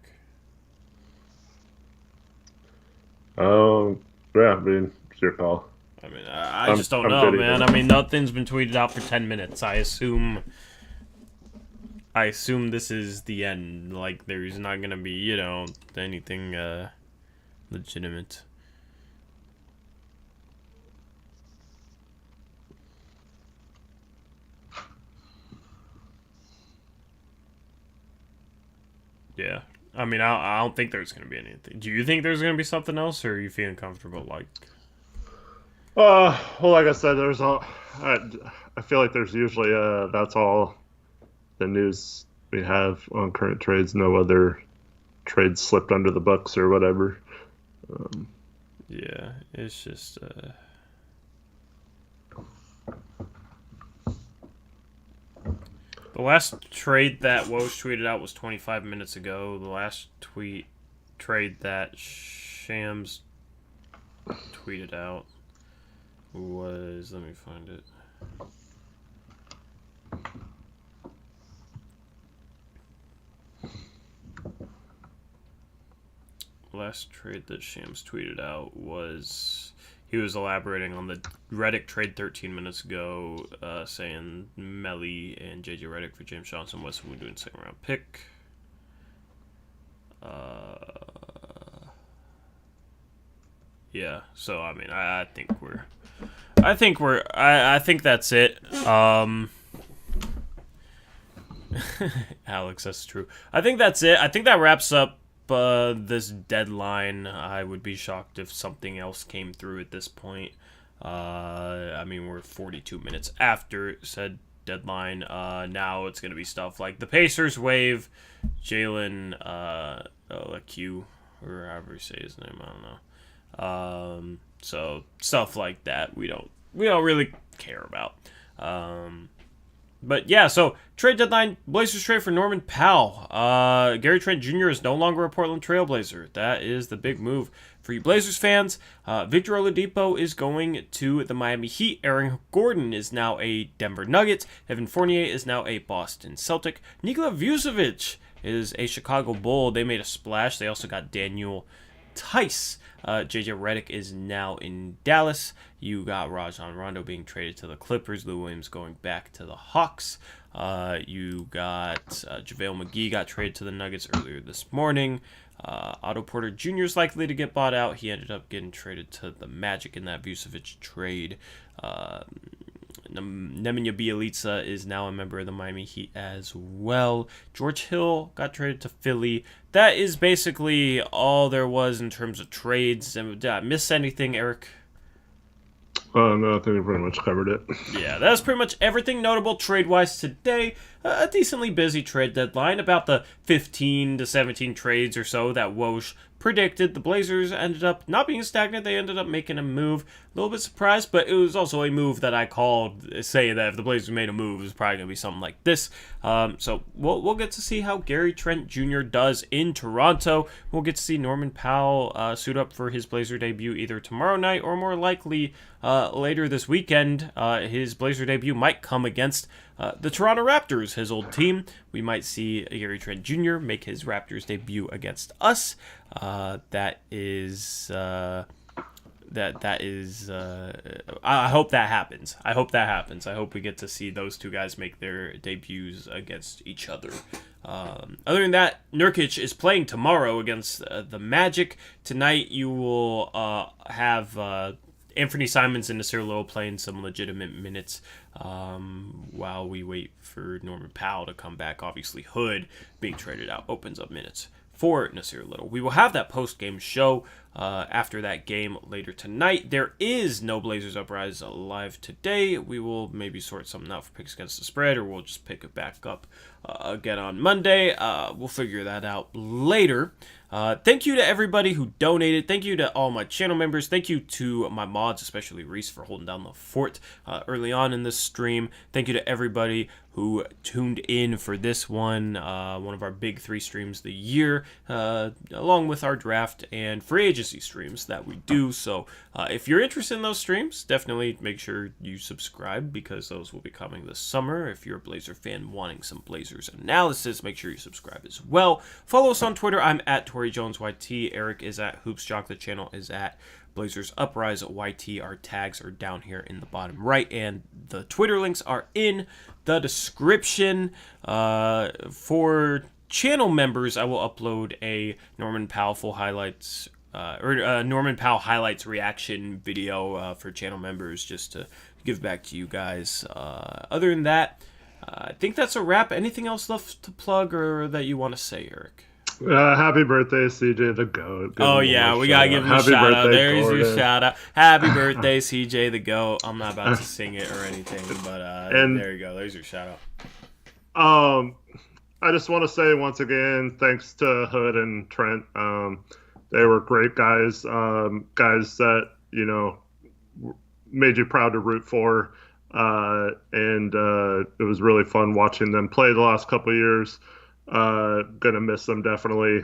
Yeah, I mean, it's your call. I mean, I just don't know, man. I mean, nothing's been tweeted out for 10 minutes. I assume this is the end. Like, there's not gonna be, anything legitimate. Yeah. I mean, I don't think there's going to be anything. Do you think there's going to be something else, or are you feeling comfortable? Well, like I said, I feel like there's usually that's all the news we have on current trades. No other trades slipped under the Bucks or whatever. Yeah, it's just. The last trade that Woj tweeted out was 25 minutes ago. The last trade that Shams tweeted out was, let me find it. Last trade that Shams tweeted out was, he was elaborating on the Redick trade 13 minutes ago, saying Melly and JJ Redick for James Johnson, Westwood doing second round pick. Yeah, so I mean, I think that's it. Alex, that's true. I think that's it. I think that wraps up this deadline. I would be shocked if something else came through at this point. I mean, we're 42 minutes after said deadline. Now it's going to be stuff like the Pacers waive Jalen Q, or however you say his name. I don't know. So stuff like that we don't really care about. But yeah, so trade deadline, Blazers trade for Norman Powell. Gary Trent Jr. is no longer a Portland Trailblazer. That is the big move for you Blazers fans. Victor Oladipo is going to the Miami Heat. Aaron Gordon is now a Denver Nuggets. Evan Fournier is now a Boston Celtic. Nikola Vucevic is a Chicago Bull. They made a splash. They also got Daniel Tice. JJ Redick is now in Dallas. You got Rondo being traded to the Clippers. Lou Williams going back to the Hawks. You got JaVale McGee got traded to the Nuggets earlier this morning. Otto Porter Jr. is likely to get bought out. He ended up getting traded to the Magic in that Vucevic trade. Nemanja Bjelica is now a member of the Miami Heat as well. George Hill got traded to Philly. That is basically all there was in terms of trades. Did I miss anything, Eric? No, I think we pretty much covered it. Yeah, that's pretty much everything notable trade-wise today. A decently busy trade deadline, about the 15 to 17 trades or so that Woj predicted. The Blazers ended up not being stagnant. They ended up making a move. A little bit surprised, but it was also a move that I called, saying that if the Blazers made a move, it was probably going to be something like this. So we'll get to see how Gary Trent Jr. does in Toronto. We'll get to see Norman Powell suit up for his Blazer debut either tomorrow night or more likely later this weekend. His Blazer debut might come against the Toronto Raptors, his old team. We might see Gary Trent Jr. make his Raptors debut against us. I hope that happens. I hope we get to see those two guys make their debuts against each other. Other than that, Nurkic is playing tomorrow against the Magic. Tonight you will have Anthony Simons and Nasir Little playing some legitimate minutes while we wait for Norman Powell to come back. Obviously, Hood being traded out opens up minutes for Nasir Little. We will have that post-game show after that game later tonight. There is no Blazers Uprise live today. We will maybe sort something out for picks against the spread, or we'll just pick it back up again on Monday. We'll figure that out later. Thank you to everybody who donated. Thank you to all my channel members. Thank you to my mods, especially Reese, for holding down the fort early on in this stream. Thank you to everybody who tuned in for this one of our big 3 streams of the year, along with our draft and free agency streams that we do. So if you're interested in those streams, definitely make sure you subscribe, because those will be coming this summer. If you're a Blazer fan wanting some Blazers analysis, make sure you subscribe as well. Follow us on Twitter. I'm at Tori Tori Jones YT. Eric is at Hoopsjock. The channel is at Blazers Uprise YT. Our tags are down here in the bottom right, and the Twitter links are in the description. For channel members, I will upload a Norman Powell full highlights Norman Powell highlights reaction video for channel members, just to give back to you guys. Other than that, I think that's a wrap. Anything else left to plug or that you want to say, Eric? Happy birthday, CJ the GOAT. Oh, yeah, we got to give him a shout out. There's your shout out. Happy birthday, CJ the GOAT. I'm not about to sing it or anything, but there you go. There's your shout out. I just want to say once again, thanks to Hood and Trent. They were great guys, guys that, made you proud to root for. And it was really fun watching them play the last couple of years. Gonna miss them definitely.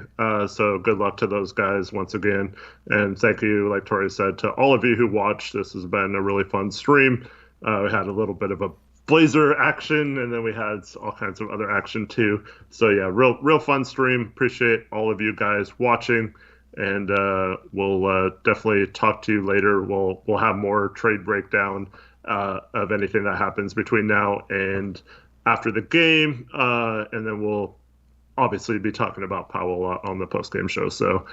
So good luck to those guys once again. And thank you, like Tori said, to all of you who watched. This has been a really fun stream. We had a little bit of a Blazer action, and then we had all kinds of other action too. So yeah, real fun stream. Appreciate all of you guys watching. And we'll definitely talk to you later. We'll have more trade breakdown of anything that happens between now and after the game, and then we'll obviously be talking about Powell on the post-game show. So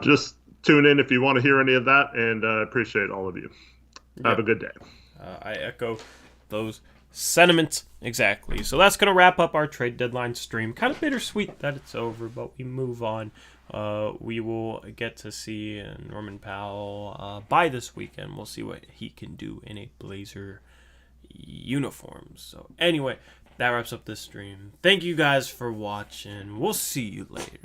just tune in if you want to hear any of that, and appreciate all of you. Yep. Have a good day. I echo those sentiments exactly. So that's going to wrap up our trade deadline stream. Kind of bittersweet that it's over, but we move on. We will get to see Norman Powell by this weekend. We'll see what he can do in a Blazer uniform. So anyway, that wraps up this stream. Thank you guys for watching. We'll see you later.